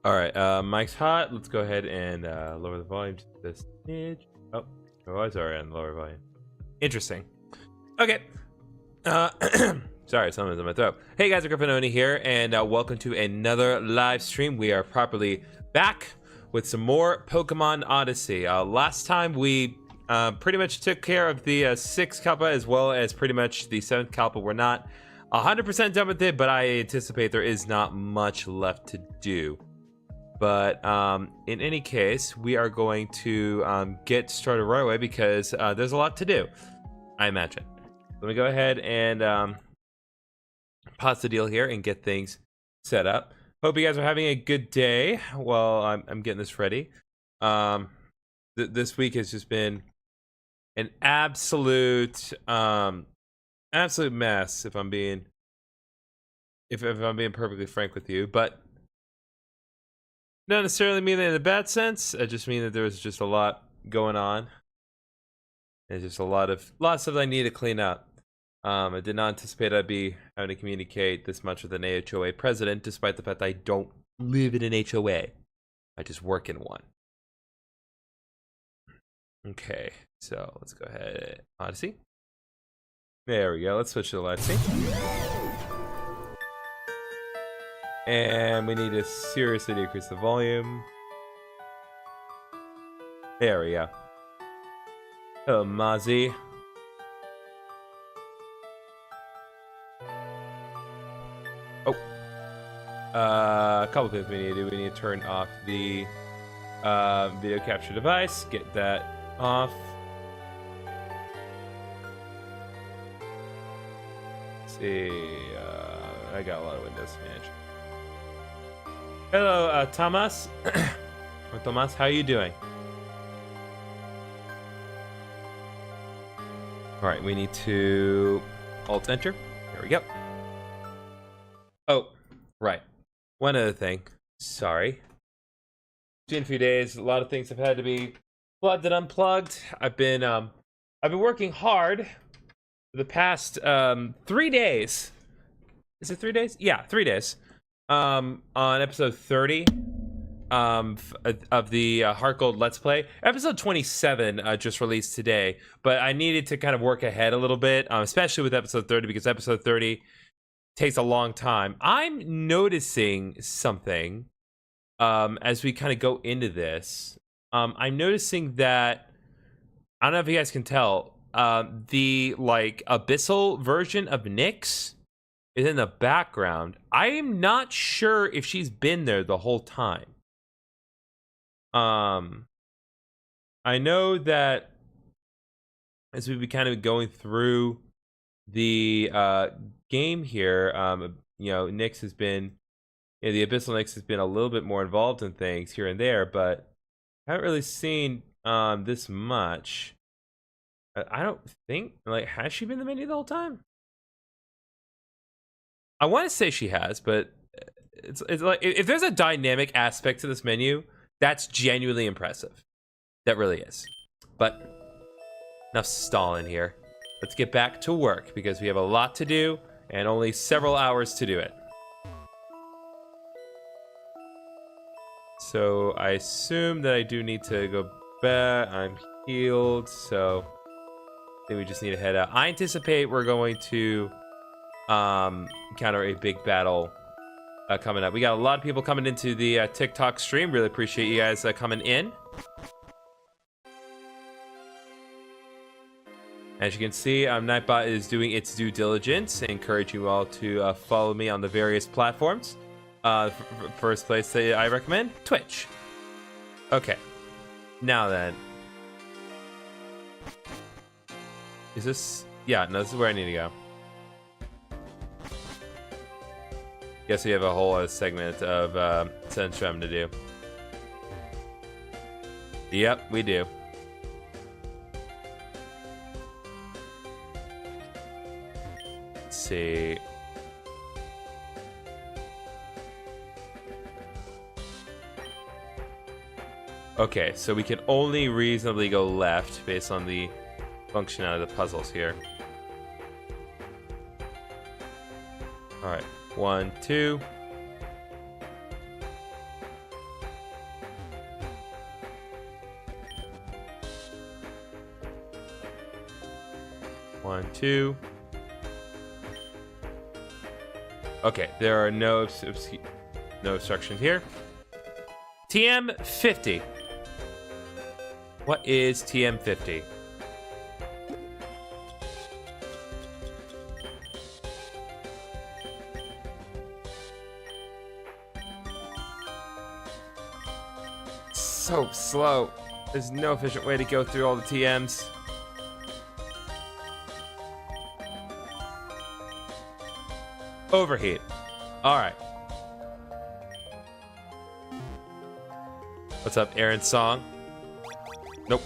All right, mic's hot. Let's go ahead and lower the volume to this stage. Oh, I was already on lower volume. Interesting. Okay. Sorry, something's in my throat. Hey guys, GriffinOni here, and welcome to another live stream. We are properly back with some more Pokemon Odyssey. Last time we pretty much took care of the 6th Kappa as well as pretty much the 7th Kappa. We're not 100% done with it, but I anticipate there is not much left to do. But in any case, we are going to get started right away because there's a lot to do, I imagine. Let me go ahead and pause the deal here and get things set up. Hope you guys are having a good day while I'm getting this ready. This week has just been an absolute mess, if I'm being perfectly frank with you. But not necessarily mean that in a bad sense. I just mean that there was just a lot going on. There's just a lot of stuff I need to clean up. I did not anticipate I'd be having to communicate this much with an HOA president, despite the fact that I don't live in an HOA. I just work in one. Okay, so let's go ahead. Odyssey. There we go. Let's switch to the live scene. And we need to seriously decrease the volume. There we go. Hello, Mozzie. Oh. A couple things we need to do. We need to turn off the video capture device. Get that off. Let's see. I got a lot of windows to manage. Hello, Thomas. Or Thomas, how are you doing? All right, we need to Alt-Enter. There we go. Oh, right. One other thing. Sorry. It's been a few days. A lot of things have had to be plugged and unplugged. I've been working hard for the past 3 days. Is it 3 days? Yeah, 3 days. On episode 30 of the Heart Gold Let's Play. Episode 27 just released today, but I needed to kind of work ahead a little bit, especially with episode 30, because episode 30 takes a long time. I'm noticing something as we kind of go into this. I'm noticing that, I don't know if you guys can tell, the like abyssal version of Nyx is in the background. I am not sure if she's been there the whole time. I know that as we've been kind of going through the game here, you know, Nyx has been, you know, the abyssal Nyx has been a little bit more involved in things here and there, but I haven't really seen this much. I don't think, like, has she been in the menu the whole time? I want to say she has, but it's like, if there's a dynamic aspect to this menu, that's genuinely impressive. That really is. But enough stalling here. Let's get back to work because we have a lot to do and only several hours to do it. So I assume that I do need to go back. I'm healed, so I think we just need to head out. I anticipate we're going to encounter a big battle coming up. We got a lot of people coming into the TikTok stream. Really appreciate you guys coming in. As you can see, Nightbot is doing its due diligence. I encourage you all to follow me on the various platforms. First place that I recommend, Twitch. Okay, now then. Is this? Yeah, no, this is where I need to go. Guess we have a whole other segment of Sunstream to do. Yep, we do. Let's see. Okay, so we can only reasonably go left based on the functionality of the puzzles here. Alright, 1, 2. One, two. Okay, there are no obstructions here. TM50. What is TM50? So slow. There's no efficient way to go through all the TMs. Overheat. Alright. What's up, Aaron's song? Nope.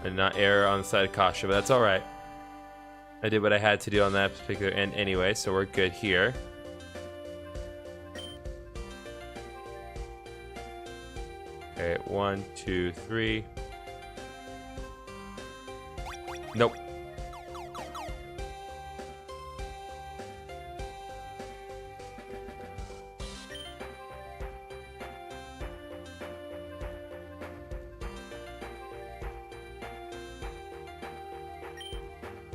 And not error on the side of Kasha, but that's alright. I did what I had to do on that particular end anyway, so we're good here. Okay, 1, 2, 3. Nope.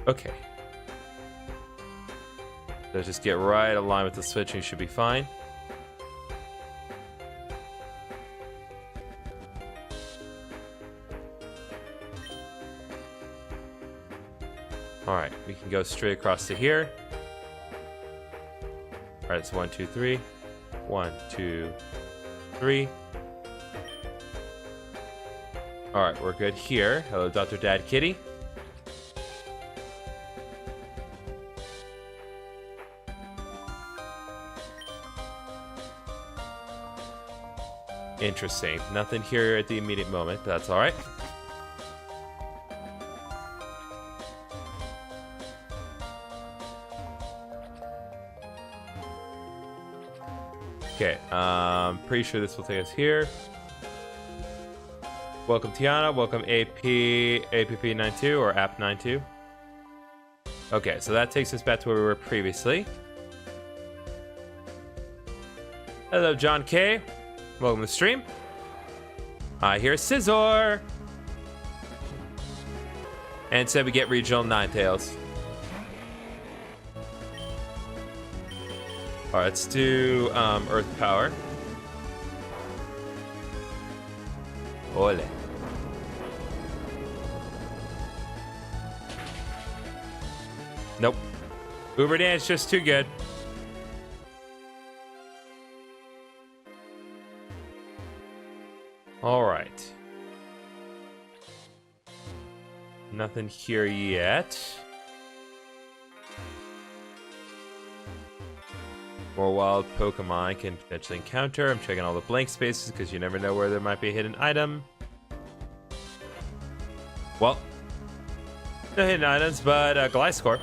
Okay. So just get right aligned with the switching, should be fine. Alright, we can go straight across to here. Alright, it's 1, 2, 3. 1, 2, 3. Alright, we're good here. Hello, Dr. Dad Kitty. Interesting. Nothing here at the immediate moment, but that's alright. Okay, pretty sure this will take us here. Welcome Tiana, welcome APP92 or App92. Okay, so that takes us back to where we were previously. Hello, John K. Welcome to the stream. I hear Scizor. And said we get regional Ninetales. Alright, let's do Earth Power. Ole. Nope. Uber Dance just too good. Alright. Nothing here yet. More wild Pokemon I can potentially encounter. I'm checking all the blank spaces because you never know where there might be a hidden item. Well, no hidden items, but Gliscor.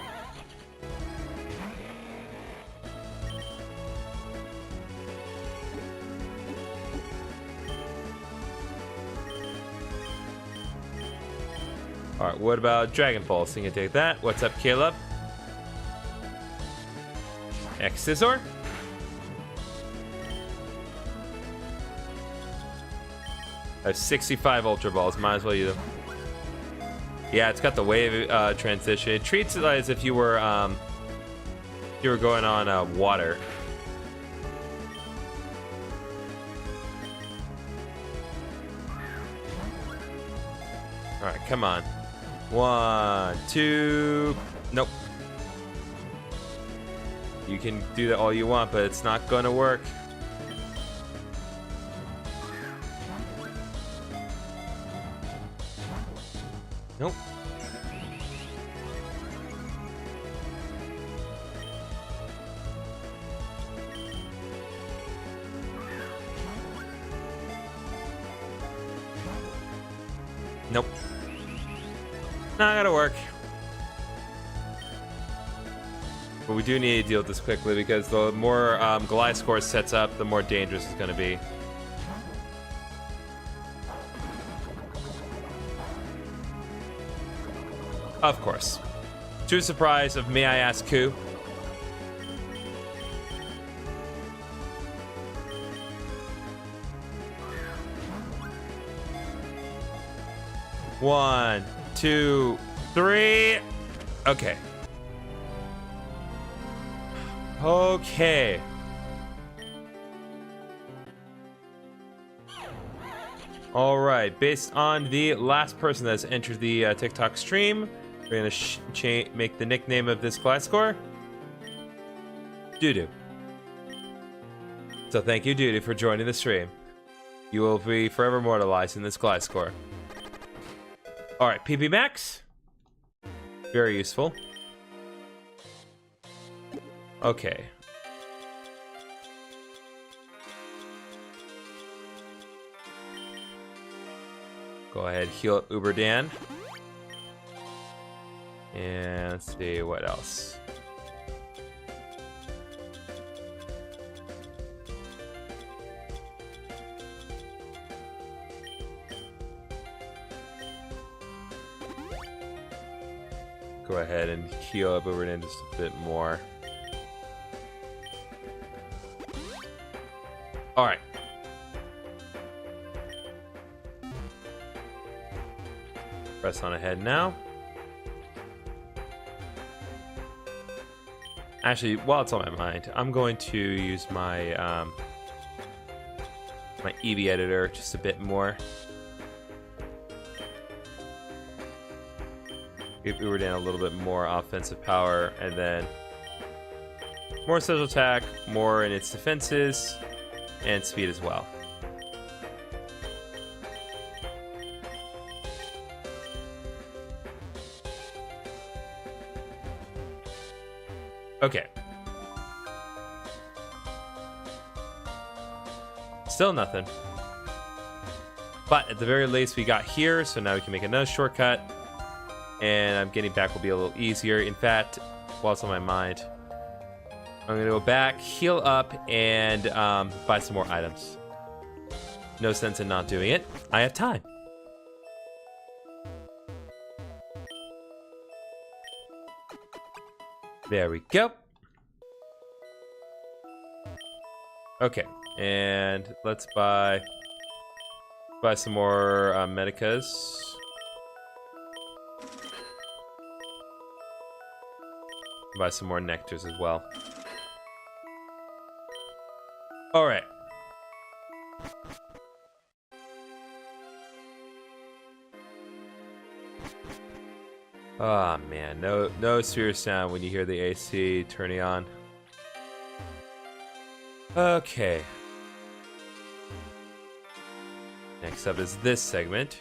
Alright, what about Dragon Balls? So you can take that. What's up, Caleb? X-Scizor? I have 65 Ultra Balls. Might as well use them. Yeah, it's got the wave transition. It treats it as if you were going on water. All right, come on. 1, 2. Nope. You can do that all you want, but it's not gonna work. Nope. Nope. Not gonna work. But we do need to deal with this quickly because the more Goliath score sets up, the more dangerous it's gonna be. Of course. To the surprise of May I Ask Who? One, two, three. Okay. Okay. All right. Based on the last person that's entered the TikTok stream, we're gonna make the nickname of this class score Doodoo. So thank you, Doodoo, for joining the stream. You will be forever immortalized in this class score. All right, PP Max. Very useful. Okay. Go ahead, heal up Uber Dan. And let's see what else. Go ahead and heal up Uber Dan just a bit more. All right. Press on ahead now. Actually, while it's on my mind, I'm going to use my my Eevee editor just a bit more. Give Uber Dan a little bit more offensive power, and then more special attack, more in its defenses, and speed as well. Okay. Still nothing. But at the very least, we got here, so now we can make another shortcut. And I'm getting back will be a little easier. In fact, while it's on my mind, I'm going to go back, heal up, and buy some more items. No sense in not doing it. I have time. There we go. Okay, and let's buy some more Medicas. Buy some more nectars as well. All right. Oh man, no serious sound when you hear the AC turning on. Okay. Next up is this segment.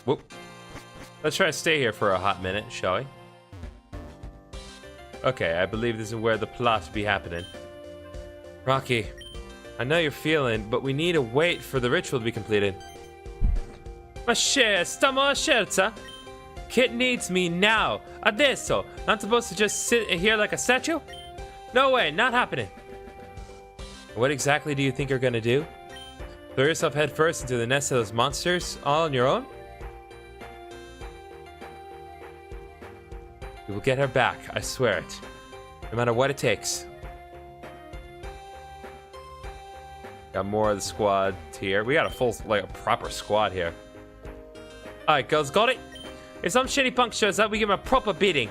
Whoop. Let's try to stay here for a hot minute, shall we? Okay, I believe this is where the plot will be happening. Rocky, I know you're feeling, but we need to wait for the ritual to be completed. Ma stiamo a scherza? Kit needs me now, adesso. Not supposed to just sit here like a statue? No way, not happening. What exactly do you think you're gonna do? Throw yourself headfirst into the nest of those monsters all on your own? We will get her back, I swear it. No matter what it takes. Got more of the squad here. We got a full, like a proper squad here. Alright, girls, got it? If some shitty punk shows up, we give him a proper beating.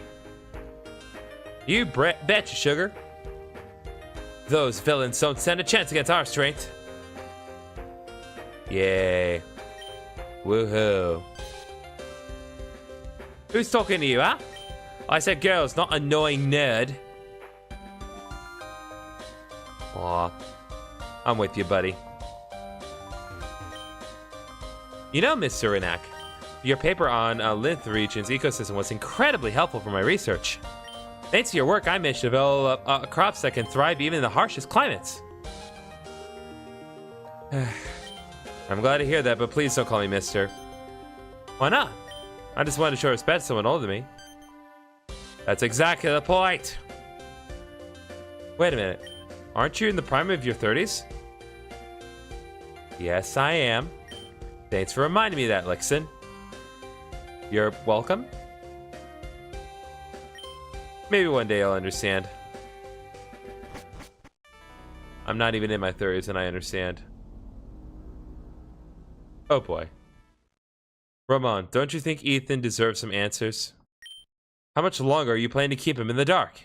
You betcha, sugar. Those villains don't stand a chance against our strength. Yay. Woohoo. Who's talking to you, huh? I said girls, not annoying nerd. Aw. I'm with you, buddy. You know, Mr. Renak, your paper on Linth region's ecosystem was incredibly helpful for my research. Thanks to your work, I managed to develop crops that can thrive even in the harshest climates. I'm glad to hear that, but please don't call me Mister. Why not? I just wanted to show respect to someone older than me. That's exactly the point. Wait a minute. Aren't you in the prime of your 30s? Yes, I am. Thanks for reminding me of that, Lixon. You're welcome. Maybe one day I'll understand. I'm not even in my 30s and I understand. Oh boy. Ramon, don't you think Ethan deserves some answers? How much longer are you planning to keep him in the dark?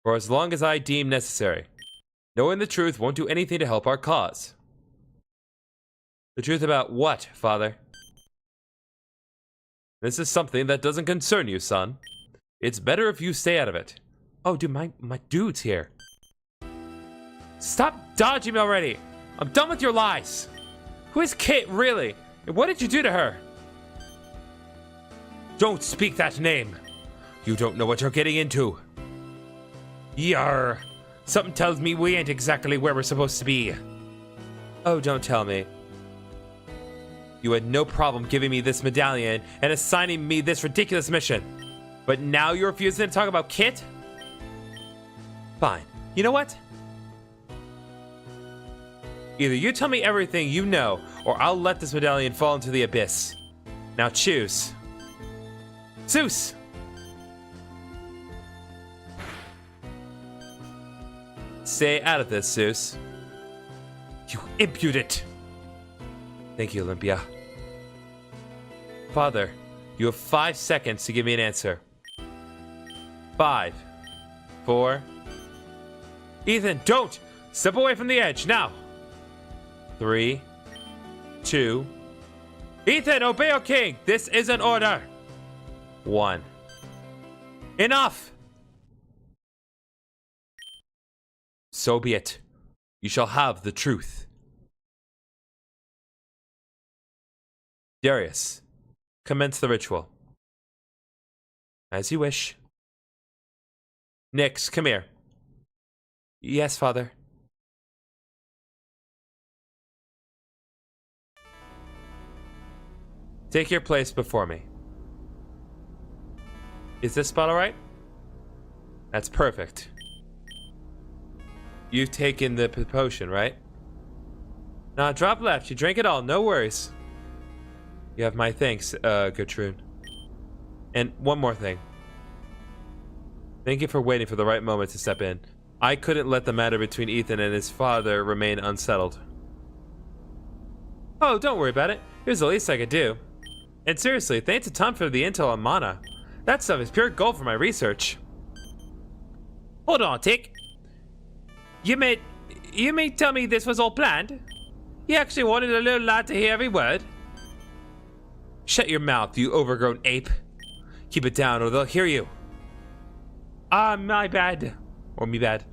For as long as I deem necessary. Knowing the truth won't do anything to help our cause. The truth about what, Father? This is something that doesn't concern you, son. It's better if you stay out of it. Oh, dude, my dude's here. Stop dodging me already. I'm done with your lies. Who is Kit, really? And what did you do to her? Don't speak that name. You don't know what you're getting into. Yarr. Something tells me we ain't exactly where we're supposed to be. Oh, don't tell me. You had no problem giving me this medallion and assigning me this ridiculous mission. But now you're refusing to talk about Kit? Fine. You know what? Either you tell me everything you know, or I'll let this medallion fall into the abyss. Now choose. Zeus! Stay out of this, Zeus. You impudent! Thank you, Olympia. Father, you have 5 seconds to give me an answer. 5, 4. Ethan, don't! Step away from the edge, now! 3, 2. Ethan, obey your king! This is an order! 1. Enough! So be it. You shall have the truth. Darius, commence the ritual. As you wish. Nyx, come here. Yes, Father. Take your place before me. Is this spot alright? That's perfect. You've taken the potion, right? Nah, drop left. You drank it all. No worries. You have my thanks, Gertrude. And one more thing. Thank you for waiting for the right moment to step in. I couldn't let the matter between Ethan and his father remain unsettled. Oh, don't worry about it. It was the least I could do. And seriously, thanks a ton for the intel on mana. That stuff is pure gold for my research. Hold on, Tick. You may tell me this was all planned? You actually wanted a little lad to hear every word? Shut your mouth, you overgrown ape. Keep it down or they'll hear you. Ah, my bad. Or me bad.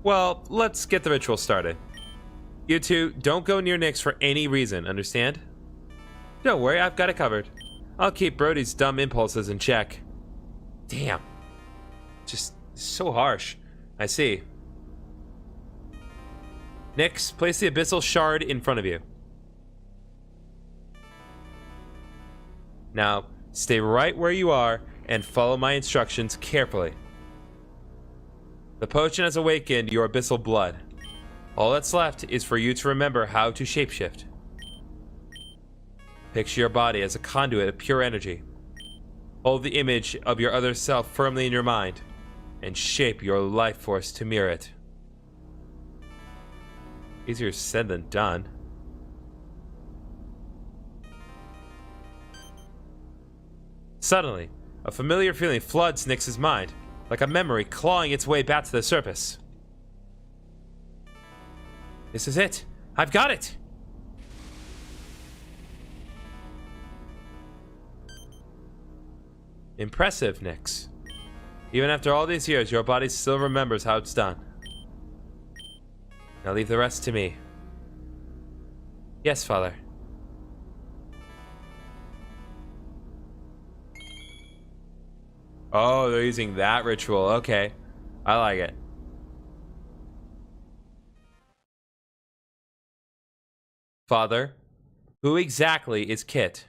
Well, let's get the ritual started. You two, don't go near Nyx for any reason, understand? Don't worry, I've got it covered. I'll keep Brody's dumb impulses in check. Damn. Just so harsh. I see. Nyx, place the abyssal shard in front of you. Now, stay right where you are and follow my instructions carefully. The potion has awakened your abyssal blood. All that's left is for you to remember how to shapeshift. Picture your body as a conduit of pure energy. Hold the image of your other self firmly in your mind and shape your life force to mirror it. Easier said than done. Suddenly, a familiar feeling floods Nyx's mind, like a memory clawing its way back to the surface. This is it. I've got it! Impressive, Nyx. Even after all these years, your body still remembers how it's done. Now leave the rest to me. Yes, Father. Oh, they're using that ritual. Okay. I like it. Father, who exactly is Kit?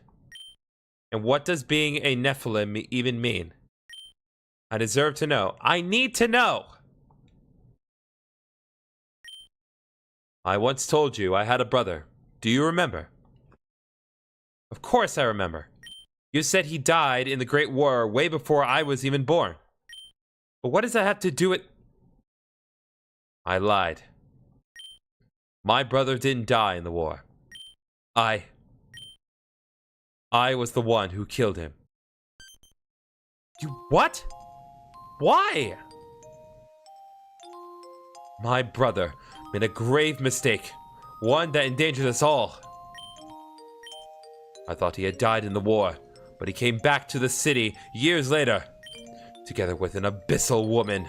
And what does being a Nephilim even mean? I deserve to know. I need to know! I once told you I had a brother. Do you remember? Of course I remember. You said he died in the Great War way before I was even born. But what does that have to do with... I lied. My brother didn't die in the war. I was the one who killed him. You what? Why? My brother made a grave mistake, one that endangered us all. I thought he had died in the war, but he came back to the city years later, together with an abyssal woman.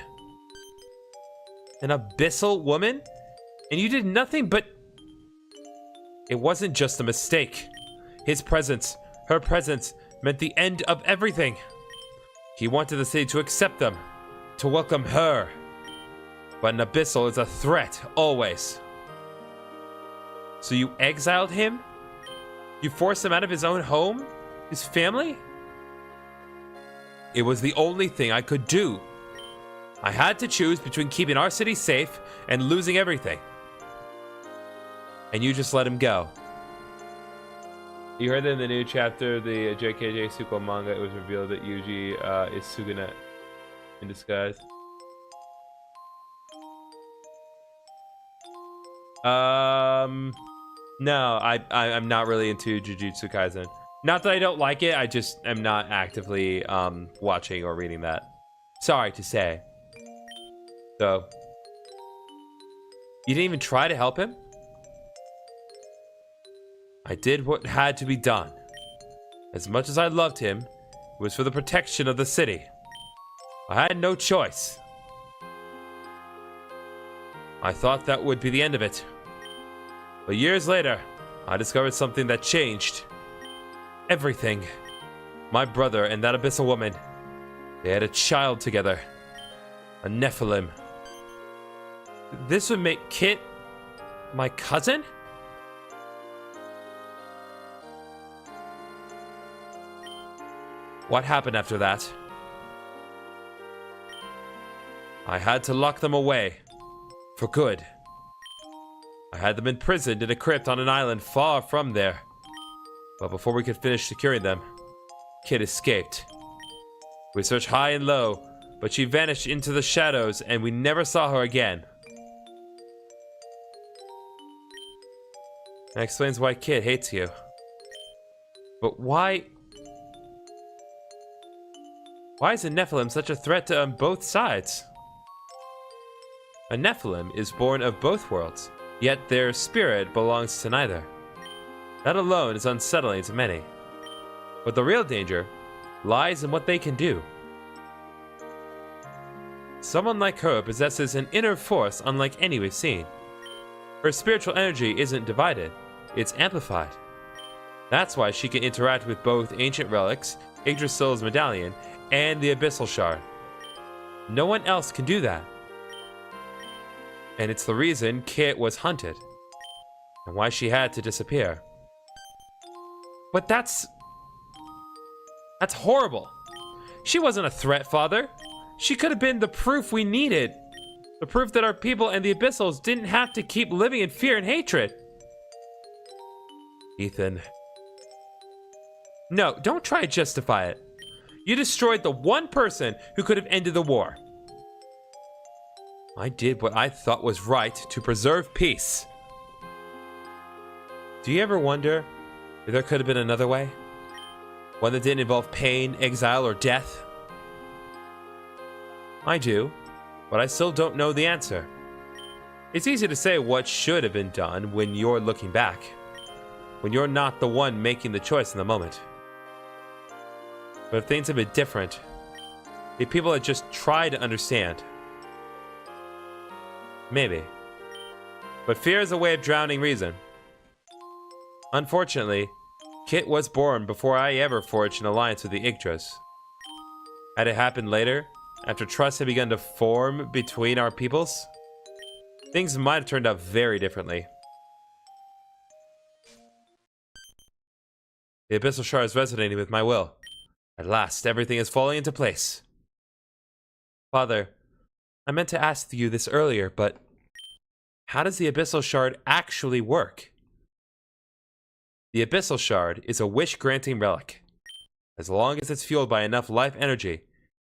An abyssal woman? And you did nothing but... It wasn't just a mistake. His presence, her presence, meant the end of everything. He wanted the city to accept them, to welcome her. But an abyssal is a threat, always. So you exiled him? You forced him out of his own home? His family? It was the only thing I could do. I had to choose between keeping our city safe and losing everything. And you just let him go. You heard that in the new chapter, the JKJ Suko manga, it was revealed that Yuji is Sugune in disguise. No, I'm not really into Jujutsu Kaisen. Not that I don't like it, I just am not actively watching or reading that. Sorry to say. So, you didn't even try to help him? I did what had to be done. As much as I loved him, it was for the protection of the city. I had no choice. I thought that would be the end of it. But years later, I discovered something that changed everything. My brother and that abyssal woman, they had a child together. A Nephilim. This would make Kit my cousin? What happened after that? I had to lock them away. For good. I had them imprisoned in a crypt on an island far from there. But before we could finish securing them, Kit escaped. We searched high and low, but she vanished into the shadows and we never saw her again. That explains why Kit hates you. But why... Why is a Nephilim such a threat to both sides? A Nephilim is born of both worlds, yet their spirit belongs to neither. That alone is unsettling to many. But the real danger lies in what they can do. Someone like her possesses an inner force unlike any we've seen. Her spiritual energy isn't divided, it's amplified. That's why she can interact with both ancient relics, Yggdrasil's medallion, and the Abyssal Shard. No one else can do that. And it's the reason Kit was hunted, and why she had to disappear. But that's horrible. She wasn't a threat, Father. She could have been the proof we needed. The proof that our people and the Abyssals didn't have to keep living in fear and hatred. Ethan. No, don't try to justify it. You destroyed the one person who could have ended the war. I did what I thought was right to preserve peace. Do you ever wonder if there could have been another way? One that didn't involve pain, exile, or death? I do, but I still don't know the answer. It's easy to say what should have been done when you're looking back, when you're not the one making the choice in the moment. But if things had been different, if people had just tried to understand, maybe. But fear is a way of drowning reason. Unfortunately, Kit was born before I ever forged an alliance with the Yggdrasil. Had it happened later, after trust had begun to form between our peoples, things might have turned out very differently. The Abyssal Shard is resonating with my will. At last, everything is falling into place. Father, I meant to ask you this earlier, but how does the Abyssal Shard actually work? The Abyssal Shard is a wish-granting relic. As long as it's fueled by enough life energy,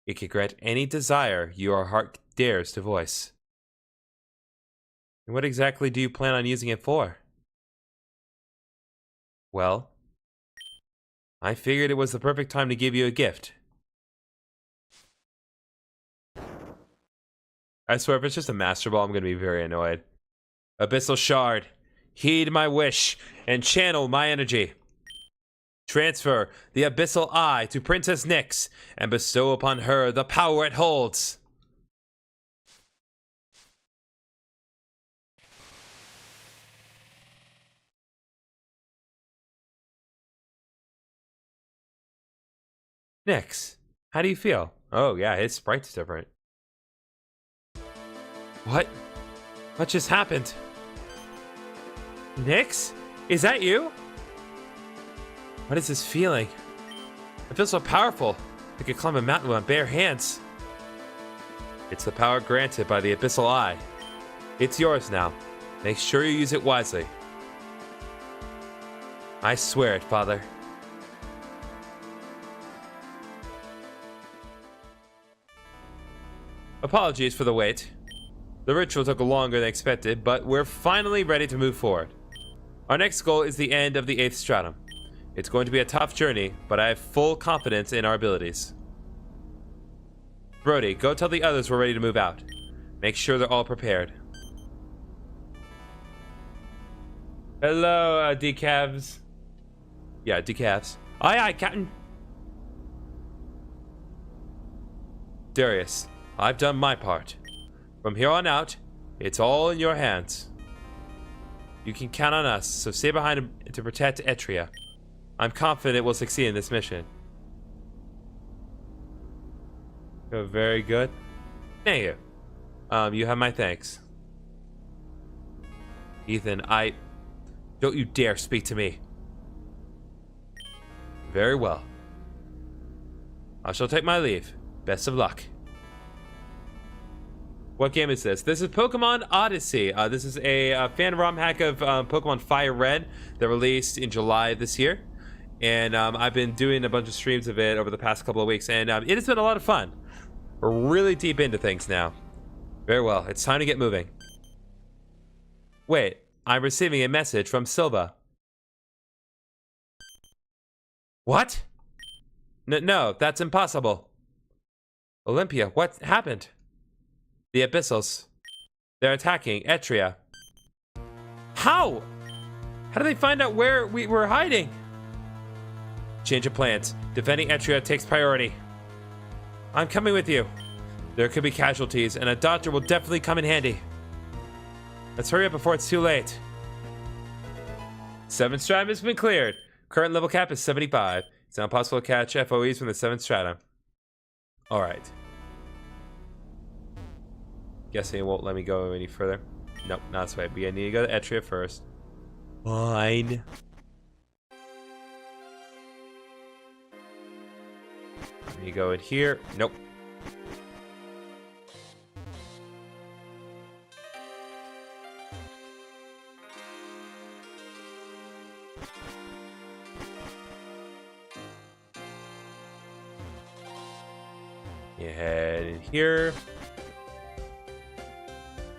it can grant any desire your heart dares to voice. And what exactly do you plan on using it for? Well, I figured it was the perfect time to give you a gift. I swear, if it's just a Master Ball, I'm going to be very annoyed. Abyssal Shard, heed my wish and channel my energy. Transfer the Abyssal Eye to Princess Nyx and bestow upon her the power it holds. Nyx, how do you feel? Oh yeah, his sprite's different. What? What just happened? Nyx? Is that you? What is this feeling? I feel so powerful. I could climb a mountain with my bare hands. It's the power granted by the Abyssal Eye. It's yours now. Make sure you use it wisely. I swear it, Father. Apologies for the wait. The ritual took longer than expected, but we're finally ready to move forward. Our next goal is the end of the 8th stratum. It's going to be a tough journey, but I have full confidence in our abilities. Brody, go tell the others we're ready to move out. Make sure they're all prepared. Hello, decavs. Yeah, decavs. Aye, aye, Captain. Darius, I've done my part. From here on out, it's all in your hands. You can count on us, so stay behind to protect Etria. I'm confident we'll succeed in this mission. Oh, very good. Thank you. You have my thanks. Ethan, don't you dare speak to me. Very well. I shall take my leave. Best of luck. What game is this? This is Pokémon Odyssey. This is a fan ROM hack of Pokémon Fire Red that released in July this year. And I've been doing a bunch of streams of it over the past couple of weeks, and it has been a lot of fun. We're really deep into things now. Very well, it's time to get moving. Wait, I'm receiving a message from Silva. What? No, that's impossible. Olympia, what happened? The Abyssals. They're attacking Etria. How? How do they find out where we were hiding? Change of plans. Defending Etria takes priority. I'm coming with you. There could be casualties, and a doctor will definitely come in handy. Let's hurry up before it's too late. 7th stratum has been cleared. Current level cap is 75. It's not possible to catch FOEs from the 7th stratum. Alright. Guessing it won't let me go any further. Nope, not this way. But I need to go to Etria first. Fine. I need to go in here. Nope. You head in here.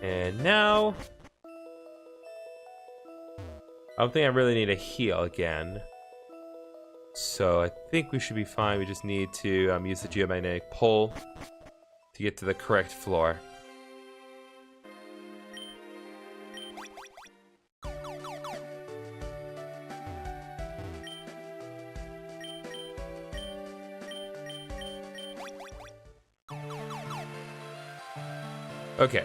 And now, I don't think I really need a heal again. So I think we should be fine. We just need to use the geomagnetic pole to get to the correct floor. Okay.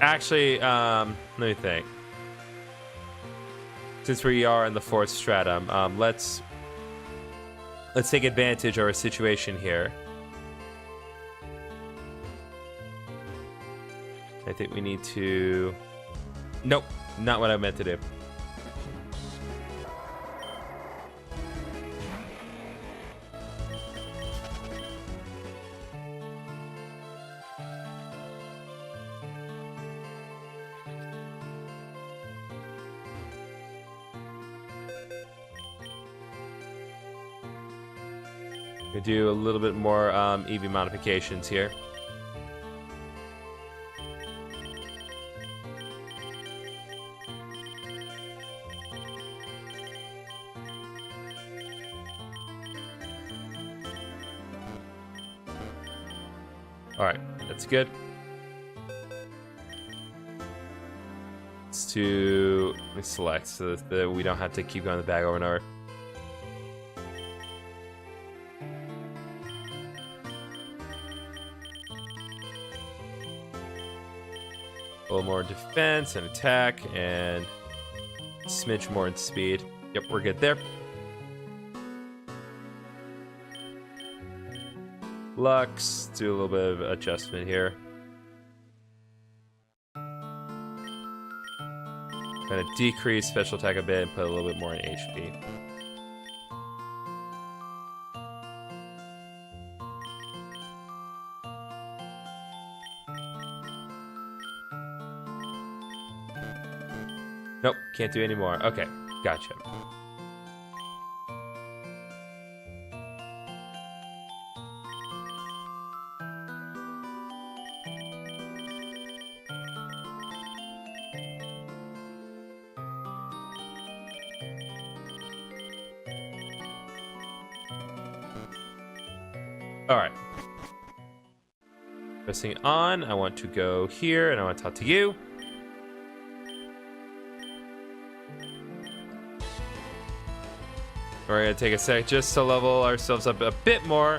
Actually, let me think. Since we are in the 4th stratum, let's take advantage of our situation here. I think we need to... Nope, not what I meant to do. We do a little bit more EV modifications here. Alright, that's good. Let me select so that we don't have to keep going the bag over and over. A little more defense and attack, and a smidge more in speed. Yep, we're good there. Lux, do a little bit of adjustment here. Gonna decrease special attack a bit and put a little bit more in HP. Nope, can't do any more. Okay, gotcha. All right. Pressing on, I want to go here, and I want to talk to you. We're gonna take a sec just to level ourselves up a bit more,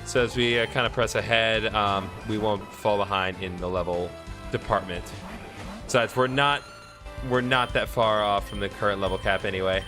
so as we kind of press ahead, we won't fall behind in the level department. Besides, we're not that far off from the current level cap anyway.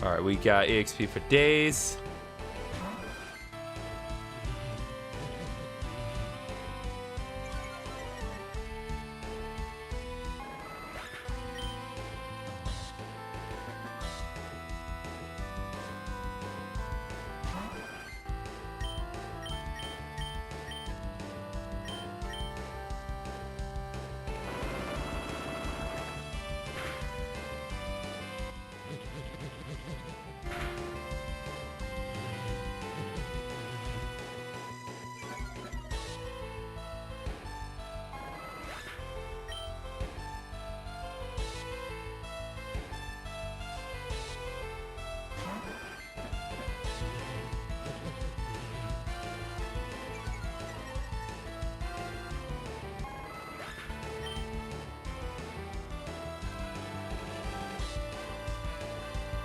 All right, we got EXP for days.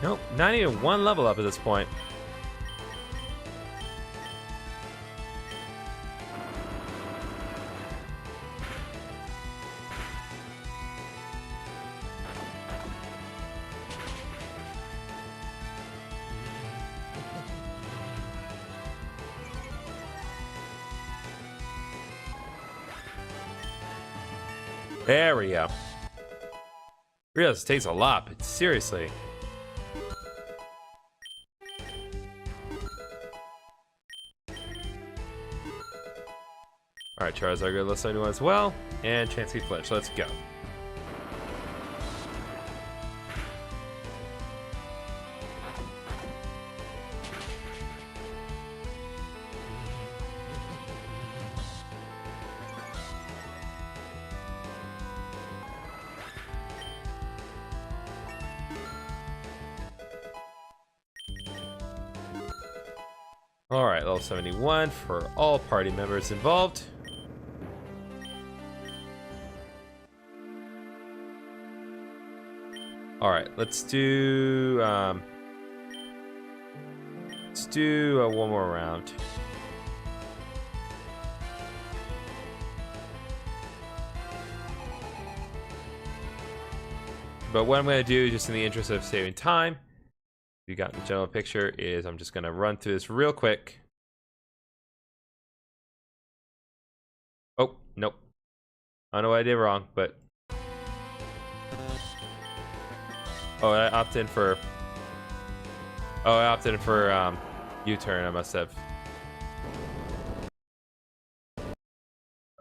Nope, not even one level up at this point. There we go. Realize it takes a lot, but seriously. Alright, Charizard, good list anyone as well. And Chansey Fletch, let's go. Alright, level 71 for all party members involved. Alright, let's do one more round. But what I'm going to do, just in the interest of saving time, You got the general picture is I'm just gonna run through this real quick. Oh, nope. I don't know what I did wrong, but I opted in for U-turn. I must have.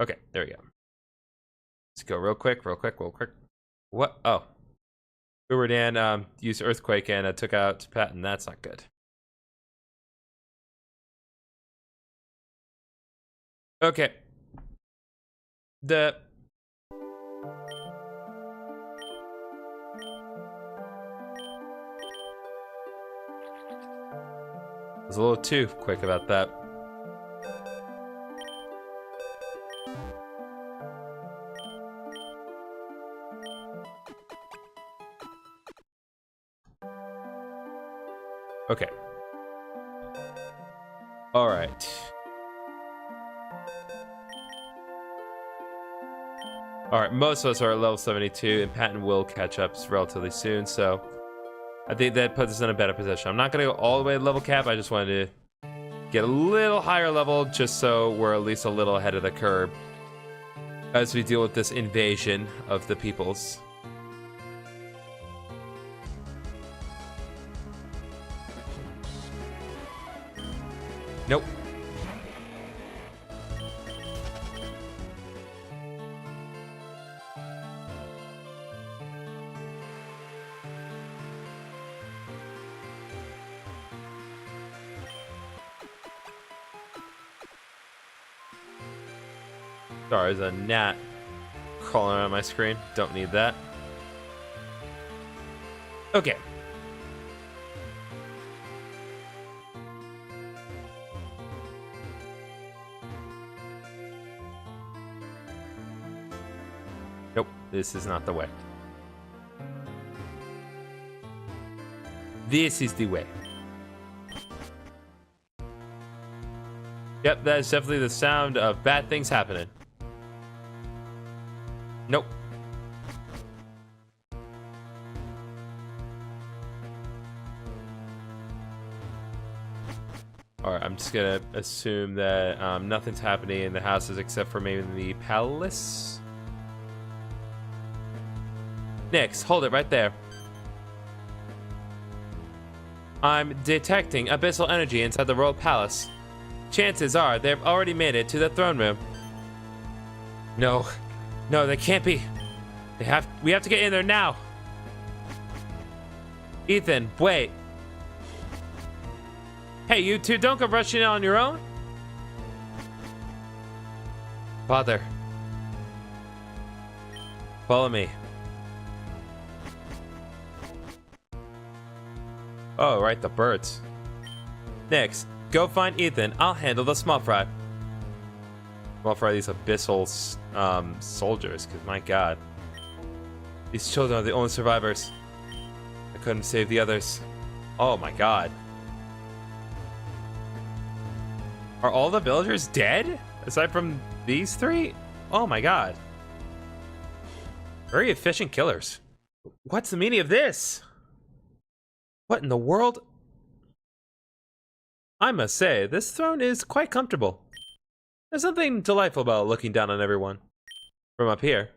Okay, there we go. Let's go real quick. What? Oh. Uber Dan used Earthquake and took out Patton. That's not good. Okay. It was a little too quick about that. Okay. All right. All right, most of us are at level 72, and Patton will catch up relatively soon, so I think that puts us in a better position. I'm not going to go all the way to level cap. I just wanted to get a little higher level just so we're at least a little ahead of the curve as we deal with this invasion of the peoples. Nope. Sorry, there's a gnat crawling around my screen. Don't need that. Okay. Nope, this is not the way. This is the way. Yep, that is definitely the sound of bad things happening. Nope. Alright, I'm just gonna assume that nothing's happening in the houses except for maybe the palace. Nix, hold it right there. I'm detecting abyssal energy inside the royal palace. Chances are they've already made it to the throne room. No, they can't be. We have to get in there now. Ethan, wait. Hey, you two, don't go rushing in on your own. Father, follow me. Oh, right, the birds. Next, go find Ethan. I'll handle the small fry. Small fry these abyssal soldiers, because my god. These children are the only survivors. I couldn't save the others. Oh my god. Are all the villagers dead? Aside from these three? Oh my god. Very efficient killers. What's the meaning of this? What in the world? I must say, this throne is quite comfortable. There's something delightful about looking down on everyone from up here.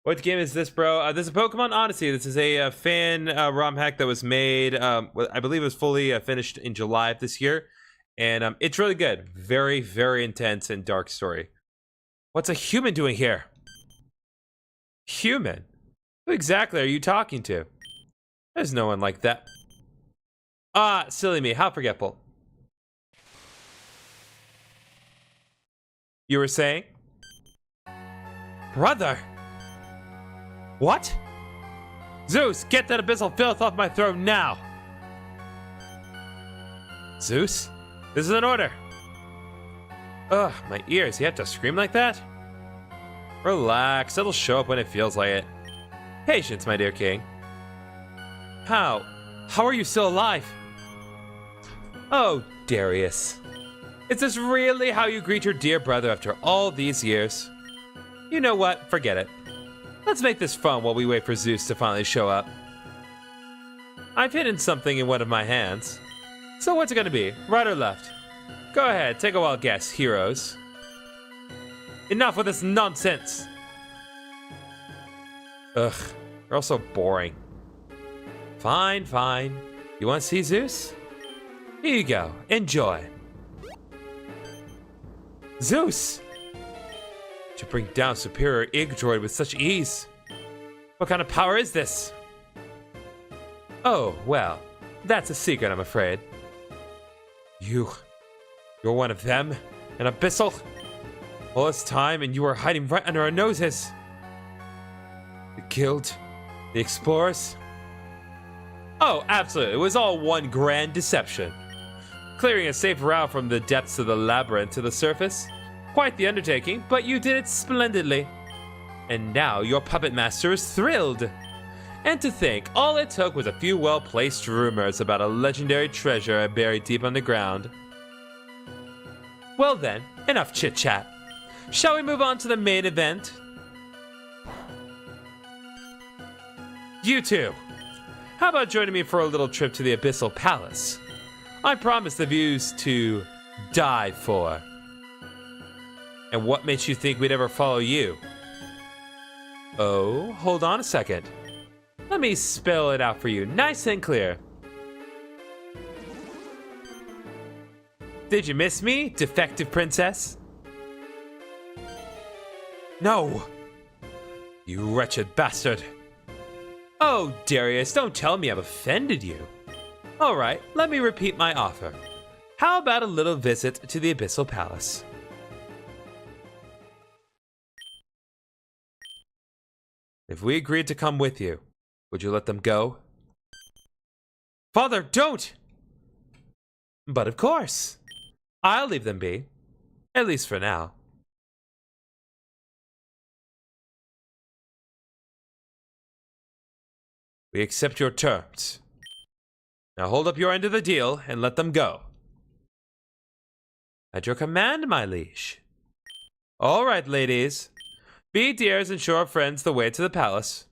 What game is this, bro? This is Pokémon Odyssey. This is a fan ROM hack that was made, I believe it was fully finished in July of this year. And it's really good. Very, very intense and dark story. What's a human doing here? Human? Who exactly are you talking to? There's no one like that. Ah, silly me. How forgetful. You were saying? Brother! What? Zeus, get that abyssal filth off my throne now! Zeus? This is an order. Ugh, my ears. You have to scream like that? Relax. It'll show up when it feels like it. Patience, my dear king. How? How are you still alive? Oh, Darius. Is this really how you greet your dear brother after all these years? You know what? Forget it. Let's make this fun while we wait for Zeus to finally show up. I've hidden something in one of my hands. So what's it gonna be? Right or left? Go ahead, take a wild guess, heroes. Enough with this nonsense! Ugh, you're all so boring. Fine, fine. You want to see Zeus? Here you go, enjoy. Zeus! To bring down superior Yggdrasil with such ease. What kind of power is this? Oh, well, that's a secret, I'm afraid. You're one of them? An abyssal? All this time and you were hiding right under our noses. The guild? The explorers? Oh, absolutely. It was all one grand deception. Clearing a safe route from the depths of the labyrinth to the surface. Quite the undertaking, but you did it splendidly. And now your puppet master is thrilled. And to think, all it took was a few well-placed rumors about a legendary treasure buried deep underground. Well then, enough chit-chat. Shall we move on to the main event? You two, how about joining me for a little trip to the Abyssal Palace? I promise the views to die for. And what makes you think we'd ever follow you? Oh, hold on a second. Let me spell it out for you, nice and clear. Did you miss me, defective princess? No! You wretched bastard! Oh, Darius, don't tell me I've offended you. Alright, let me repeat my offer. How about a little visit to the Abyssal Palace? If we agreed to come with you, would you let them go? Father, don't! But of course. I'll leave them be. At least for now. We accept your terms. Now hold up your end of the deal and let them go. At your command, my liege. All right, ladies. Be dears and show our friends the way to the palace.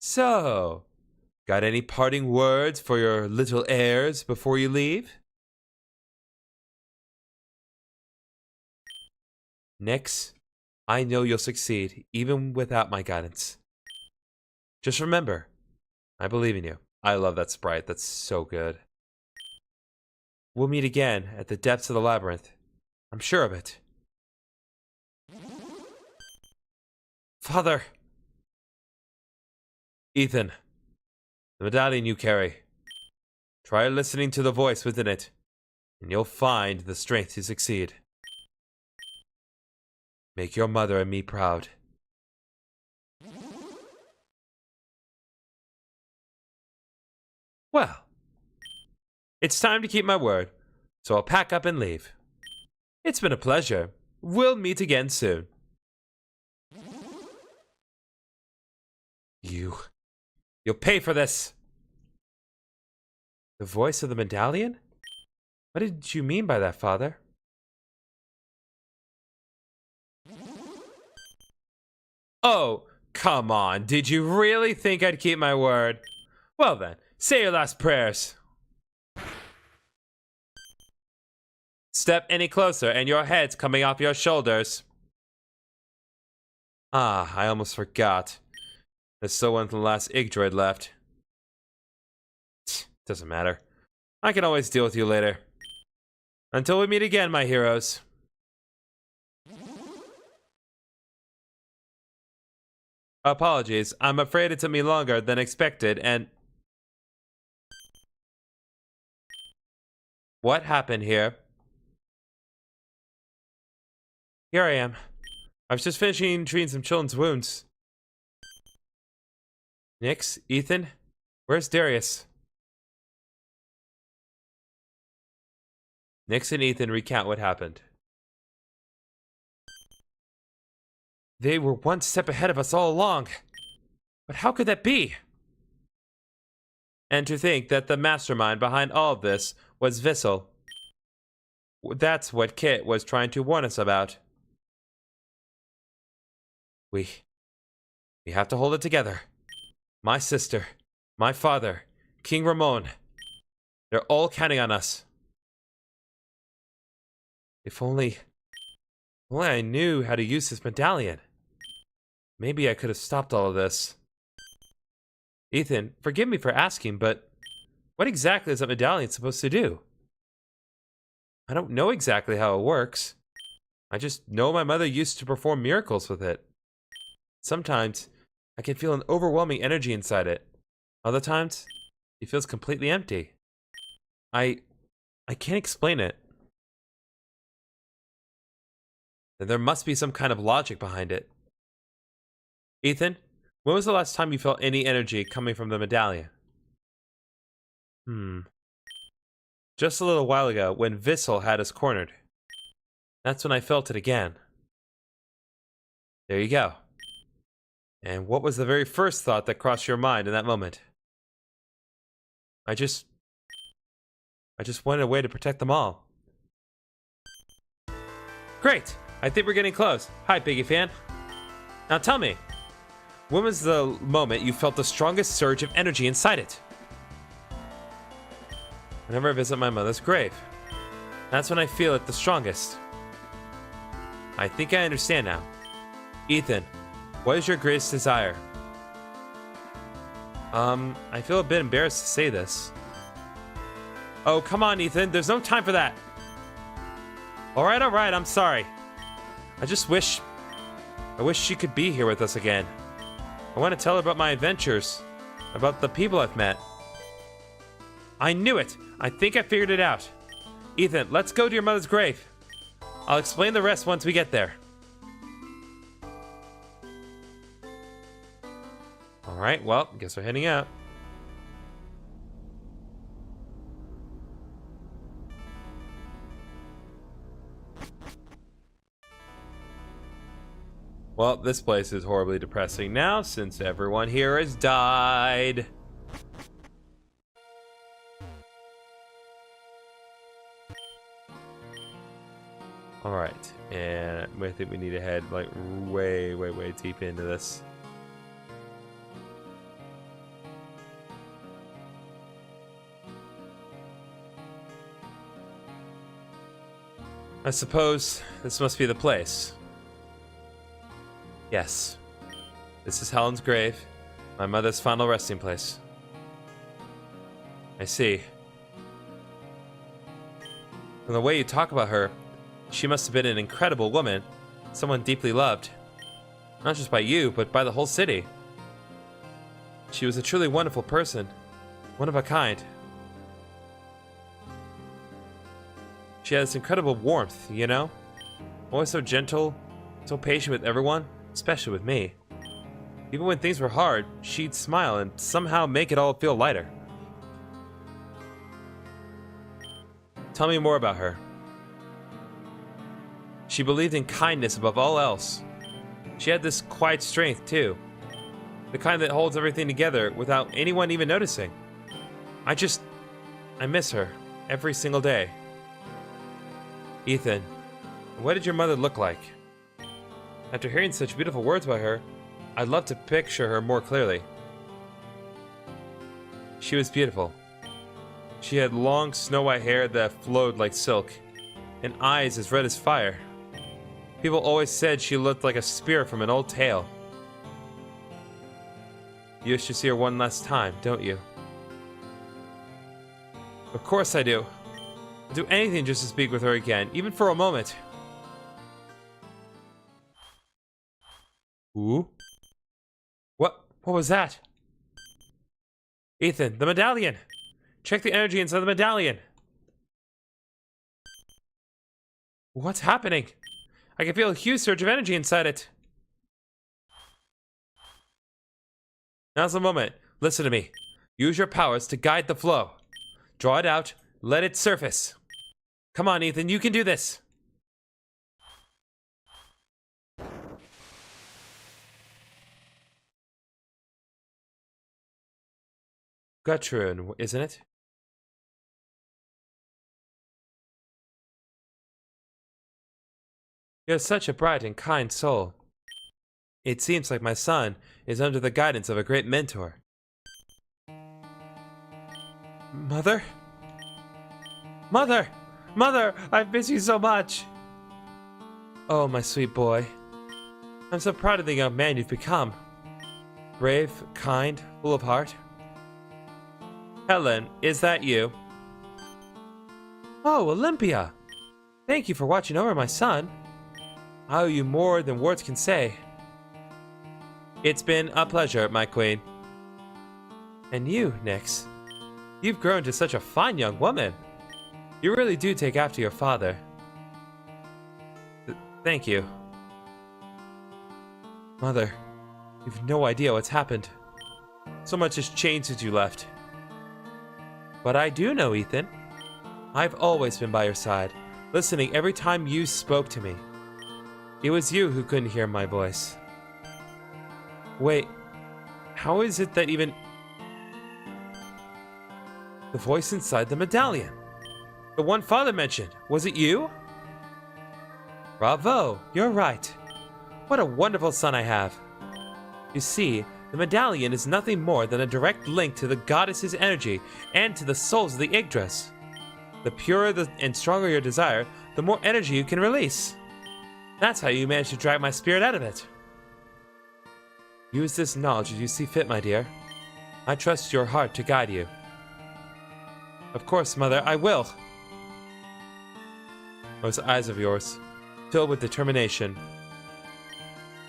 So, got any parting words for your little heirs before you leave? Nyx, I know you'll succeed, even without my guidance. Just remember, I believe in you. I love that sprite, that's so good. We'll meet again at the depths of the labyrinth. I'm sure of it. Father! Ethan, the medallion you carry. Try listening to the voice within it, and you'll find the strength to succeed. Make your mother and me proud. Well, it's time to keep my word, so I'll pack up and leave. It's been a pleasure. We'll meet again soon. You'll pay for this. The voice of the medallion? What did you mean by that, Father? Oh, come on. Did you really think I'd keep my word? Well then, say your last prayers. Step any closer and your head's coming off your shoulders. Ah, I almost forgot. There's still one from the last Yggdrasil left. Doesn't matter. I can always deal with you later. Until we meet again, my heroes. Apologies, I'm afraid it took me longer than expected and... What happened here? Here I am. I was just finishing treating some children's wounds. Nyx, Ethan, where's Darius? Nyx and Ethan recount what happened. They were one step ahead of us all along. But how could that be? And to think that the mastermind behind all of this was Vissel. That's what Kit was trying to warn us about. We have to hold it together. My sister, my father, King Ramon. They're all counting on us. If only I knew how to use this medallion. Maybe I could have stopped all of this. Ethan, forgive me for asking, but what exactly is that medallion supposed to do? I don't know exactly how it works. I just know my mother used to perform miracles with it. Sometimes, I can feel an overwhelming energy inside it. Other times, it feels completely empty. I can't explain it. There must be some kind of logic behind it. Ethan, when was the last time you felt any energy coming from the medallion? Just a little while ago, when Vissel had us cornered. That's when I felt it again. There you go. And what was the very first thought that crossed your mind in that moment? I just wanted a way to protect them all. Great! I think we're getting close. Hi, Piggy fan. Now tell me, when was the moment you felt the strongest surge of energy inside it? Whenever I visit my mother's grave. That's when I feel it the strongest. I think I understand now. Ethan, what is your greatest desire? I feel a bit embarrassed to say this. Oh, come on, Ethan. There's no time for that. Alright, I'm sorry. I wish she could be here with us again. I want to tell her about my adventures, about the people I've met. I knew it! I think I figured it out. Ethan, let's go to your mother's grave. I'll explain the rest once we get there. Alright, well, guess we're heading out. Well, this place is horribly depressing now, since everyone here has died. Alright, and I think we need to head, like, way deep into this. I suppose this must be the place. Yes. This is Helen's grave, my mother's final resting place. I see. From the way you talk about her, she must have been an incredible woman, someone deeply loved. Not just by you, but by the whole city. She was a truly wonderful person, one of a kind. She had this incredible warmth, you know? Always so gentle, so patient with everyone, especially with me. Even when things were hard, she'd smile and somehow make it all feel lighter. Tell me more about her. She believed in kindness above all else. She had this quiet strength, too. The kind that holds everything together without anyone even noticing. I miss her every single day. Ethan, what did your mother look like? After hearing such beautiful words about her, I'd love to picture her more clearly. She was beautiful. She had long snow-white hair that flowed like silk, and eyes as red as fire. People always said she looked like a spear from an old tale. You wish to see her one last time, don't you? Of course I do. I'd do anything just to speak with her again, even for a moment. Ooh? What was that? Ethan, the medallion! Check the energy inside the medallion! What's happening? I can feel a huge surge of energy inside it. Now's the moment. Listen to me. Use your powers to guide the flow. Draw it out. Let it surface. Come on, Ethan. You can do this. Gutron, isn't it? You're such a bright and kind soul. It seems like my son is under the guidance of a great mentor. Mother? Mother! Mother! I've missed you so much! Oh, my sweet boy. I'm so proud of the young man you've become. Brave, kind, full of heart. Helen, is that you? Oh, Olympia! Thank you for watching over my son. I owe you more than words can say. It's been a pleasure, my queen. And you, Nyx. You've grown to such a fine young woman. You really do take after your father. Thank you. Mother, you've no idea what's happened. So much has changed since you left. But I do know, Ethan. I've always been by your side, listening every time you spoke to me. It was you who couldn't hear my voice. Wait, how is it that even... The voice inside the medallion. The one father mentioned. Was it you? Bravo, you're right. What a wonderful son I have. You see, the medallion is nothing more than a direct link to the goddess's energy and to the souls of the Yggdrasil. The purer and stronger your desire, the more energy you can release. That's how you managed to drag my spirit out of it. Use this knowledge as you see fit, my dear. I trust your heart to guide you. Of course, Mother, I will. Those eyes of yours, filled with determination.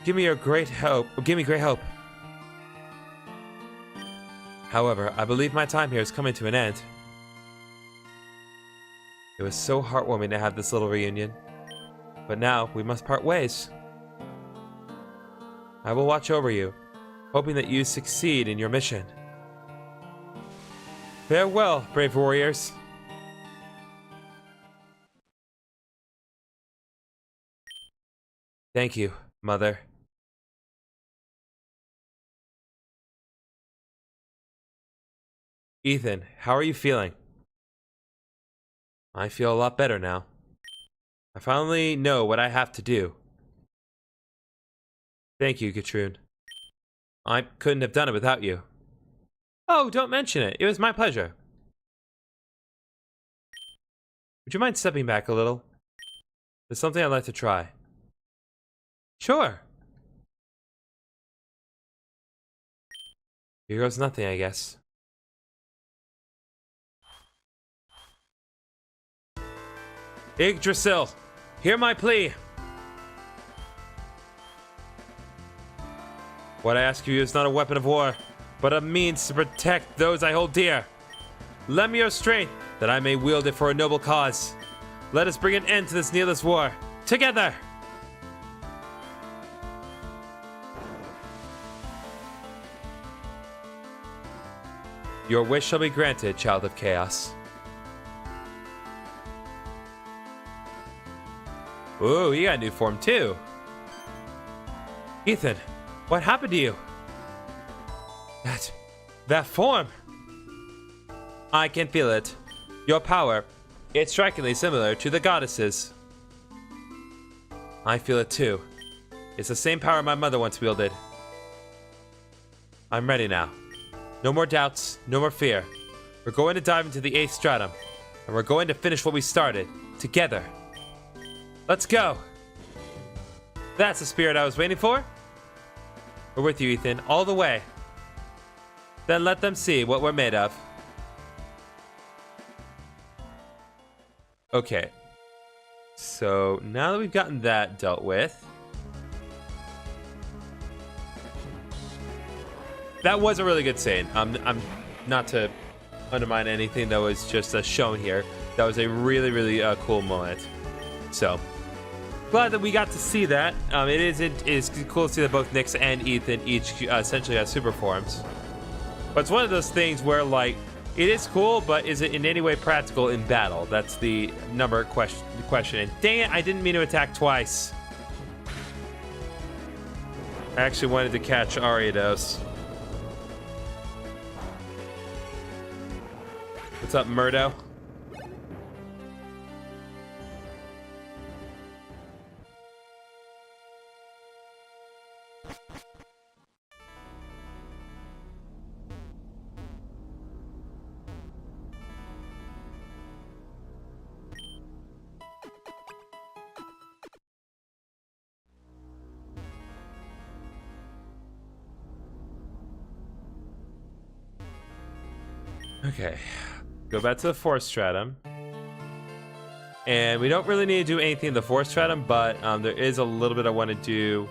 Give me great hope. However, I believe my time here is coming to an end. It was so heartwarming to have this little reunion. But now, we must part ways. I will watch over you, hoping that you succeed in your mission. Farewell, brave warriors. Thank you, Mother. Ethan, how are you feeling? I feel a lot better now. I finally know what I have to do. Thank you, Gertrude. I couldn't have done it without you. Oh, don't mention it. It was my pleasure. Would you mind stepping back a little? There's something I'd like to try. Sure. Here goes nothing, I guess. Yggdrasil, hear my plea. What I ask you is not a weapon of war, but a means to protect those I hold dear. Lend me your strength, that I may wield it for a noble cause. Let us bring an end to this needless war, together! Your wish shall be granted, child of chaos. Ooh, you got a new form too. Ethan, what happened to you? That form! I can feel it. Your power, it's strikingly similar to the goddesses. I feel it too. It's the same power my mother once wielded. I'm ready now. No more doubts, no more fear. We're going to dive into the 8th stratum, and we're going to finish what we started, together. Let's go! That's the spirit I was waiting for. We're with you, Ethan, all the way. Then let them see what we're made of. Okay. So, now that we've gotten that dealt with... That was a really good scene. I'm not to undermine anything that was just shown here. That was a really, really cool moment. So, glad that we got to see that. It is cool to see that both Nyx and Ethan each essentially have super forms. But it's one of those things where, like, it is cool, but is it in any way practical in battle? That's the number question. And dang it, I didn't mean to attack twice. I actually wanted to catch Ariados. What's up, Murdo? Okay. Go back to the 4th stratum. And we don't really need to do anything in the 4th stratum, but there is a little bit I want to do.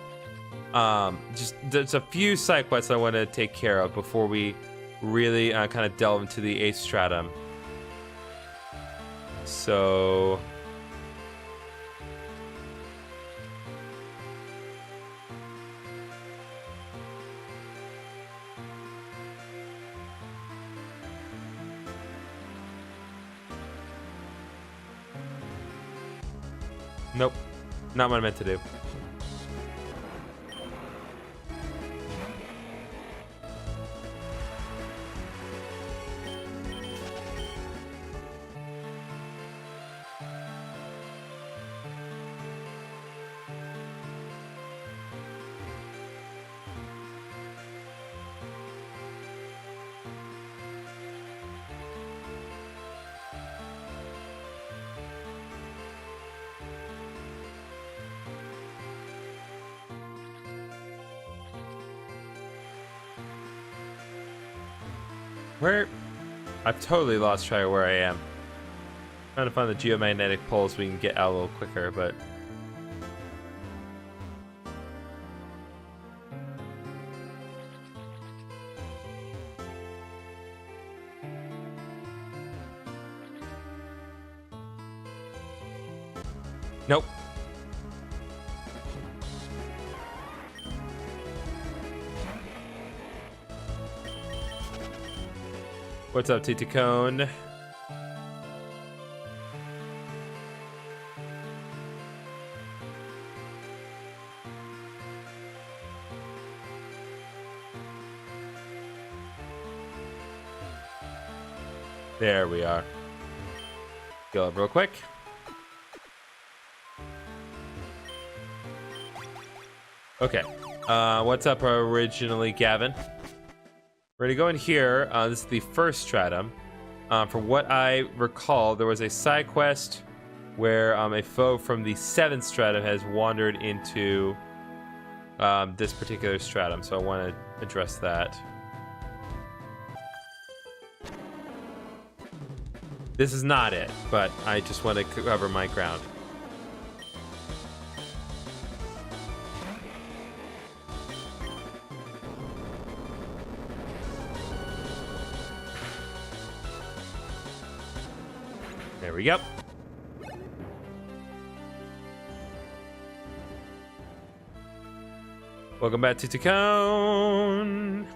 Just there's a few side quests I want to take care of before we really kind of delve into the 8th stratum. So nope, not what I meant to do. Where? I've totally lost track of where I am. Trying to find the geomagnetic pole so we can get out a little quicker, but nope. What's up, Titicone? There we are. Go up real quick. Okay. What's up originally, Gavin? We're gonna go in here. This is the 1st stratum. From what I recall, there was a side quest where a foe from the 7th stratum has wandered into this particular stratum, so I want to address that. This is not it, but I just want to cover my ground. There we go. Welcome back to Titicone.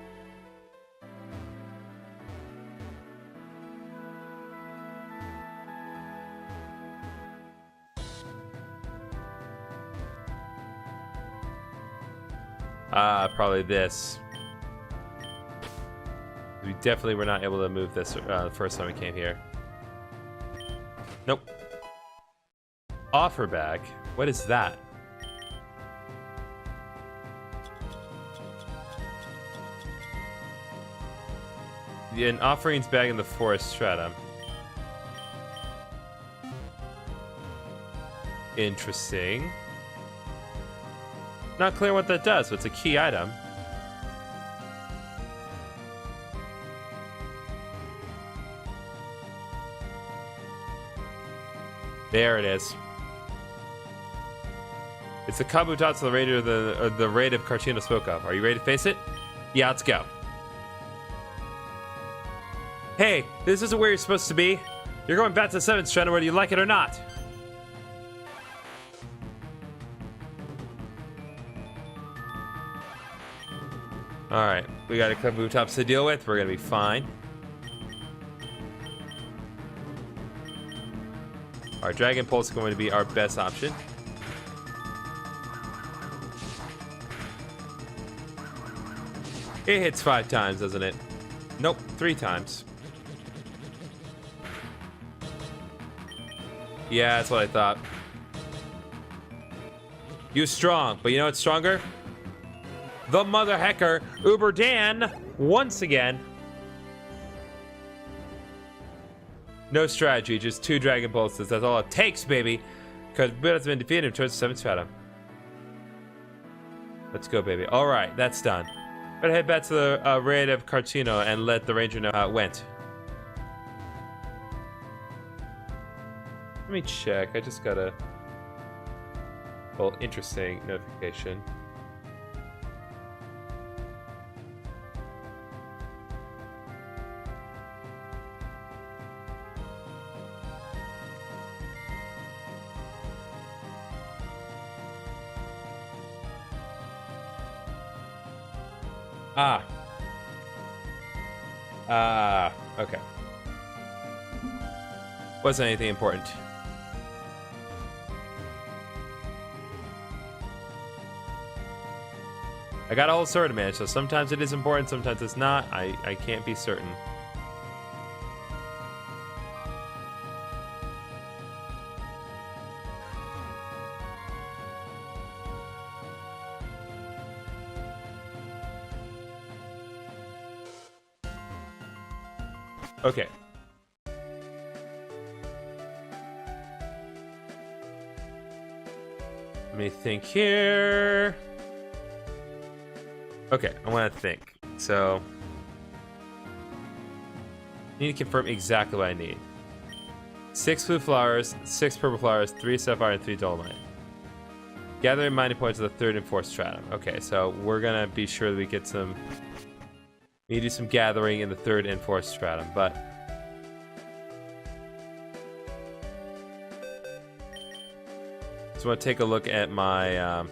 Probably this. We definitely were not able to move this the first time we came here. Nope. Offer bag? What is that? An offerings bag in the 4th stratum. Interesting. Not clear what that does, but it's a key item. There it is. It's the Kabutatsu, the raid of the raid of Cartino spoke of. Are you ready to face it? Yeah, let's go. Hey, this isn't where you're supposed to be. You're going back to the 7th stratum whether you like it or not. Alright, we got a Kabutatsu to deal with. We're gonna be fine. Our Dragon Pulse is going to be our best option. It hits 5 times, doesn't it? Nope, 3 times. Yeah, that's what I thought. You're strong, but you know what's stronger? The mother hecker, Uber Dan, once again. No strategy, just 2 Dragon Pulses. That's all it takes, baby. Because Buddha's been defeated towards the 7th stratum. Let's go, baby. All right, that's done. Better head back to the raid of Cartino and let the ranger know how it went. Let me check. I just got a well, interesting notification. Okay. Wasn't anything important. I got a whole sword to manage, so sometimes it is important, sometimes it's not. I can't be certain. Okay. Let me think here. Okay, I want to think. So, I need to confirm exactly what I need. 6 blue flowers, 6 purple flowers, 3 sapphire, and 3 dolomite. Gathering mining points of the 3rd and 4th stratum. Okay, so we're gonna be sure that we get some. We need to do some gathering in the 3rd and 4th stratum, but. So I want to take a look at my.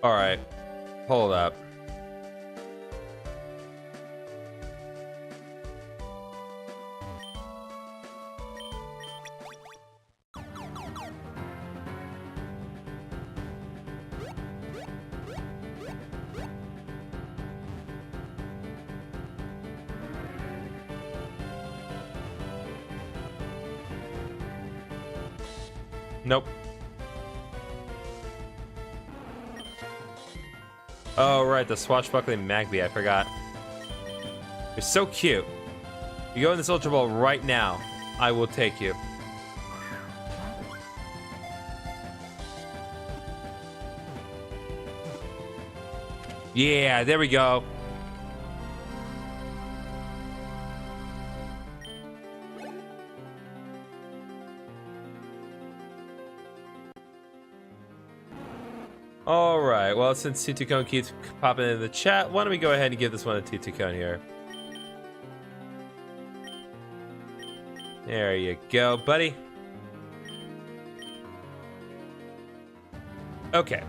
All right, hold up. Nope. Oh, right, the swashbuckling Magby, I forgot. You're so cute. You go in this Ultra Ball right now. I will take you. Yeah, there we go. Alright, well, since Tutucone keeps popping in the chat, why don't we go ahead and give this one to Tutucone here. There you go, buddy. Okay.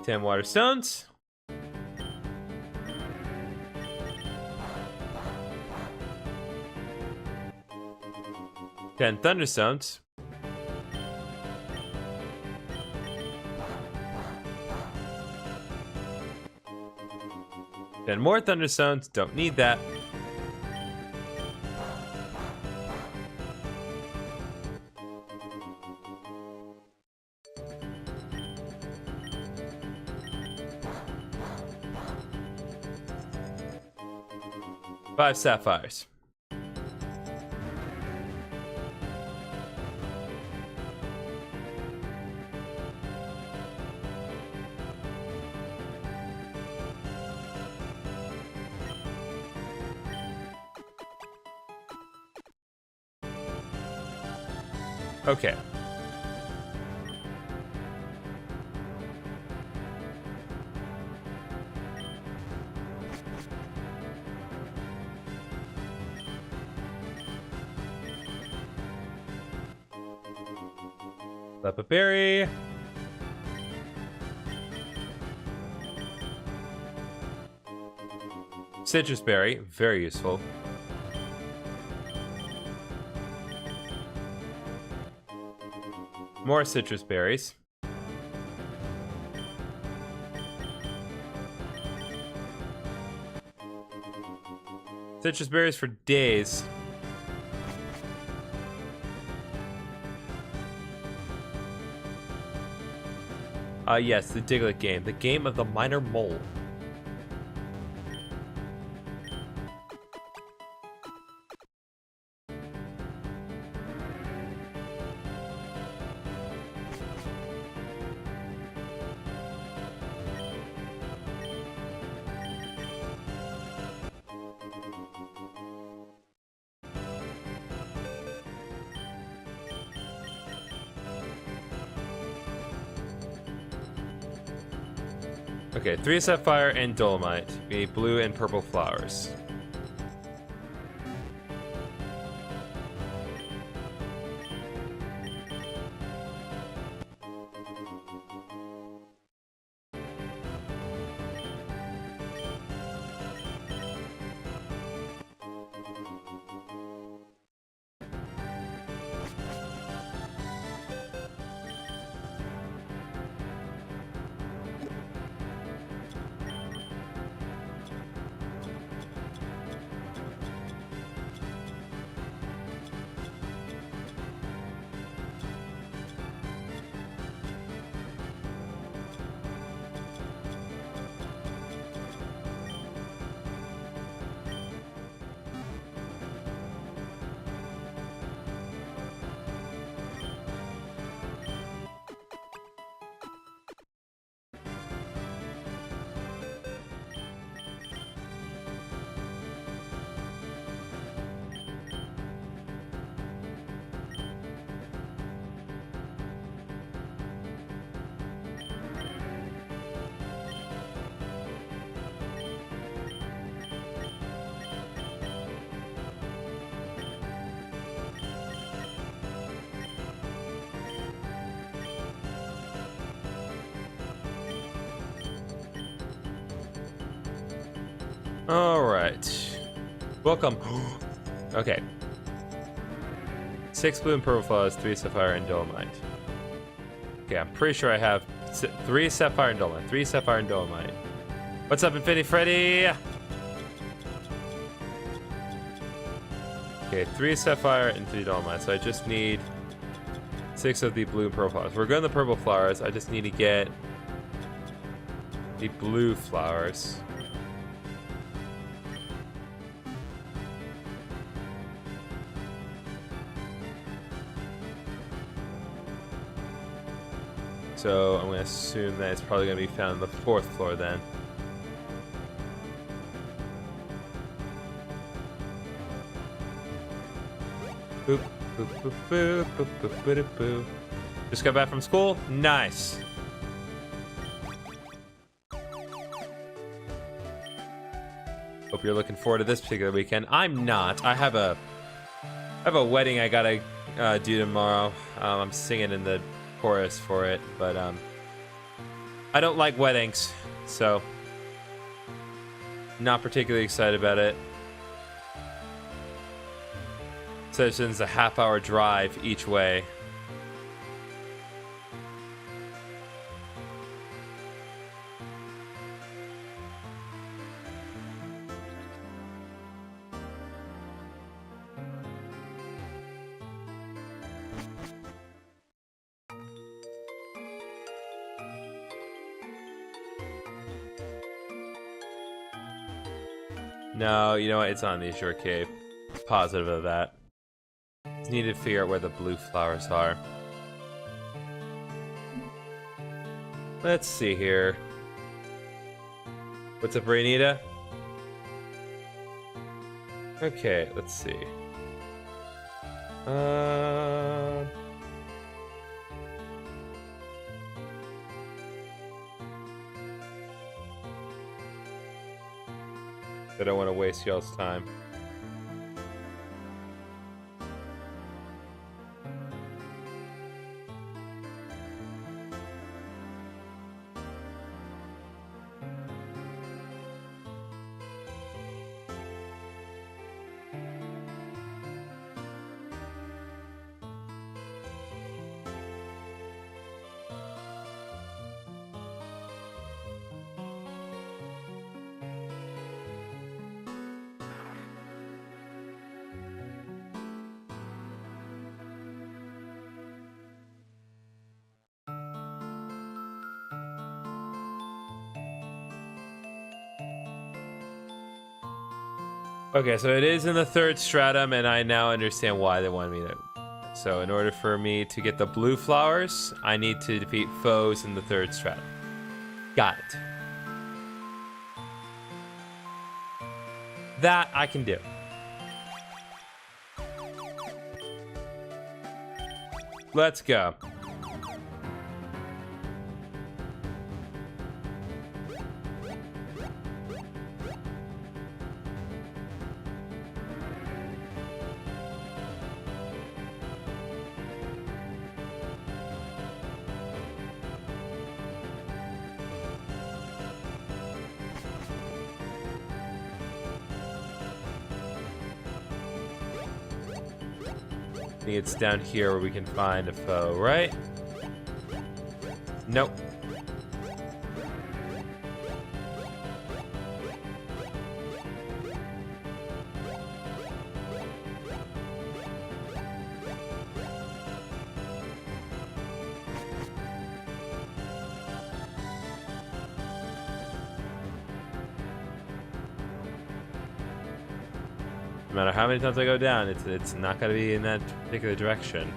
Ten water stones. 10 thunderstones. Then more thunderstones. Don't need that. Five sapphires. Okay. Leopard berry. Citrus berry, very useful. More citrus berries. Citrus berries for days. Yes, the Diglett game. The game of the minor mole. Okay, 3 sapphire and dolomite. We need blue and purple flowers. Alright. Welcome. Okay. 6 blue and purple flowers, 3 sapphire and dolomite. Okay, I'm pretty sure I have 3 sapphire and dolomite. 3 sapphire and dolomite. What's up, Infinity Freddy? Okay, 3 sapphire and 3 dolomite. So I just need 6 of the blue and purple flowers. We're going the purple flowers. I just need to get the blue flowers. So I'm going to assume that it's probably going to be found on the 4th floor then. Boop, boop, boop, boop, boop, boop, boop, boop. Just got back from school? Nice. Hope you're looking forward to this particular weekend. I'm not. I have a wedding I gotta do tomorrow. I'm singing in the chorus for it, but I don't like weddings, so not particularly excited about it. So it's a half-hour drive each way. No, you know what? It's on the Azure Cave. Positive of that. Just need to figure out where the blue flowers are. Let's see here. What's up, Rainita? Okay, let's see. I don't want to waste y'all's time. Okay, so it is in the third stratum, and I now understand why they wanted me to. So in order for me to get the blue flowers, I need to defeat foes in the third stratum. Got it. That I can do. Let's go. I think it's down here where we can find a foe, right? Nope. No matter how many times I go down, it's not gonna be in that particular direction.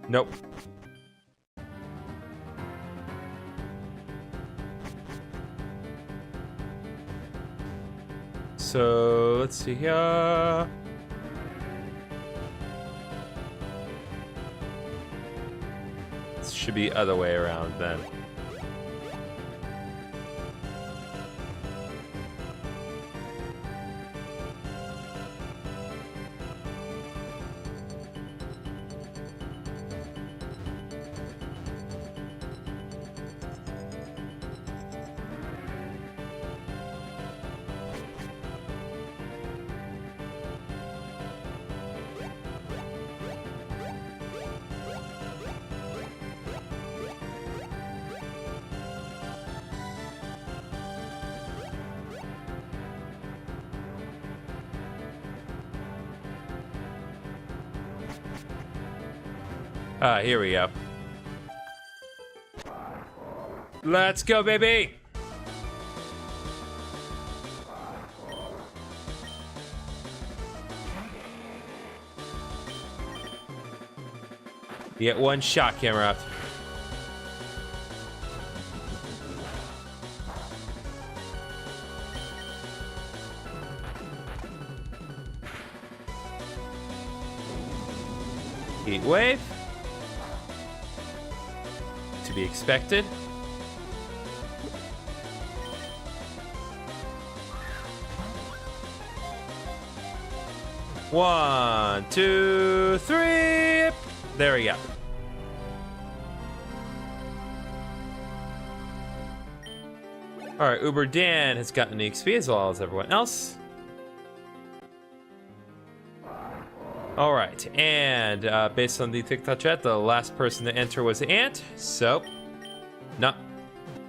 Nope. So let's see here. This should be other way around then. Here we go. Let's go, baby! You get one shot, camera up. Heat wave. To be expected. One, two, three. There we go. All right, Uber Dan has gotten the XP as well as everyone else. All right, and based on the TikTok chat, the last person to enter was Ant. So, no,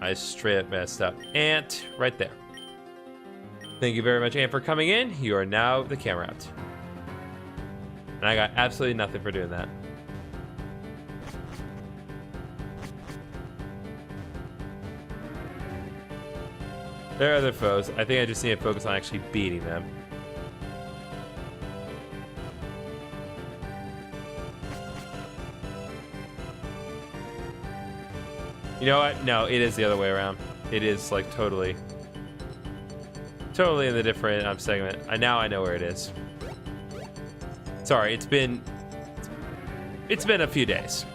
I straight up messed up. Ant, right there. Thank you very much, Ant, for coming in. You are now the camera out. And I got absolutely nothing for doing that. There are other foes. I think I just need to focus on actually beating them. You know what? No, it is the other way around. It is like totally in the different segment. Now I know where it is. Sorry, it's been a few days.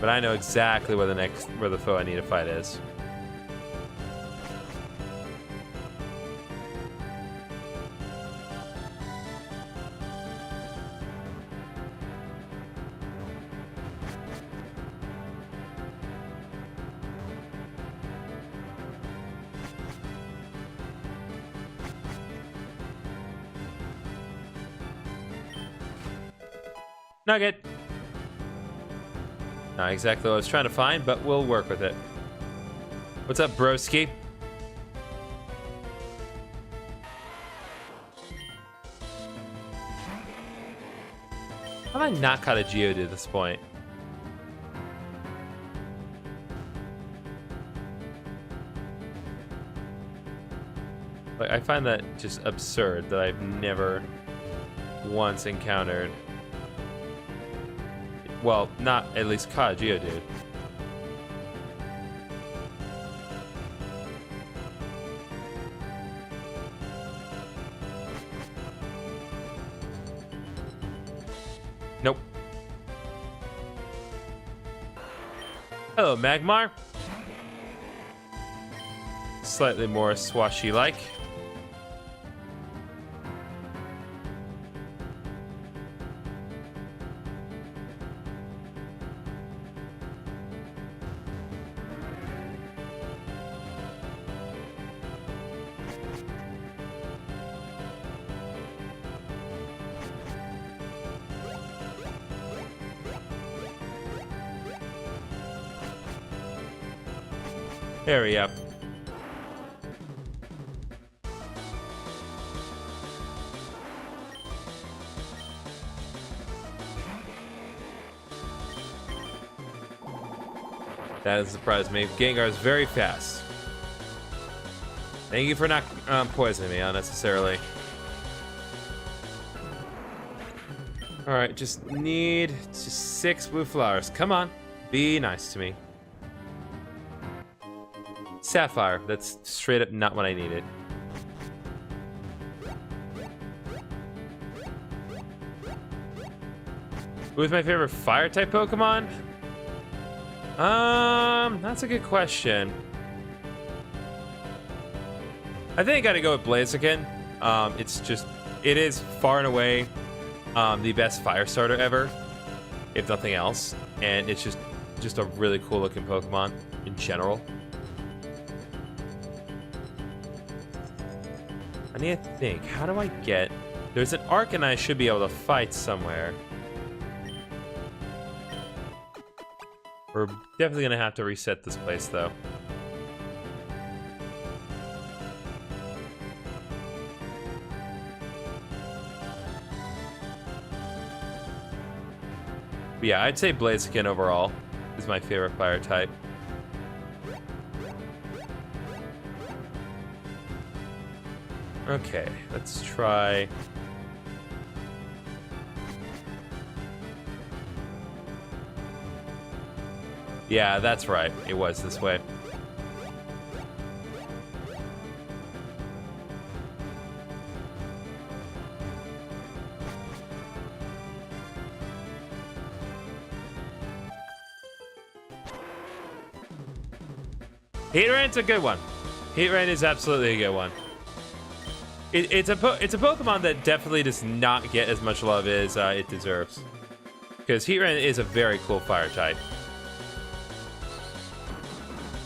But I know exactly where the foe I need to fight is. Nugget. Not exactly what I was trying to find, but we'll work with it. What's up, broski? How have I not caught a Geodude at this point? Like, I find that just absurd that I've never once encountered. Well, not at least caught a Geodude. Nope. Hello, Magmar. Slightly more swashy-like. Hurry up. That doesn't surprise me. Gengar is very fast. Thank you for not poisoning me unnecessarily. Alright, just need 6 blue flowers. Come on, be nice to me. Sapphire, that's straight up not what I needed. Who's my favorite fire type Pokemon? That's a good question. I think I gotta go with Blaziken. It is far and away the best fire starter ever, if nothing else. And it's just a really cool looking Pokemon in general. I need to think, how do I get... There's an Arcanine I should be able to fight somewhere. We're definitely gonna have to reset this place though. But yeah, I'd say Blaziken overall is my favorite fire type. Okay, let's try... Yeah, that's right. It was this way. Heatran's a good one. Heatran is absolutely a good one. It's a Pokemon that definitely does not get as much love as it deserves. Because Heatran is a very cool fire type.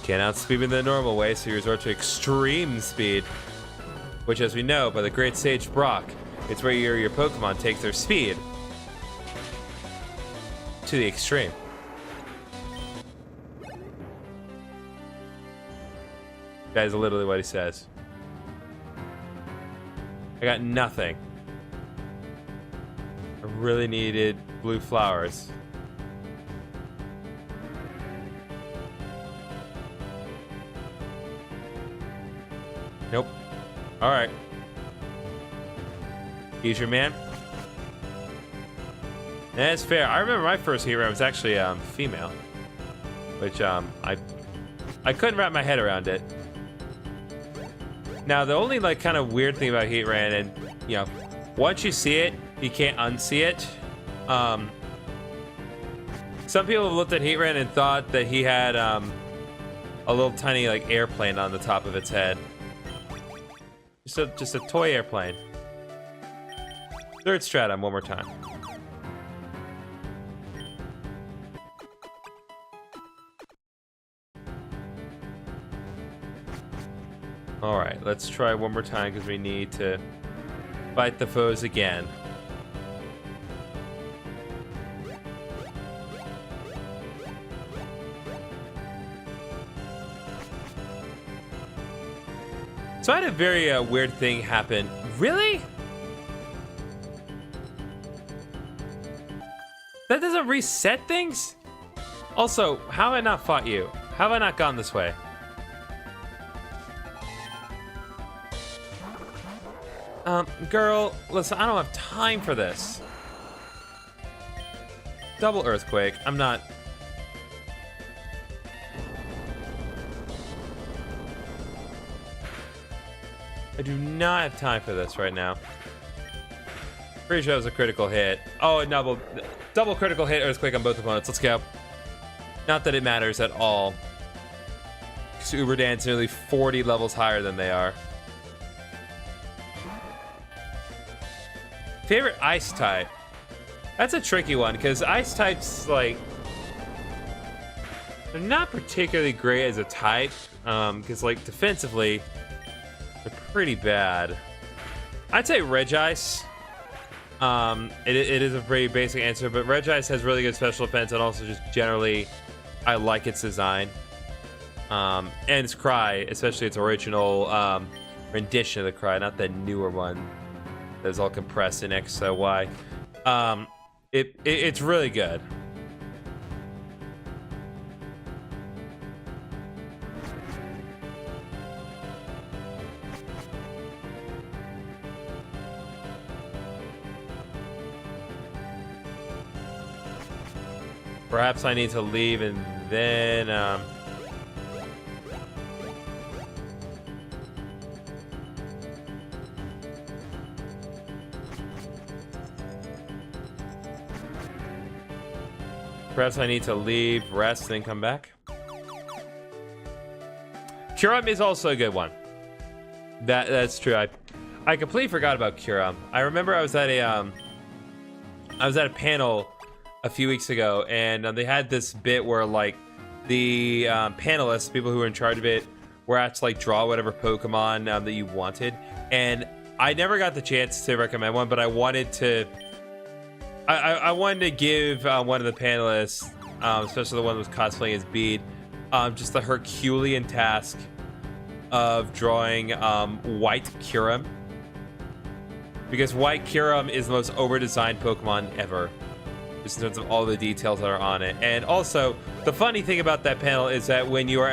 Can't outspeed in the normal way, so you resort to extreme speed. Which, as we know by the great sage Brock, it's where your Pokemon takes their speed to the extreme. That is literally what he says. I got nothing. I really needed blue flowers. Nope. Alright. He's your man. That's fair. I remember my first hero was actually female. Which I couldn't wrap my head around it. Now the only like kind of weird thing about Heatran, and you know, once you see it, you can't unsee it. Some people have looked at Heatran and thought that he had a little tiny like airplane on the top of its head. Just a toy airplane. Third stratum one more time. Alright, let's try one more time because we need to fight the foes again. So I had a very weird thing happen. Really? That doesn't reset things? Also, how have I not fought you? How have I not gone this way? Girl, listen, I don't have time for this. Double earthquake. I'm not... I do not have time for this right now. Pretty sure that was a critical hit. Oh, a double critical hit earthquake on both opponents. Let's go. Not that it matters at all. Because Uberdan's nearly 40 levels higher than they are. Favorite ice type? That's a tricky one, because ice types, like... they're not particularly great as a type. Because, like, defensively... they're pretty bad. I'd say Regice. It is a pretty basic answer, but Regice has really good special defense, and also just generally, I like its design. And its cry, especially its original rendition of the cry, not the newer one that's all compressed in X, Y. It's really good. Perhaps I need to leave and then, perhaps I need to leave, rest, and then come back. Curum is also a good one. That's true. I completely forgot about Curum. I remember I was at a panel a few weeks ago, and they had this bit where, like, the panelists, people who were in charge of it, were asked to, like, draw whatever Pokemon that you wanted. And I never got the chance to recommend one, but I wanted to. I wanted to give one of the panelists, especially the one that was cosplaying as Bede, just the Herculean task of drawing White Curum, because White Curum is the most over-designed Pokemon ever. Just in terms of all the details that are on it. And also, the funny thing about that panel is that when you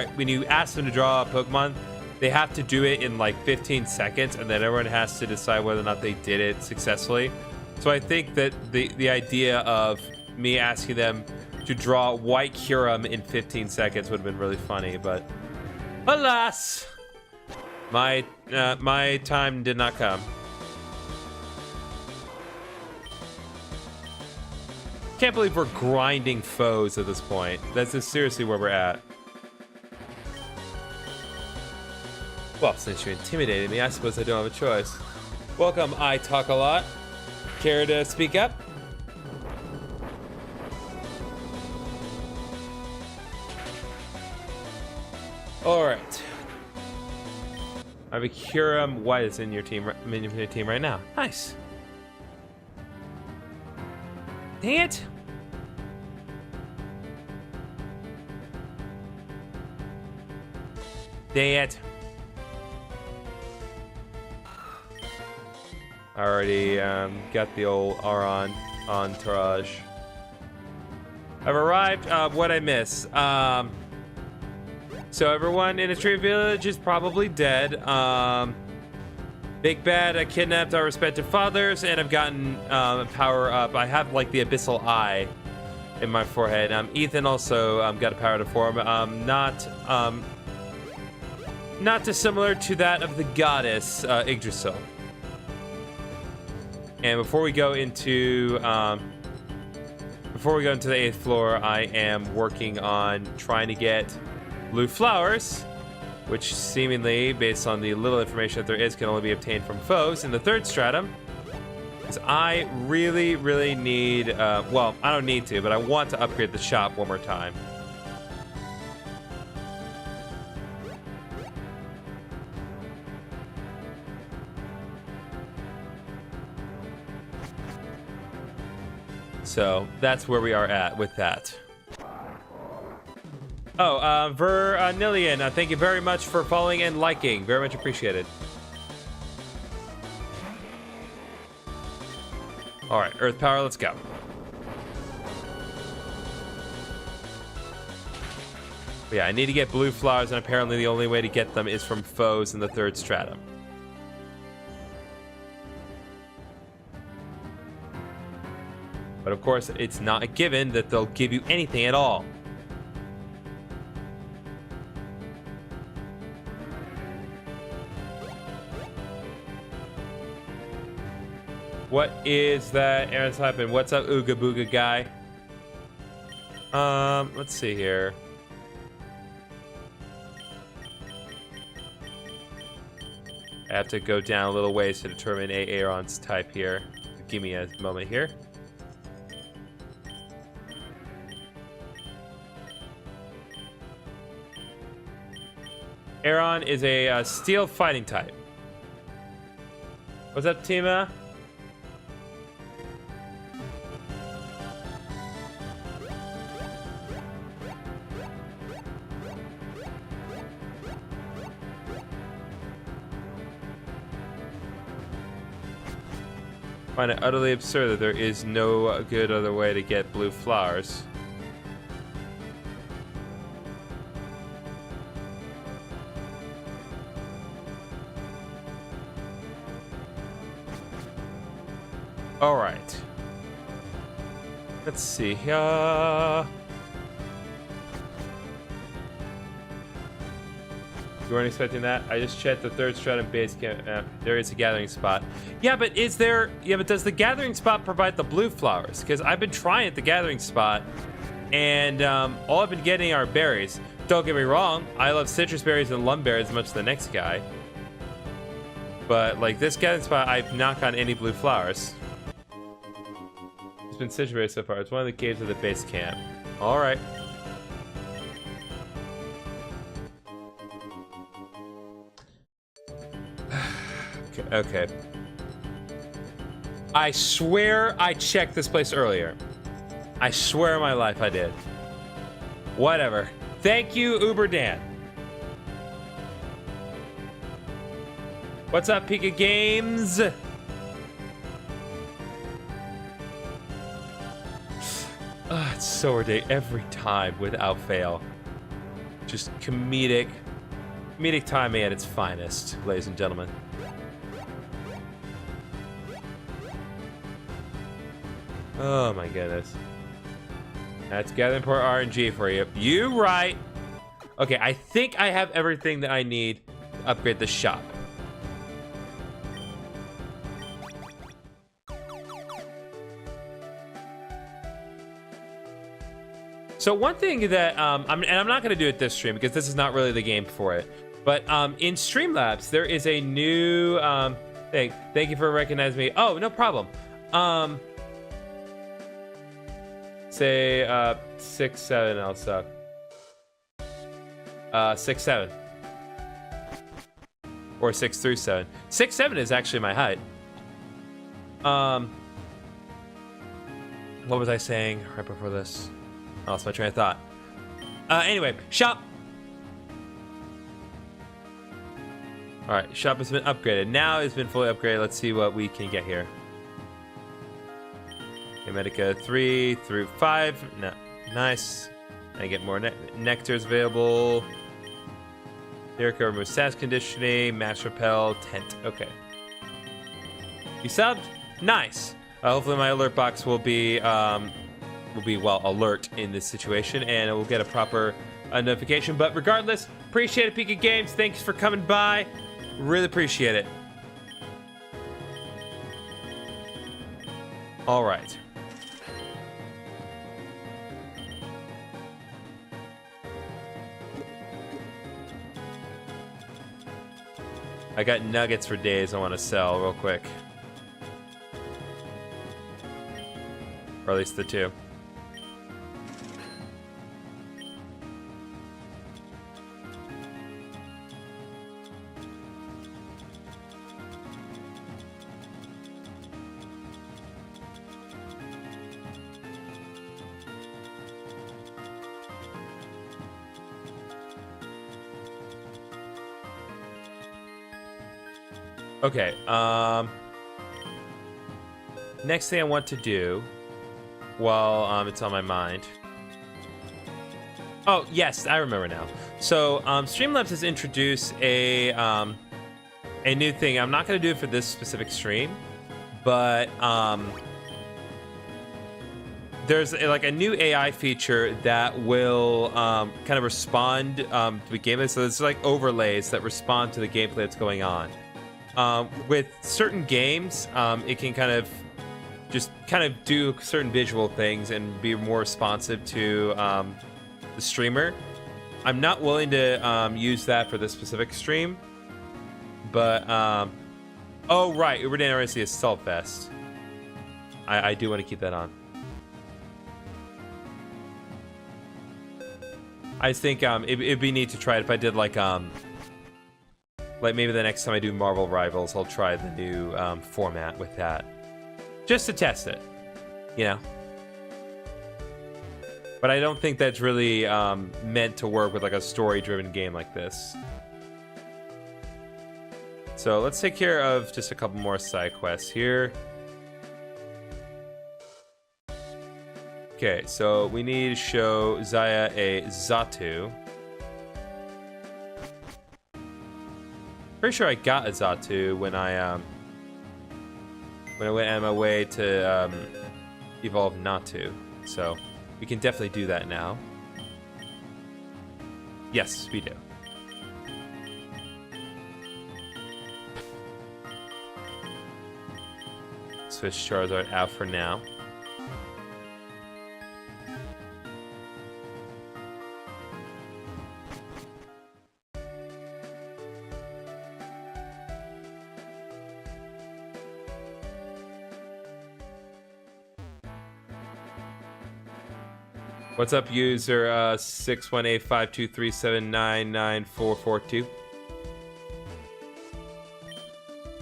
ask them to draw a Pokemon, they have to do it in like 15 seconds, and then everyone has to decide whether or not they did it successfully. So I think that the idea of me asking them to draw White Curum in 15 seconds would have been really funny, but alas, my time did not come. Can't believe we're grinding foes at this point. That's just seriously where we're at. Well, since you intimidated me, I suppose I don't have a choice. Welcome, I Talk a Lot. Care to speak up? Alright. I have a Curum White that's in your team right now. Nice. Dang it. Dang it. Already got the old Aron entourage. I've arrived. What'd I miss? So everyone in a tree village is probably dead. Big Bad, I kidnapped our respective fathers, and I've gotten power up. I have like the Abyssal Eye in my forehead. Ethan also got a power to form. Not dissimilar to that of the goddess Yggdrasil. And before we go into the 8th floor, I am working on trying to get blue flowers, which seemingly, based on the little information that there is, can only be obtained from foes in the 3rd stratum. Because I really, really need, well, I don't need to, but I want to upgrade the shop one more time. So that's where we are at with that. Oh, Vernillion, thank you very much for following and liking. Very much appreciated. All right, Earth Power, let's go. But yeah, I need to get blue flowers, and apparently the only way to get them is from foes in the 3rd stratum. But of course, it's not a given that they'll give you anything at all. What is that? Aaron's typing. What's up, Ooga Booga guy? Let's see here. I have to go down a little ways to determine Aaron's type here. Give me a moment here. Aaron is a steel fighting type. What's up, Tima? I find it utterly absurd that there is no good other way to get blue flowers. All right. Let's see. You weren't expecting that? I just checked the 3rd stratum base camp. There is a gathering spot. Yeah, but is there... Yeah, but does the gathering spot provide the blue flowers? Because I've been trying at the gathering spot, and all I've been getting are berries. Don't get me wrong. I love citrus berries and lumberries as much as the next guy. But, like, this gathering spot, I've not gotten any blue flowers. It's been citrus berries so far. It's one of the caves of the base camp. All right. Okay. I swear I checked this place earlier. I swear on my life I did. Whatever. Thank you, Uber Dan. What's up, Pika Games? It's so ridiculous. Every time, without fail. Just comedic timing at its finest, ladies and gentlemen. Oh my goodness. That's gathering port RNG for you. You right. Okay, I think I have everything that I need to upgrade the shop. So one thing that, I'm not going to do it this stream because this is not really the game for it. But in Streamlabs, there is a new thing. Thank you for recognizing me. Oh, no problem. Say 6'7", I'll suck. 6'7". Or 6'7". 6'7" is actually my height. What was I saying right before this? I lost my train of thought. Anyway, shop. All right, shop has been upgraded. Now it's been fully upgraded. Let's see what we can get here. Medica 3 through 5. No, nice. I get more nectars available. Lyrica removes status conditioning. Mass repel. Tent. Okay. You subbed? Nice. Hopefully my alert box will be well alert in this situation, and it will get a proper notification. But regardless, appreciate it, Pika Games. Thanks for coming by. Really appreciate it. All right. I got nuggets for days I want to sell real quick. Or at least the 2. Okay, next thing I want to do, while it's on my mind. Oh, yes, I remember now. So, Streamlabs has introduced a new thing. I'm not going to do it for this specific stream, but there's like a new AI feature that will kind of respond to the gameplay. So it's like overlays that respond to the gameplay that's going on. With certain games, it can kind of do certain visual things and be more responsive to the streamer. I'm not willing to use that for this specific stream, but oh right, Yggdrasil Odyssey is Saltfest. I do want to keep that on. I think it'd be neat to try it if I did like maybe the next time I do Marvel Rivals, I'll try the new format with that, just to test it, you know. But I don't think that's really meant to work with like a story-driven game like this. So let's take care of just a couple more side quests here. Okay, so we need to show Zaya a Xatu. Pretty sure I got a Xatu when I went on my way to evolve Natu. So we can definitely do that now. Yes, we do. Switch Charizard out for now. What's up, user 618-523-799-442?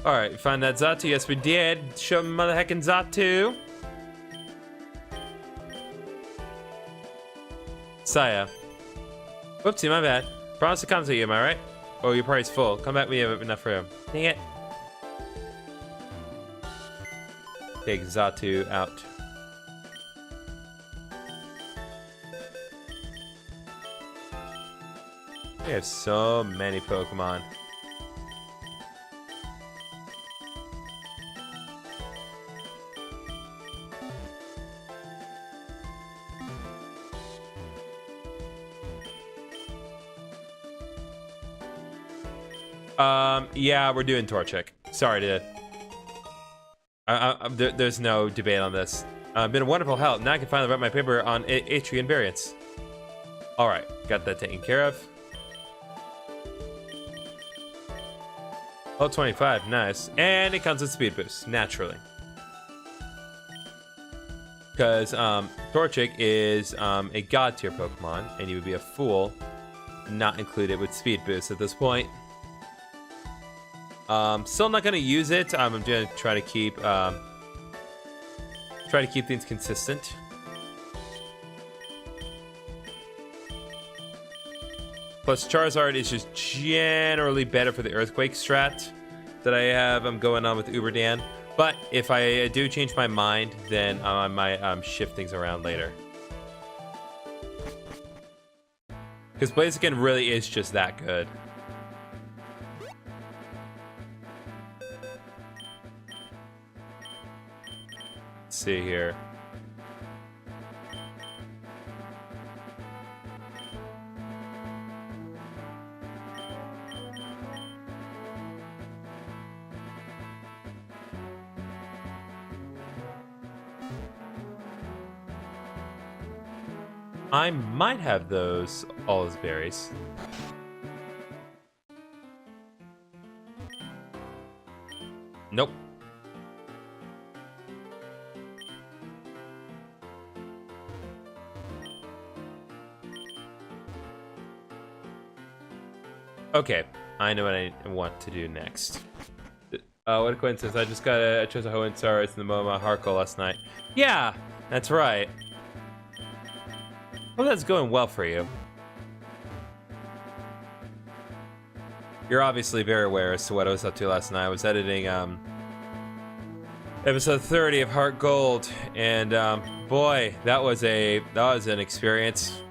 Alright, find that Xatu. Yes, we did. Show me mother heckin' Xatu. Saya. Whoopsie, my bad. Promise to come to you, am I right? Oh, your party's full. Come back when you have enough room. Dang it. Take Xatu out. We have so many Pokemon. Yeah, we're doing Torchic. Sorry to... there's no debate on this. Been a wonderful help. Now I can finally write my paper on Atrian variants. Alright, got that taken care of. Oh, 25, nice. And it comes with speed boost, naturally. Because Torchic is a god tier Pokemon, and you would be a fool not include it with speed boost at this point. Still not gonna use it. I'm gonna try to keep things consistent. Plus, Charizard is just generally better for the Earthquake strat that I have going on with Uberdan. But if I do change my mind, then I might shift things around later. Because Blaziken really is just that good. Let's see here. I might have those, all those berries. Nope. Okay, I know what I want to do next. What a coincidence, I chose a Hoenn in the MoMA Harkle last night. Yeah, that's right. Hope that's going well for you. You're obviously very aware as to what I was up to last night. I was editing episode 30 of Heart Gold, and boy, that was an experience.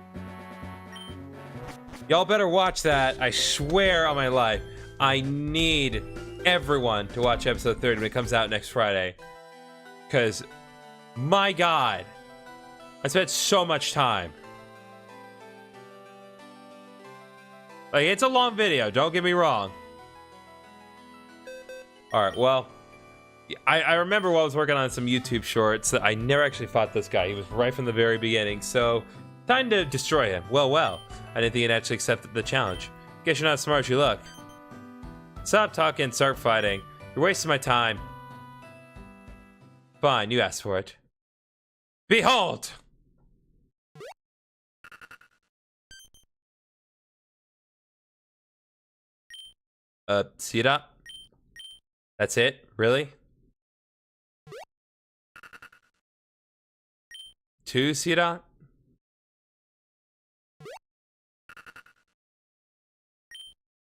Y'all better watch that. I swear on my life, I need everyone to watch episode 30 when it comes out next Friday. Because, my God, I spent so much time. Like, it's a long video, don't get me wrong. Alright, well, I remember while I was working on some YouTube shorts that I never actually fought this guy. He was right from the very beginning, so time to destroy him. Well, I didn't think he'd actually accept the challenge. Guess you're not as smart as you look. Stop talking, start fighting. You're wasting my time. Fine, you asked for it. Behold! See that? That's it? Really? 2 Sira?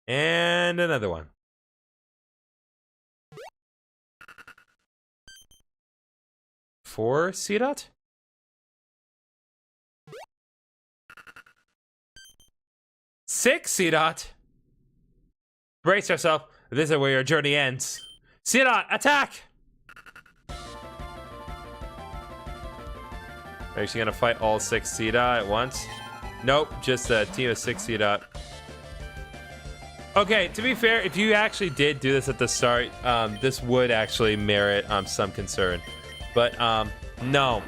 And another one. 4 Sira? 6 Sira? Brace yourself. This is where your journey ends. Sira, attack! Are you gonna fight all 6 Sira at once? Nope, just a team of 6 Sira. Okay, to be fair, if you actually did do this at the start, this would actually merit some concern. But, no.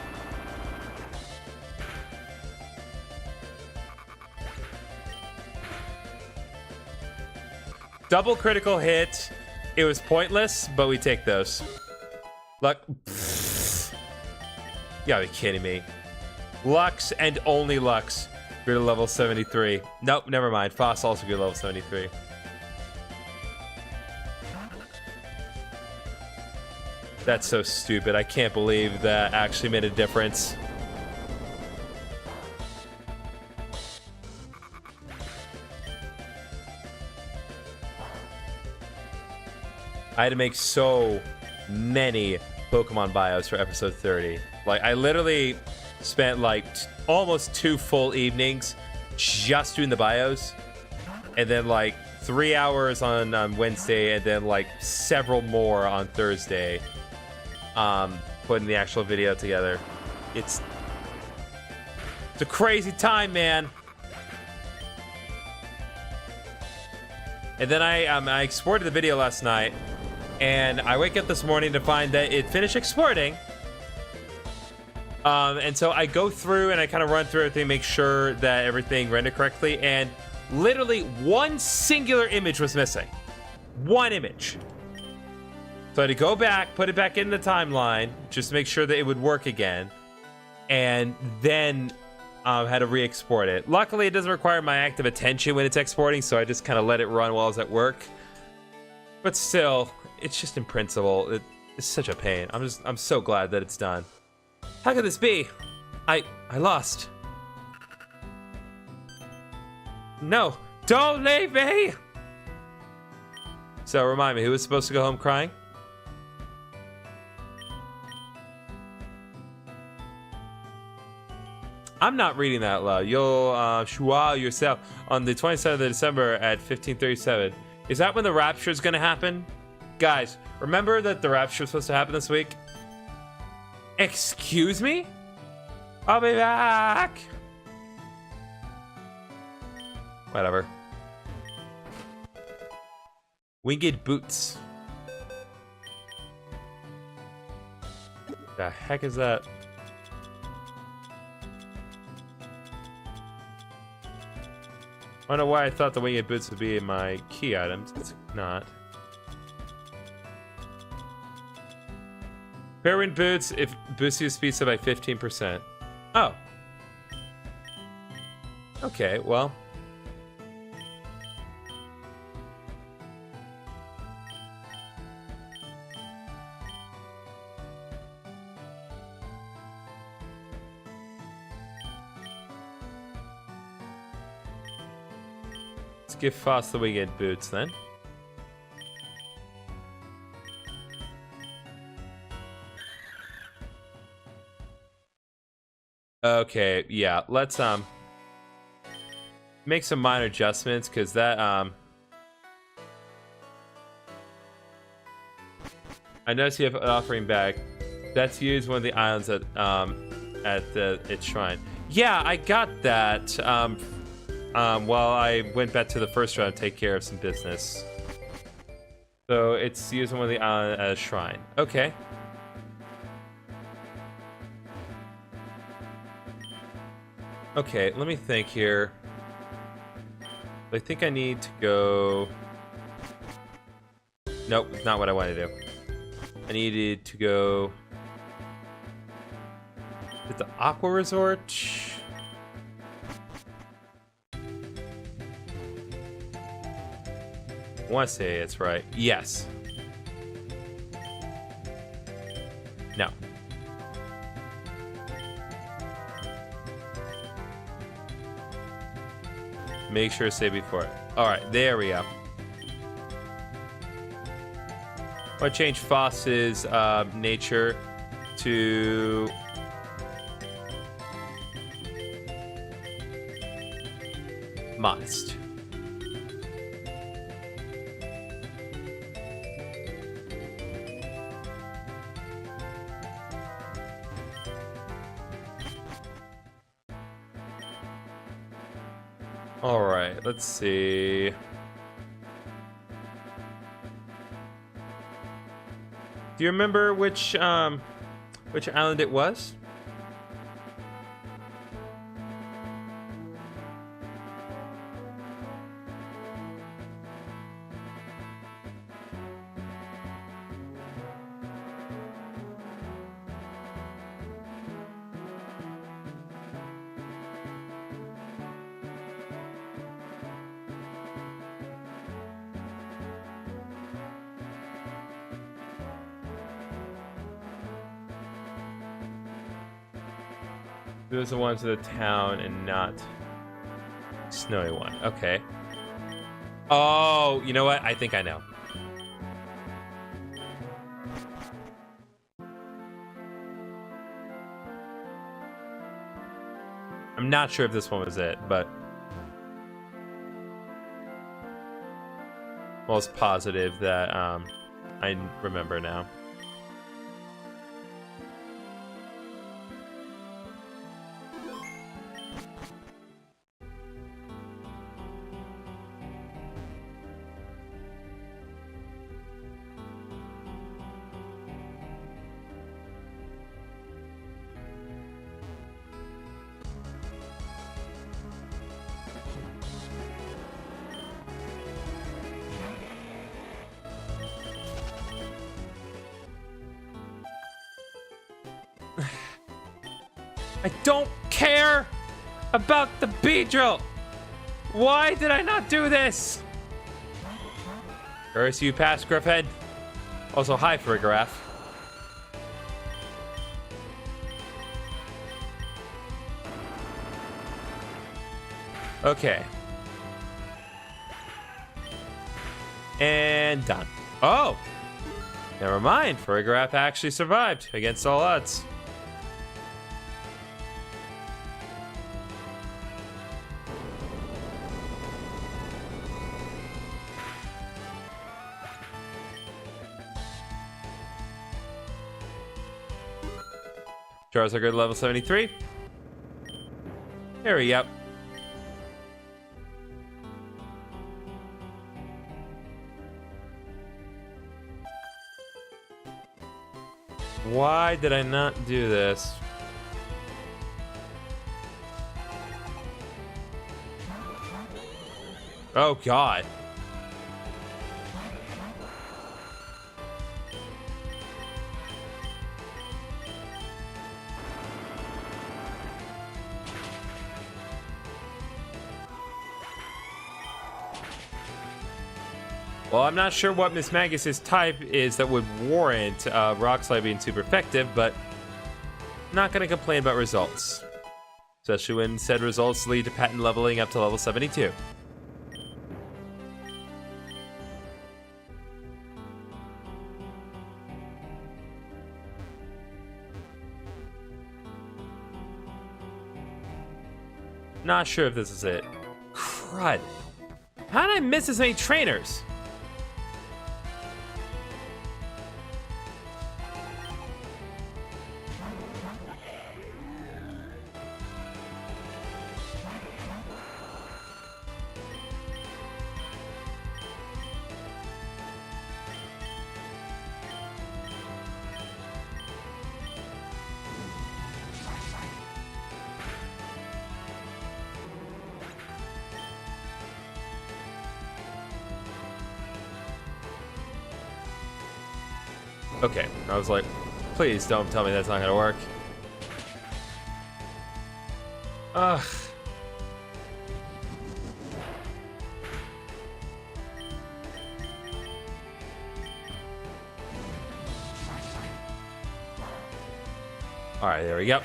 Double critical hit. It was pointless, but we take those. Luck. You gotta be kidding me. Lux and only Lux. You're to level 73. Nope, never mind. Foss also good level 73. That's so stupid. I can't believe that actually made a difference. I had to make so many Pokemon bios for episode 30. Like, I literally spent like almost 2 full evenings just doing the bios. And then like 3 hours on Wednesday, and then like several more on Thursday. Putting the actual video together. It's a crazy time, man. And then I exported the video last night, and I wake up this morning to find that it finished exporting. And so I go through and I kind of run through everything, make sure that everything rendered correctly, and literally one singular image was missing. One image. So I had to go back, put it back in the timeline, just to make sure that it would work again, and then had to re-export it. Luckily, it doesn't require my active attention when it's exporting, so I just kind of let it run while I was at work. But still, it's just in principle, it's such a pain. I'm so glad that it's done. How could this be? I lost. No, don't leave me! So remind me, who was supposed to go home crying? I'm not reading that loud. You'll shua yourself on the 27th of December at 15:37. Is that when the rapture is gonna happen? Guys, remember that the rapture was supposed to happen this week? Excuse me? I'll be back. Whatever. Winged boots. The heck is that? I don't know why I thought the winged boots would be in my key items. It's not. Fairwind boots if boosts your speed so by 15%. Oh. Okay, well. Let's give Foss the winged boots then. Okay, yeah. Let's make some minor adjustments because that I noticed you have an offering bag. That's used one of the islands at its shrine. Yeah, I got that. While I went back to the first round to take care of some business. So it's used on one of the islands at a shrine. Okay. Okay, let me think here. I think I need to go. Nope, it's not what I want to do. I needed to go to the Aqua Resort. I want to say it's right. Yes. No. Make sure to say before it. All right, there we go. I want to change Foss's nature to modest. All right, let's see. Do you remember which island it was? It was the one to the town and not snowy one. Okay. Oh, you know what? I think I know. I'm not sure if this one was it, but most positive that I remember now. I don't care about the Beedrill. Why did I not do this? Curse you, past Griffhead. Also, hi, Frigraph. Okay. And done. Oh! Never mind. Frigraph actually survived against all odds. Charizard level 73. There we go. Why did I not do this? Oh, God. Well, I'm not sure what Miss Magus's type is that would warrant Rock Slide being super effective, but I'm not going to complain about results. Especially when said results lead to patent leveling up to level 72. Not sure if this is it. Crud. How did I miss this many trainers? Okay, I was like, please don't tell me that's not gonna work. Ugh. Alright, there we go.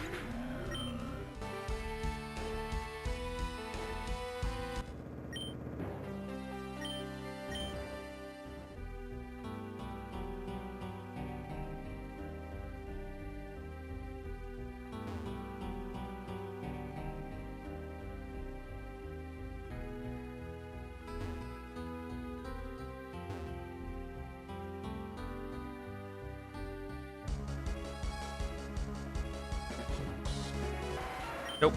Nope.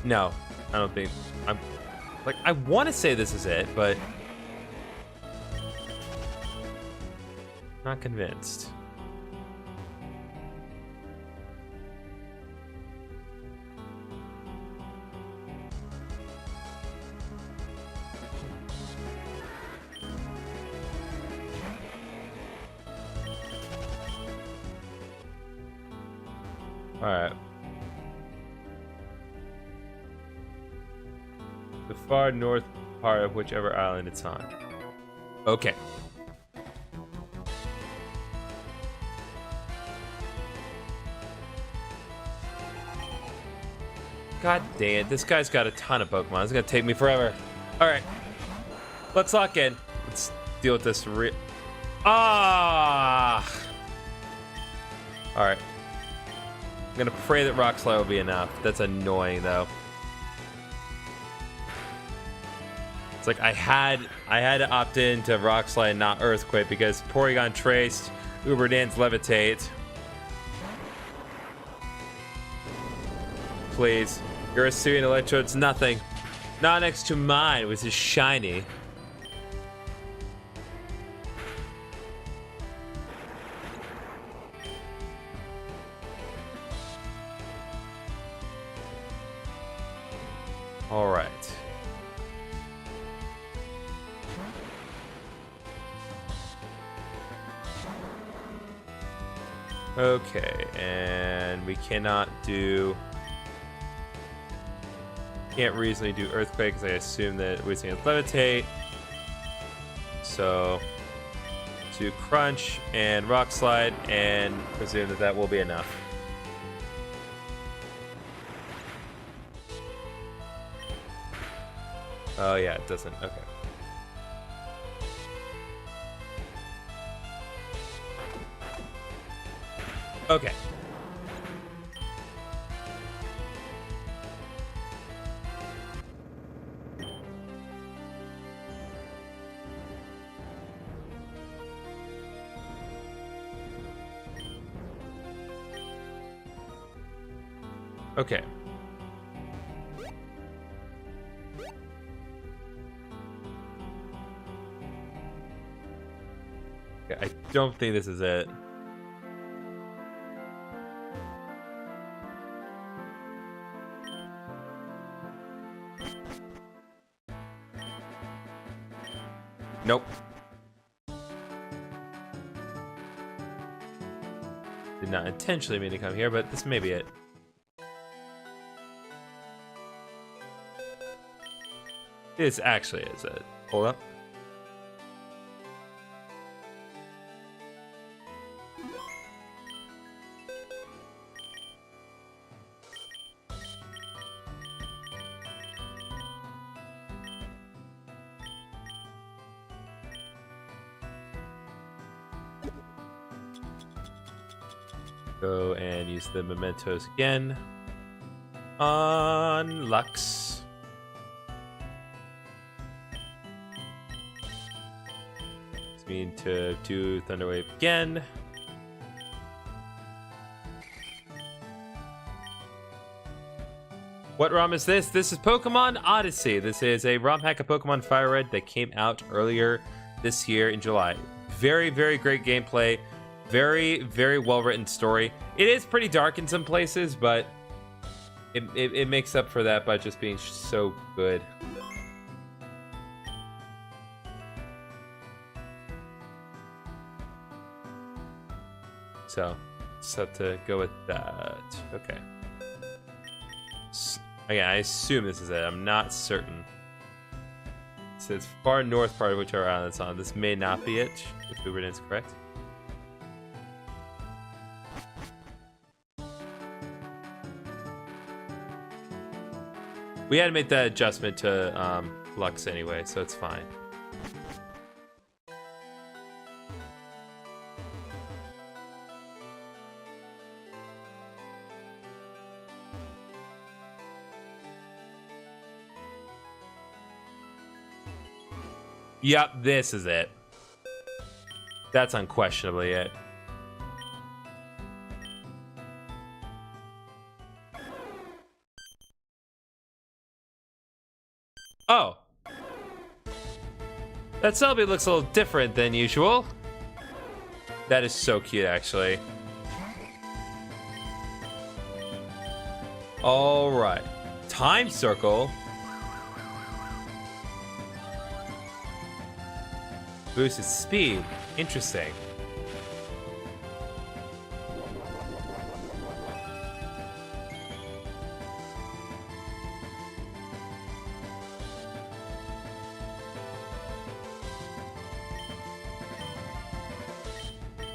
No, I don't think I'm like I want to say this is it, but not convinced. All right. The far north part of whichever island it's on. Okay. God dang it, this guy's got a ton of Pokemon. It's gonna take me forever. Alright. Let's lock in. Let's deal with this Ah! Alright. I'm gonna pray that Rock Slide will be enough. That's annoying though. It's like I had to opt in to Rock Slide and not Earthquake because Porygon traced, Uber Dance Levitate. Please. Your Hisuian Electrode's nothing. Not next to mine, which is shiny. All right. Okay, and we cannot do... Can't reasonably do Earthquake because I assume that we're going to Levitate. So, do Crunch and Rock Slide and presume that that will be enough. Oh yeah, it doesn't. Okay. Okay. Okay. I don't think this is it. Nope. Did not intentionally mean to come here, but this may be it. This actually is it. Hold up. Go and use the mementos again on Lux. Let's mean to do Thunder Wave again. What ROM is this? This is Pokémon Odyssey. This is a ROM hack of Pokémon Fire Red that came out earlier this year in July. Very, very great gameplay. Very, very well-written story. It is pretty dark in some places, but it makes up for that by just being so good. So, just have to go with that. Okay. Again, I assume this is it. I'm not certain. It says far north part of whichever island it's on. This may not be it, if Uber is correct. We had to make that adjustment to Lux anyway, so it's fine. Yep, this is it. That's unquestionably it. Oh. That Celebi looks a little different than usual. That is so cute, actually. All right. Time Circle. Boosted speed. Interesting.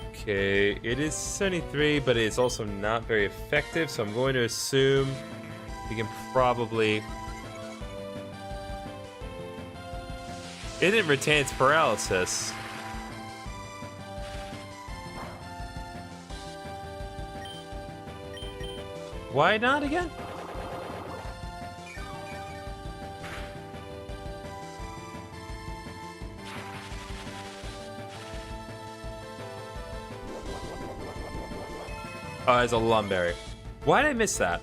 Okay, it is 73, but it is also not very effective, so I'm going to assume we can probably... It didn't retain its paralysis. Why not again? Oh, as a Lumberry. Why did I miss that?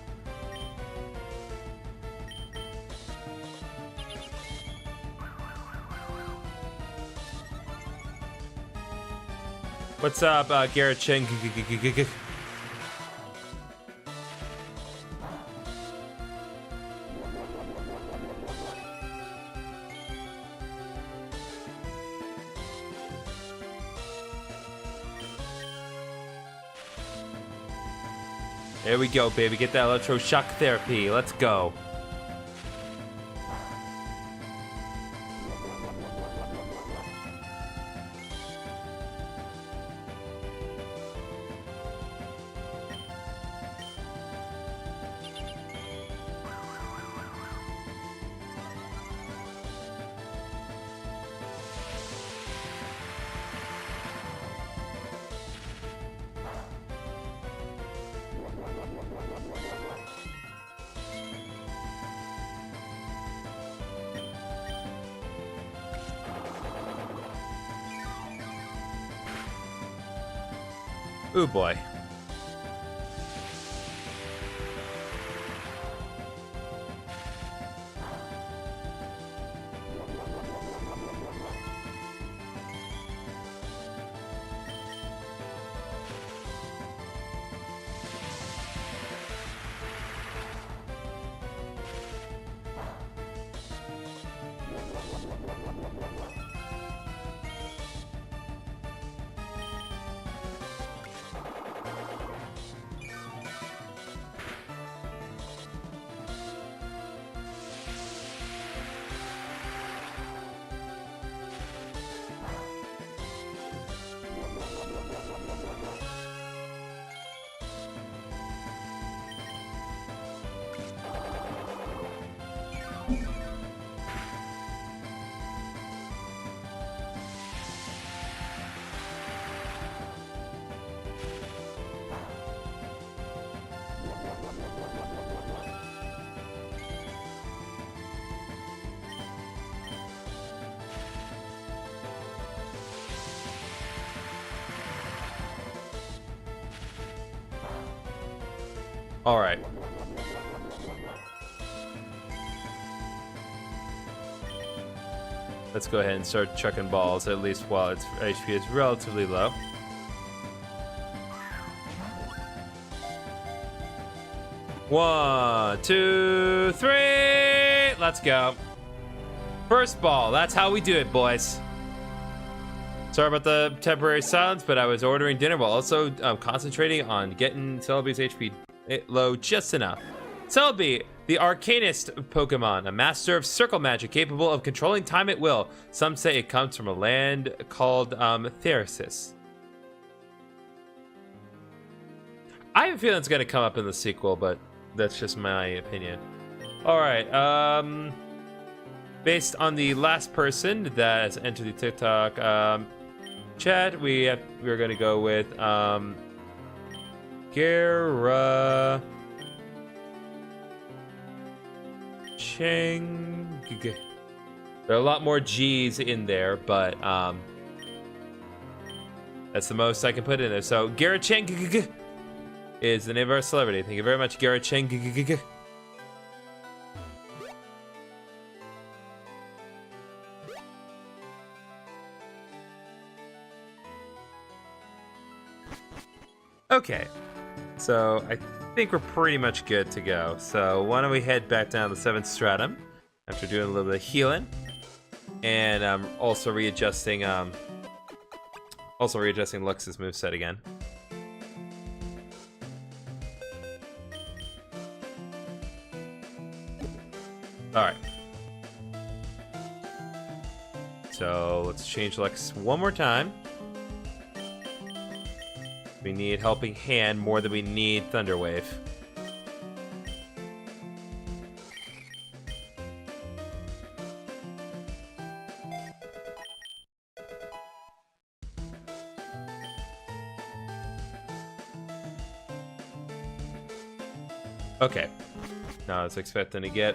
What's up, Garrett Cheng? There we go, baby. Get that electroshock therapy. Let's go. Ooh boy. All right. Let's go ahead and start chucking balls, at least while its HP is relatively low. One, two, three. Let's go. First ball. That's how we do it, boys. Sorry about the temporary silence, but I was ordering dinner while also concentrating on getting Celebi's HP low just enough. Celebi, the arcanist Pokemon, a master of circle magic capable of controlling time at will. Some say it comes from a land called Therasis. I have a feeling it's going to come up in the sequel, but that's just my opinion. All right. Based on the last person that has entered the TikTok chat, we're going to go with Gara Cheng. There are a lot more G's in there, but that's the most I can put in there. So Gara Cheng is the name of our celebrity. Thank you very much, Gara Cheng. Okay, so I think we're pretty much good to go. So why don't we head back down the 7th stratum after doing a little bit of healing, and also readjusting Lux's moveset again. All right. So let's change Lux one more time. We need Helping Hand more than we need Thunder Wave. Okay. Now I was expecting to get...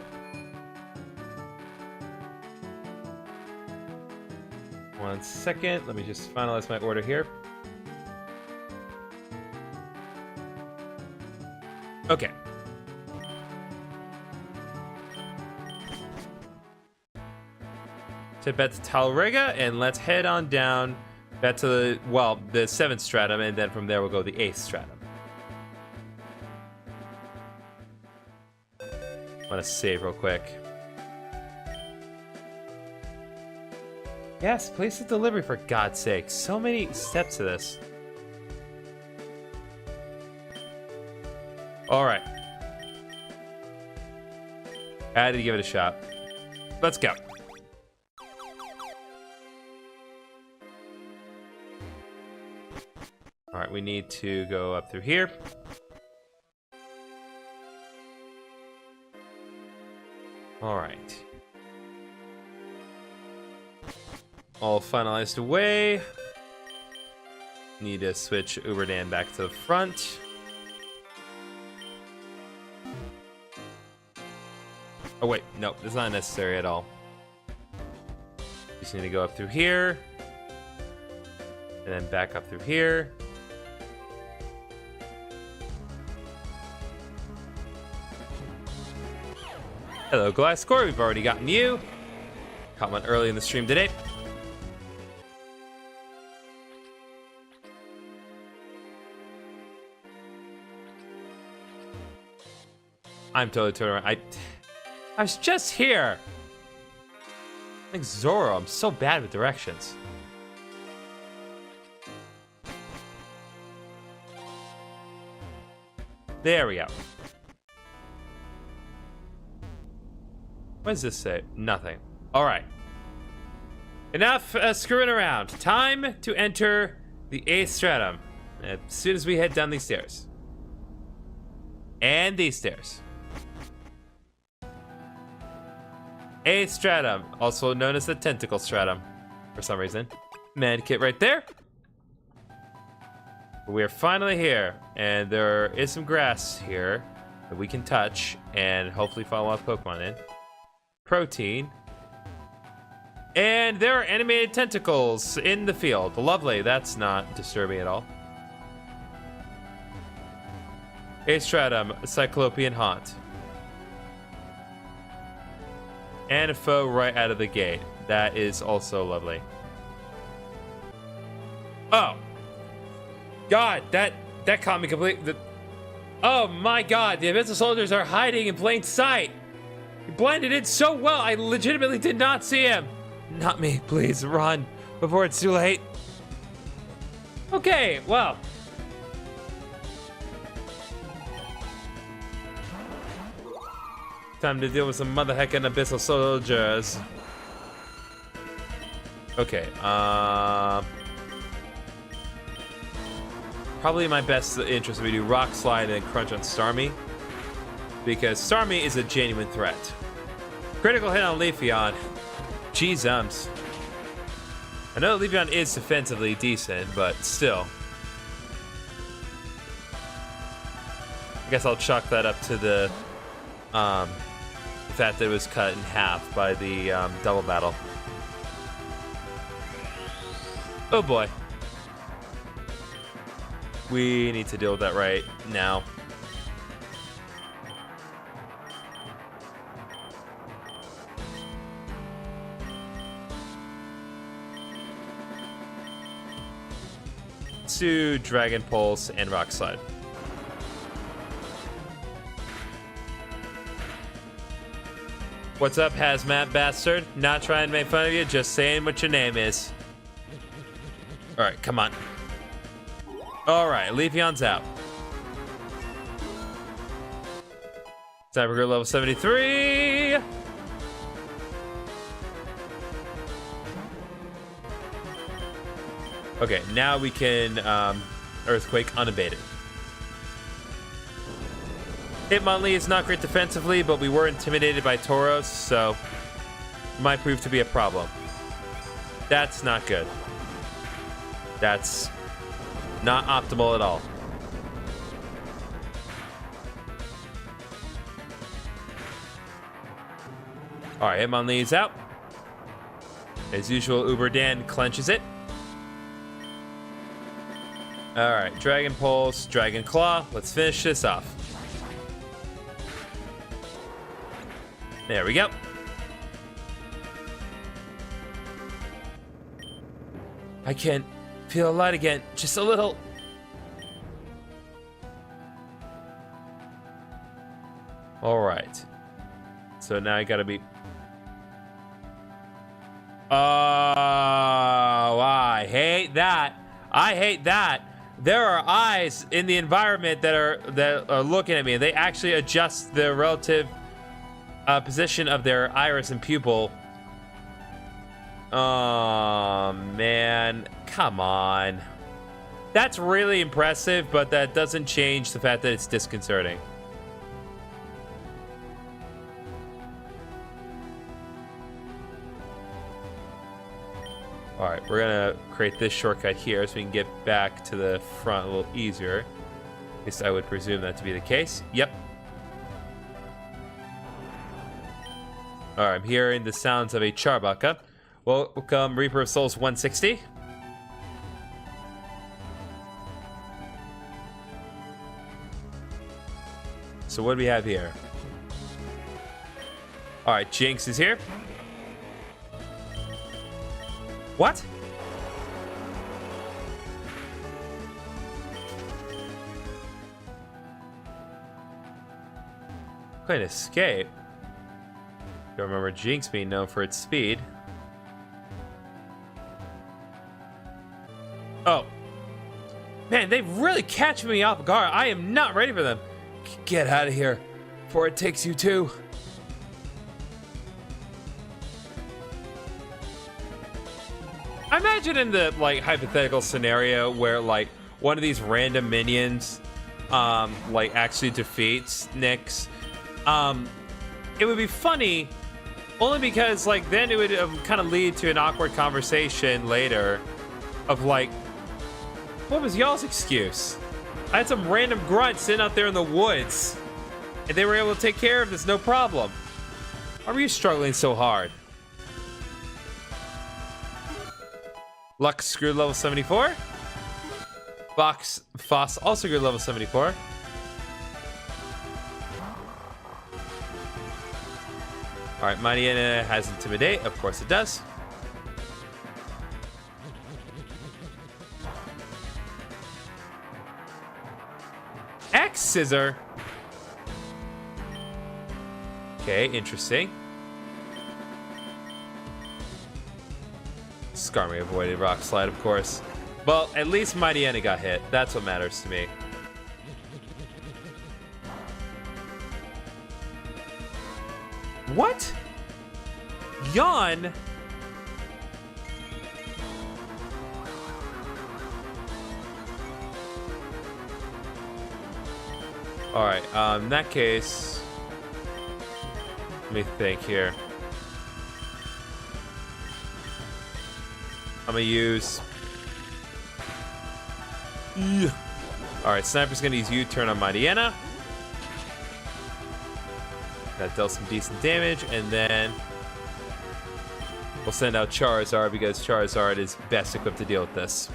One second. Let me just finalize my order here. Okay. Head back to Talrega, and let's head on down back to the 7th stratum, and then from there we'll go to the 8th stratum. I want to save real quick. Yes, place the delivery for God's sake. So many steps to this. All right. I had to give it a shot. Let's go. All right, we need to go up through here. All right. All finalized away. Need to switch Uberdan back to the front. Oh wait, no, it's not necessary at all. Just need to go up through here. And then back up through here. Hello, Gliscor, we've already gotten you. Caught one early in the stream today. I'm totally turning around. I was just here. Like Zoro, I'm so bad with directions. There we go. What does this say? Nothing. All right. Enough screwing around. Time to enter the 8th stratum. As soon as we head down these stairs. And these stairs. 8th stratum, also known as the tentacle stratum, for some reason. Medkit right there. We're finally here, and there is some grass here that we can touch and hopefully follow up Pokemon in. Protein. And there are animated tentacles in the field. Lovely, that's not disturbing at all. Astratum, Cyclopean Haunt. And a foe right out of the gate. That is also lovely. Oh. God, that caught me completely. Oh my God, the Abyssal soldiers are hiding in plain sight. You blended in so well, I legitimately did not see him. Not me, please, run before it's too late. Okay, well. Time to deal with some mother heckin' Abyssal soldiers. Okay, probably my best interest would be do Rock Slide and Crunch on Starmie, because Starmie is a genuine threat. Critical hit on Leafeon. Jeez, I know Leafeon is defensively decent, but still. I guess I'll chalk that up to the fact that it was cut in half by the double battle. Oh boy. We need to deal with that right now. To Dragon Pulse and Rock Slide. What's up, hazmat bastard? Not trying to make fun of you, just saying what your name is. Alright, come on. Alright, Leafeon's out. Time for level 73. Okay, now we can Earthquake unabated. Hitmonlee is not great defensively, but we were intimidated by Tauros, so might prove to be a problem. That's not good. That's not optimal at all. Alright, Hitmonlee is out. As usual, Uber Dan clenches it. Alright, Dragon Pulse, Dragon Claw. Let's finish this off. There we go. I can feel a light again, just a little. Alright. So now I gotta be... Oh, I hate that. I hate that. There are eyes in the environment that are looking at me. They actually adjust the relative position of their iris and pupil. Oh, man. Come on. That's really impressive, but that doesn't change the fact that it's disconcerting. Alright, we're gonna create this shortcut here so we can get back to the front a little easier. At least I would presume that to be the case. Yep. Alright, I'm hearing the sounds of a Charbaka. Welcome, Reaper of Souls 160. So what do we have here? Alright, Jinx is here. What? Quite an escape. Don't remember Jinx being known for its speed. Oh. Man, they really catch me off guard. I am not ready for them. Get out of here before it takes you too. I imagine in the hypothetical scenario where one of these random minions actually defeats Nyx, it would be funny only because then it would kind of lead to an awkward conversation later of what was y'all's excuse? I had some random grunt sitting out there in the woods and they were able to take care of this no problem. Why were you struggling so hard? Lux grew level 74. Foss also grew level 74. Alright, Mariana has Intimidate. Of course it does. X Scissor. Okay, interesting. Skarmory avoided Rock Slide, of course. Well, at least Mightyena got hit. That's what matters to me. What? Yawn? Alright, in that case... Let me think here. I'm gonna use... Alright, Sniper's gonna use U-turn on Mightyena. That dealt some decent damage, and then we'll send out Charizard because Charizard is best equipped to deal with this.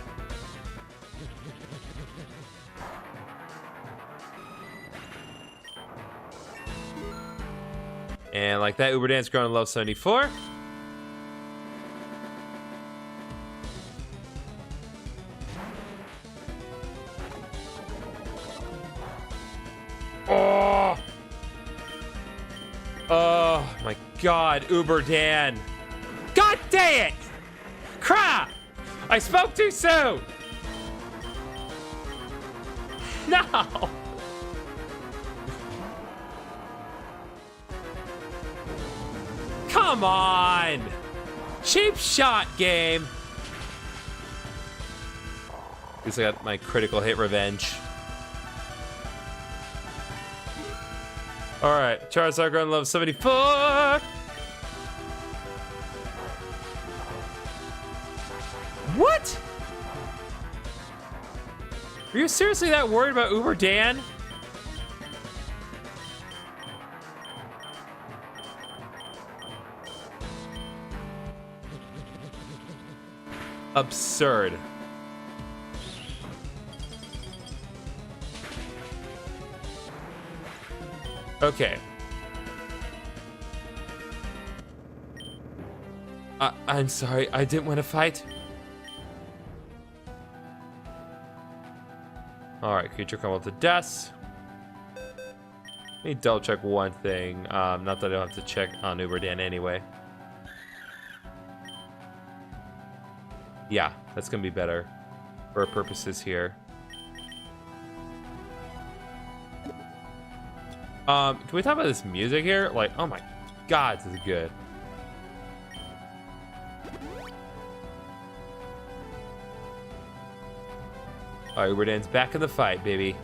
And like that, Uber Dance growing to level 74. Oh my god, Uber Dan. God dang it! Crap! I spoke too soon! No! Come on! Cheap shot, game! At least I got my critical hit revenge. Alright, Charizard growing level 74! What? Are you seriously that worried about Uber Dan? Absurd. Okay. I'm sorry, I didn't want to fight. Alright, creature crumbled to dust. Let me double check one thing. Not that I don't have to check on Uber Dan anyway. Yeah, that's gonna be better for our purposes here. Can we talk about this music here? Like, oh my god, this is good. Alright, Uber Dan's back in the fight, baby.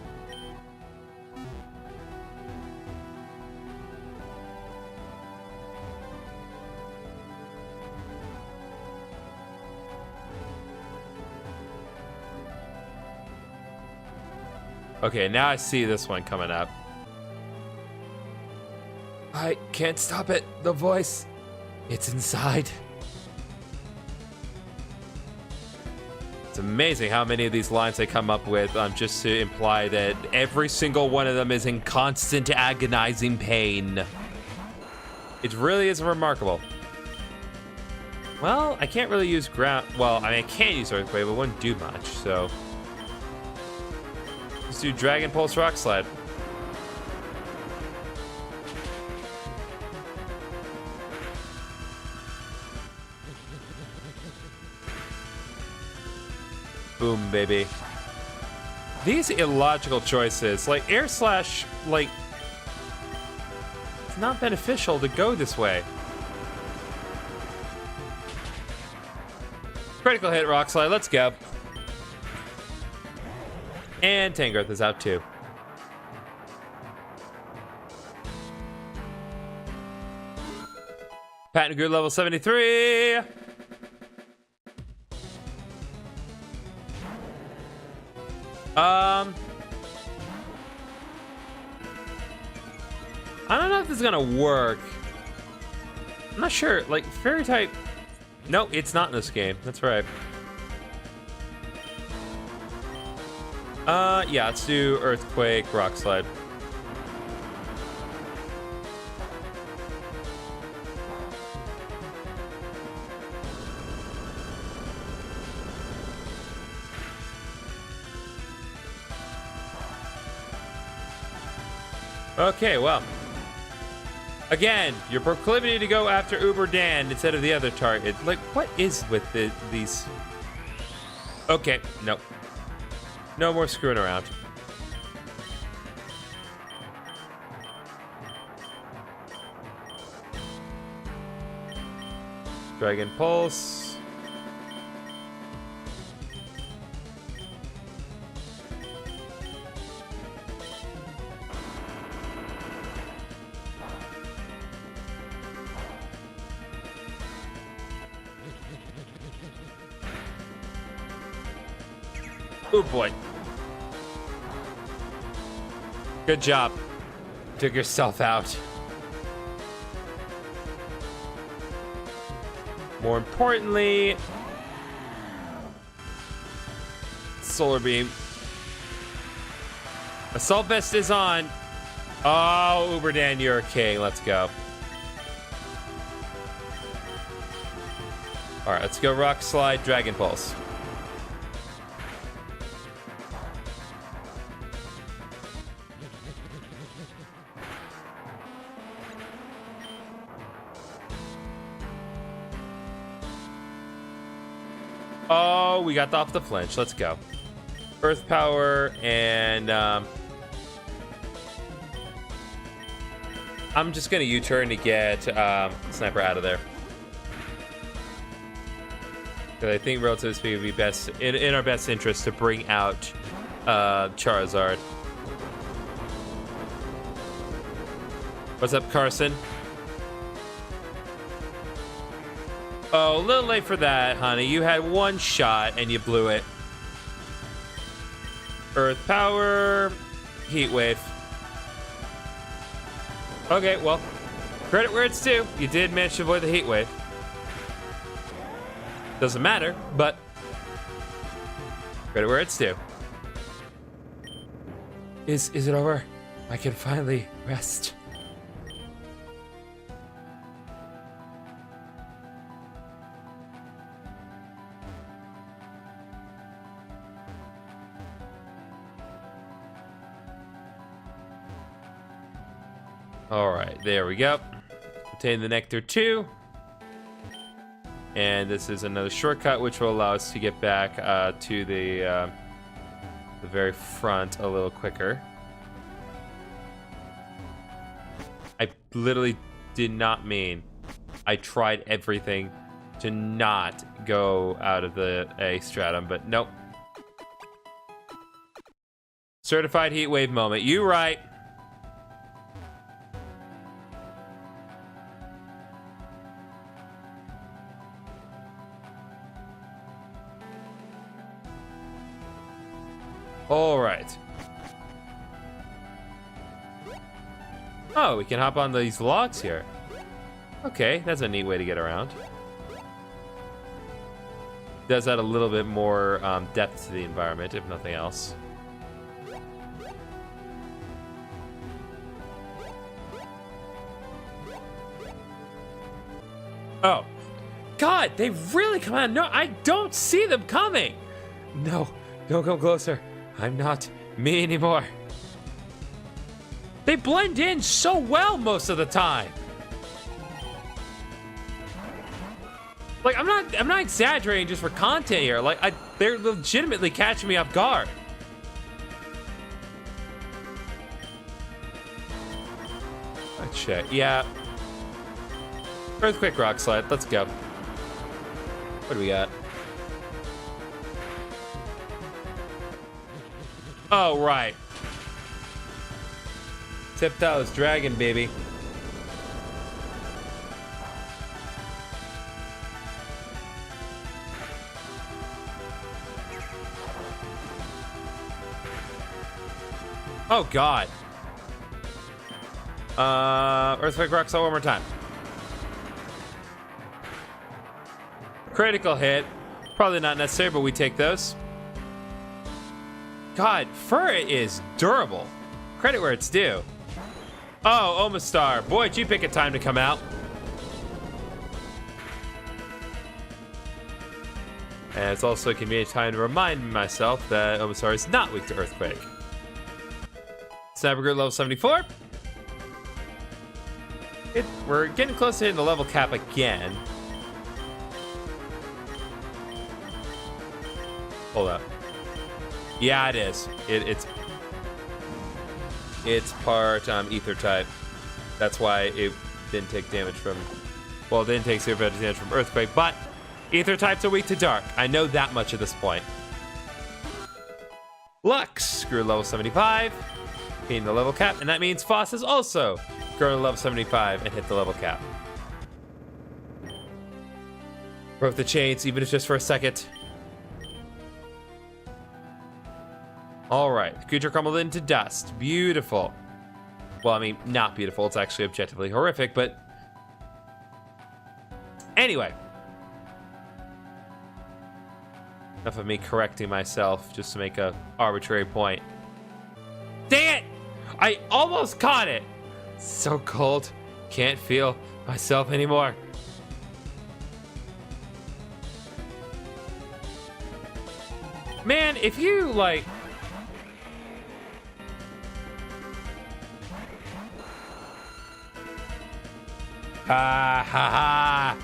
Okay, now I see this one coming up. I can't stop it. The voice. It's inside. It's amazing how many of these lines they come up with just to imply that every single one of them is in constant agonizing pain. It really is remarkable. Well, I can't really use ground. Well, I mean, I can use Earthquake, but it wouldn't do much, so. Let's do Dragon Pulse Rock Slide. Boom, baby. These illogical choices, like Air Slash, like, it's not beneficial to go this way. Critical hit, Rock Slide, let's go. And Tangrowth is out too. Patent Good level 73. I don't know if this is gonna work. I'm not sure. Like, Fairy type. No, it's not in this game. That's right. Yeah, let's do Earthquake, Rock Slide. Okay, well. Again, your proclivity to go after Uber Dan instead of the other target. Like, what is with these? Okay, nope. No more screwing around. Dragon Pulse. Oh boy. Good job. Took yourself out. More importantly, Solar Beam. Assault Vest is on. Oh, Uberdan, you're a king. Let's go. All right, let's go Rock Slide, Dragon Pulse. Oh, we got off the flinch. Let's go. Earth Power and I'm just gonna U-turn to get Sniper out of there. Because I think relative speed would be best in our best interest to bring out Charizard. What's up, Carson? Oh, a little late for that, honey. You had one shot and you blew it. Earth Power, Heat Wave. Okay, well, credit where it's due. You did manage to avoid the Heat Wave. Doesn't matter, but credit where it's due. Is it over? I can finally rest. All right, there we go. Obtain the Nectar 2. And this is another shortcut, which will allow us to get back to the very front a little quicker. I literally did not mean. I tried everything to not go out of the A stratum, but nope. Certified Heat Wave moment. You right. All right. Oh, we can hop on these logs here. Okay, that's a neat way to get around. Does add a little bit more depth to the environment, if nothing else. Oh. God, they really come out. No, I don't see them coming. No, don't come closer. I'm not me anymore. They blend in so well most of the time. Like, I'm not exaggerating just for content here. Like, they're legitimately catching me off guard. Let's check. Yeah. Earthquake Rock Slide. Let's go. What do we got? Oh, right. Tiptoes Dragon, baby. Oh, God. Earthquake Rock Slide one more time. Critical hit. Probably not necessary, but we take those. God, fur is durable. Credit where it's due. Oh, Omastar. Boy, did you pick a time to come out. And it's also a convenient time to remind myself that Omastar is not weak to Earthquake. Sniper Group level 74. We're getting close to hitting the level cap again. Hold up. Yeah, it is. It's part ether type. That's why it didn't take damage from. Well, it didn't take severe damage from earthquake, but ether types are weak to dark. I know that much at this point. Lux grew to level 75, hitting the level cap, and that means Foss has also grown to level 75 and hit the level cap. Broke the chains, even if just for a second. All right, the creature crumbled into dust. Beautiful. Well, I mean, not beautiful. It's actually objectively horrific, but anyway. Enough of me correcting myself just to make a arbitrary point. Dang it! I almost caught it! So cold. Can't feel myself anymore. Man, if you, like... Ha ha ha!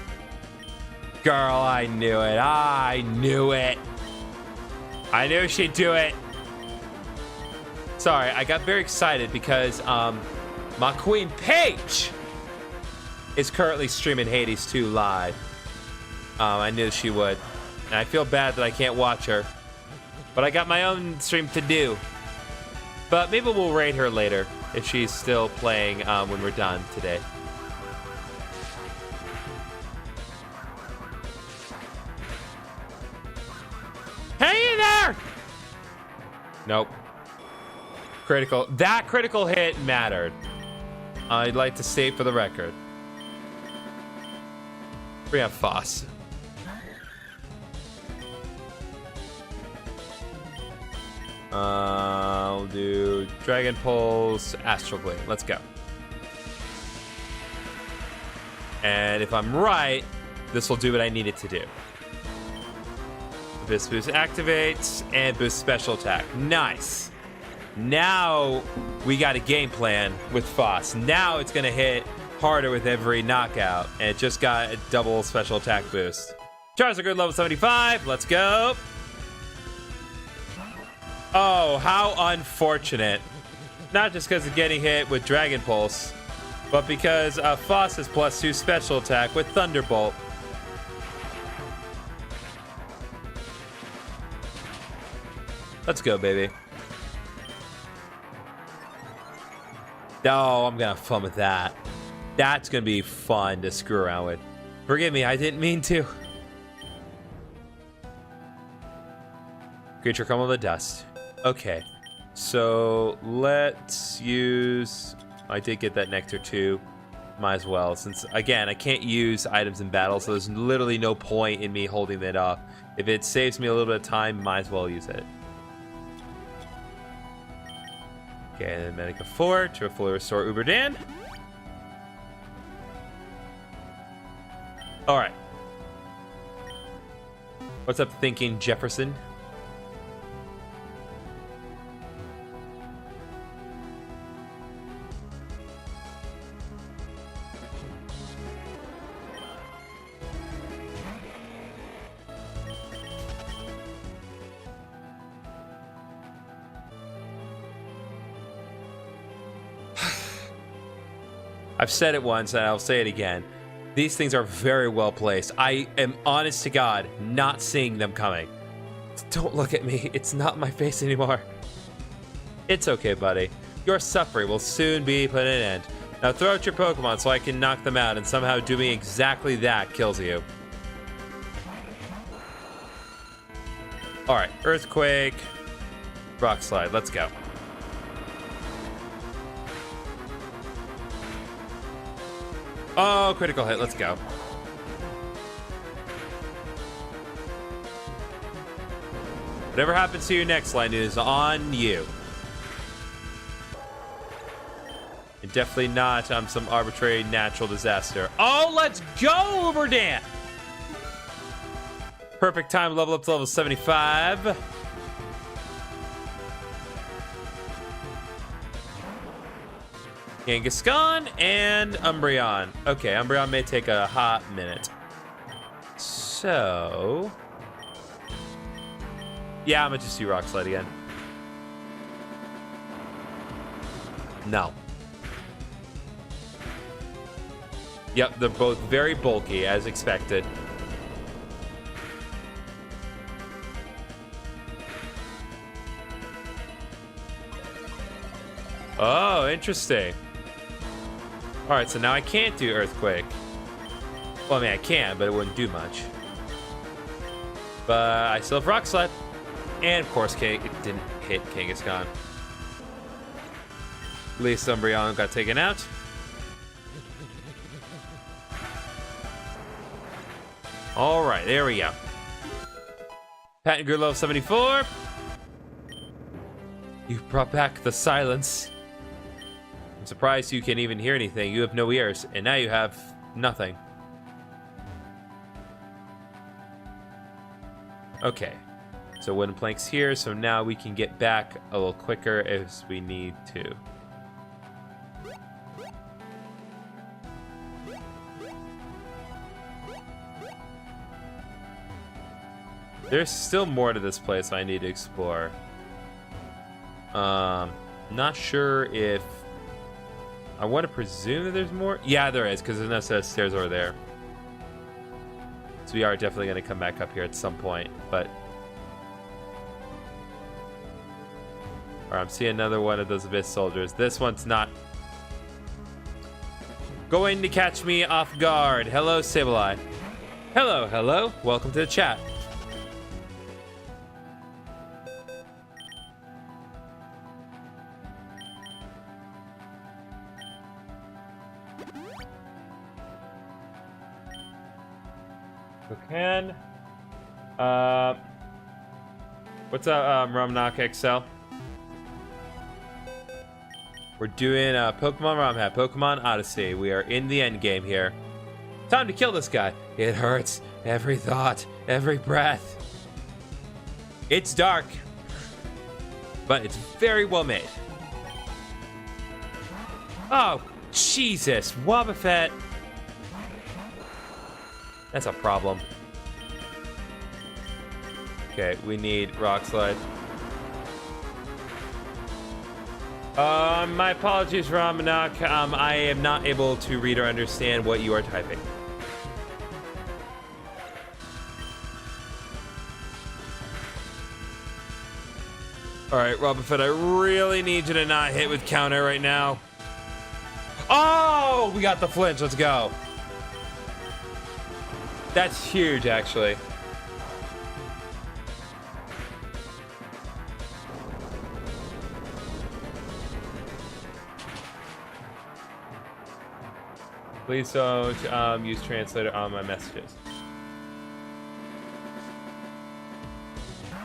Girl, I knew it. I knew it. I knew she'd do it. Sorry, I got very excited because my queen Paige is currently streaming Hades 2 live. I knew she would. And I feel bad that I can't watch her. But I got my own stream to do. But maybe we'll raid her later if she's still playing when we're done today. Hang in there! Nope. Critical. That critical hit mattered. I'd like to state for the record. We have Foss. I'll do Dragon Pulse, Astral Gleam. Let's go. And if I'm right, this will do what I need it to do. This boost activates and boost special attack. Nice. Now we got a game plan with Foss. Now it's going to hit harder with every knockout. And it just got a double special attack boost. Charizard good level 75. Let's go. Oh, how unfortunate. Not just because of getting hit with Dragon Pulse, but because Foss has +2 special attack with Thunderbolt. Let's go, baby. Oh, I'm gonna have fun with that. That's gonna be fun to screw around with. Forgive me, I didn't mean to. Creature come with the dust. Okay, so let's use... I did get that Nectar too. Might as well, since, again, I can't use items in battle, so there's literally no point in me holding it off. If it saves me a little bit of time, might as well use it. Okay, and then Medica 4 to fully restore Uberdan. Alright. What's up thinking, Jefferson? I've said it once and I'll say it again. These things are very well placed. I am honest to God not seeing them coming. Don't look at me. It's not my face anymore. It's okay, buddy. Your suffering will soon be put an end. Now throw out your Pokemon so I can knock them out, and somehow doing exactly that kills you. Alright, Earthquake, Rock Slide, let's go. Oh, critical hit, let's go. Whatever happens to you next, Lightning, is on you. And definitely not some arbitrary natural disaster. Oh, let's go, Uberdan! Perfect time, level up to level 75. Kangaskhan and Umbreon. Okay, Umbreon may take a hot minute. So... yeah, I'm gonna just do Rock Slide again. No. Yep, they're both very bulky, as expected. Oh, interesting. Alright, so now I can't do Earthquake. Well, I mean, I can, but it wouldn't do much. But I still have Rock Slide. And, of course, it didn't hit Kangaskhan. At least Umbreon got taken out. Alright, there we go. Patent Grew level 74. You brought back the silence. I'm surprised you can even hear anything. You have no ears, and now you have nothing. Okay, so wooden planks here, so now we can get back a little quicker if we need to. There's still more to this place I need to explore. Not sure if... I want to presume that there's more. Yeah, there is, because there's no set of stairs over there. So we are definitely going to come back up here at some point, but... Alright, I'm seeing another one of those Abyss soldiers. This one's not going to catch me off guard. Hello, Sableye. Hello, hello. Welcome to the chat. Can what's up, Rom XL? We're doing Pokemon Rom Hack, Pokemon Odyssey. We are in the end game here. Time to kill this guy. It hurts. Every thought, every breath. It's dark, but it's very well made. Oh, Jesus, Wobbuffet. That's a problem. Okay, we need Rock Slide. My apologies, Ramanak. I am not able to read or understand what you are typing. Alright, Wobbuffet, I really need you to not hit with counter right now. Oh, we got the flinch. Let's go. That's huge, actually. Please don't use translator on my messages.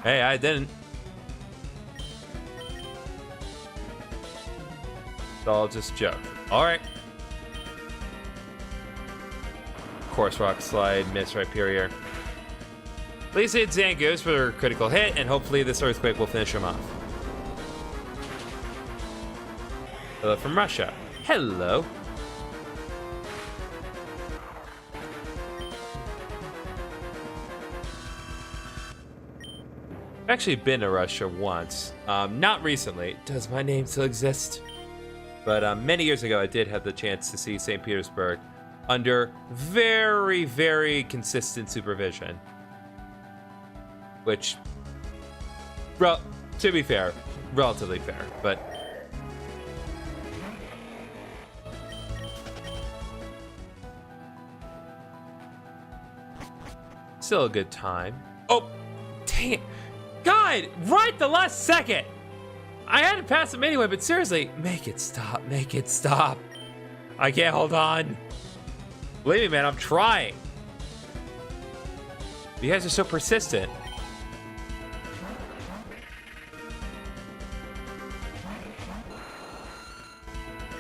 Hey, I didn't. It's all just a joke. All right. Of course, Rock Slide, miss Rhyperior. At least it Zangoose for a critical hit, and hopefully this Earthquake will finish him off. Hello from Russia. Hello. I've actually been to Russia once. Not recently. Does my name still exist? But many years ago, I did have the chance to see St. Petersburg under very, very consistent supervision. Which, to be fair, relatively fair, but... still a good time. Oh, dang it. God, right the last second! I had to pass him anyway, but seriously, make it stop, make it stop. I can't hold on. Believe me, man, I'm trying. You guys are so persistent.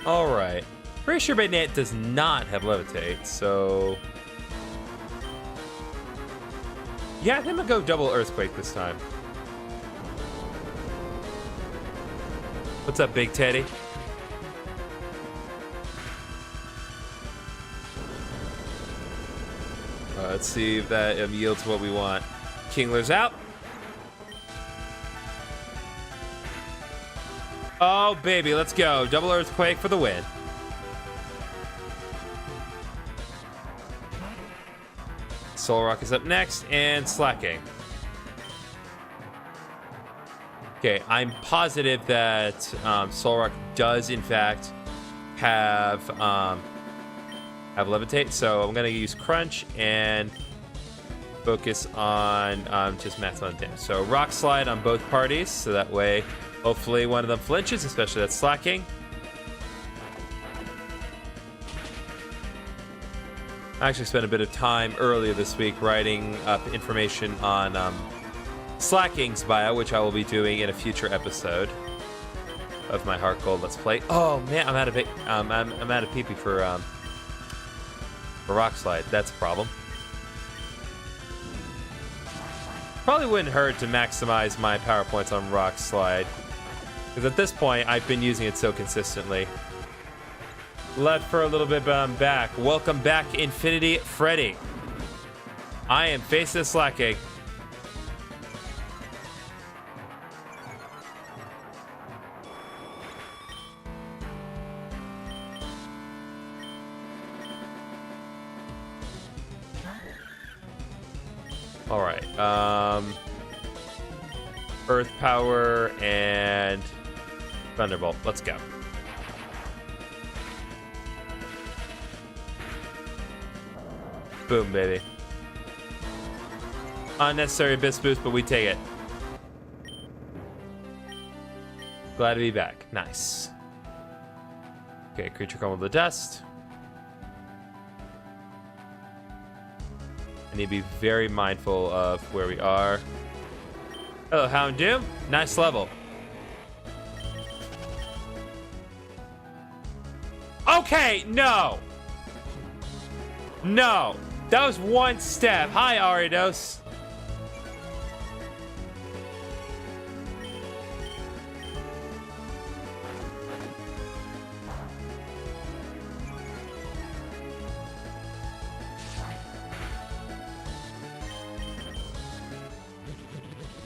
All right. Pretty sure Bayonet does not have Levitate, so... yeah, I think I'm gonna go double Earthquake this time. What's up, Big Teddy? Let's see if that yields what we want. Kingler's out. Oh, baby, let's go. Double Earthquake for the win. Solrock is up next, and Slacking. Okay, I'm positive that Solrock does, in fact, have Levitate, so I'm going to use Crunch and focus on just maximum damage. So Rock Slide on both parties, so that way, hopefully one of them flinches, especially that Slacking. I actually spent a bit of time earlier this week writing up information on Slacking's bio, which I will be doing in a future episode of my Heart Gold Let's Play. Oh man, I'm out of PP for Rock Slide. That's a problem. Probably wouldn't hurt to maximize my power points on Rock Slide, because at this point I've been using it so consistently. Left for a little bit, but I'm back. Welcome back, Infinity Freddy. I am facing Slacking. All right. Earth Power and Thunderbolt. Let's go. Boom, baby. Unnecessary Abyss boost, but we take it. Glad to be back. Nice. Okay, creature combo to dust. I need to be very mindful of where we are. Hello, Houndoom. Nice level. Okay, no. No. That was one step. Hi, Aridos.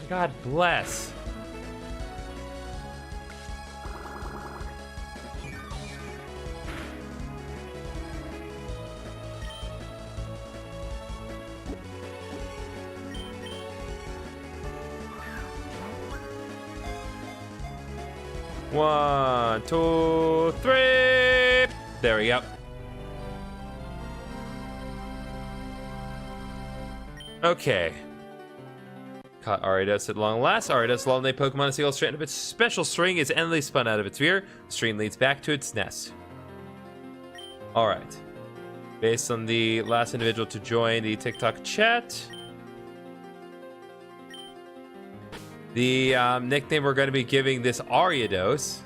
God bless. One, two, three. There we go. Okay. Caught Aridos at long last. Aridos, lonely Pokemon seagull straightened up its special string is endlessly spun out of its rear. The string leads back to its nest. Alright. Based on the last individual to join the TikTok chat, the nickname we're going to be giving this Aridos.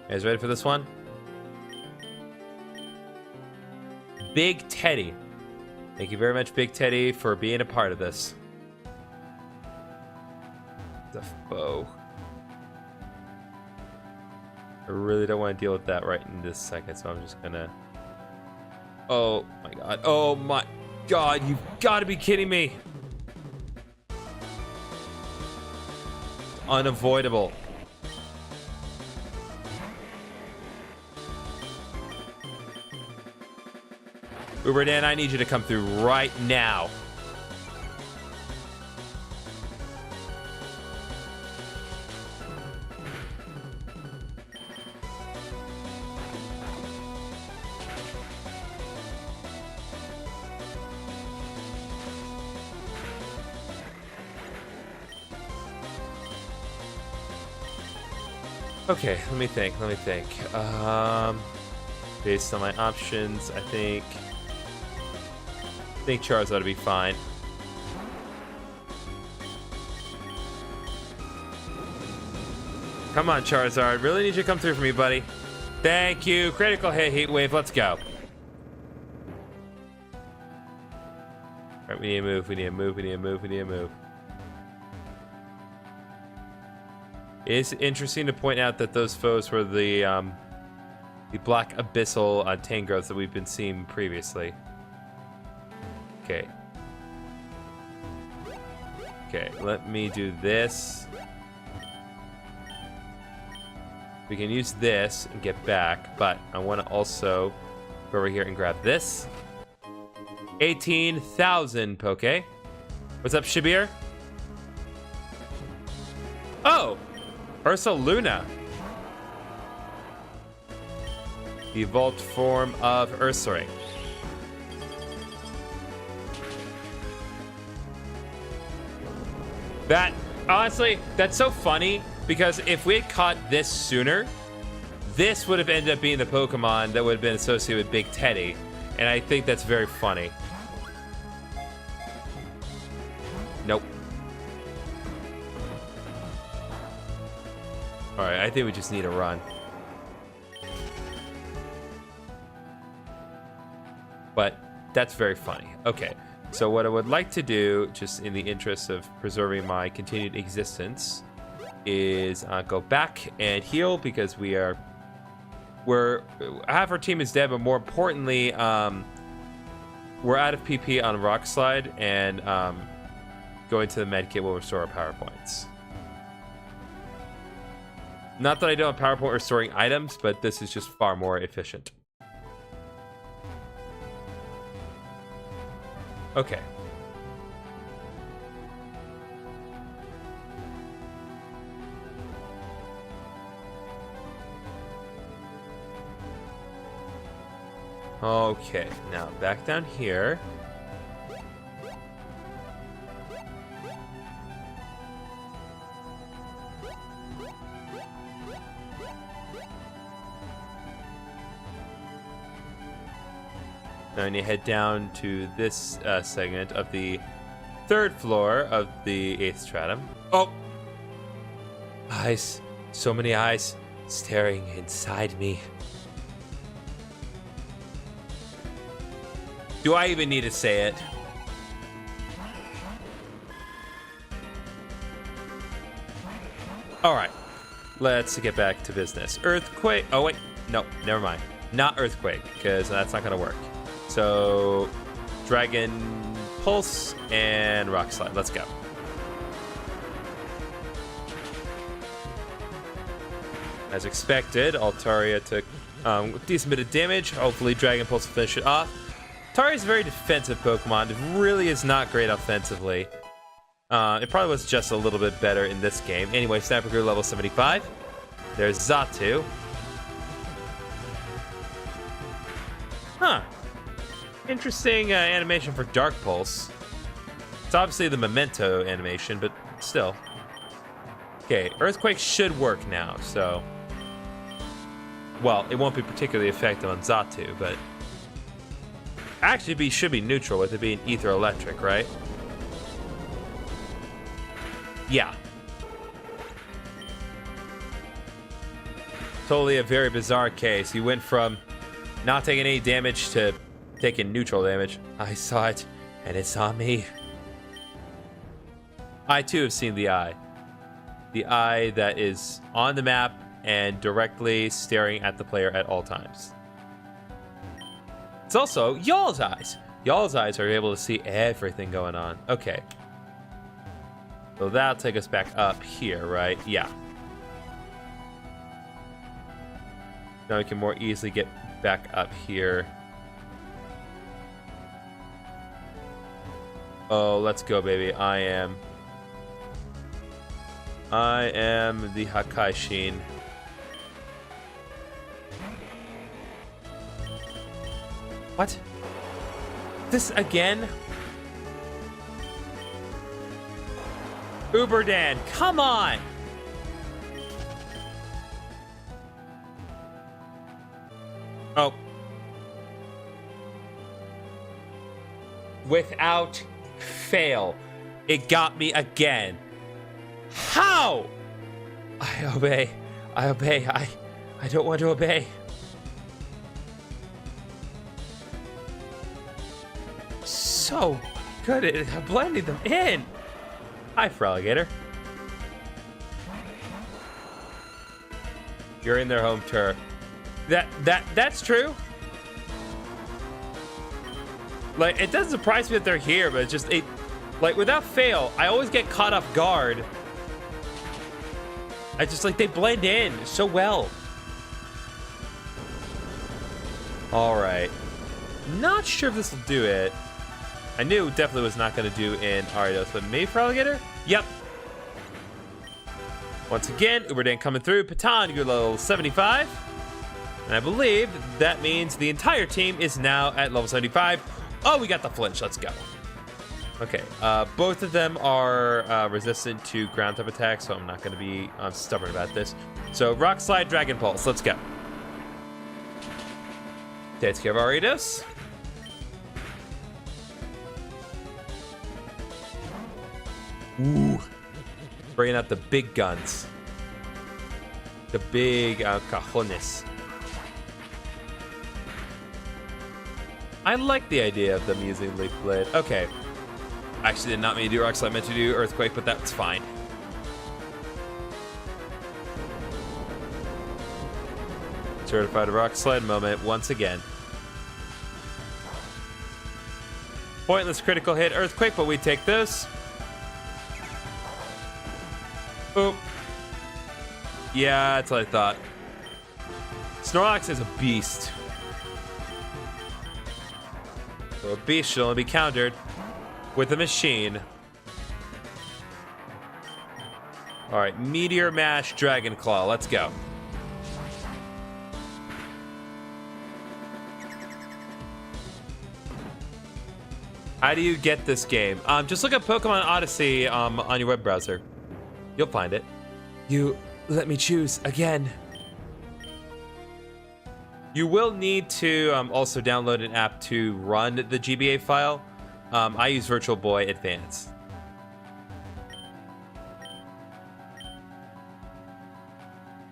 You guys ready for this one? Big Teddy. Thank you very much, Big Teddy, for being a part of this. The foe. I really don't want to deal with that right in this second, so I'm just gonna... Oh my god. Oh my god, you've got to be kidding me. Unavoidable. Uber Dan, I need you to come through right now. Okay, let me think. Based on my options, I think Charizard ought to be fine. Come on, Charizard. Really need you to come through for me, buddy. Thank you. Critical hit, Heat Wave. Let's go. Alright, we need to move. It's interesting to point out that those foes were the Black Abyssal Tangrowths that we've been seeing previously. Okay. Okay, let me do this. We can use this and get back, but I want to also go over here and grab this. 18,000 Poke. What's up, Shabir? Oh, Ursaluna. Evolved form of Ursaring. That, honestly, that's so funny because if we had caught this sooner, this would have ended up being the Pokemon that would have been associated with Big Teddy. And I think that's very funny. Nope. Alright, I think we just need a run. But that's very funny. Okay, so what I would like to do, just in the interest of preserving my continued existence, is go back and heal because half our team is dead, but more importantly, we're out of PP on Rock Slide, and going to the medkit will restore our power points. Not that I don't have power point restoring items, but this is just far more efficient. Okay. Okay, now back down here. Now I need to head down to this segment of the 3rd floor of the 8th stratum. Oh! Eyes. So many eyes staring inside me. Do I even need to say it? Alright. Let's get back to business. Earthquake. Oh, wait. No, never mind. Not Earthquake, because that's not going to work. So, Dragon Pulse and Rock Slide. Let's go. As expected, Altaria took a decent bit of damage. Hopefully, Dragon Pulse will finish it off. Altaria is a very defensive Pokemon. It really is not great offensively. It probably was just a little bit better in this game. Anyway, Sniper grew level 75. There's Xatu. Huh. Interesting animation for Dark Pulse. It's obviously the Memento animation, but still. Okay, Earthquake should work now, so... Well, it won't be particularly effective on Xatu, but... Actually, should be neutral with it being Ether Electric, right? Yeah. Totally a very bizarre case. You went from not taking any damage to taking neutral damage. I saw it, and it saw me. I too have seen the eye. The eye that is on the map and directly staring at the player at all times. It's also y'all's eyes. Y'all's eyes are able to see everything going on. Okay. So that'll take us back up here, right? Yeah. Now we can more easily get back up here. Oh, let's go, baby. I am the Hakaishin. What? This again? Uberdan, come on! Oh. Without fail, it got me again. How? I obey. I obey. I don't want to obey. So good at blending them in. Hi, Fraligator. You're in their home turf. That's true. Like, it doesn't surprise me that they're here, but it's just Like, without fail, I always get caught off guard. I just, like, they blend in so well. Alright. Not sure if this will do it. I knew it definitely was not going to do in Ariados, but maybe for Alligator? Yep. Once again, Uberdan coming through. Patan, you're level 75. And I believe that means the entire team is now at level 75. Oh, we got the flinch. Let's go. Okay, both of them are resistant to ground type attacks, so I'm not going to be stubborn about this. So, Rock Slide, Dragon Pulse. Let's go. Takes care of Ariados. Ooh. Bringing out the big guns. The big cajones. I like the idea of them using Leaf Blade. Okay. Actually did not mean to do Rock Slide, I meant to do Earthquake, but that's fine. Certified Rock Slide moment once again. Pointless critical hit Earthquake, but we take this. Oop. Yeah, that's what I thought. Snorlax is a beast. So a beast should only be countered with a machine. Alright, Meteor Mash, Dragon Claw. Let's go. How do you get this game? Just look up Pokémon Odyssey on your web browser. You'll find it. You let me choose again. You will need to also download an app to run the GBA file. I use Virtual Boy Advance.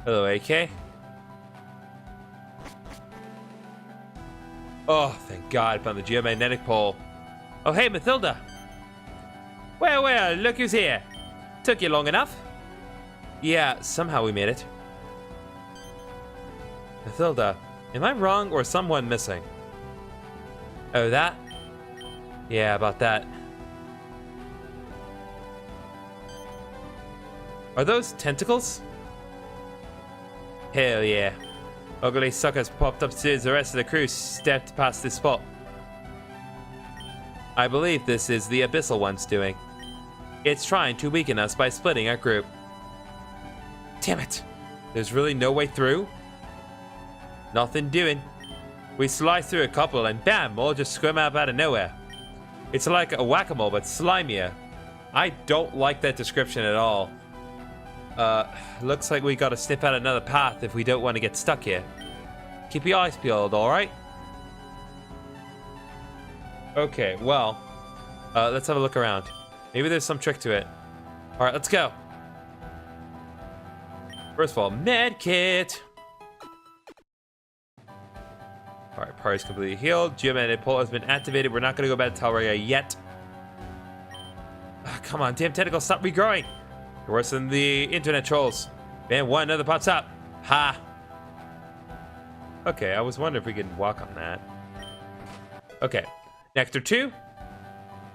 Hello, AK. Oh, thank God, found the geomagnetic pole. Oh, hey, Mathilda. Well, look who's here. Took you long enough. Yeah, somehow we made it. Mathilda, am I wrong or is someone missing? Oh, that? Yeah, about that. Are those tentacles? Hell yeah. Ugly suckers popped upstairs. The rest of the crew stepped past this spot. I believe this is the Abyssal One's doing. It's trying to weaken us by splitting our group. Damn it. There's really no way through? Nothing doing. We slice through a couple and bam, all just scream up out of nowhere. It's like a whack-a-mole, but slimier. I don't like that description at all. Looks like we gotta snip out another path if we don't want to get stuck here. Keep your eyes peeled, alright? Okay, well, let's have a look around. Maybe there's some trick to it. Alright, let's go. First of all, med kit. Alright, party's completely healed. Geomagnetic pole has been activated. We're not gonna go back to Tal'Rega yet. Oh, come on, damn tentacles, stop regrowing. You're worse than the internet trolls. Man, one, another pops up. Ha! Okay, I was wondering if we could walk on that. Okay, Nectar 2.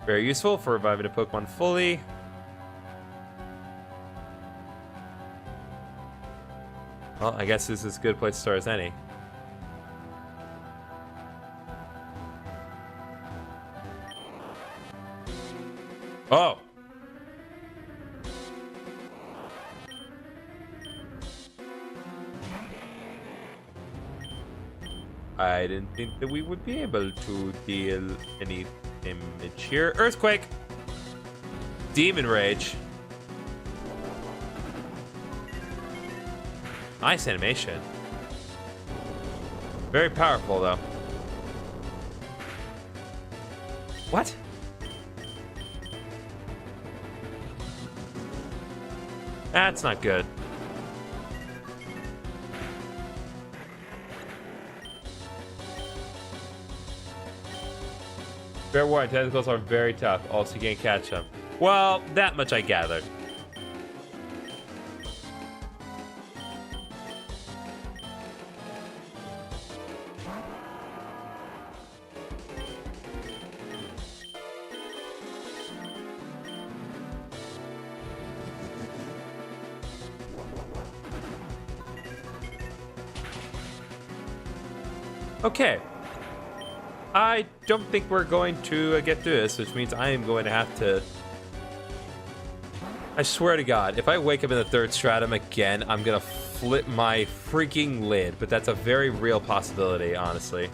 Very useful for reviving a Pokemon fully. Well, I guess this is a good place to start as any. Oh! I didn't think that we would be able to deal any damage here. Earthquake! Demon Rage. Nice animation. Very powerful, though. What? That's not good. Fair warning, tentacles are very tough. Also, you can't catch them. Well, that much I gathered. Okay. I don't think we're going to get through this, which means I am going to have to... I swear to God, if I wake up in the third stratum again, I'm gonna flip my freaking lid. But that's a very real possibility, honestly.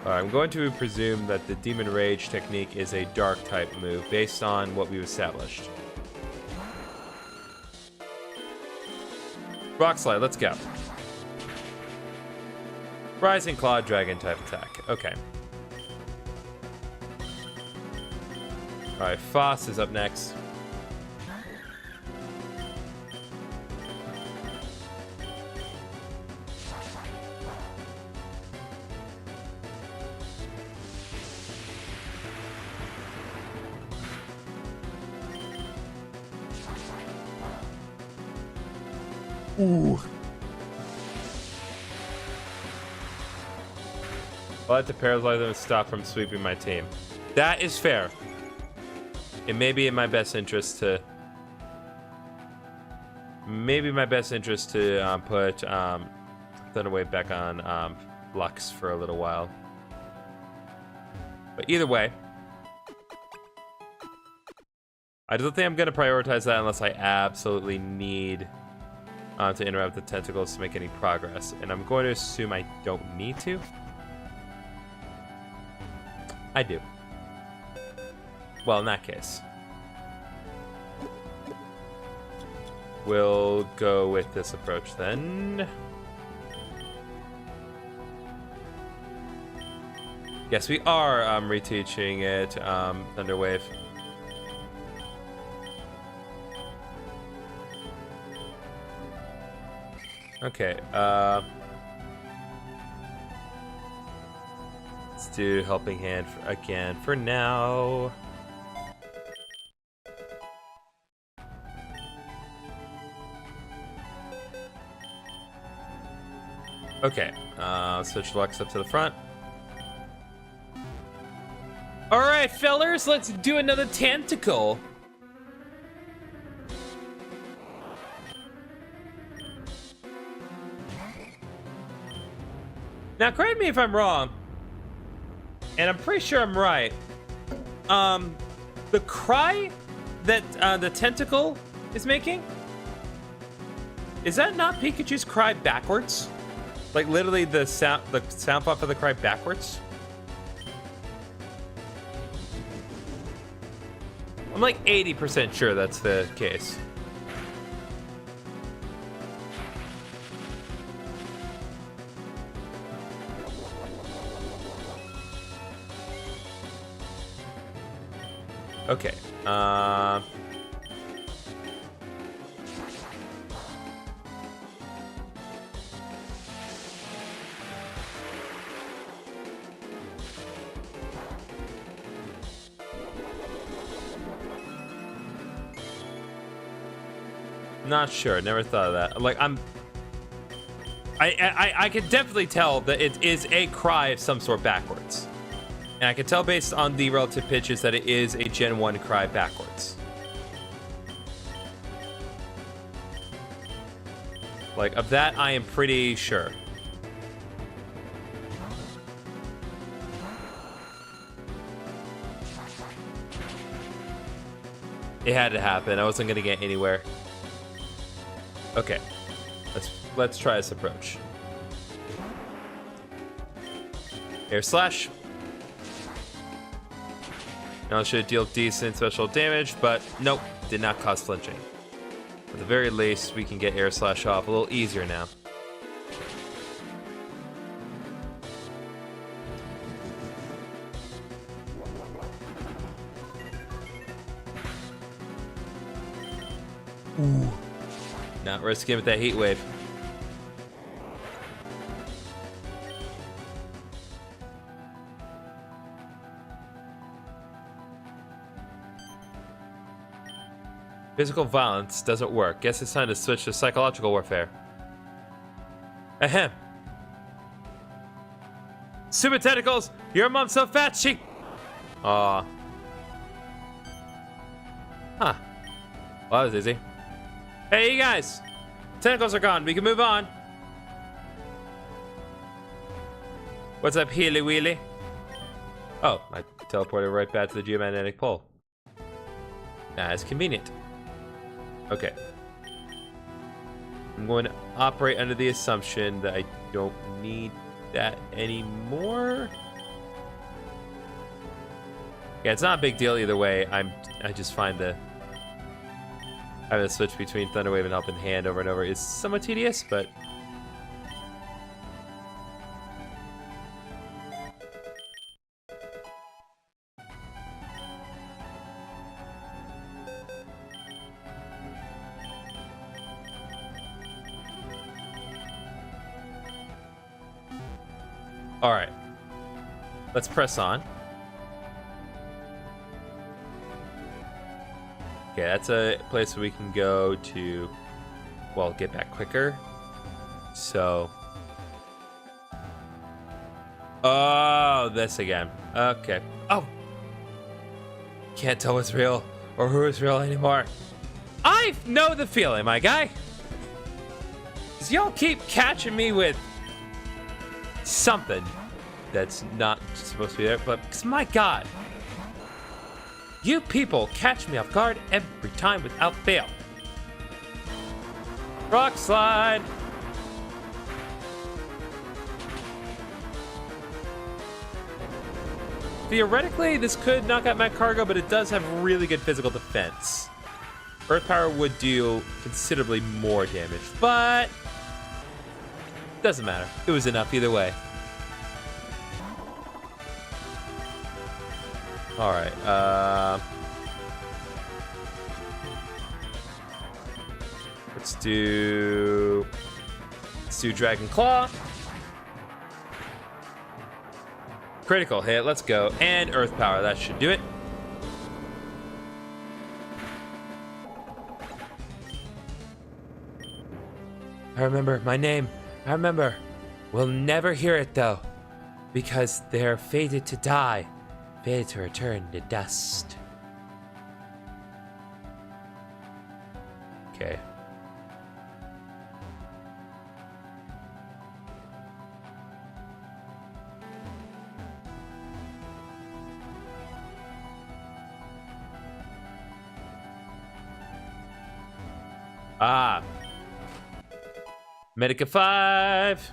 I'm going to presume that the Demon Rage technique is a dark type move based on what we've established. Rock Slide, let's go. Rising Claw Dragon type attack. Okay. Alright, Foss is up next. Ooh. I'll have to paralyze them and stop from sweeping my team. That is fair. It may be in my best interest to... put Thunderwave back on Lux for a little while. But either way, I don't think I'm going to prioritize that unless I absolutely need to interrupt the tentacles to make any progress. And I'm going to assume I don't need to. I do. Well, in that case, we'll go with this approach then. Yes, we are reteaching it, Thunderwave. Okay, let's do Helping Hand again for now. Okay, switch Lux up to the front. All right, fellers, let's do another tentacle. Now, correct me if I'm wrong, and I'm pretty sure I'm right. The cry that the tentacle is making, is that not Pikachu's cry backwards? Like literally the sound font for the cry backwards? I'm like 80% sure that's the case. Okay. Not sure. Never thought of that. Like I can definitely tell that it is a cry of some sort backwards. And I can tell based on the relative pitches that it is a Gen 1 cry backwards. Like, of that, I am pretty sure. It had to happen. I wasn't gonna get anywhere. Okay. Let's try this approach. Air Slash. Now it should deal decent special damage, but nope, did not cause flinching. At the very least, we can get Air Slash off a little easier now. Ooh. Not risking with that Heat Wave. Physical violence doesn't work. Guess it's time to switch to psychological warfare. Ahem. Super tentacles! Your mom's so fat she... Aw. Huh. Well, that was easy. Hey, you guys! Tentacles are gone. We can move on. What's up, Healy Wheelie? Oh, I teleported right back to the geomagnetic pole. That's convenient. Okay. I'm going to operate under the assumption that I don't need that anymore. Yeah, it's not a big deal either way. I just find the having to switch between Thunderwave and Helping Hand over and over is somewhat tedious, but all right. Let's press on. Okay, that's a place where we can go to, well, get back quicker. So, oh, this again. Okay. Oh, can't tell what's real or who is real anymore. I know the feeling, my guy. 'Cause y'all keep catching me with something that's not supposed to be there, but because my God, you people catch me off guard every time without fail. Rock slide. Theoretically, this could knock out my cargo, but it does have really good physical defense. Earth power would do considerably more damage, but doesn't matter. It was enough either way. All right. Let's do Dragon Claw. Critical hit. Let's go. And Earth Power. That should do it. I remember my name. I remember. We'll never hear it though, because they're fated to die. Fated to return to dust. Okay. Ah. Medica 5.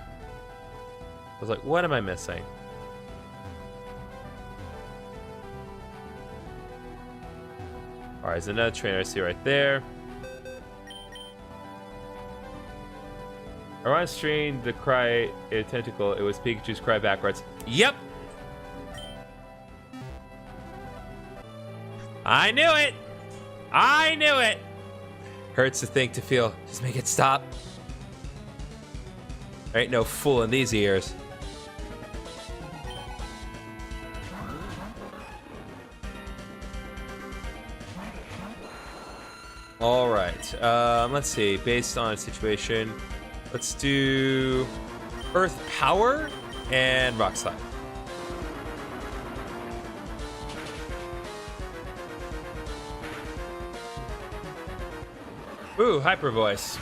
I was like, what am I missing? All right, there's another trainer I see right there. Around stream, the cry, a tentacle, it was Pikachu's cry backwards. Yep! I knew it! I knew it! Hurts to think, to feel. Just make it stop. There ain't no fool in these ears. All right, let's see. Based on a situation, let's do Earth Power and Rock Slide. Ooh, Hyper Voice.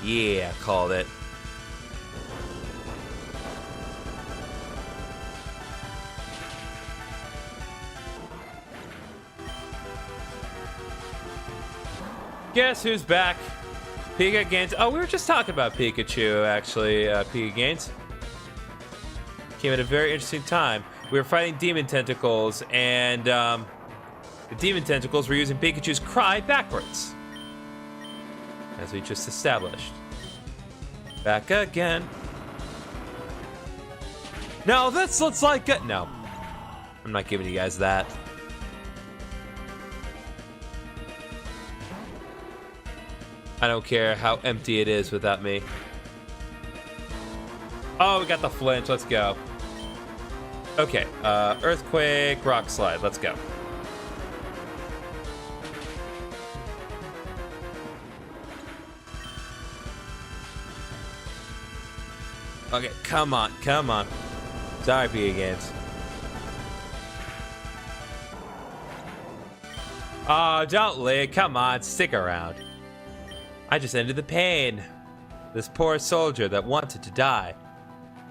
Yeah, called it. Guess who's back? Pika Gains. Oh, we were just talking about Pikachu, actually. Pika Gains came at a very interesting time. We were fighting demon tentacles, and the demon tentacles were using Pikachu's cry backwards, as we just established. Back again. No, this looks like it. No, I'm not giving you guys that. I don't care how empty it is without me. Oh, we got the flinch. Let's go. Okay, Earthquake, Rock Slide. Let's go. Okay, come on, come on. Sorry for you games. Oh, don't leave. Come on, stick around. I just ended the pain. This poor soldier that wanted to die.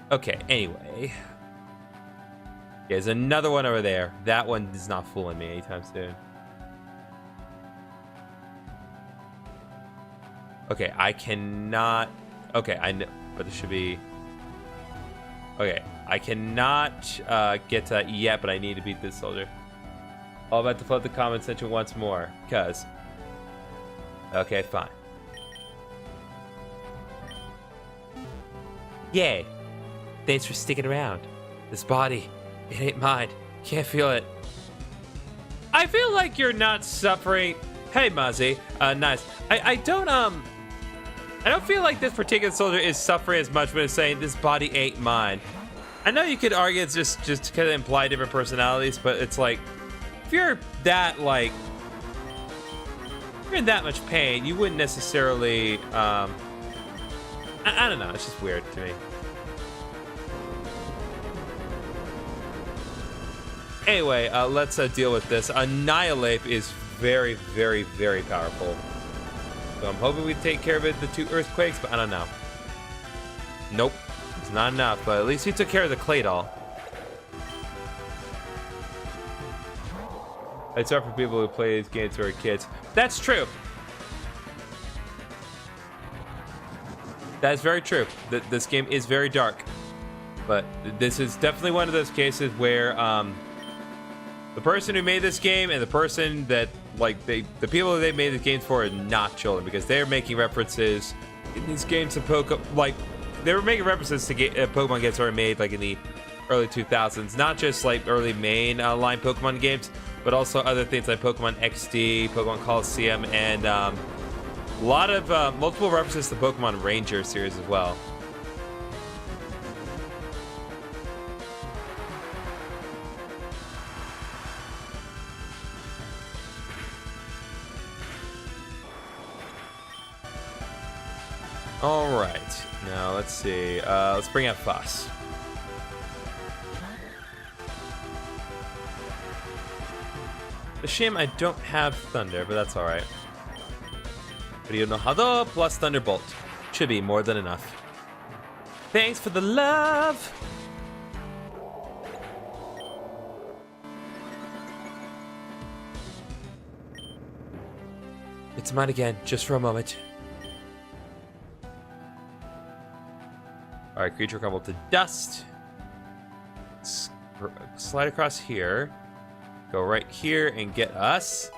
Okay, anyway. There's another one over there. That one is not fooling me anytime soon. Okay, I cannot... Okay, I know, but it should be... Okay, I cannot get to that yet, but I need to beat this soldier. All about to flood the comment section once more, cuz. Okay, fine. Yay. Thanks for sticking around. This body, it ain't mine. Can't feel it. I feel like you're not suffering. Hey, Muzzy. Nice. I don't feel like this particular soldier is suffering as much when it's saying this body ain't mine. I know you could argue it's just to kind of imply different personalities, but it's like, if you're that, like, if you're in that much pain, you wouldn't necessarily, I don't know, it's just weird to me. Anyway, let's deal with this. Annihilate is very, very, very powerful. So I'm hoping we take care of it, the 2 earthquakes, but I don't know. Nope, it's not enough, but at least we took care of the clay doll. It's hard for people who play these games who are kids. That's true. That is very true. This game is very dark. But this is definitely one of those cases where the person who made this game and the person that, like, the people that they made the games for are not children, because they're making references in these games to Pokemon. Like, they were making references to Pokemon games that were made, like, in the early 2000s. Not just, like, early main line Pokemon games, but also other things like Pokemon XD, Pokemon Coliseum, and a lot of multiple references to the Pokemon Ranger series as well. All right, now let's see. Let's bring out Fuss. It's a shame I don't have Thunder, but that's all right. But no Hado plus Thunderbolt should be more than enough. Thanks for the love. It's mine again, just for a moment. All right, creature crumbled to dust. Slide across here. Go right here and get us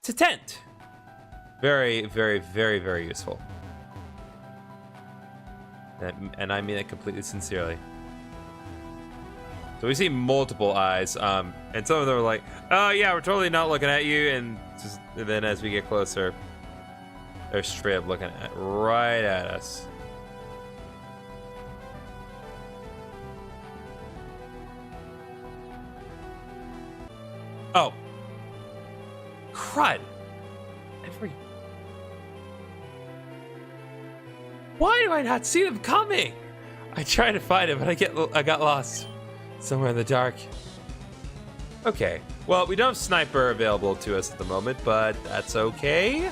to tent. Very, very, very, very useful. And I mean that completely sincerely. So we see multiple eyes, and some of them are like, "Oh yeah, we're totally not looking at you," and then as we get closer, they're straight up looking right at us. Oh. Crud. Why do I not see them coming? I tried to find it, but I got lost somewhere in the dark. Okay. Well, we don't have Sniper available to us at the moment, but that's okay.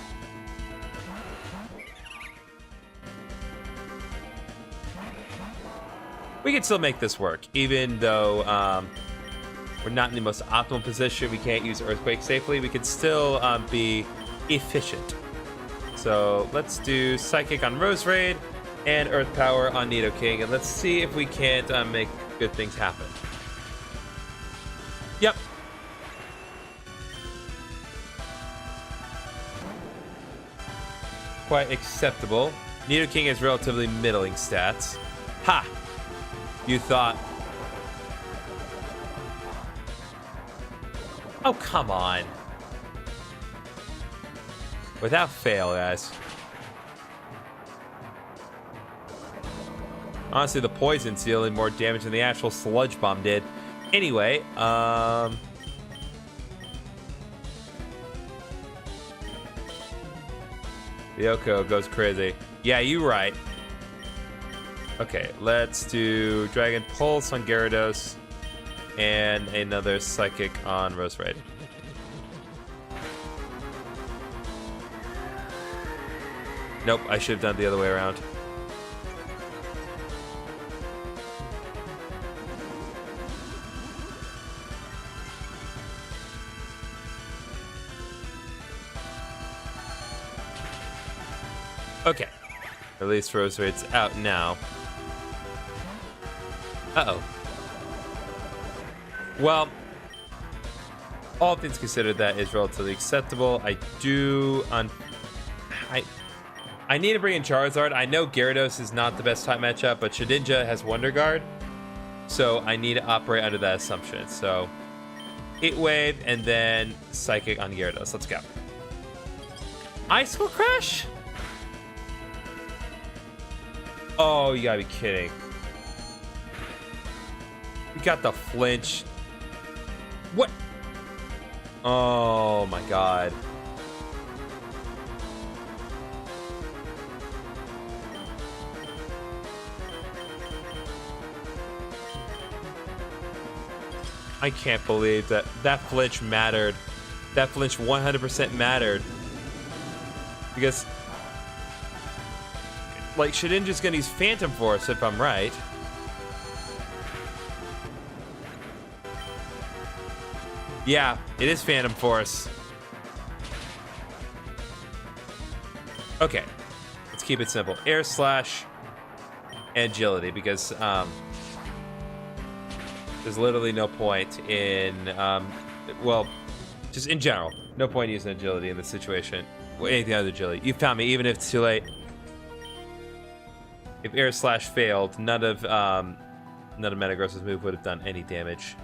We can still make this work, even though we're not in the most optimal position. We can't use Earthquake safely. We can still be efficient. So let's do Psychic on Rose Raid and Earth Power on Nidoking, and let's see if we can't make good things happen. Yep. Quite acceptable. Nidoking has relatively middling stats. Ha! You thought... Oh, come on. Without fail, guys. Honestly, the poison's dealing more damage than the actual sludge bomb did. Anyway, Yoko goes crazy. Yeah, you right. Okay, let's do Dragon Pulse on Gyarados and another Psychic on Roserade. Nope, I should have done it the other way around. Okay. At least Roserade's out now. Uh-oh. Well, all things considered, that is relatively acceptable. I need to bring in Charizard. I know Gyarados is not the best type matchup, but Shedinja has Wonder Guard, so I need to operate under that assumption. So, Heat Wave and then Psychic on Gyarados. Let's go. Ice will crash? Oh, you gotta be kidding. You got the flinch. What? Oh my god. I can't believe that flinch mattered. That flinch 100% mattered. Because, like, Shedinja's gonna use Phantom Force if I'm right. Yeah, it is Phantom Force. Okay, let's keep it simple. Air Slash, Agility, because there's literally no point in, well, just in general, no point using Agility in this situation. Well, anything other than Agility. You found me, even if it's too late. If Air Slash failed, none of Metagross's move would have done any damage.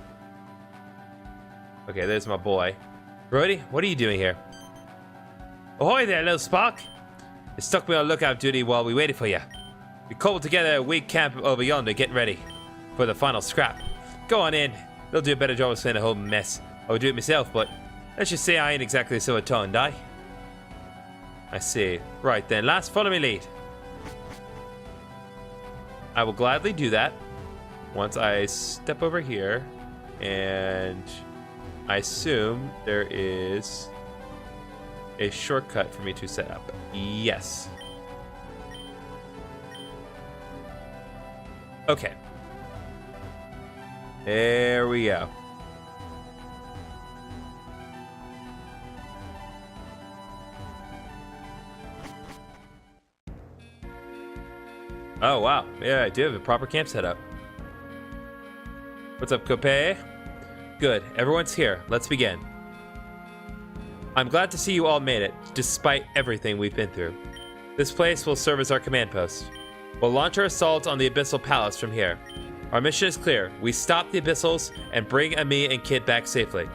Okay, there's my boy. Brody, what are you doing here? Ahoy there, little Spark! You stuck me on lookout duty while we waited for you. We cobbled together a weak camp over yonder, getting ready for the final scrap. Go on in. They'll do a better job of saying the whole mess. I would do it myself, but let's just say I ain't exactly silver-tongued, I see. Right then, lass, follow me lead. I will gladly do that once I step over here, and I assume there is a shortcut for me to set up. Yes. Okay. There we go. Oh, wow. Yeah, I do have a proper camp set up. What's up, Cope? Good. Everyone's here. Let's begin. I'm glad to see you all made it, despite everything we've been through. This place will serve as our command post. We'll launch our assault on the Abyssal Palace from here. Our mission is clear. We stop the Abyssals and bring Ami and Kid back safely.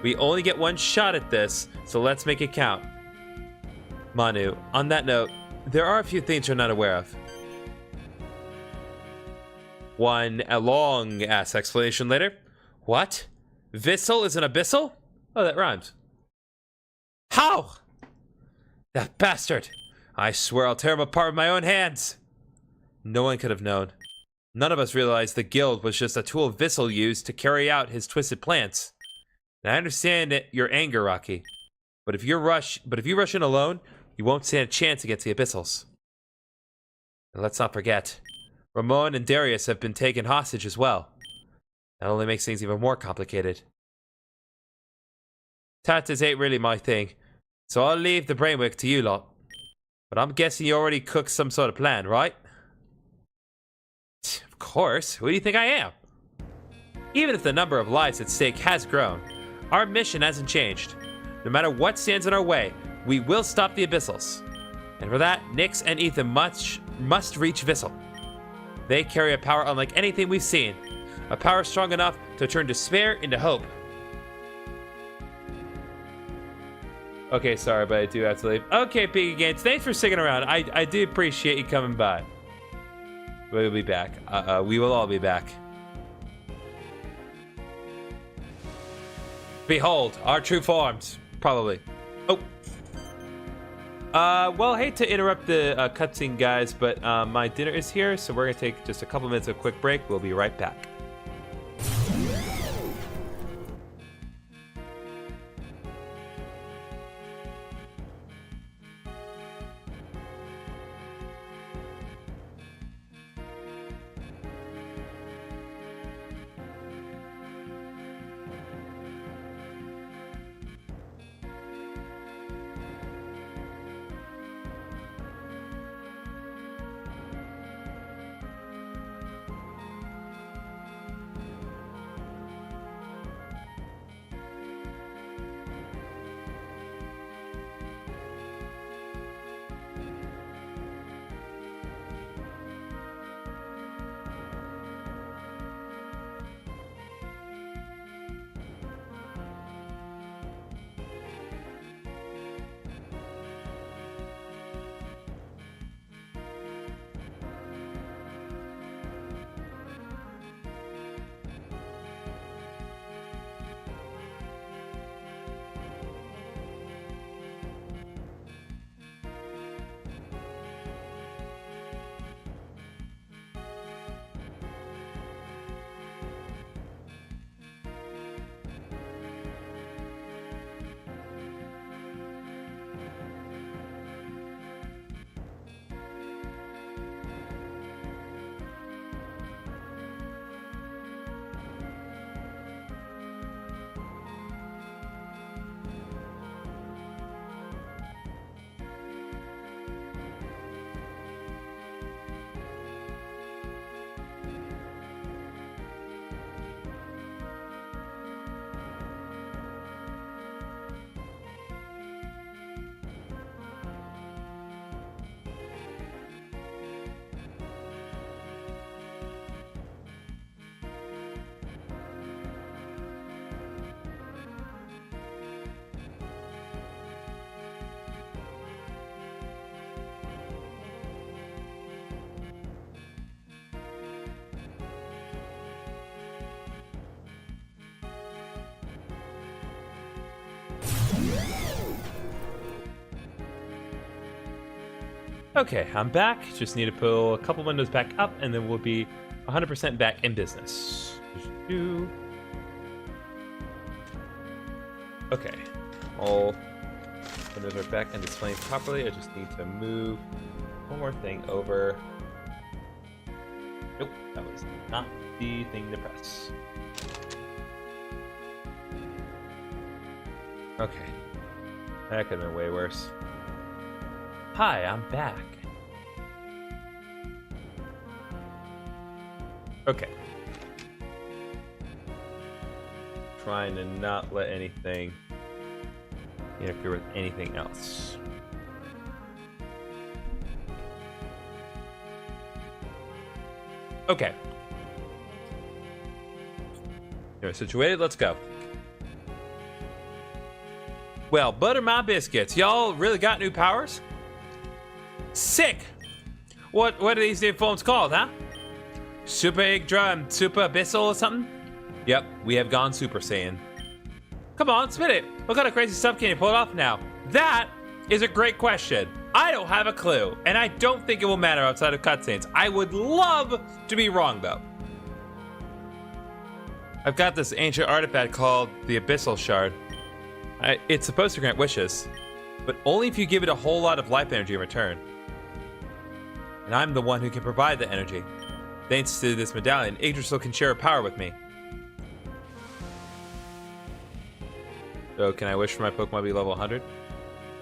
We only get one shot at this, so let's make it count. Manu, on that note, there are a few things you're not aware of. A long-ass explanation later. What? Vissel is an Abyssal? Oh, that rhymes. How? That bastard! I swear I'll tear him apart with my own hands! No one could have known. None of us realized the guild was just a tool Vissel used to carry out his twisted plans. Now, I understand your anger, Rocky, but if you rush in alone, you won't stand a chance against the Abyssals. And let's not forget, Ramon and Darius have been taken hostage as well. That only makes things even more complicated. Tactics ain't really my thing, so I'll leave the brainwork to you lot. But I'm guessing you already cooked some sort of plan, right? Of course. Who do you think I am? Even if the number of lives at stake has grown, our mission hasn't changed. No matter what stands in our way, we will stop the Abyssals. And for that, Nyx and Ethan must reach Vissel. They carry a power unlike anything we've seen. A power strong enough to turn despair into hope. Okay, sorry, but I do have to leave. Okay, Piggy Games, thanks for sticking around. I do appreciate you coming by. We'll be back. We will all be back. Behold, our true forms. Probably. Oh. Well, hate to interrupt the cutscene, guys, but my dinner is here, so we're gonna take just a couple minutes of a quick break. We'll be right back. Okay, I'm back. Just need to pull a couple windows back up, and then we'll be 100% back in business. Okay, all windows are back and displaying properly. I just need to move one more thing over. Nope, that was not the thing to press. Okay, that could have been way worse. Hi, I'm back. Okay. Trying to not let anything interfere with anything else. Okay. You're situated, let's go. Well, butter my biscuits. Y'all really got new powers? Sick! What are these new forms called, huh? Super Yggdrasil, Super Abyssal or something? Yep, we have gone Super Saiyan. Come on, spit it! What kind of crazy stuff can you pull off now? That is a great question. I don't have a clue, and I don't think it will matter outside of cutscenes. I would love to be wrong, though. I've got this ancient artifact called the Abyssal Shard. It's supposed to grant wishes, but only if you give it a whole lot of life energy in return. And I'm the one who can provide the energy. Thanks to this medallion, Yggdrasil can share a power with me. So can I wish for my Pokemon to be level 100?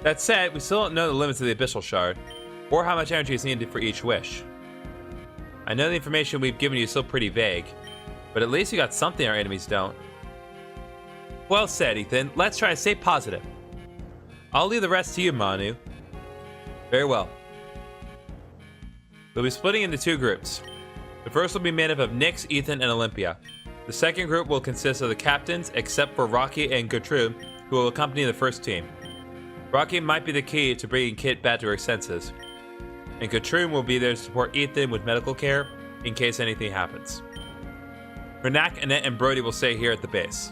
That said, we still don't know the limits of the Abyssal Shard, or how much energy is needed for each wish. I know the information we've given you is still pretty vague, but at least you got something our enemies don't. Well said, Ethan. Let's try to stay positive. I'll leave the rest to you, Manu. Very well. We'll be splitting into two groups. The first will be made up of Nyx, Ethan, and Olympia. The second group will consist of the captains, except for Rocky and Gertrude, who will accompany the first team. Rocky might be the key to bringing Kit back to her senses, and Gertrude will be there to support Ethan with medical care in case anything happens. Renak, Annette, and Brody will stay here at the base.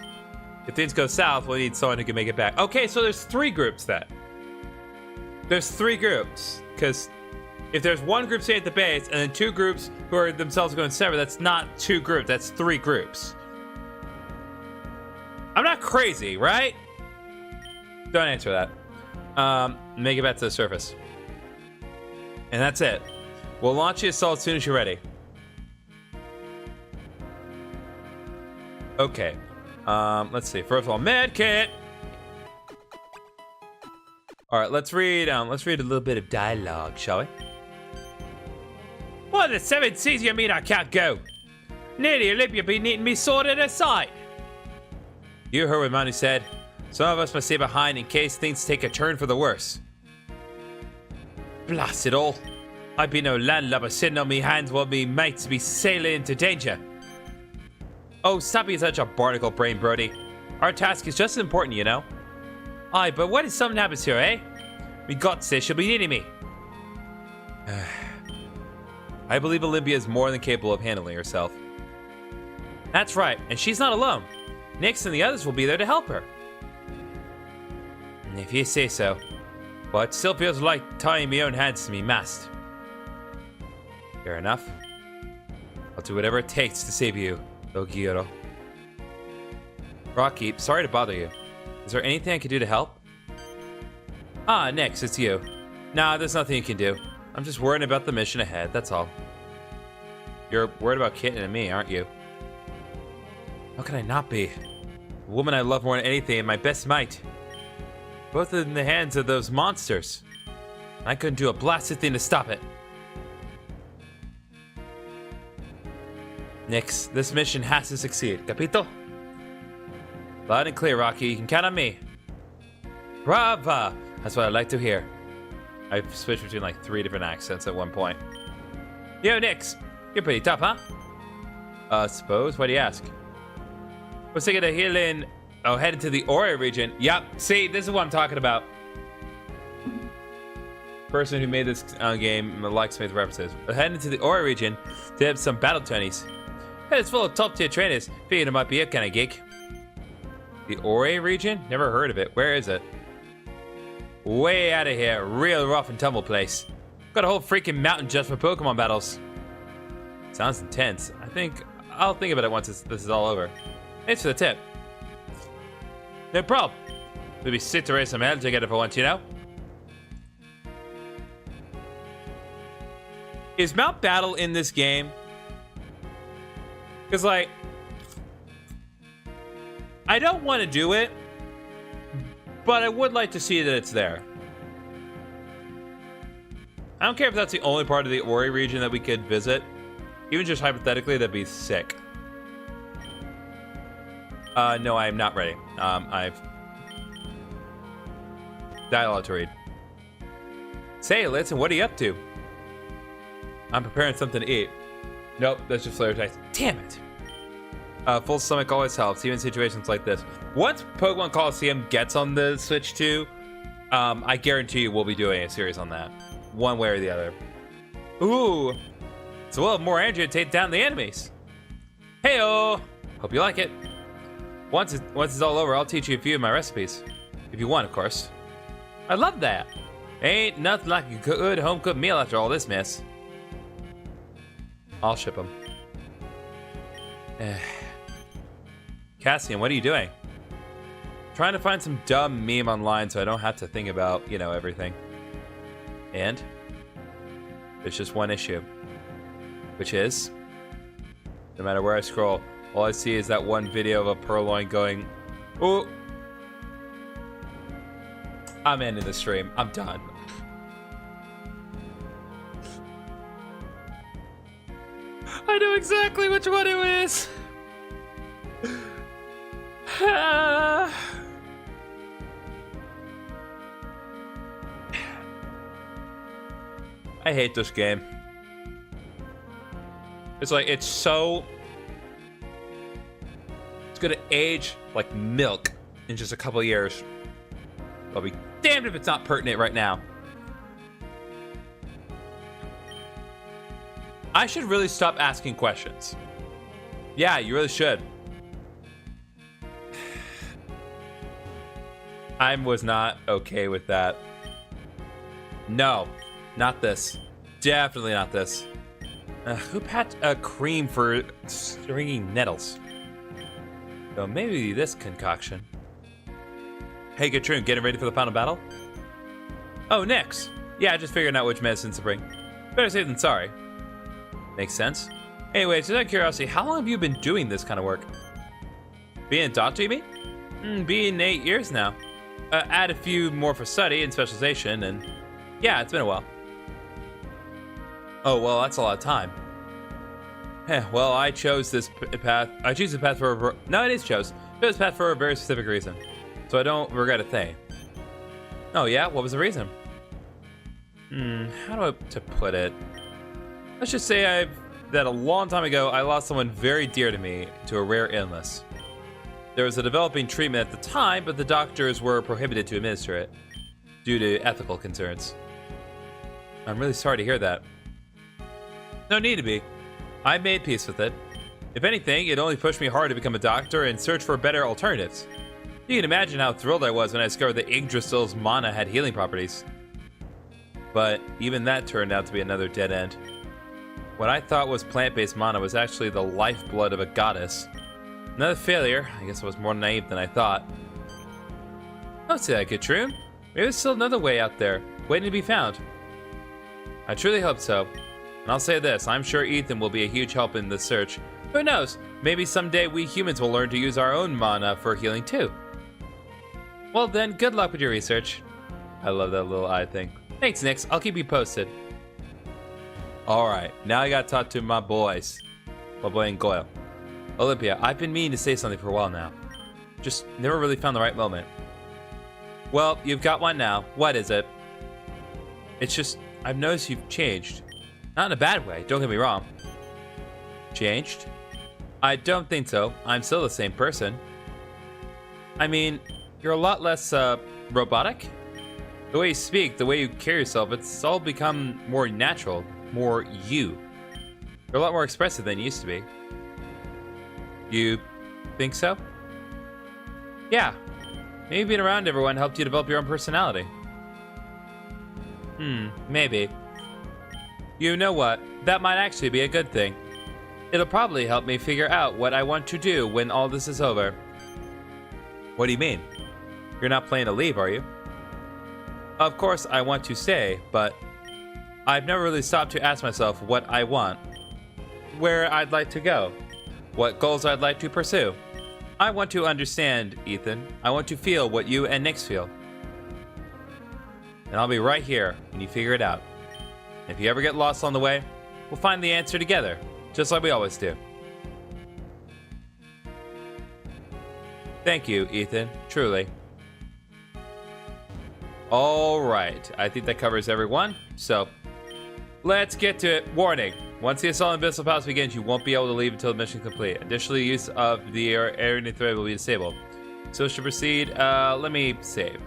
If things go south, we'll need someone who can make it back. Okay, so there's three groups then. There's 3 groups, because if there's one group staying at the base and then 2 groups who are themselves going separate, that's not 2 groups, that's 3 groups. I'm not crazy, right? Don't answer that. Make it back to the surface. And that's it. We'll launch the assault as soon as you're ready. Okay. Let's see. First of all, med kit. All right, let's read a little bit of dialogue, shall we? What the 7 seas you mean I can't go? Nearly Olympia be needing me sorted aside. You heard what Manu said. Some of us must stay behind in case things take a turn for the worse. Blast it all. I be no landlubber sitting on me hands while me mates be sailing into danger. Oh, stop being such a barnacle brain, Brody. Our task is just as important, you know. Aye, but what if something happens here, eh? Me God says she'll be needing me. I believe Olympia is more than capable of handling herself. That's right, and she's not alone. Nyx and the others will be there to help her. If you say so. But it still feels like tying my own hands to me mast. Fair enough. I'll do whatever it takes to save you, Ogiero. Rocky, sorry to bother you. Is there anything I can do to help? Ah, Nyx, it's you. Nah, there's nothing you can do. I'm just worrying about the mission ahead, that's all. You're worried about Kitten and me, aren't you? How can I not be? The woman I love more than anything and my best mate. Both in the hands of those monsters. I couldn't do a blasted thing to stop it. Nyx, this mission has to succeed. Capito? Loud and clear, Rocky. You can count on me. Brava! That's what I like to hear. I've switched between like 3 different accents at one point. Yo, Nyx. You're pretty tough, huh? Suppose. Why do you ask? Was thinking of healing... Oh, heading to the Ori region. Yep. See, this is what I'm talking about. Person who made this game likes to make the references. We're heading to the Ori region to have some battle tourneys. Hey, it's full of top-tier trainers. Figured it might be a kind of gig. The Ori region? Never heard of it. Where is it? Way out of here. Real rough and tumble place. Got a whole freaking mountain just for Pokemon battles. Sounds intense. I'll think about it once this is all over. Thanks for the tip. No problem. It'd be sick to raise some hell together for once, you know? Is Mount Battle in this game? Because, like, I don't want to do it, but I would like to see that it's there. I don't care if that's the only part of the Ori region that we could visit. Even just hypothetically, that'd be sick. No, I am not ready. I've dialogue to read. Say, listen, what are you up to? I'm preparing something to eat. Nope, that's just flavor text. Damn it. Full stomach always helps, even in situations like this. Once Pokemon Coliseum gets on the Switch 2, I guarantee you we'll be doing a series on that. One way or the other. Ooh. So we'll have more energy to take down the enemies. Heyo. Hope you like it. Once it's all over, I'll teach you a few of my recipes. If you want, of course. I love that. Ain't nothing like a good home-cooked meal after all this mess. I'll ship them. Cassian, what are you doing? Trying to find some dumb meme online so I don't have to think about, you know, everything. And there's just one issue. Which is, no matter where I scroll, all I see is that one video of a Purloin going, ooh. I'm ending the stream. I'm done. I know exactly which one it is. I hate this game. It's like, it's so... It's gonna age like milk in just a couple of years. I'll be damned if it's not pertinent right now. I should really stop asking questions. Yeah, you really should. I was not okay with that. No, not this. Definitely not this. Who packed a cream for stringing nettles? So maybe this concoction. Hey, Gatroon, getting ready for the final battle? Oh, Nyx. Yeah, just figuring out which medicines to bring. Better safe than sorry. Makes sense. Anyway, just out of curiosity, how long have you been doing this kind of work? Being a doctor, you mean? Being 8 years now. Add a few more for study and specialization, and yeah, it's been a while. Oh, well, that's a lot of time. Well, I chose this path. I choose this path for a... No, it is chose. Chose this path for a very specific reason. So I don't regret a thing. Oh, yeah? What was the reason? How to put it? Let's just say that a long time ago, I lost someone very dear to me to a rare illness. There was a developing treatment at the time, but the doctors were prohibited to administer it due to ethical concerns. I'm really sorry to hear that. No need to be. I made peace with it. If anything, it only pushed me hard to become a doctor and search for better alternatives. You can imagine how thrilled I was when I discovered that Yggdrasil's mana had healing properties. But even that turned out to be another dead end. What I thought was plant-based mana was actually the lifeblood of a goddess. Another failure. I guess I was more naive than I thought. Don't say that, Gatroon. Maybe there's still another way out there, waiting to be found. I truly hope so. And I'll say this, I'm sure Ethan will be a huge help in this search. Who knows? Maybe someday we humans will learn to use our own mana for healing too. Well then, good luck with your research. I love that little eye thing. Thanks, Nyx. I'll keep you posted. Alright, now I gotta talk to my boys. My boy and Goyle. Olympia, I've been meaning to say something for a while now. Just never really found the right moment. Well, you've got one now. What is it? It's just, I've noticed you've changed. Not in a bad way, don't get me wrong. Changed? I don't think so. I'm still the same person. I mean, you're a lot less, robotic? The way you speak, the way you carry yourself, it's all become more natural, more you. You're a lot more expressive than you used to be. You think so? Yeah. Maybe being around everyone helped you develop your own personality. Maybe. You know what? That might actually be a good thing. It'll probably help me figure out what I want to do when all this is over. What do you mean? You're not planning to leave, are you? Of course I want to stay, but I've never really stopped to ask myself what I want, where I'd like to go, what goals I'd like to pursue. I want to understand, Ethan. I want to feel what you and Nyx feel. And I'll be right here when you figure it out. If you ever get lost on the way, we'll find the answer together, just like we always do. Thank you, Ethan, truly. Alright, I think that covers everyone, so let's get to it. Warning, once the assault on Abyssal Palace begins, you won't be able to leave until the mission is complete. Additionally, use of the air thread will be disabled. So to proceed, let me save.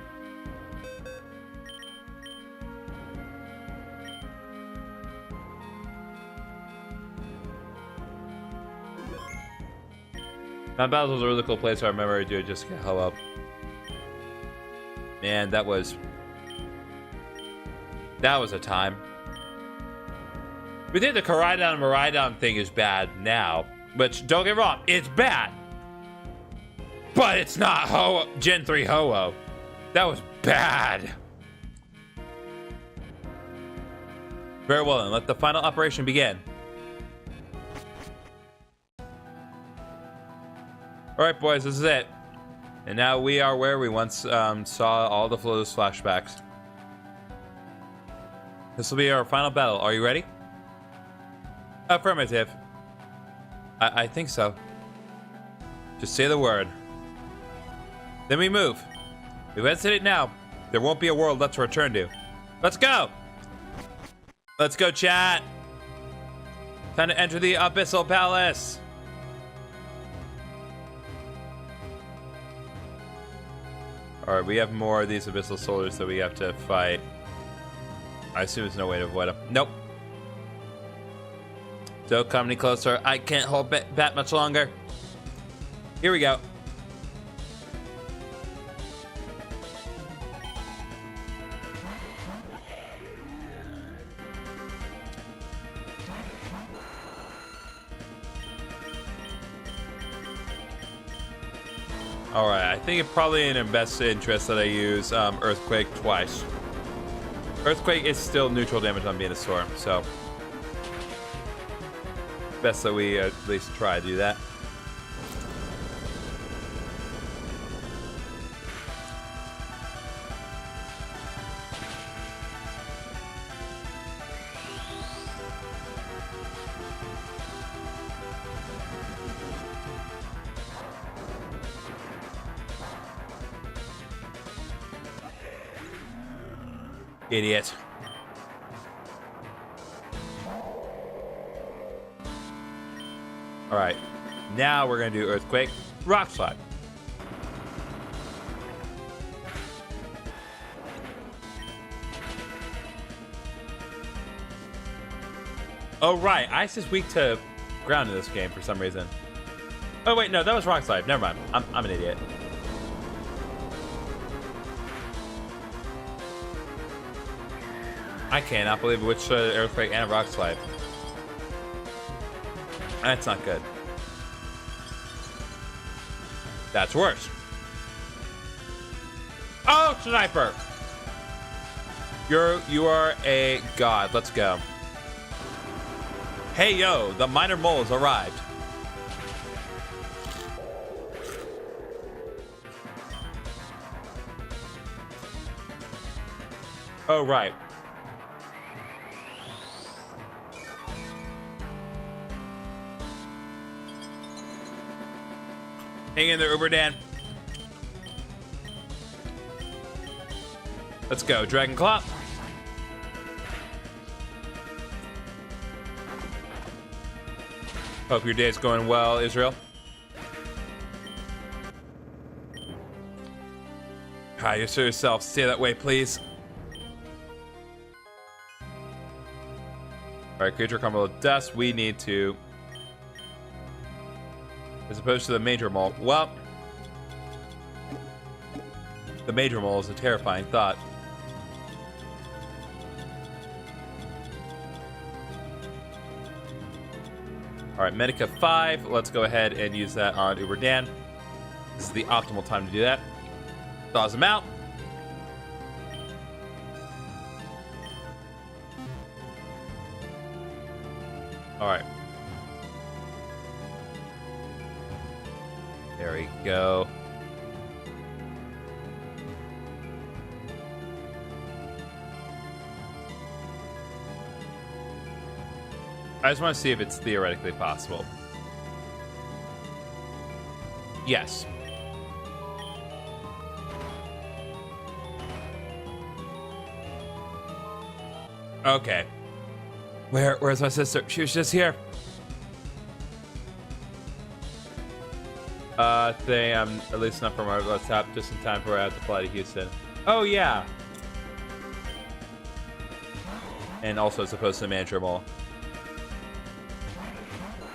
Mount Battles was a really cool place, so I remember I do it just to get hell up. Man, that was a time. We think the Koraidon and Miraidon thing is bad now, which, don't get me wrong, it's bad. But it's not Gen 3 Ho-Oh. That was bad. Very well then, let the final operation begin. Alright boys, this is it. And now we are where we once saw all the those flashbacks. This will be our final battle. Are you ready? Affirmative. I think so. Just say the word. Then we move. We've exited it now. There won't be a world left to return to. Let's go! Let's go, chat! Time to enter the Abyssal Palace! Alright, we have more of these Abyssal Soldiers that we have to fight. I assume there's no way to avoid them. Nope. Don't come any closer. I can't hold back much longer. Here we go. Alright, I think it's probably in our best interest that I use Earthquake twice. Earthquake is still neutral damage on Venusaur, so best that we at least try to do that. Idiot. Alright. Now we're going to do Earthquake. Rock Slide. Oh, right. Ice is weak to ground in this game for some reason. Oh, wait. No, that was Rock Slide. Never mind. I'm an idiot. I cannot believe which Earthquake and Rock Slide. That's not good. That's worse. Oh, Sniper! You are a god. Let's go. Hey, yo, the minor moles arrived. Oh, right. Hang in there, Uber Dan. Let's go, Dragon Claw. Hope your day's going well, Israel. You show yourself. Stay that way, please. Alright, creature combo with dust. We need to... As opposed to the Major Mole. Well, the Major Mole is a terrifying thought. Alright, Medica 5. Let's go ahead and use that on Uber Dan. This is the optimal time to do that. Thaws him out. Alright. There we go. I just want to see if it's theoretically possible. Yes. Okay. Where's my sister? She was just here. I'm at least not from our WhatsApp, just in time for I have to fly to Houston. Oh, yeah. And also supposed to manage her mole.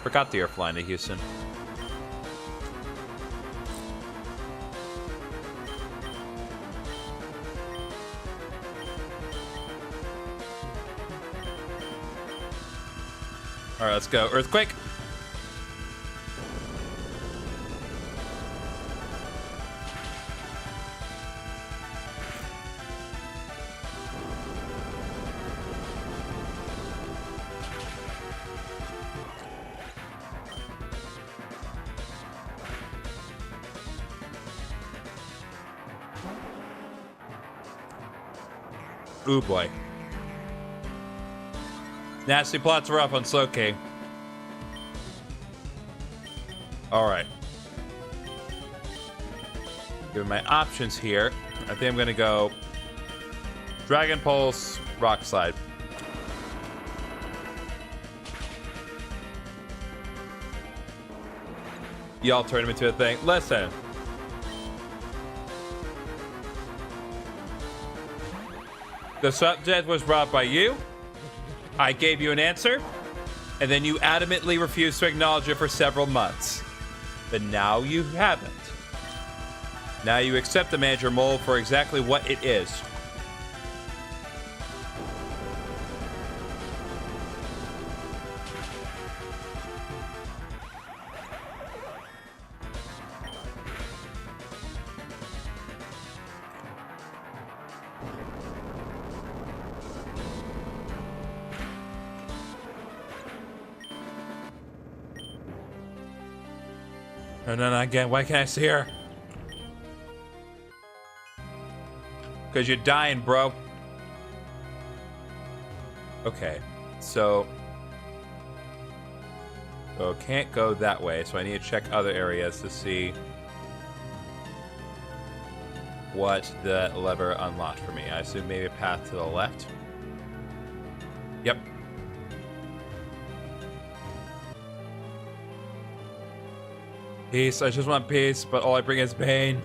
Forgot that you're flying to Houston. Alright, let's go. Earthquake. Ooh boy. Nasty plots are up on Slowking. Alright. Given my options here, I think I'm gonna go Dragon Pulse, Rock Slide. Y'all turn him into a thing. Listen. The subject was brought by you. I gave you an answer, and then you adamantly refused to acknowledge it for several months. But now you haven't. Now you accept the Manager Mole for exactly what it is. No, no, not again. Why can't I see her? Because you're dying, bro. Okay, so can't go that way, so I need to check other areas to see what the lever unlocked for me. I assume maybe a path to the left. Yep. Peace. I just want peace, but all I bring is pain.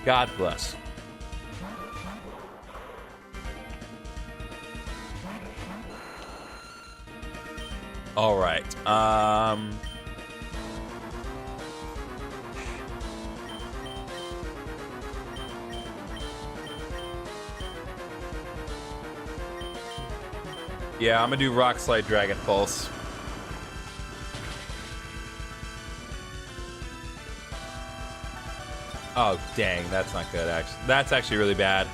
God bless. All right. Yeah, I'm gonna do Rock Slide Dragon Pulse. Oh, dang, that's not good, actually. That's actually really bad.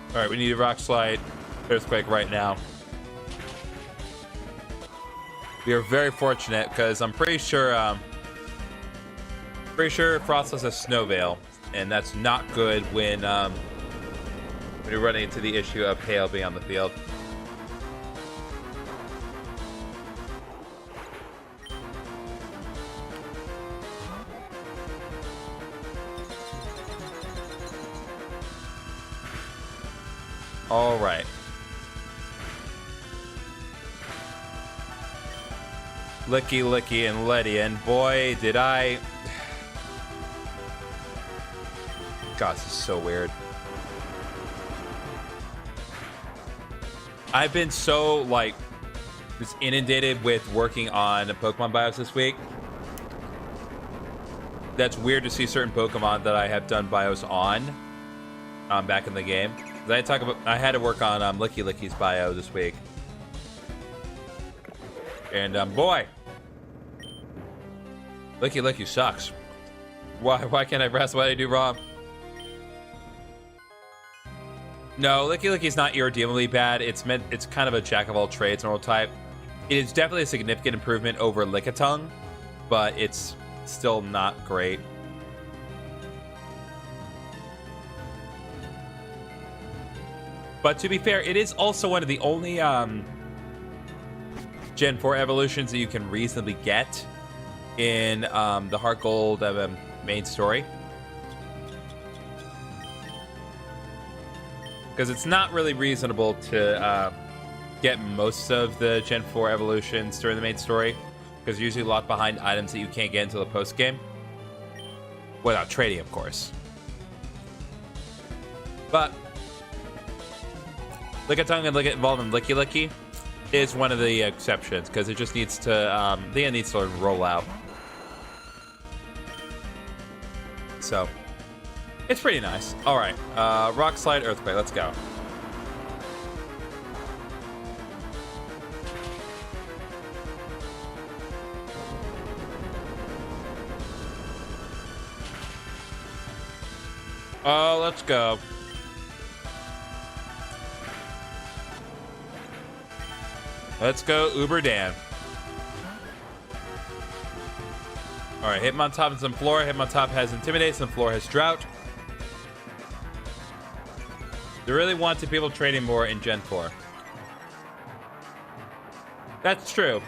All right, we need a Rock Slide Earthquake right now. We are very fortunate because I'm pretty sure Frost has a Snow Veil, and that's not good when you're running into the issue of hail being on the field. All right. Licky, Licky, and Letty, and boy, did I... God, this is so weird. I've been so, like, just inundated with working on Pokemon bios this week. That's weird to see certain Pokemon that I have done bios on back in the game. I had to work on Licky Licky's bio this week. And, boy... Licky Licky sucks. Why can't I press what I do wrong? No, Licky Licky's not irredeemably bad. It's kind of a jack of all trades normal type. It is definitely a significant improvement over Lickitung, but it's still not great. But to be fair, it is also one of the only Gen 4 evolutions that you can reasonably get in the Heart Gold main story. Because it's not really reasonable to get most of the Gen 4 evolutions during the main story, because you're usually locked behind items that you can't get until the post-game. Without trading, of course. But Lickitung and Evolve and Licky Licky is one of the exceptions, because it just needs to, it needs to roll out. So, it's pretty nice. All right, Rock Slide Earthquake, let's go. Oh, let's go. Let's go, Uber Dan. All right, Hitmontop and Sunflora. Hitmontop has Intimidate, Sunflora has Drought. They really wanted people trading more in Gen 4. That's true.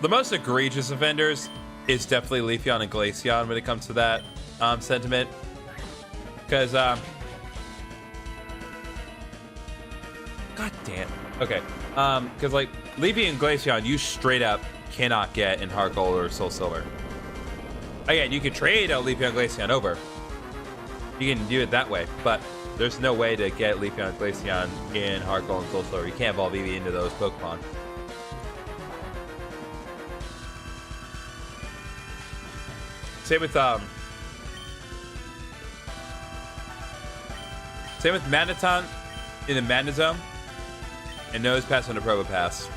The most egregious offenders is definitely Leafeon and Glaceon when it comes to that sentiment. Because, God damn. Okay. Because, like, Leafeon and Glaceon, you straight up cannot get in Heart Gold or Soul Silver. Again, you can trade a Leafeon and Glaceon over. You can do it that way, but there's no way to get Leafeon and Glaceon in Heart Gold and Soul Silver. You can't evolve Eevee into those Pokemon. Same with Manaton in the Mana Zone, and Nose Pass on the Probopass.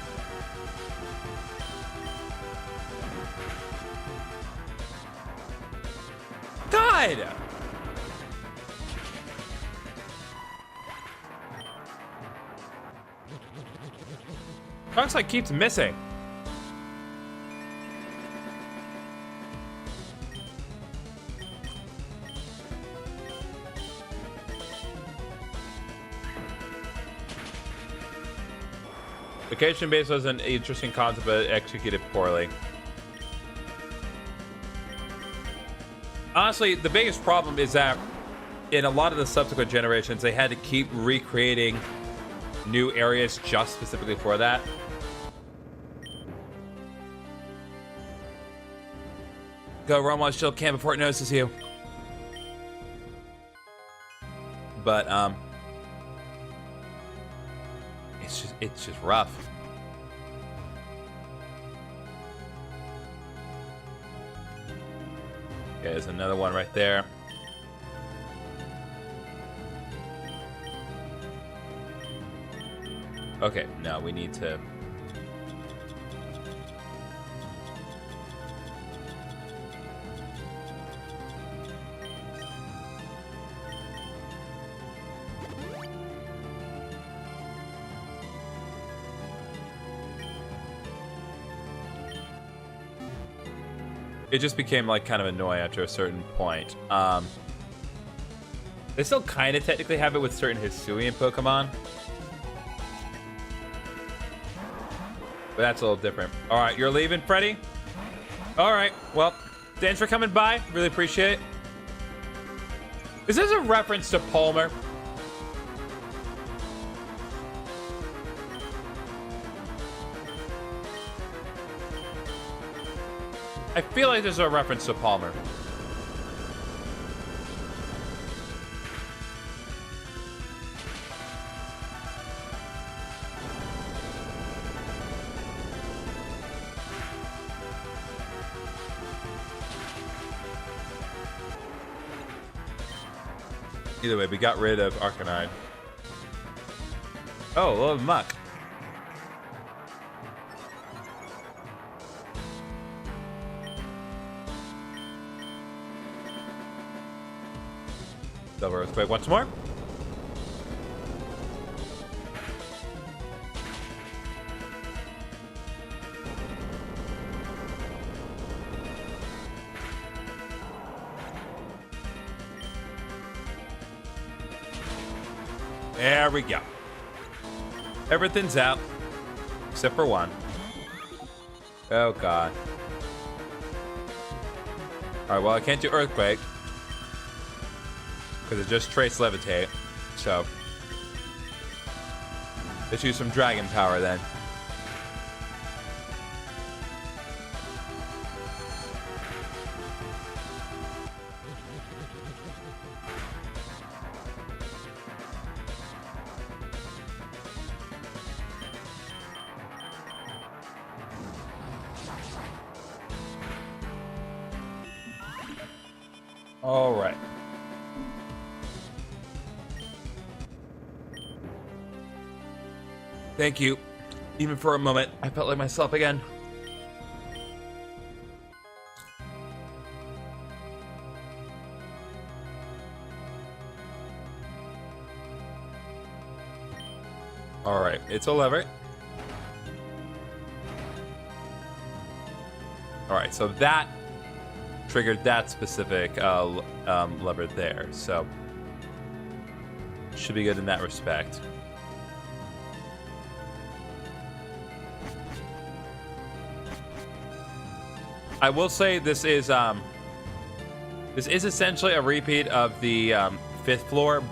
God! Trunks like keeps missing. Vacation base was an interesting concept, but executed poorly. Honestly, the biggest problem is that in a lot of the subsequent generations, they had to keep recreating new areas just specifically for that. Go run while still can before it notices you. But it's just rough. Okay, there's another one right there. Okay, now we need to... It just became like kind of annoying after a certain point. They still kind of technically have it with certain Hisuian Pokemon. But that's a little different. All right, you're leaving, Freddy? All right, well, thanks for coming by. Really appreciate it. Is this a reference to Palmer? I feel like there's a reference to Palmer. Either way, we got rid of Arcanine. Oh, a little muck. Double Earthquake once more. There we go. Everything's out except for one. Oh god. Alright, well I can't do Earthquake because it just trace Levitate. So let's use some Dragon Power then. All right. Thank you. Even for a moment, I felt like myself again. All right, it's a lever. All right, so that triggered that specific lever there, so should be good in that respect. I will say this is essentially a repeat of the 5th floor,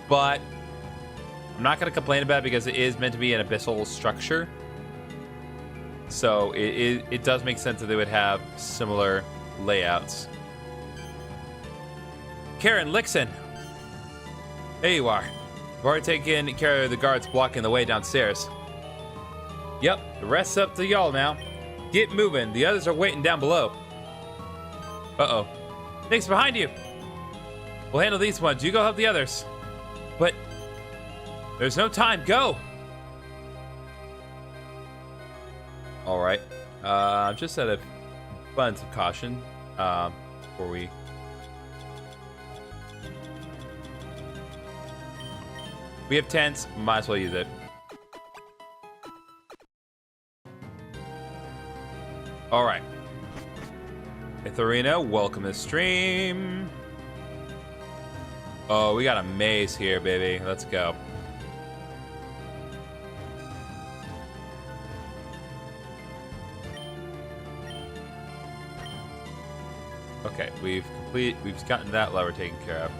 but I'm not going to complain about it because it is meant to be an abyssal structure. So it does make sense that they would have similar layouts. Karen Lixon, there you are. I've already taken care of the guards blocking the way downstairs. Yep, the rest's up to y'all now. Get moving, the others are waiting down below. Uh-oh. Thanks behind you. We'll handle these ones. You go help the others. But there's no time. Go. All right. Just out of abundance of caution, before we have tents. Might as well use it. All right. Itharina, welcome to the stream. Oh, we got a maze here, baby. Let's go. Okay, we've gotten that lever taken care of.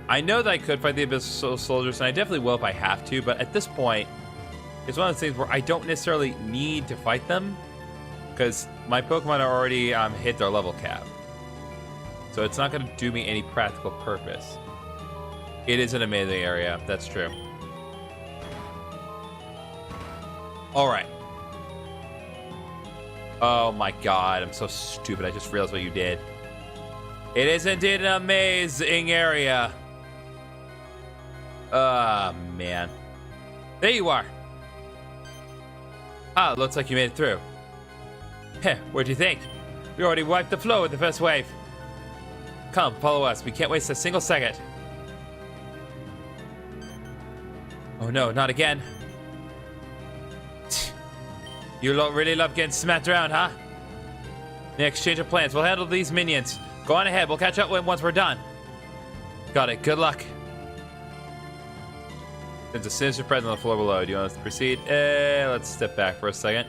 I know that I could fight the Abyssal Soldiers, and I definitely will if I have to, but at this point, it's one of those things where I don't necessarily need to fight them, because my Pokemon are already hit their level cap. So it's not going to do me any practical purpose. It is an amazing area, that's true. Alright. Oh my god, I'm so stupid. I just realized what you did. It is indeed an amazing area. Ah, man. There you are. Ah, looks like you made it through. Heh, what'd you think? We already wiped the floor with the first wave. Come, follow us. We can't waste a single second. Oh no, not again. You really love getting smacked around, huh? In exchange of plans, we'll handle these minions. Go on ahead, we'll catch up once we're done. Got it, good luck. There's a sinister presence on the floor below. Do you want us to proceed? Let's step back for a second.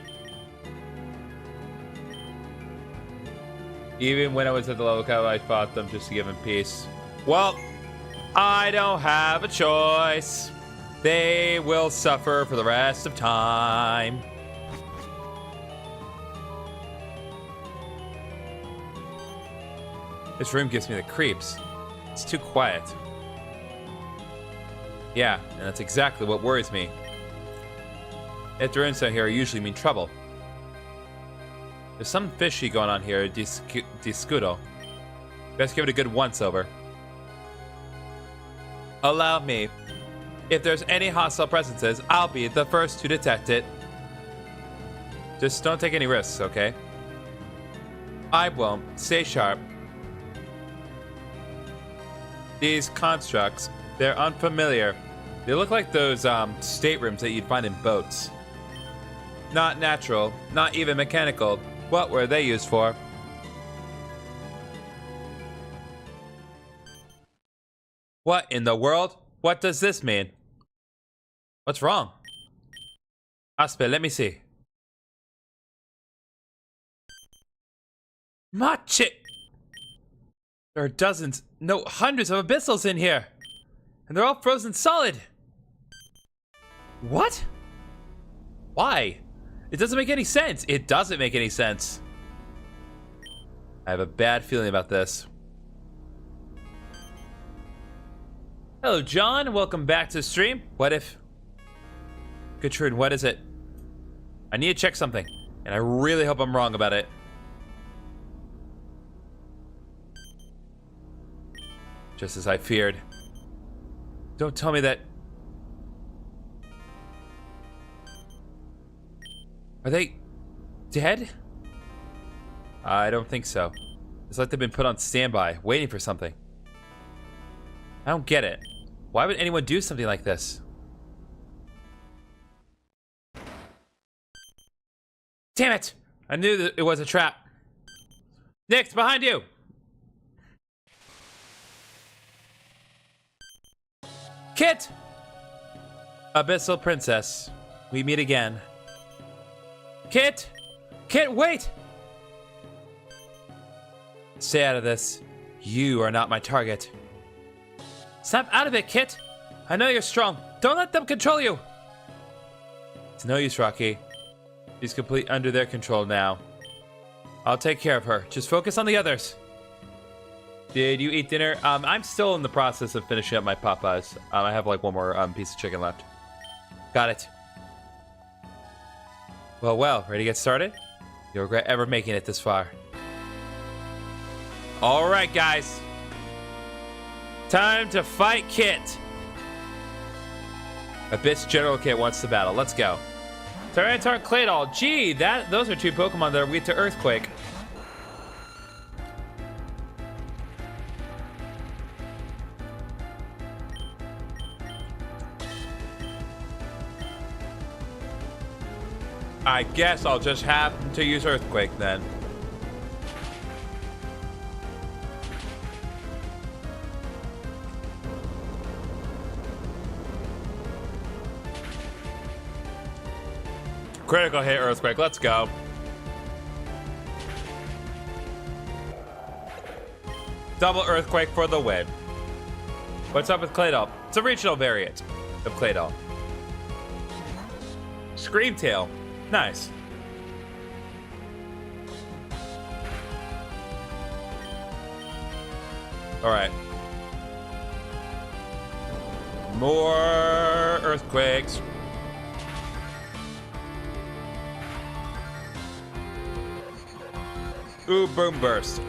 Even when I was at the level cap, I fought them just to give them peace. Well, I don't have a choice. They will suffer for the rest of time. This room gives me the creeps. It's too quiet. Yeah, and that's exactly what worries me. If the rooms out here usually mean trouble. There's something fishy going on here, Discudo. Best give it a good once-over. Allow me. If there's any hostile presences, I'll be the first to detect it. Just don't take any risks, okay? I won't. Stay sharp. These constructs, they're unfamiliar. They look like those staterooms that you'd find in boats. Not natural, not even mechanical. What were they used for? What in the world? What does this mean? What's wrong? Aspe, let me see. Machi! There are dozens, no, hundreds of abyssals in here. And they're all frozen solid. What? Why? It doesn't make any sense. It doesn't make any sense. I have a bad feeling about this. Hello, John. Welcome back to the stream. What if... Gertrude, what is it? I need to check something. And I really hope I'm wrong about it. Just as I feared. Don't tell me that... Are they dead? I don't think so. It's like they've been put on standby, waiting for something. I don't get it. Why would anyone do something like this? Damn it! I knew that it was a trap. Nyx, behind you! Kit! Abyssal Princess. We meet again. Kit! Kit, wait! Stay out of this. You are not my target. Snap out of it, Kit! I know you're strong. Don't let them control you! It's no use, Rocky. She's completely under their control now. I'll take care of her. Just focus on the others. Did you eat dinner? I'm still in the process of finishing up my Popeyes. I have like one more piece of chicken left. Got it. Well, ready to get started? You'll regret ever making it this far. Alright, guys. Time to fight Kit. Abyss General Kit wants to battle. Let's go. Tyranitar Claydol. Gee, those are two Pokemon that are weak to Earthquake. I guess I'll just have to use Earthquake then. Critical hit Earthquake, let's go. Double Earthquake for the win. What's up with Claydol? It's a regional variant of Claydol. Screamtail. Nice. Alright. More Earthquakes. Ooh, Boom Burst.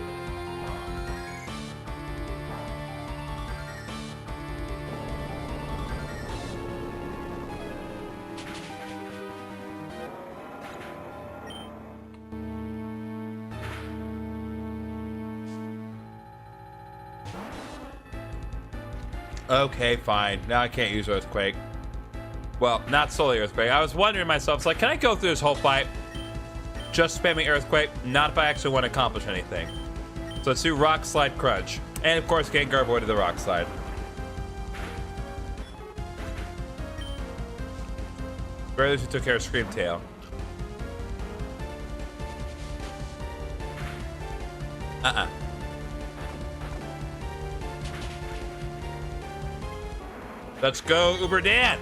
Okay, fine. Now I can't use Earthquake. Well, not solely Earthquake. I was wondering myself, it's like, can I go through this whole fight just spamming Earthquake? Not if I actually want to accomplish anything. So let's do Rock Slide Crunch. And of course, Gengar avoided the Rock Slide. Barely who took care of Screamtail. Let's go, Uber Dan.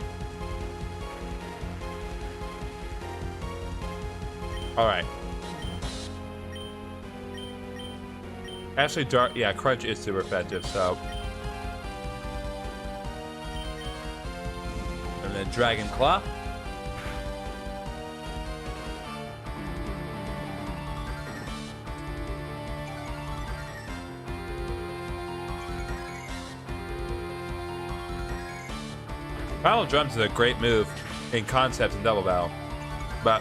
All right. Actually, yeah, Crunch is super effective, so. And then Dragon Claw. Final Drums is a great move in concept and double battle, but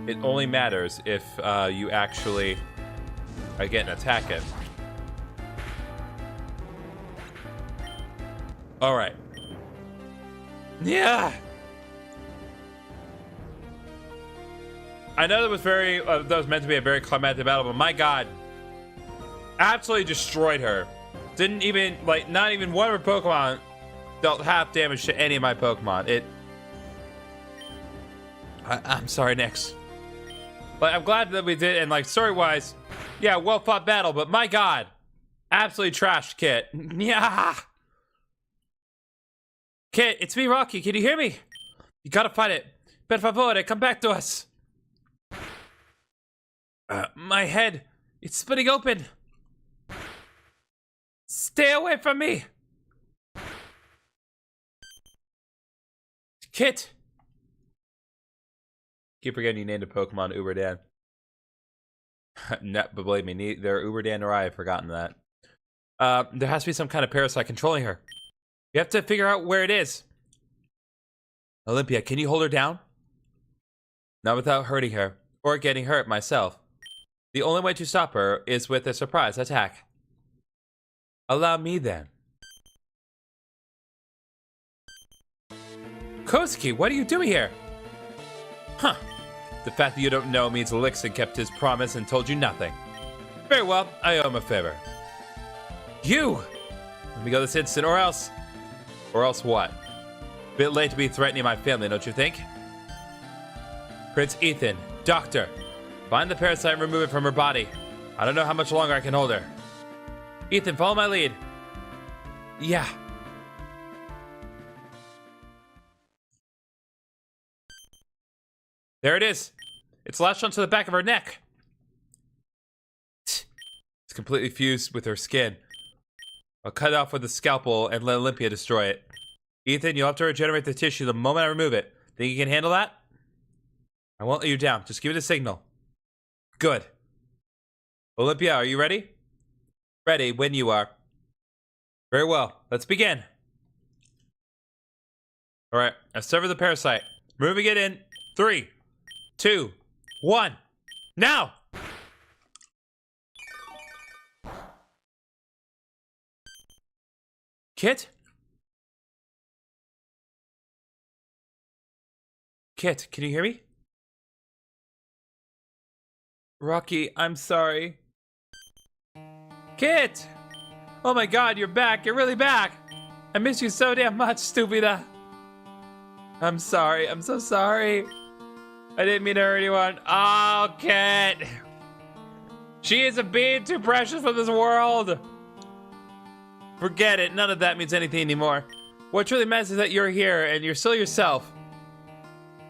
it only matters if you actually get an attack in. All right. Yeah. I know that was that was meant to be a very climactic battle, but my God, absolutely destroyed her. Didn't even not even one of her Pokemon dealt half damage to any of my Pokemon. I'm sorry, Nyx. But I'm glad that we did, and story-wise, yeah, well fought battle. But my God, absolutely trashed Kit. Yeah. Kit, it's me, Rocky. Can you hear me? You gotta fight it. Per favore, come back to us. My head, it's splitting open. Stay away from me. Kit. Keep forgetting you named a Pokemon Uberdan. No, but believe me, neither Uberdan nor I have forgotten that. There has to be some kind of parasite controlling her. You have to figure out where it is. Olympia, can you hold her down? Not without hurting her, or getting hurt myself. The only way to stop her is with a surprise attack. Allow me then. Kosuke, what are you doing here? Huh. The fact that you don't know means Elixir kept his promise and told you nothing. Very well, I owe him a favor. You! Let me go this instant, or else... Or else what? Bit late to be threatening my family, don't you think? Prince Ethan, Doctor, find the parasite and remove it from her body. I don't know how much longer I can hold her. Ethan, follow my lead. Yeah. There it is. It's latched onto the back of her neck. It's completely fused with her skin. I'll cut it off with a scalpel and let Olympia destroy it. Ethan, you'll have to regenerate the tissue the moment I remove it. Think you can handle that? I won't let you down. Just give it a signal. Good. Olympia, are you ready? Ready when you are. Very well. Let's begin. Alright, I've severed the parasite. Moving it in 3, 2, 1. Now! Kit? Kit, can you hear me? Rocky, I'm sorry. Kit! Oh my god, you're back. You're really back. I miss you so damn much, stupida. I'm sorry. I'm so sorry. I didn't mean to hurt anyone. Oh, Kit. She is a being too precious for this world. Forget it. None of that means anything anymore. What truly matters is that you're here and you're still yourself.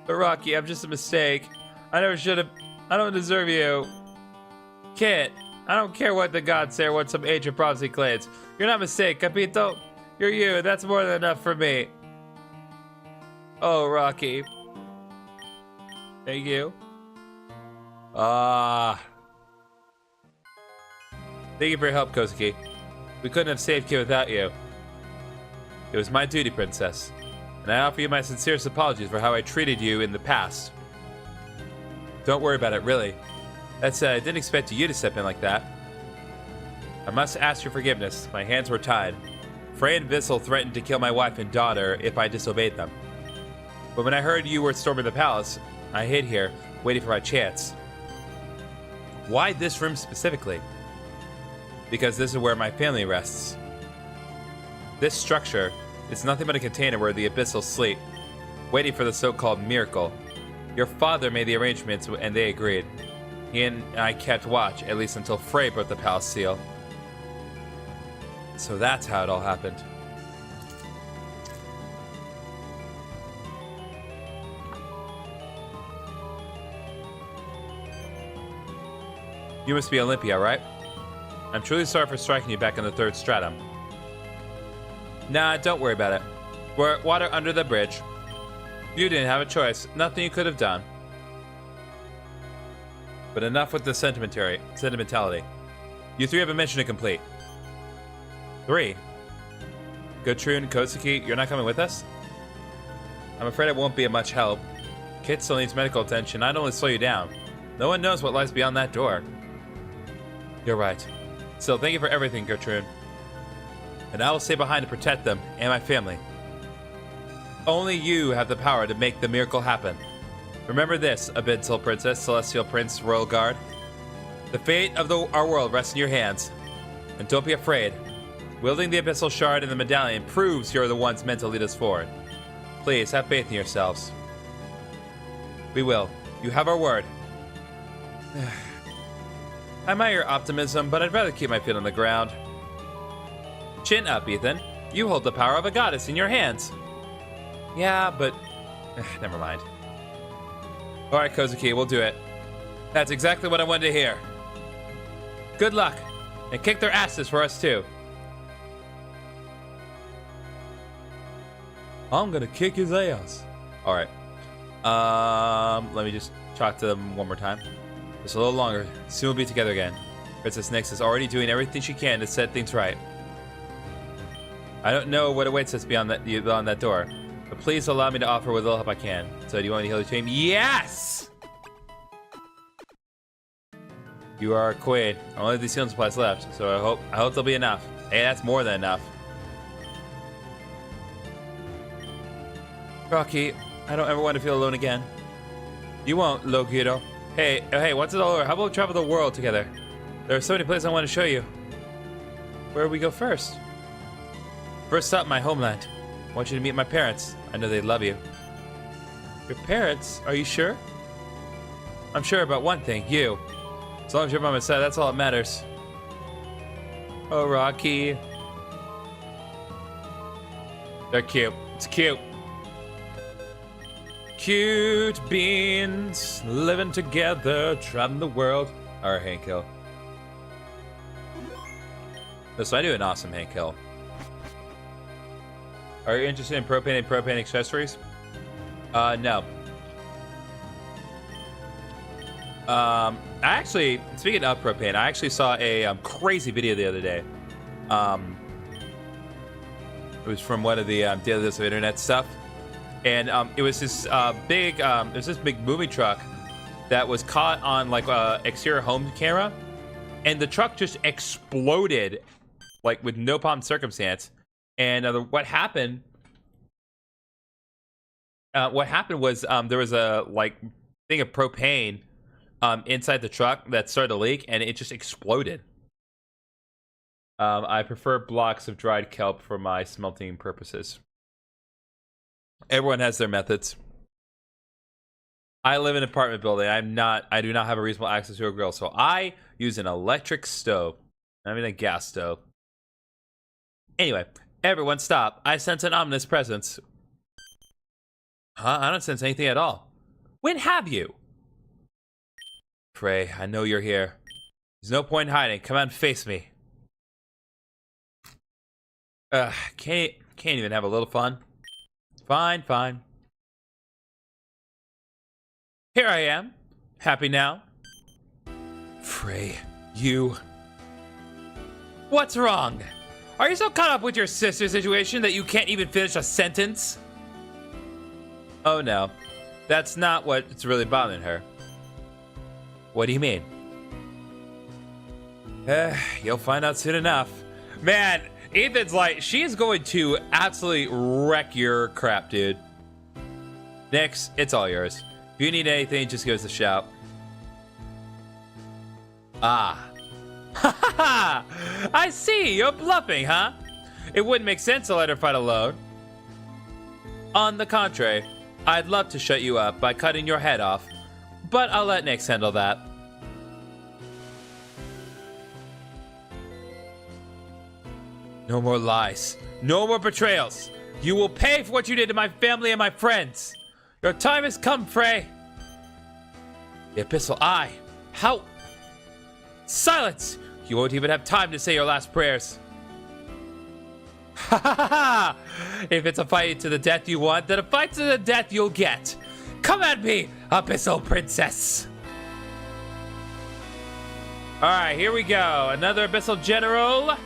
But Rocky, I'm just a mistake. I never should have. I don't deserve you. Kit, I don't care what the gods say or what some ancient prophecy claims. You're not a mistake, Capito. You're you. That's more than enough for me. Oh, Rocky. Thank you. Thank you for your help, Kozuki. We couldn't have saved Kit without you. It was my duty, Princess. And I offer you my sincerest apologies for how I treated you in the past. Don't worry about it, really. That said, I didn't expect you to step in like that. I must ask your forgiveness. My hands were tied. Frey and Vissel threatened to kill my wife and daughter if I disobeyed them. But when I heard you were storming the palace, I hid here, waiting for my chance. Why this room specifically? Because this is where my family rests. This structure is nothing but a container where the Abyssals sleep, waiting for the so-called miracle. Your father made the arrangements and they agreed. He and I kept watch, at least until Frey broke the palace seal. So that's how it all happened. You must be Olympia, right? I'm truly sorry for striking you back in the third stratum. Nah, don't worry about it. We're at water under the bridge. You didn't have a choice. Nothing you could have done. But enough with the sentimentality. You three have a mission to complete. 3. Gertrude and Kozuki, you're not coming with us? I'm afraid it won't be of much help. Kit still needs medical attention. I'd only slow you down. No one knows what lies beyond that door. You're right. Still, thank you for everything, Gertrude. And I will stay behind to protect them and my family. Only you have the power to make the miracle happen. Remember this, Abyssal Princess, Celestial Prince, Royal Guard. The fate of our world rests in your hands. And don't be afraid. Wielding the Abyssal Shard and the Medallion proves you're the ones meant to lead us forward. Please, have faith in yourselves. We will. You have our word. I admire your optimism, but I'd rather keep my feet on the ground. Chin up, Ethan. You hold the power of a goddess in your hands. Yeah, but... never mind. Alright, Kozuki, we'll do it. That's exactly what I wanted to hear. Good luck. And kick their asses for us, too. I'm gonna kick his ass. Alright. Let me just talk to them one more time. Just a little longer. Soon we'll be together again. Princess Nyx is already doing everything she can to set things right. I don't know what awaits us beyond that door. But please allow me to offer what little help I can. So do you want me to heal your team? Yes! You are a queen. Only have these healing supplies left, so I hope there'll be enough. Hey, that's more than enough. Rocky, I don't ever want to feel alone again. You won't, Logiro. Hey, once it's all over, how about we travel the world together? There are so many places I want to show you. Where do we go first? First up, my homeland. I want you to meet my parents. I know they'd love you. Your parents? Are you sure? I'm sure about one thing, you. As long as you're by my side, that's all that matters. Oh, Rocky. They're cute. It's cute. Cute beans living together, traveling the world. Alright, Hank Hill. Listen, I do an awesome Hank Hill. Are you interested in propane and propane accessories? No. I actually, speaking of propane, I actually saw a crazy video the other day. It was from one of the daily list of internet stuff, and it was this big moving truck that was caught on like exterior home camera, and the truck just exploded, like with no problem circumstance. And what happened? What happened was there was a like thing of propane inside the truck that started to leak, and it just exploded. I prefer blocks of dried kelp for my smelting purposes. Everyone has their methods. I live in an apartment building. I do not have a reasonable access to a grill, so I use an electric stove. I mean a gas stove. Anyway, everyone stop. I sense an ominous presence. Huh? I don't sense anything at all. When have you? Frey, I know you're here. There's no point in hiding. Come on, face me. Can't even have a little fun. Fine. Here I am. Happy now? Frey, you... What's wrong? Are you so caught up with your sister situation that you can't even finish a sentence? Oh no. That's not what's really bothering her. What do you mean? You'll find out soon enough. Man, Ethan's like, she's going to absolutely wreck your crap, dude. Nix, it's all yours. If you need anything, just give us a shout. Ah. Ha ha ha! I see, you're bluffing, huh? It wouldn't make sense to let her fight alone. On the contrary, I'd love to shut you up by cutting your head off, but I'll let Nix handle that. No more lies. No more betrayals. You will pay for what you did to my family and my friends. Your time has come, Frey. The Abyssal Eye. How? Silence! You won't even have time to say your last prayers. Ha ha ha ha! If it's a fight to the death you want, then a fight to the death you'll get. Come at me, Abyssal Princess. Alright, here we go. Another Abyssal General.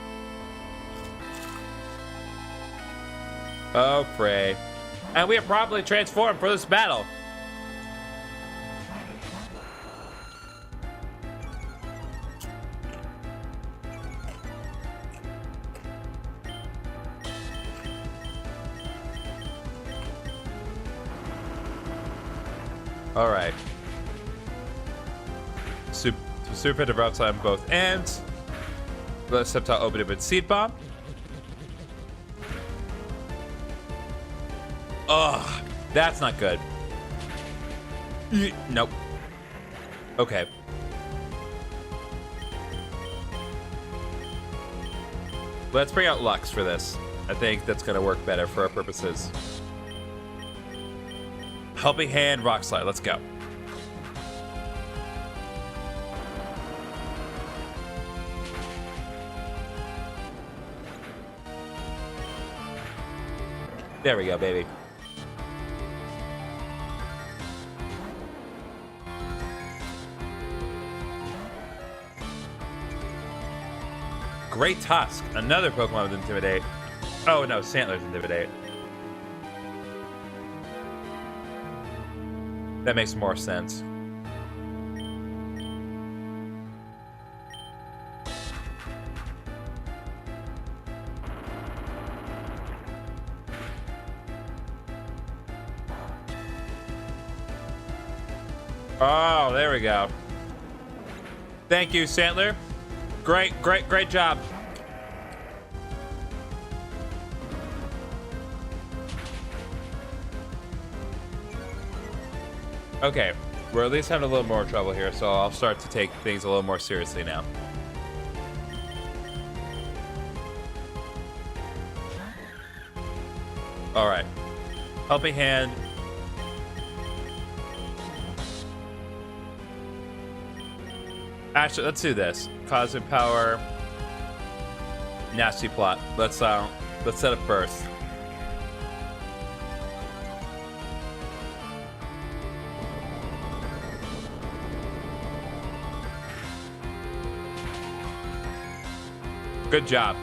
Oh, Frey. And we are properly transformed for this battle. All right. Super Pit of outside on both ends. Let Sceptile open it with Seed Bomb. Ugh, that's not good. Nope. Okay. Let's bring out Lux for this. I think that's gonna work better for our purposes. Helping Hand, Rock Slide, let's go. There we go, baby. Great Tusk, another Pokemon with Intimidate. Oh no, Santler's Intimidate. That makes more sense. Oh, there we go. Thank you, Santler. Great job. Okay, we're at least having a little more trouble here, so I'll start to take things a little more seriously now. Alright. Helping Hand. Actually, let's do this. Cosmic Power. Nasty Plot. Let's set up Burst. Good job.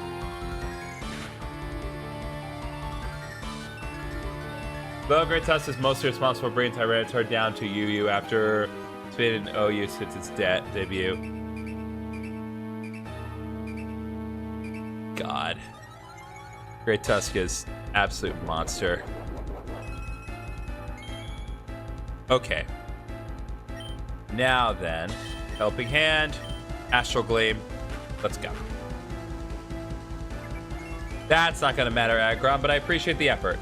Though Great Tusk is mostly responsible for bringing Tyranitar down to UU after it's made an OU since its debut. God. Great Tusk is absolute monster. Okay. Now then, Helping Hand, Astral Gleam, let's go. That's not gonna matter, Aggron, but I appreciate the effort.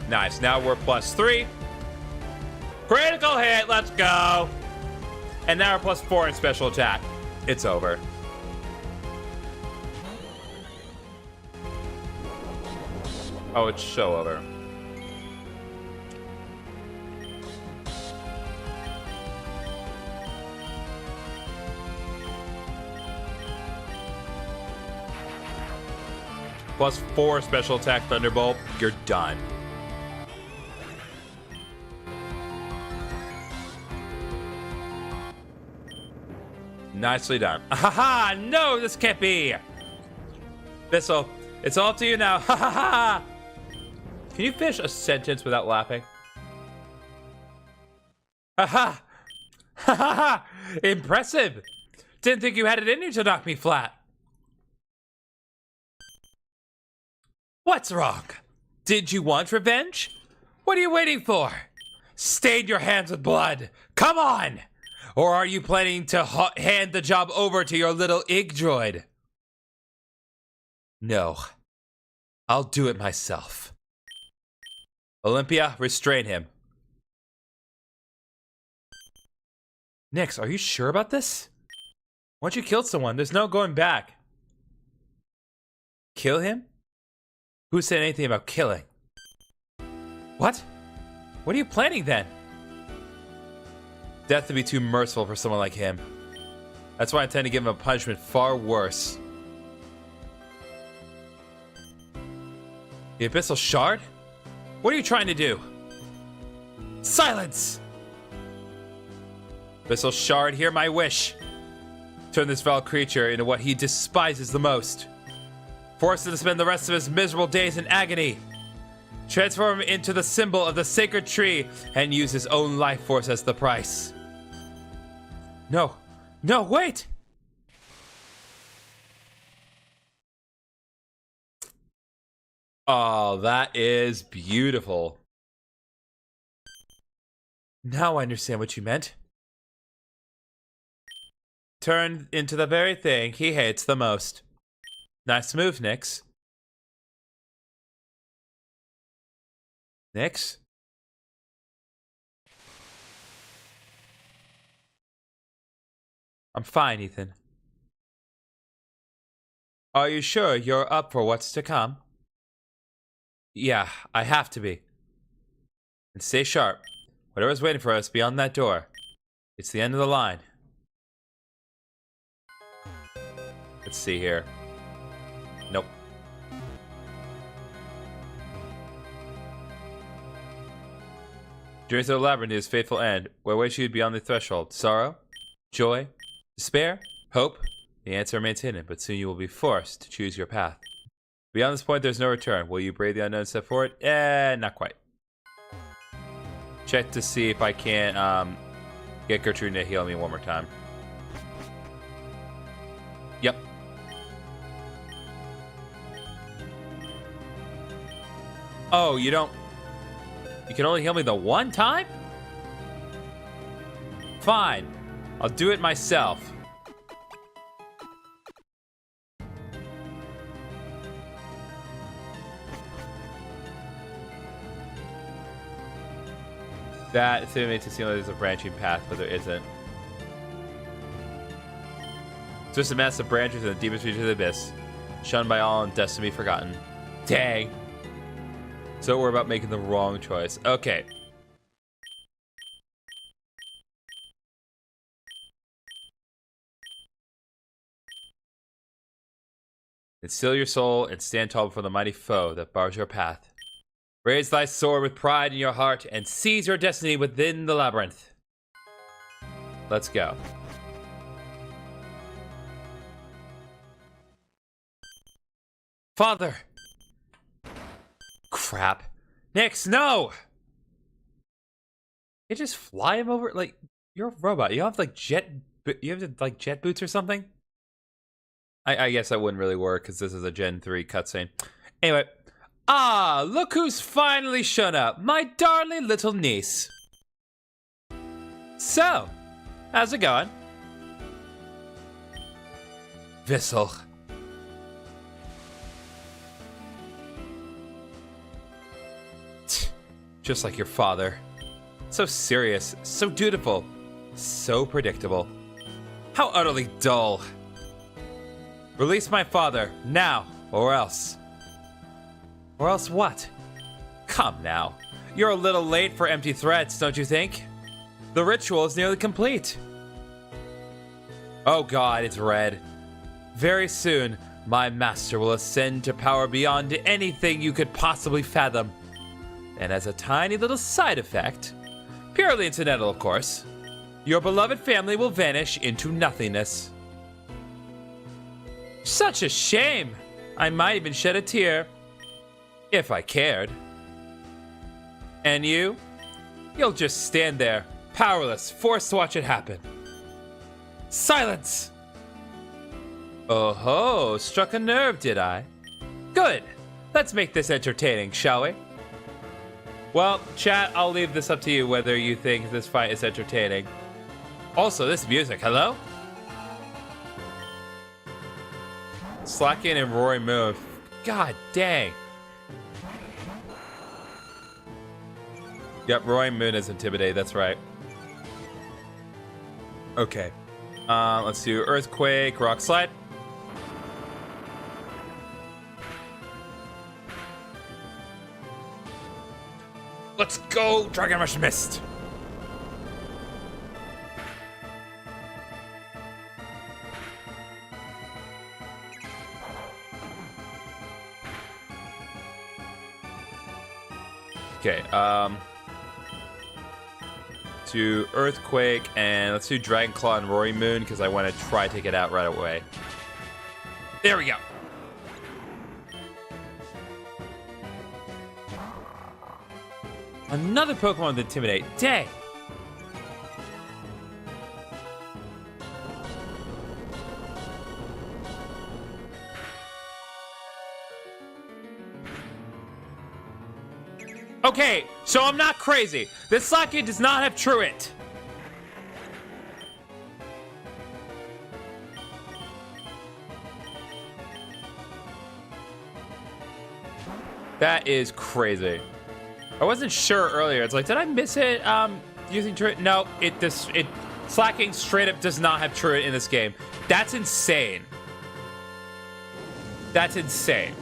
Nice, now we're +3. Critical hit, let's go. And now we're +4 in special attack. It's over. Oh, it's so over. +4 special attack Thunderbolt, you're done. Nicely done. Ha! No, this can't be. Bissell, it's all up to you now. Ha ha ha! Can you finish a sentence without laughing? Ha ha! Ha ha ha! Impressive! Didn't think you had it in you to knock me flat. What's wrong? Did you want revenge? What are you waiting for? Stain your hands with blood. Come on! Or are you planning to hand the job over to your little Yggdrasil? No. I'll do it myself. Olympia, restrain him. Nyx, are you sure about this? Once you killed someone, there's no going back. Kill him? Who said anything about killing? What? What are you planning then? Death would be too merciful for someone like him. That's why I intend to give him a punishment far worse. The Abyssal Shard? What are you trying to do? Silence! Abyssal Shard, hear my wish. Turn this vile creature into what he despises the most. Force him to spend the rest of his miserable days in agony. Transform him into the symbol of the sacred tree and use his own life force as the price. No. No, wait! Oh, that is beautiful. Now I understand what you meant. Turn into the very thing he hates the most. Nice move, Nyx. Nyx? I'm fine, Ethan. Are you sure you're up for what's to come? Yeah, I have to be. And stay sharp. Whatever's waiting for us beyond that door. It's the end of the line. Let's see here. Nope. Journey to the labyrinth is fateful end. What awaits you beyond the threshold? Sorrow? Joy? Despair? Hope? The answer remains hidden, but soon you will be forced to choose your path. Beyond this point, there's no return. Will you brave the unknown and step forward? Not quite. Check to see if I can get Gertrude to heal me one more time. Yep. Oh, you don't... You can only heal me the one time? Fine. I'll do it myself. That simulates to seem like there's a branching path, but there isn't. It's just a mass of branches in the deepest reaches of the abyss, shunned by all and destined to be forgotten. Dang. So we're about making the wrong choice. Okay. Instill your soul and stand tall before the mighty foe that bars your path. Raise thy sword with pride in your heart and seize your destiny within the labyrinth. Let's go. Father! Crap. Nix, no! You just fly him over? Like, you're a robot. You have like jet boots or something? I guess that wouldn't really work because this is a Gen 3 cutscene. Anyway. Ah, look who's finally shown up. My darling little niece. So, how's it going? Vissel. Just like your father. So serious, so dutiful, so predictable. How utterly dull. Release my father, now, or else. Or else what? Come now. You're a little late for empty threats, don't you think? The ritual is nearly complete. Oh god, it's Red. Very soon, my master will ascend to power beyond anything you could possibly fathom. And as a tiny little side effect, purely incidental of course, your beloved family will vanish into nothingness. Such a shame! I might even shed a tear. If I cared. And you? You'll just stand there, powerless, forced to watch it happen. Silence! Oh ho, struck a nerve, did I? Good! Let's make this entertaining, shall we? Well, chat, I'll leave this up to you whether you think this fight is entertaining. Also, this music, hello? Slacken and Rory Moon. God dang. Yep, Roy Moon is intimidated, that's right. Okay. Let's do Earthquake, Rock Slide. Let's go, Dragon Rush Mist. Okay, do Earthquake, and let's do Dragon Claw and Rory Moon, because I want to try to take it out right away. There we go. Another Pokemon to intimidate. Dang. Okay, so I'm not crazy. This Slaking does not have Truant. That is crazy. I wasn't sure earlier. It's like, did I miss it using Truant? No, Slaking straight up does not have Truant in this game. That's insane. That's insane.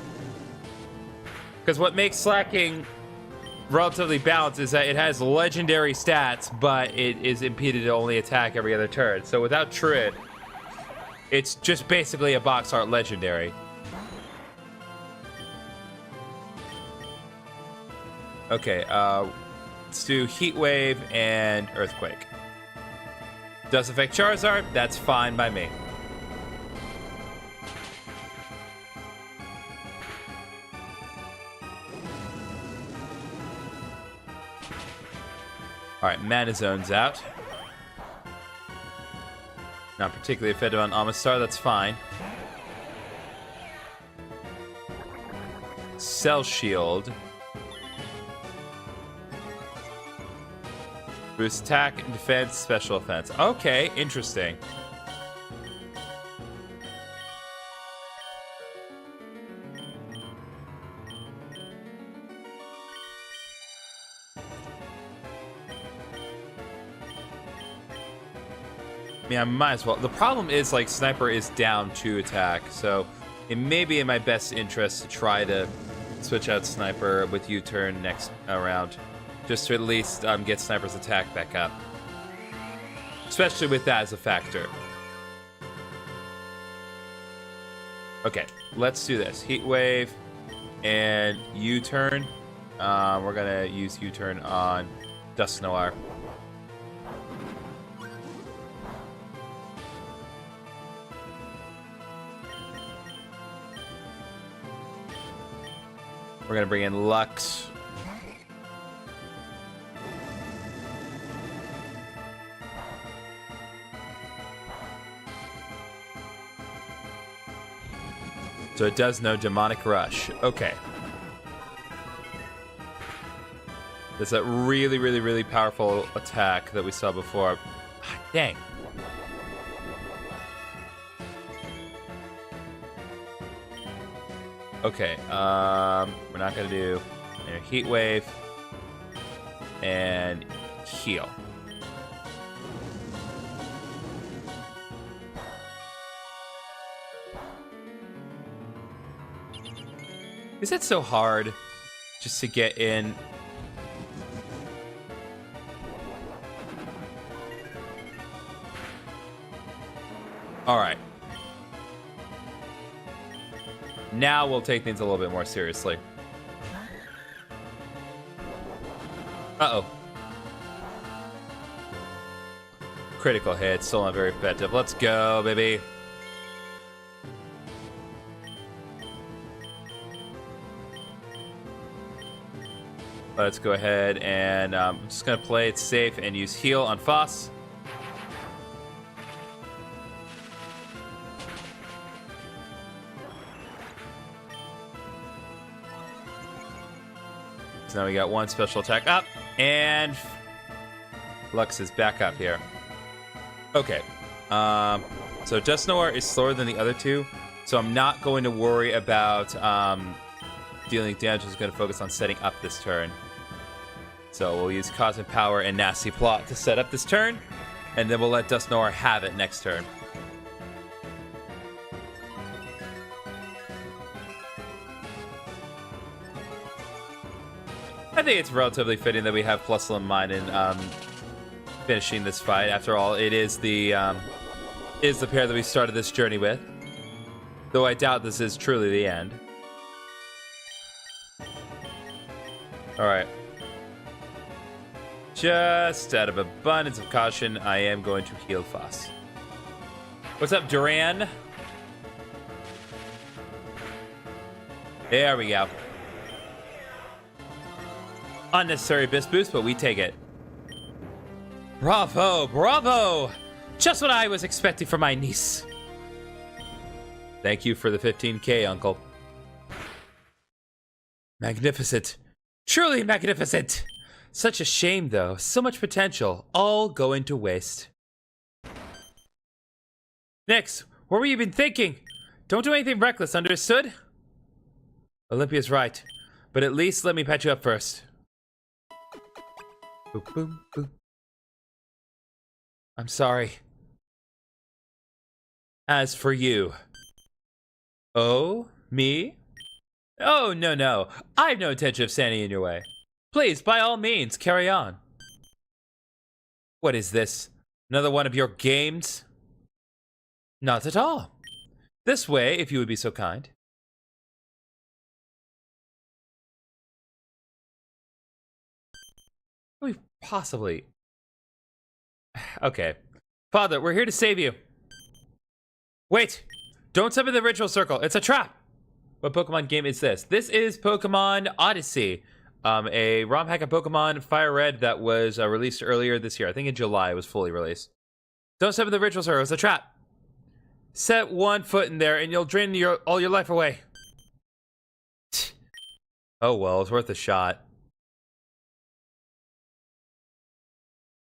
Because what makes Slaking relatively balanced is that it has legendary stats, but it is impeded to only attack every other turn. So without Truant, it's just basically a box art legendary. Okay, let's do Heat Wave and Earthquake. Does affect Charizard? That's fine by me. Alright, Mana Zone's out. Not particularly effective on Amistar, that's fine. Cell Shield. Boost attack, defense, special offense. Okay, interesting. I mean, I might as well. The problem is, like, Sniper is down 2 attack, so it may be in my best interest to try to switch out Sniper with U-turn next round, just to at least get Sniper's attack back up. Especially with that as a factor. Okay, let's do this. Heat Wave and U-turn. We're gonna use U-turn on Dust Noir. We're gonna bring in Lux. So it does know Demonic Rush. Okay. That's that really, really, really powerful attack that we saw before. Ah, dang. Okay, we're not gonna do Heat Wave and heal. Is it so hard just to get in? All right. Now we'll take things a little bit more seriously. Uh-oh. Critical hit, still not very effective. Let's go, baby. Let's go ahead and I'm just going to play it safe and use heal on Foss. So now we got one special attack up, and Lux is back up here. Okay. So Dust Noir is slower than the other two, so I'm not going to worry about dealing damage. I'm just going to focus on setting up this turn. So we'll use Cosmic Power and Nasty Plot to set up this turn, and then we'll let Dust Noir have it next turn. I think it's relatively fitting that we have Plusle in mind in finishing this fight. After all, it is the pair that we started this journey with. Though I doubt this is truly the end. Alright. Just out of abundance of caution, I am going to heal Foss. What's up, Duran? There we go. Unnecessary Abyss boost, but we take it. Bravo, bravo! Just what I was expecting from my niece. Thank you for the 15K, Uncle. Magnificent. Truly magnificent! Such a shame, though. So much potential, all going to waste. Nyx, what were you even thinking? Don't do anything reckless, understood? Olympia's right, but at least let me patch you up first. Boop, boom, boop. I'm sorry. As for you. Oh, me? Oh, no, no. I have no intention of standing in your way. Please, by all means, carry on. What is this? Another one of your games? Not at all. This way, if you would be so kind. We possibly... Okay. Father, we're here to save you. Wait! Don't summon the ritual circle. It's a trap! What Pokemon game is this? This is Pokemon Odyssey. A ROM hack of Pokemon Fire Red that was released earlier this year. I think in July it was fully released. Don't summon the ritual circle. It's a trap. Set one foot in there and you'll drain all your life away. Oh well, it's worth a shot.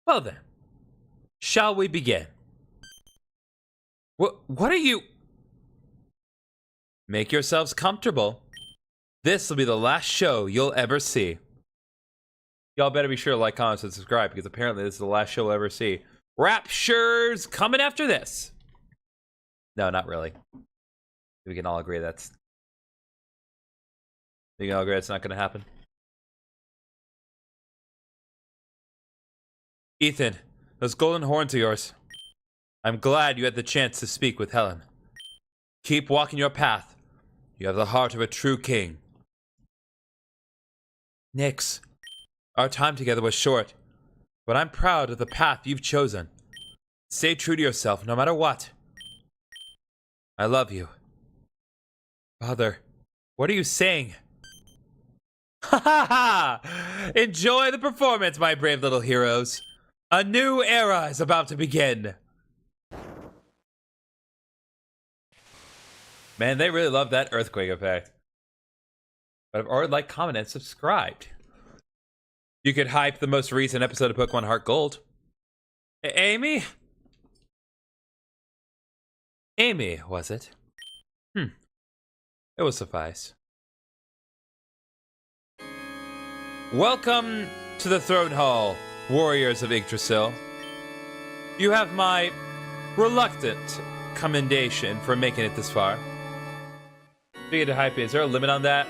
Well then, shall we begin? What are you? Make yourselves comfortable. This will be the last show you'll ever see. Y'all better be sure to like, comment, and subscribe because apparently this is the last show we'll ever see. Rapture's coming after this. No, not really. We can all agree that's... We can all agree it's not going to happen. Ethan, those golden horns are yours. I'm glad you had the chance to speak with Helen. Keep walking your path. You have the heart of a true king. Nyx, our time together was short, but I'm proud of the path you've chosen. Stay true to yourself, no matter what. I love you. Father, what are you saying? Ha ha ha! Enjoy the performance, my brave little heroes. A new era is about to begin. Man, they really love that earthquake effect. But I've already liked, commented, and subscribed. You could hype the most recent episode of Pokemon Heart Gold. Amy? Amy, was it? It will suffice. Welcome to the Throne Hall, warriors of Yggdrasil. You have my reluctant commendation for making it this far. Speaking of hype, is there a limit on that?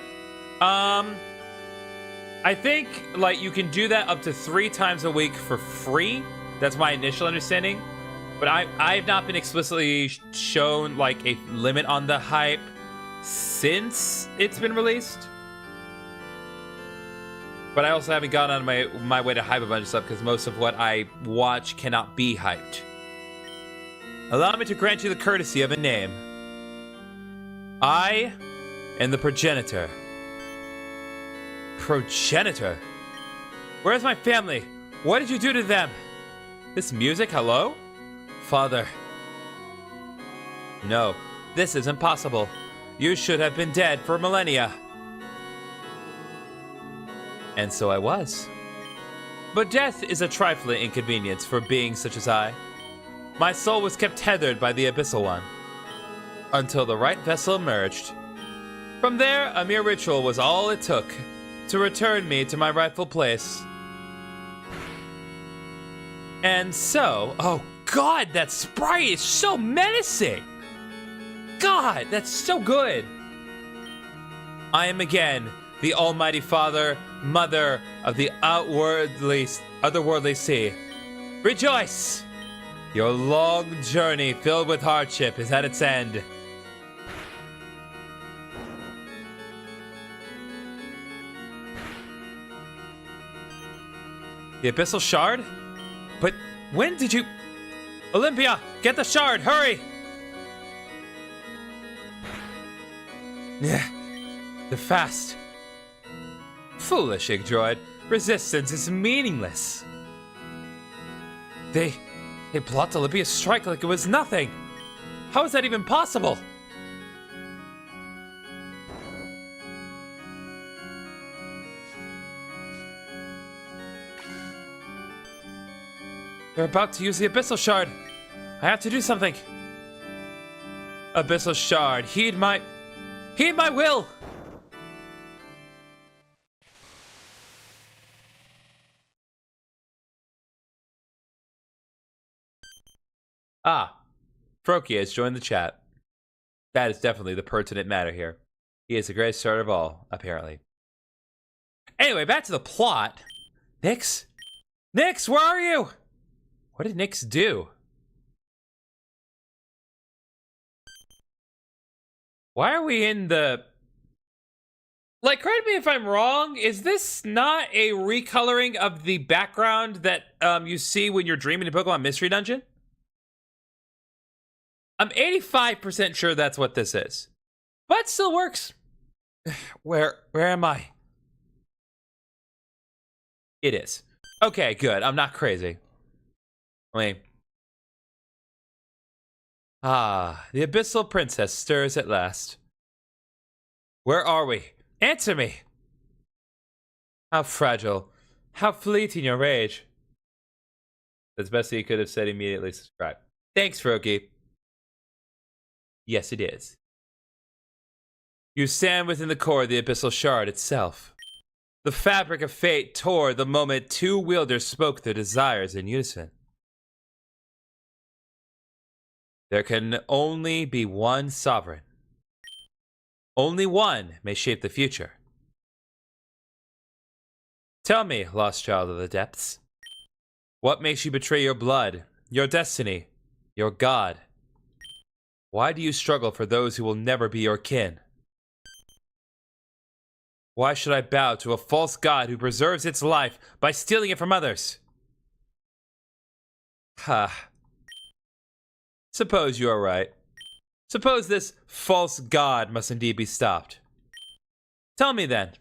I think, like, you can do that up to 3 times a week for free. That's my initial understanding. But I've not been explicitly shown, like, a limit on the hype since it's been released. But I also haven't gone on my way to hype a bunch of stuff because most of what I watch cannot be hyped. Allow me to grant you the courtesy of a name. I am the progenitor. Progenitor? Where's my family? What did you do to them? This music, hello? Father. No, this is impossible. You should have been dead for millennia. And so I was. But death is a trifling inconvenience for beings such as I. My soul was kept tethered by the Abyssal One, until the right vessel emerged. From there, a mere ritual was all it took to return me to my rightful place. And so, oh God, that sprite is so menacing! God, that's so good! I am again the Almighty Father, Mother of the otherworldly sea. Rejoice! Your long journey filled with hardship is at its end. The Abyssal Shard? But when did you... Olympia, get the shard, hurry! The fast. Foolish, Yggdroid. Resistance is meaningless. They blocked Olympia's strike like it was nothing. How is that even possible? They're about to use the Abyssal Shard. I have to do something. Abyssal Shard, heed my will! Ah, Froakie has joined the chat. That is definitely the pertinent matter here. He is the greatest starter of all, apparently. Anyway, back to the plot. Nyx? Nyx, where are you? What did Nyx do? Why are we in the... Like, correct me if I'm wrong, is this not a recoloring of the background that you see when you're dreaming in Pokemon Mystery Dungeon? I'm 85% sure that's what this is. But still works. Where am I? It is. Okay, good. I'm not crazy. Wait. Ah, the Abyssal Princess stirs at last. Where are we? Answer me! How fragile. How fleeting your rage. That's best he could have said immediately. Subscribe. Thanks, Froakie. Yes, it is. You stand within the core of the Abyssal Shard itself. The fabric of fate tore the moment 2 wielders spoke their desires in unison. There can only be one sovereign. Only one may shape the future. Tell me, lost child of the depths, what makes you betray your blood, your destiny, your God? Why do you struggle for those who will never be your kin? Why should I bow to a false god who preserves its life by stealing it from others? Ha. Suppose you are right. Suppose this false god must indeed be stopped. Tell me then,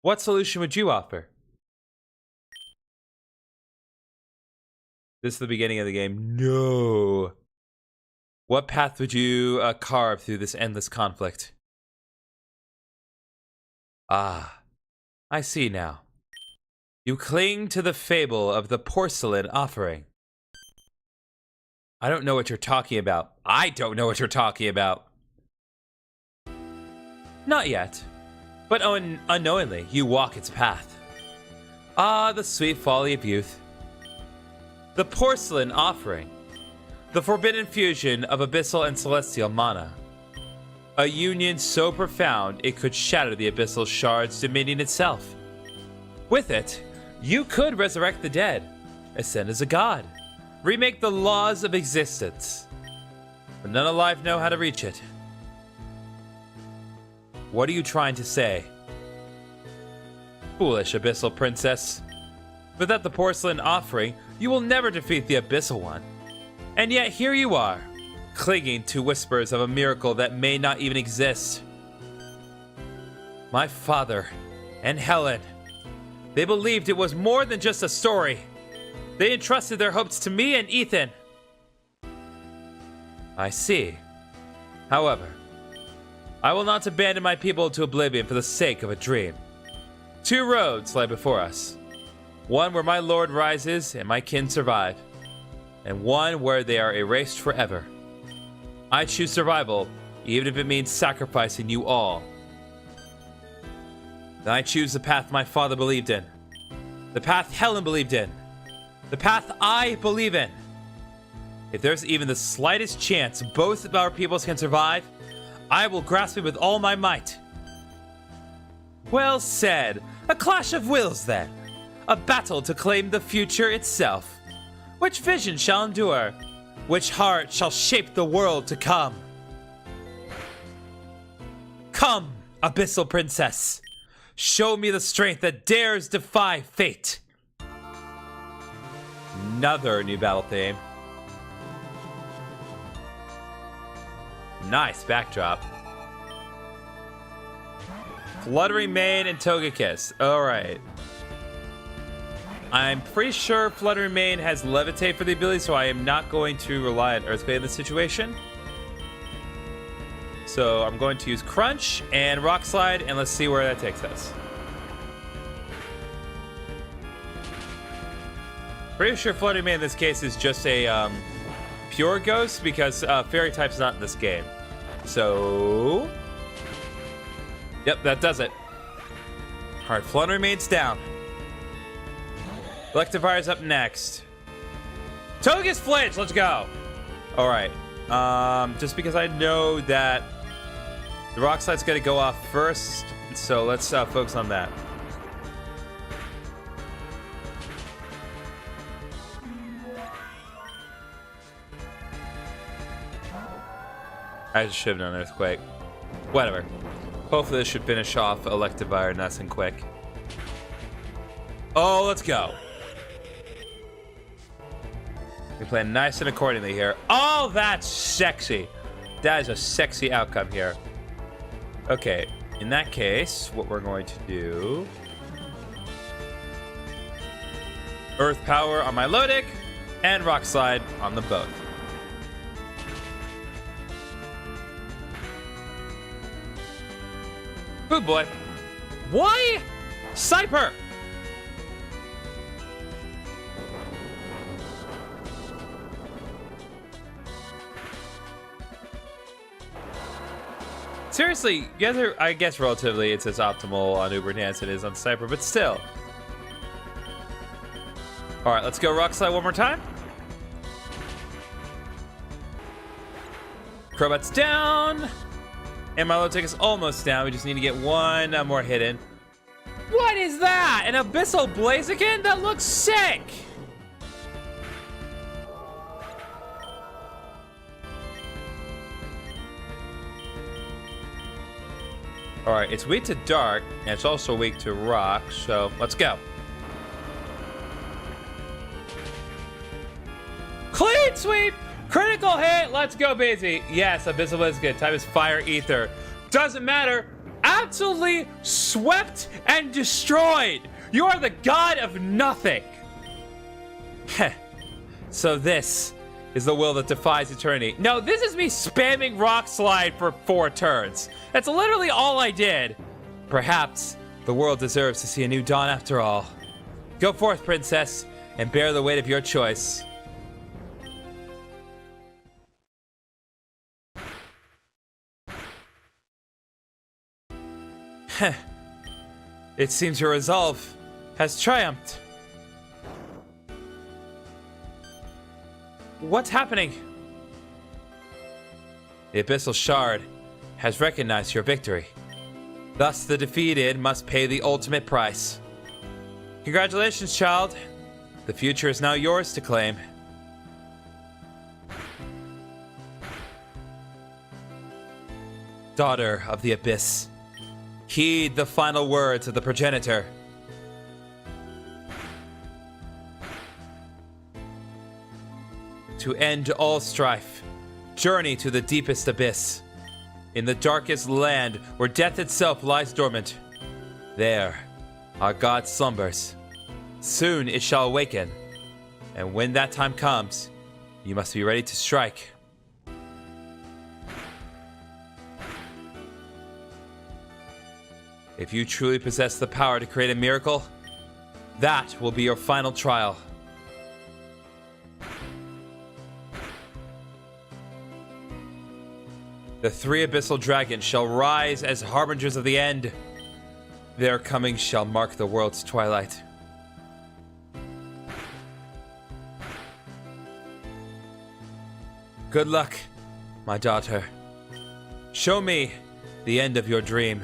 what solution would you offer? This is the beginning of the game. No. What path would you carve through this endless conflict? Ah, I see now. You cling to the fable of the porcelain offering. I don't know what you're talking about. I don't know what you're talking about. Not yet, but unknowingly you walk its path. Ah, the sweet folly of youth. The porcelain offering. The forbidden fusion of abyssal and celestial mana. A union so profound it could shatter the abyssal shard's dominion itself. With it, you could resurrect the dead, ascend as a god, remake the laws of existence. But none alive know how to reach it. What are you trying to say? Foolish abyssal princess. Without the porcelain offering, you will never defeat the abyssal one. And yet here you are, clinging to whispers of a miracle that may not even exist. My father and Helen, they believed it was more than just a story. They entrusted their hopes to me and Ethan. I see. However, I will not abandon my people to oblivion for the sake of a dream. Two roads lie before us. One where my lord rises and my kin survive, and one where they are erased forever. I choose survival, even if it means sacrificing you all. Then I choose the path my father believed in. The path Helen believed in. The path I believe in. If there's even the slightest chance both of our peoples can survive, I will grasp it with all my might. Well said. A clash of wills, then. A battle to claim the future itself. Which vision shall endure? Which heart shall shape the world to come? Come, abyssal princess. Show me the strength that dares defy fate. Another new battle theme. Nice backdrop. Fluttering Mane and Togekiss. Alright. I'm pretty sure Fluttering Mane has Levitate for the ability, so I am not going to rely on Earthquake in this situation. So I'm going to use Crunch and Rock Slide, and let's see where that takes us. Pretty sure Fluttering Mane in this case is just a pure ghost, because Fairy type's not in this game. So... Yep, that does it. Alright, Fluttering Mane's down. Electivire's up next. Togekiss Flinch, let's go. Alright. Just because I know that the Rock Slide's gonna go off first, so let's focus on that. I just should have done Earthquake. Whatever. Hopefully this should finish off Electivire nice and quick. Oh, let's go. We play nice and accordingly here. Oh, that's sexy. That is a sexy outcome here. Okay, in that case, what we're going to do... Earth Power on my Lodic, and Rock Slide on the boat. Good boy. Why? Cyper! Seriously, you guys are, I guess relatively it's as optimal on Uber Dance as it is on Cyper, but still. Alright, let's go Rock Slide one more time. Crobot's down. And my low tick is almost down. We just need to get one more hit in. What is that? An Abyssal Blaziken? That looks sick! Alright, it's weak to dark, and it's also weak to rock, so let's go. Clean sweep! Critical hit! Let's go, busy! Yes, Abyssal is good. Type is Fire Ether. Doesn't matter. Absolutely swept and destroyed! You are the god of nothing! Heh. So this is the will that defies eternity. No, this is me spamming Rock Slide for 4 turns. That's literally all I did. Perhaps the world deserves to see a new dawn after all. Go forth, princess, and bear the weight of your choice. Heh. It seems your resolve has triumphed. What's happening? The Abyssal Shard has recognized your victory. Thus, the defeated must pay the ultimate price. Congratulations, child. The future is now yours to claim. Daughter of the Abyss, heed the final words of the progenitor. To end all strife, journey to the deepest abyss. In the darkest land where death itself lies dormant. There, our god slumbers. Soon it shall awaken. And when that time comes, you must be ready to strike. If you truly possess the power to create a miracle, that will be your final trial. The 3 abyssal dragons shall rise as harbingers of the end. Their coming shall mark the world's twilight. Good luck, my daughter. Show me the end of your dream.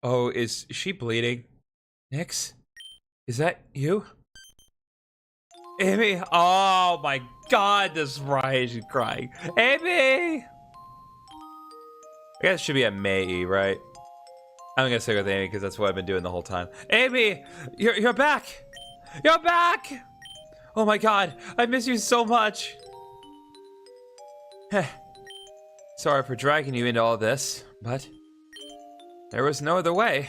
Oh, is she bleeding? Nyx? Is that you? Amy? Oh my god, this Ryan, she's crying. Amy! I guess it should be a Mei, right? I'm gonna stick with Amy because that's what I've been doing the whole time. Amy! You're back! You're back! Oh my god, I miss you so much! Sorry for dragging you into all this, but there was no other way.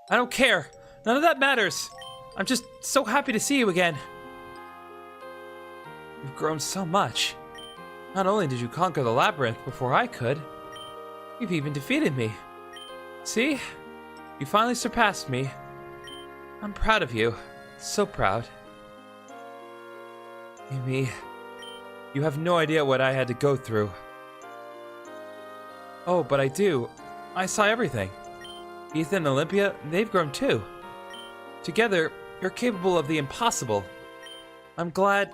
I don't care. None of that matters. I'm just so happy to see you again. You've grown so much. Not only did you conquer the labyrinth before I could, you've even defeated me. See? You finally surpassed me. I'm proud of you. So proud. Amy, you have no idea what I had to go through. Oh, but I do. I saw everything. Ethan and Olympia, they've grown too. Together, you're capable of the impossible. I'm glad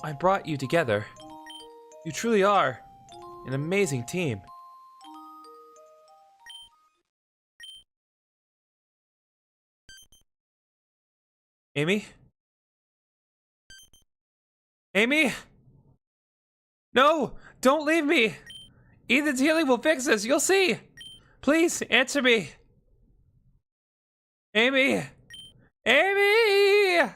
I brought you together. You truly are an amazing team. Amy? Amy? No! Don't leave me! Ethan's healing will fix this, you'll see! Please, answer me! Amy! Amy!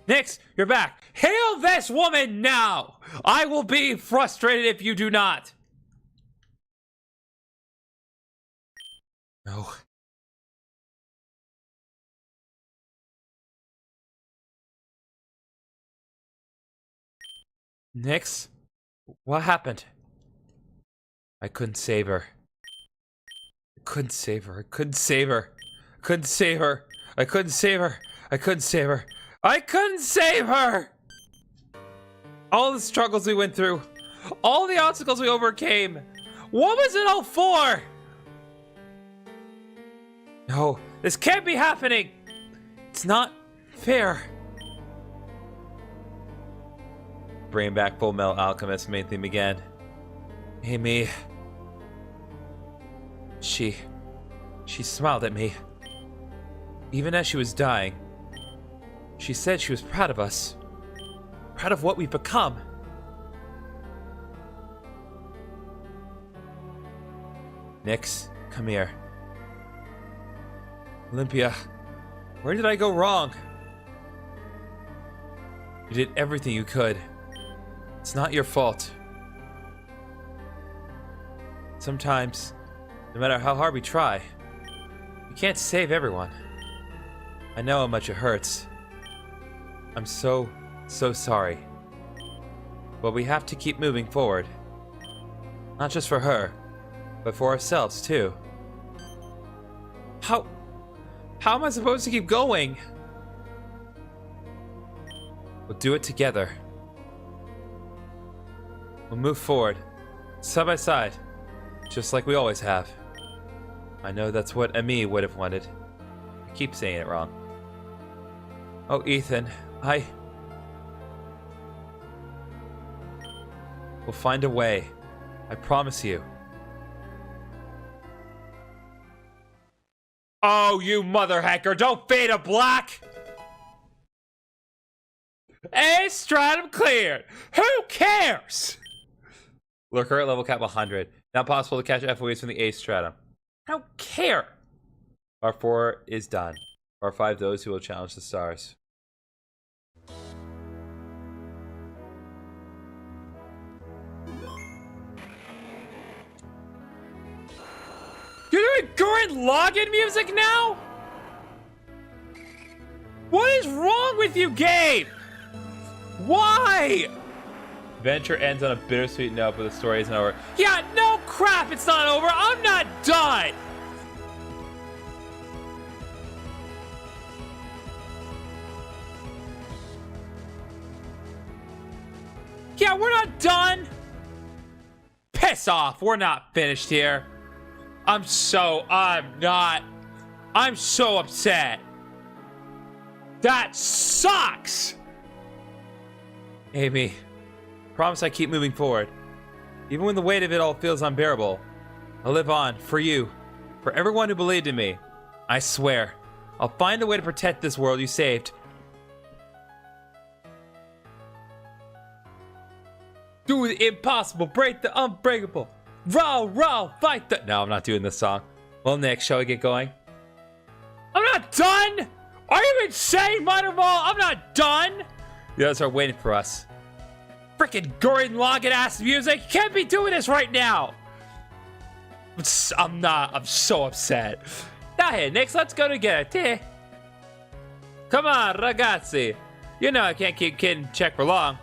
Nyx, you're back! Heal this woman now! I will be frustrated if you do not! No. Nyx, what happened? I couldn't save her. I couldn't save her. I couldn't save her. I couldn't save her. I couldn't save her. I couldn't save her. I couldn't save her! All the struggles we went through. All the obstacles we overcame. What was it all for? No, this can't be happening. It's not fair. Bringing back Full Metal Alchemist main theme again. Amy. She smiled at me. Even as she was dying, she said she was proud of us. Proud of what we've become. Nyx, come here. Olympia, where did I go wrong? You did everything you could. It's not your fault. Sometimes, no matter how hard we try, we can't save everyone. I know how much it hurts. I'm so sorry. But we have to keep moving forward. Not just for her, but for ourselves too. How am I supposed to keep going? We'll do it together. We'll move forward, side by side, just like we always have. I know that's what Amy would have wanted. I keep saying it wrong. Oh, Ethan, we'll find a way. I promise you. Oh, you mother hacker, don't fade to black! A stratum cleared! Who cares? Look, current level cap 100. Now possible to catch FOEs from the A stratum. I don't care! R4 is done. R5, those who will challenge the stars. You're doing current login music now? What is wrong with you, game? Why? Adventure ends on a bittersweet note, but the story isn't over. Yeah, no crap, it's not over. I'm not done. Yeah, we're not done. Piss off. We're not finished here. I'm so upset. That sucks. Amy, promise I keep moving forward. Even when the weight of it all feels unbearable, I'll live on for you, for everyone who believed in me. I swear, I'll find a way to protect this world you saved. Do the impossible, break the unbreakable. Row, fight the... No, I'm not doing this song. Well, Nick, shall we get going? I'm not done! Are you insane, Minor Ball? I'm not done! You guys are waiting for us. Frickin' Gurren Lagann ass music! You can't be doing this right now! I'm not. I'm so upset. Now, hey, Nick, let's go together. Come on, ragazzi. You know I can't keep kidding check for long.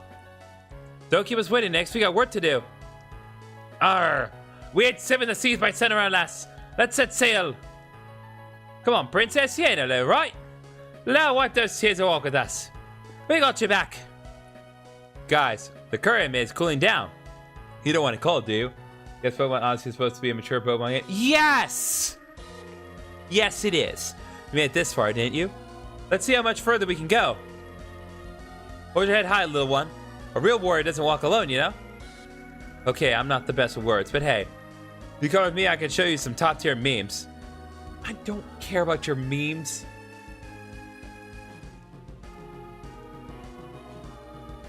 Don't keep us waiting, Nick. We got work to do. Arr! We ain't sipping the seas by sun around lass. Let's set sail. Come on, Princess, you ain't alone, right? Now wipe those tears and walk with us. We got your back. Guys, the current is cooling down. You don't want to call it, do you? Guess Pokemon Odyssey is supposed to be a mature Pokemon game? Yes! Yes, it is. You made it this far, didn't you? Let's see how much further we can go. Hold your head high, little one. A real warrior doesn't walk alone, you know? Okay, I'm not the best with words, but hey, if you come with me, I can show you some top-tier memes. I don't care about your memes.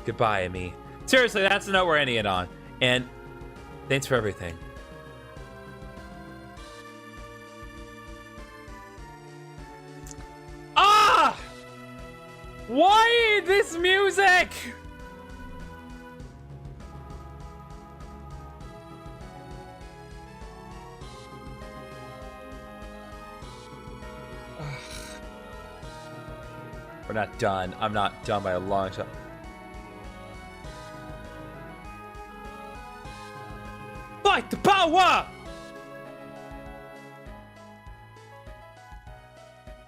Goodbye, Amy. Seriously, that's the note we're ending it on. And thanks for everything. Ah! Why this music? We're not done. I'm not done by a long shot. Fight the power!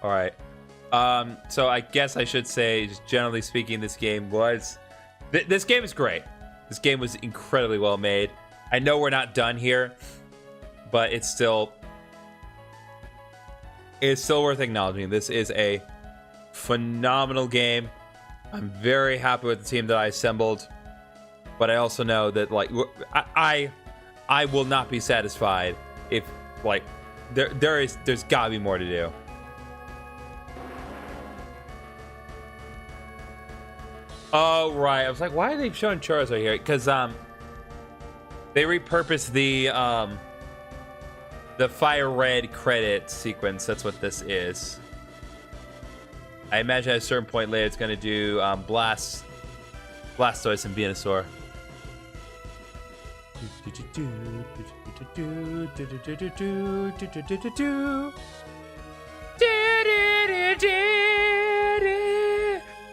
Alright. So I guess I should say, just generally speaking, this game was... this game is great. This game was incredibly well made. I know we're not done here, but it's still worth acknowledging. This is a phenomenal game. I'm very happy with the team that I assembled, but I also know that, like, I will not be satisfied if, like, there's gotta be more to do. Oh, right. I was like, why are they showing Charizard here? Because, they repurposed the Fire Red credit sequence. That's what this is. I imagine at a certain point later it's gonna do Blastoise and Venusaur.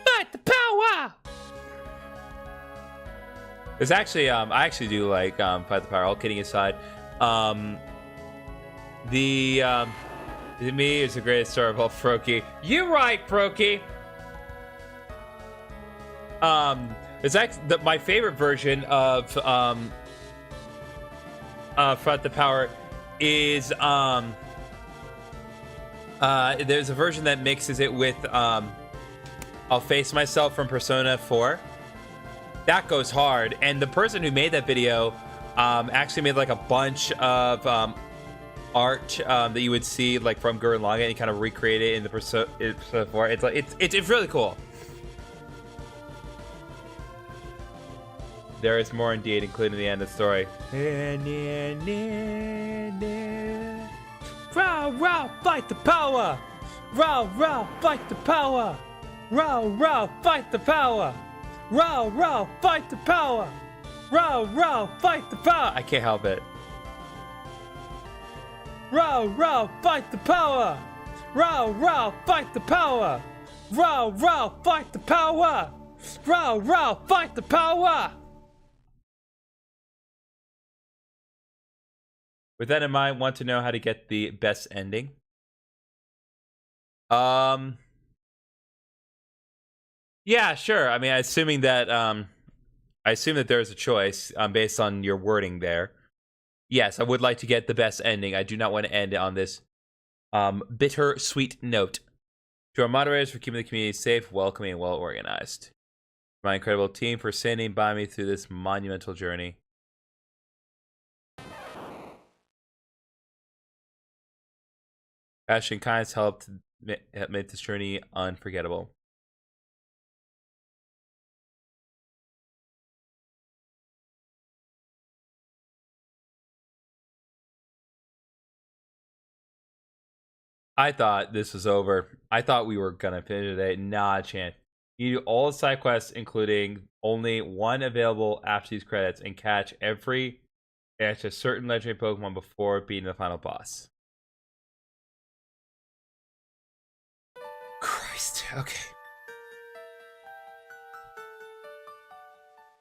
Fight the power! There's actually I actually do like Fight the Power. All kidding aside, me is the greatest story of all, Froakie. You're right, Froakie. It's actually my favorite version of Fight the Power is there's a version that mixes it with I'll Face Myself from Persona 4. That goes hard, and the person who made that video actually made like a bunch of art that you would see like from Gurren Lagann and kind of recreate it in the Persona 4. It's like it's really cool. There is more indeed, including the end of the story. Rah rah, fight the power! Rah rah, fight the power! Rah rah, fight the power! Rah rah, fight the power! Rah rah, fight the power! I can't help it. Rah rah, fight the power! Rah rah, fight the power! Rah rah, fight the power! Rah rah, fight the power! With that in mind, want to know how to get the best ending? Yeah, sure. I mean, assuming that I assume that there's a choice based on your wording there. Yes, I would like to get the best ending. I do not want to end it on this bitter sweet note. To our moderators for keeping the community safe, welcoming, and well organized. My incredible team for standing by me through this monumental journey. Passion and kindness helped make this journey unforgettable. I thought this was over. I thought we were gonna finish today. Not a chance. You do all the side quests, including only one available after these credits, and catch a certain legendary Pokemon before beating the final boss. Christ. Okay.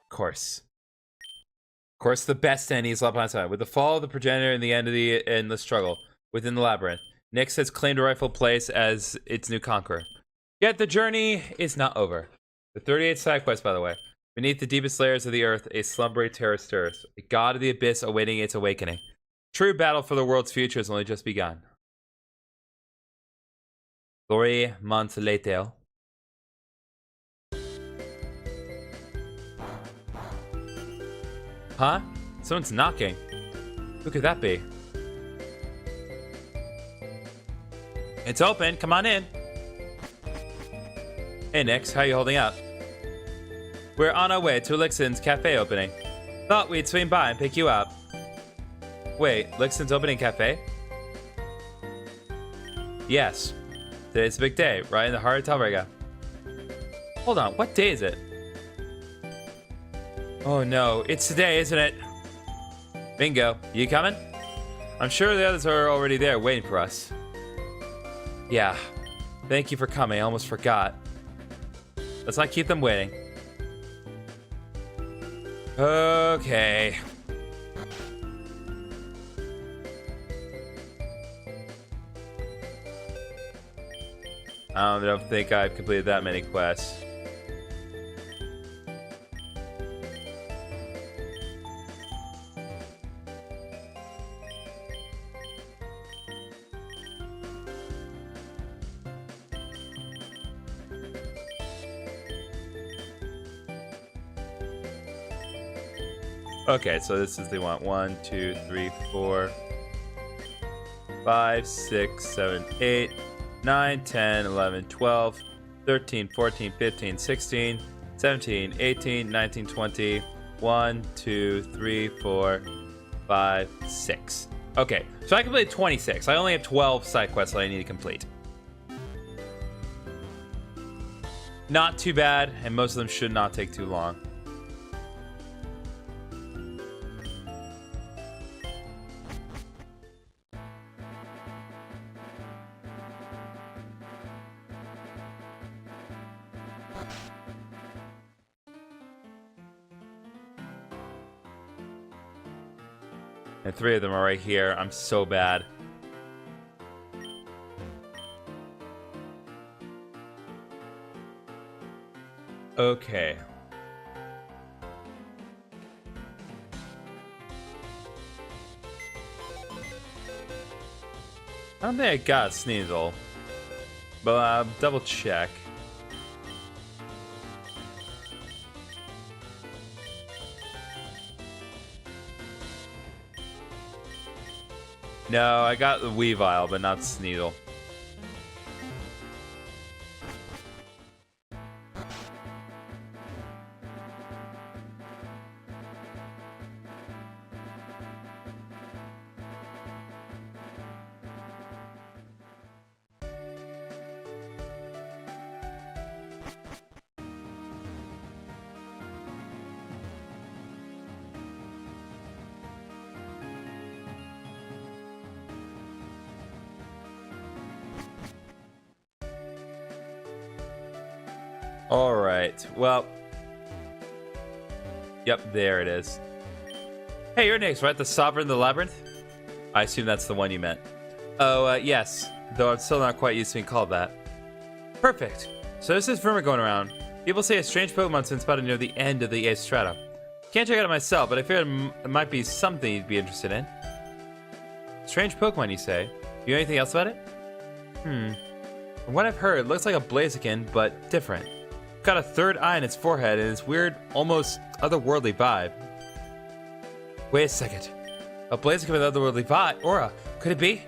Of course, the best ending is left behind. With the fall of the progenitor and the end of the endless struggle within the labyrinth, Nyx has claimed a rightful place as its new conqueror. Yet the journey is not over. The 38th side quest, by the way. Beneath the deepest layers of the earth, a slumbering terror stirs, a god of the abyss awaiting its awakening. True battle for the world's future has only just begun. Glory Monteleteo. Huh? Someone's knocking. Who could that be? It's open. Come on in. Hey, Nyx. How you holding up? We're on our way to Lixen's cafe opening. Thought we'd swing by and pick you up. Wait, Lixen's opening cafe? Yes. Today's a big day, right in the heart of Talrega. Hold on, what day is it? Oh no, it's today, isn't it? Bingo. You coming? I'm sure the others are already there waiting for us. Yeah. Thank you for coming. I almost forgot. Let's not keep them waiting. Okay. I don't think I've completed that many quests. Okay, so this is they want 1, 2, 3, 4, 5, 6, 7, 8, 9, 10, 11, 12, 13, 14, 15, 16, 17, 18, 19, 20, 1, 2, 3, 4, 5, 6. Okay, so I completed 26. I only have 12 side quests that I need to complete. Not too bad, and most of them should not take too long. And 3 of them are right here. I'm so bad. Okay. I don't think I got Sneasel. But double check. No, I got the Weavile, but not Sneasel. Alright, well. Yep, there it is. Hey, you're next, right? The Sovereign of the Labyrinth? I assume that's the one you meant. Oh, yes. Though I'm still not quite used to being called that. Perfect. So there's this rumor going around. People say a strange Pokemon since spotted near the end of the 8th Stratum. Can't check it out myself, but I figured it might be something you'd be interested in. Strange Pokemon, you say? You know anything else about it? From what I've heard, it looks like a Blaziken, but different. Got a third eye in its forehead and this weird, almost otherworldly vibe. Wait a second. A Blaziken with otherworldly vibe? Aura, could it be?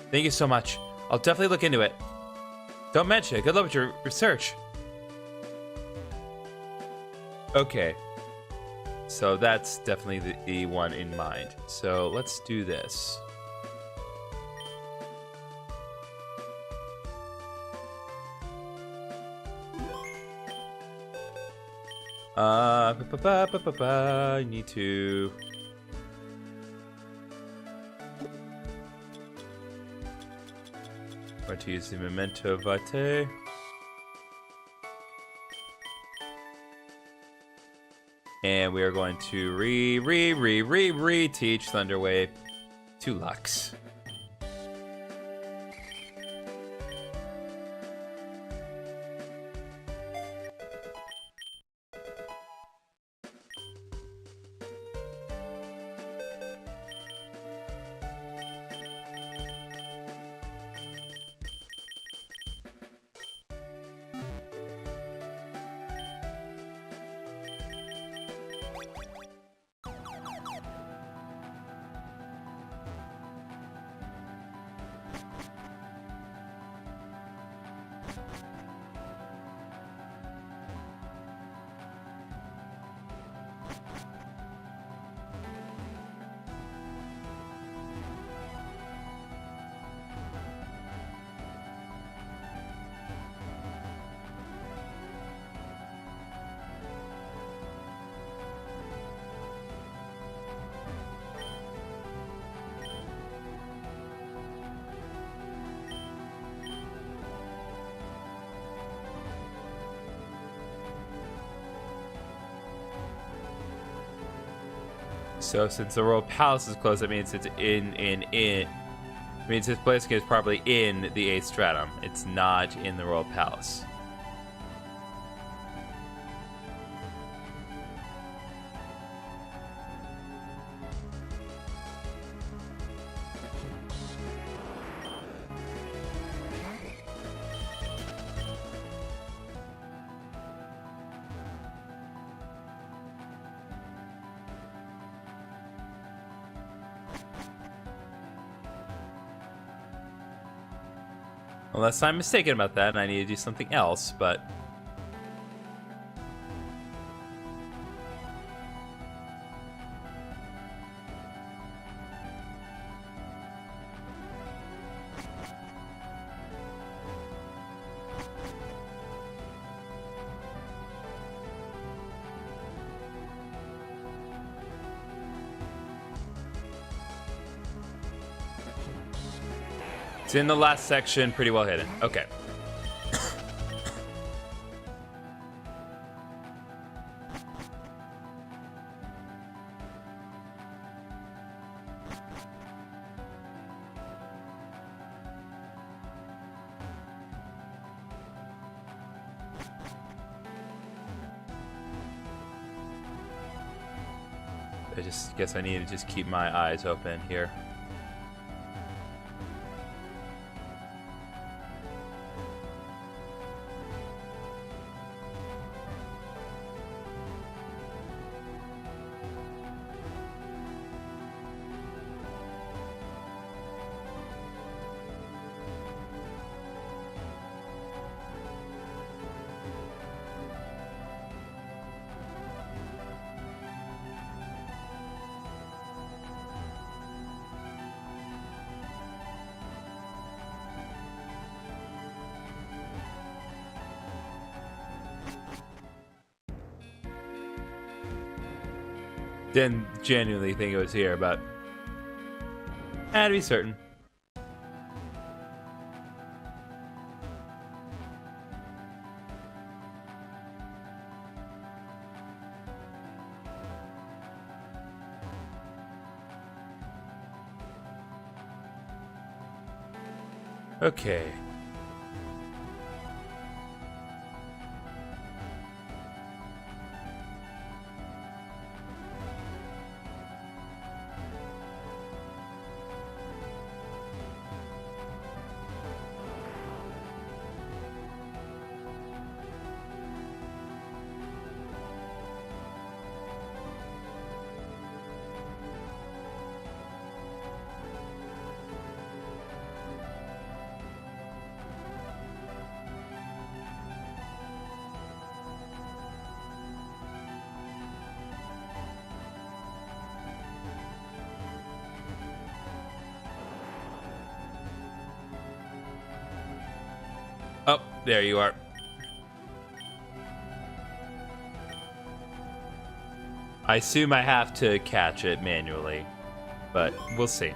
Thank you so much. I'll definitely look into it. Don't mention it. Good luck with your research. Okay. So that's definitely the one in mind. So let's do this. I need to. Going to use the Memento Vitae. And we are going to teach Thunderwave to Lux. So since the Royal Palace is closed, that means it's it means this place is probably in the 8th Stratum. It's not in the Royal Palace. Unless I'm mistaken about that and I need to do something else, but... It's in the last section, pretty well hidden. Okay. I just guess I need to just keep my eyes open here. Didn't genuinely think it was here, but I had to be certain. Okay. Oh, there you are. I assume I have to catch it manually, but we'll see.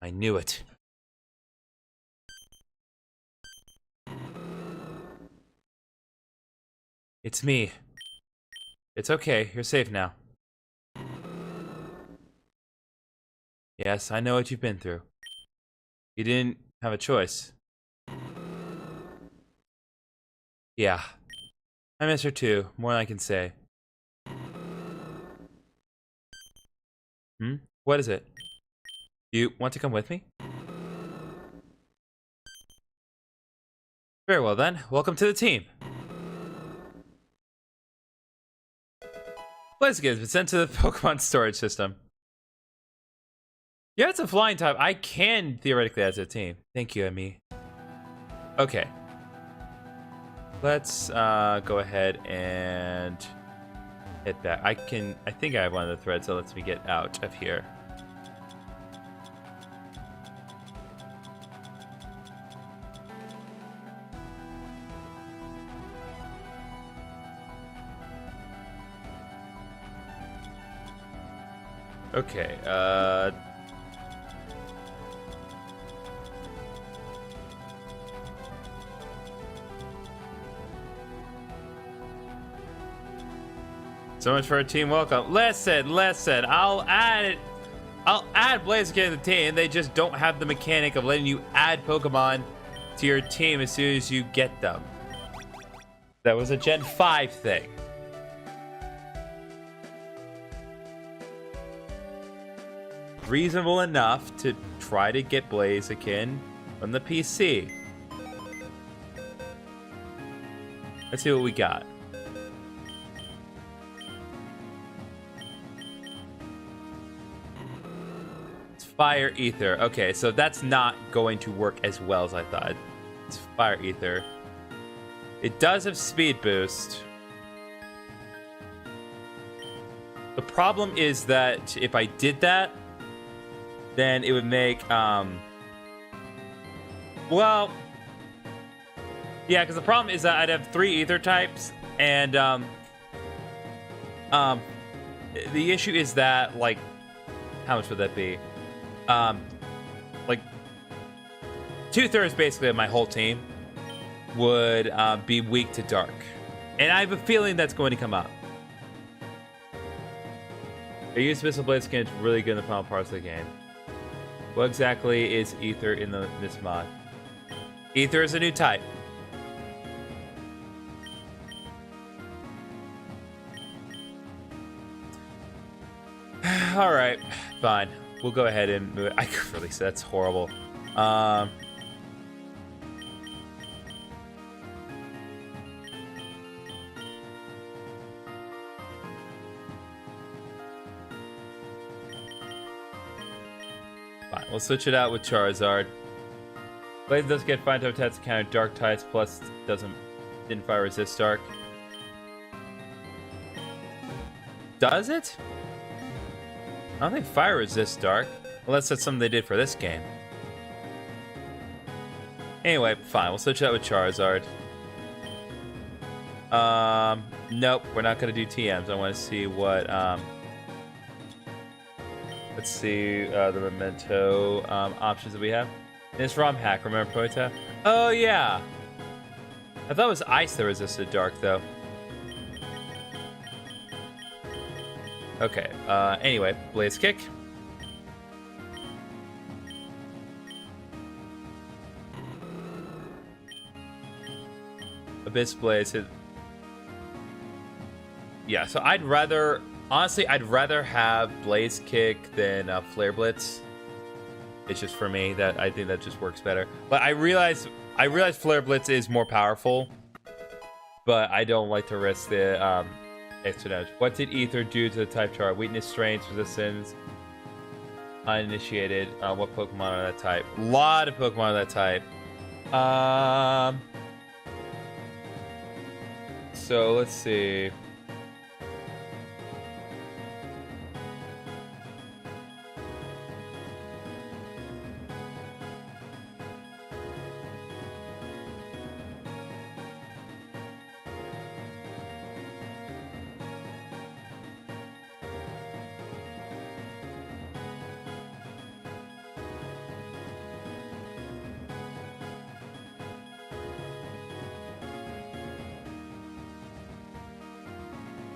I knew it. It's me. It's okay, you're safe now. Yes, I know what you've been through. You didn't have a choice. Yeah. I miss her too, more than I can say. What is it? You want to come with me? Very well then, welcome to the team. Blaziken has been sent to the Pokemon storage system. Yeah, it's a flying type. I can theoretically add to the team. Thank you, Amy. Okay. Let's go ahead and hit that. I think I have one of the threads that lets me get out of here. Okay, so much for a team welcome. Listen, I'll add Blaziken to the team. They just don't have the mechanic of letting you add Pokemon to your team as soon as you get them. That was a Gen 5 thing. Reasonable enough to try to get Blaziken on the PC. Let's see what we got. It's Fire Ether. Okay, so that's not going to work as well as I thought. It's Fire Ether. It does have speed boost. The problem is that if I did that, then it would make, well, yeah, because the problem is that I'd have 3 ether types, and, the issue is that, like, how much would that be? Like, 2/3 basically of my whole team would be weak to dark. And I have a feeling that's going to come up. I use Missile Blade skin, it's really good in the final parts of the game. What exactly is Ether in this mod? Ether is a new type. Alright, fine. We'll go ahead and move it. I could really say that's horrible. Fine, we'll switch it out with Charizard. Blaze does get fine type attacks to counter dark types, plus didn't fire resist dark. Does it? I don't think fire resists dark. Unless that's something they did for this game. Anyway, fine. We'll switch that with Charizard. Nope. We're not going to do TMs. I want to see what, let's see the memento options that we have. And it's Rom Hack. Remember Pota? Oh, yeah. I thought it was ice that resisted dark, though. Okay, anyway, Blaze Kick. Abyss Blaze hit. Yeah, so I'd rather, honestly, I'd rather have Blaze Kick than Flare Blitz. It's just for me that I think that just works better. But I realize Flare Blitz is more powerful, but I don't like to risk the extra damage. What did Ether do to the type chart? Weakness, strength, resistance, uninitiated. What Pokemon are that type? A lot of Pokemon are that type. So let's see.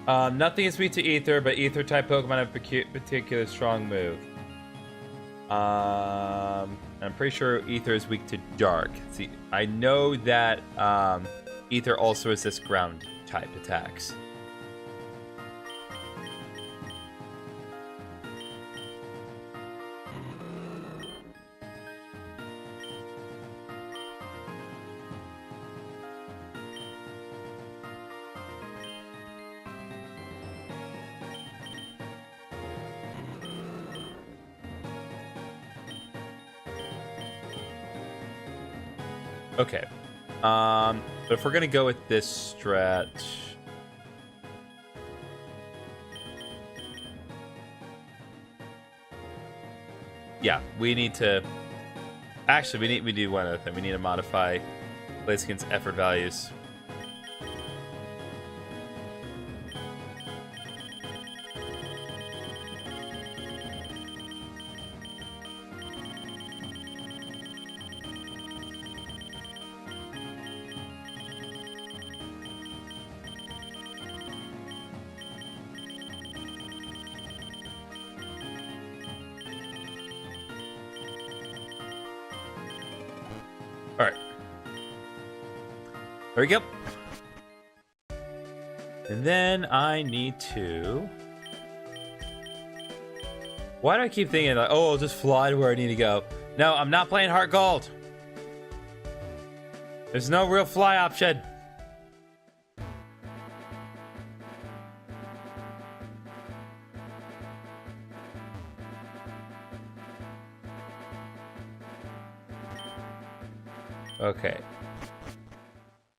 Nothing is weak to Ether, but Ether-type Pokemon have a particular strong move. I'm pretty sure Ether is weak to Dark. See, I know that Ether also resists ground-type attacks. Okay. But if we're gonna go with this stretch, yeah, we need to. Actually, we need one other thing. We need to modify Blaziken's effort values. Alright. There we go. And then I need to... Why do I keep thinking like, oh, I'll just fly to where I need to go? No, I'm not playing Heart Gold. There's no real fly option. Okay.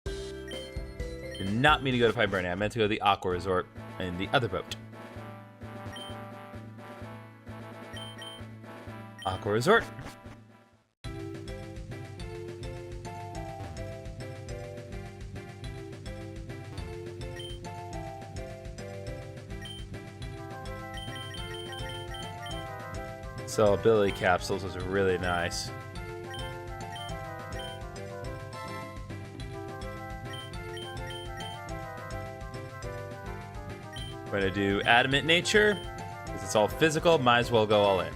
Did not mean to go to Hibernia. I meant to go to the Aqua Resort in the other boat. Aqua Resort. So ability capsules was really nice. We're gonna do adamant nature because it's all physical. Might as well go all in.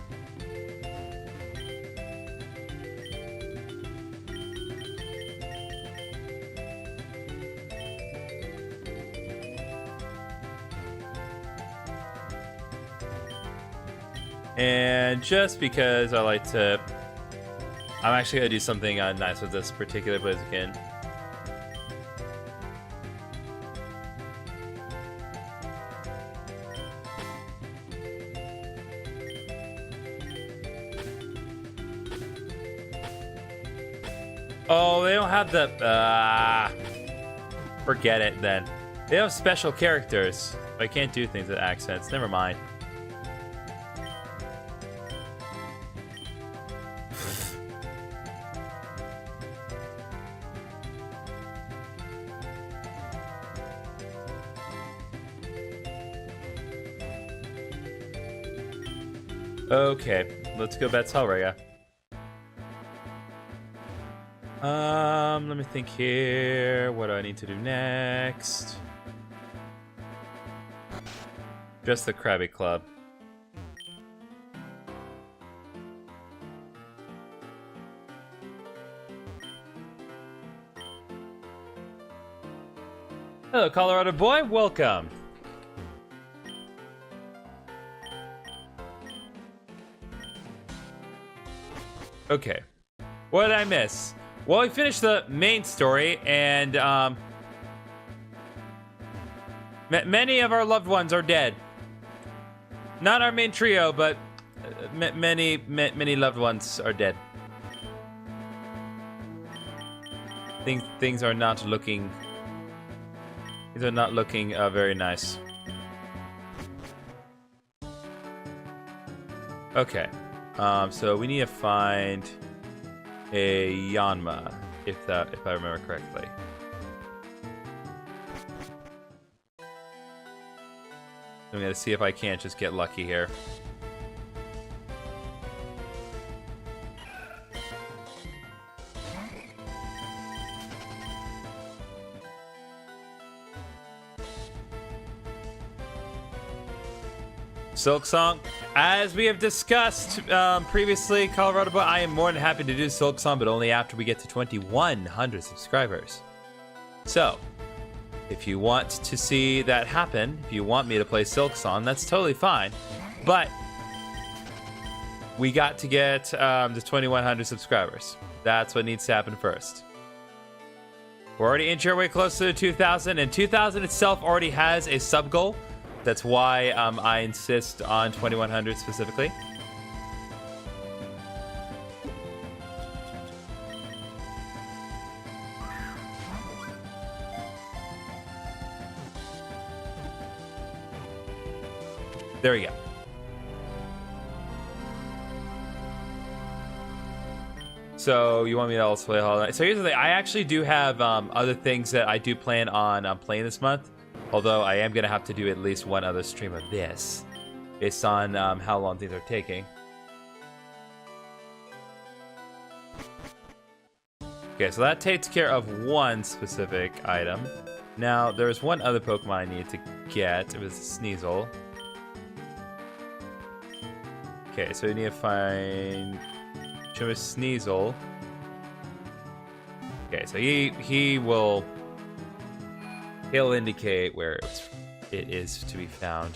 And just because I like to, I'm actually gonna do something nice with this particular Blaziken. Oh, they don't have the, forget it then. They have special characters. I can't do things with accents, never mind. Okay, let's go Bet's Hellraiser. Let me think here. What do I need to do next? Just the Krabby Club. Hello, Colorado boy. Welcome. Okay. What did I miss? Well, we finished the main story, and many of our loved ones are dead. Not our main trio, but many loved ones are dead. Things are not looking. These are not looking very nice. Okay. So we need to find a Yanma, if I remember correctly. I'm gonna see if I can't just get lucky here. Silk Song, as we have discussed previously, Colorado Boy, I am more than happy to do Silk Song, but only after we get to 2,100 subscribers. So, if you want to see that happen, if you want me to play Silk Song, that's totally fine. But we got to get to 2,100 subscribers. That's what needs to happen first. We're already inching our way close to 2,000, and 2,000 itself already has a sub goal. That's why I insist on 2,100 specifically. There we go. So you want me to also play Hollow Knight? So here's the thing. I actually do have other things that I do plan on playing this month. Although I am going to have to do at least one other stream of this, based on how long things are taking. Okay, so that takes care of one specific item. Now, there's one other Pokemon I need to get. It was Sneasel. Okay, so we need to find Sneasel. Okay, so he'll indicate where it is to be found.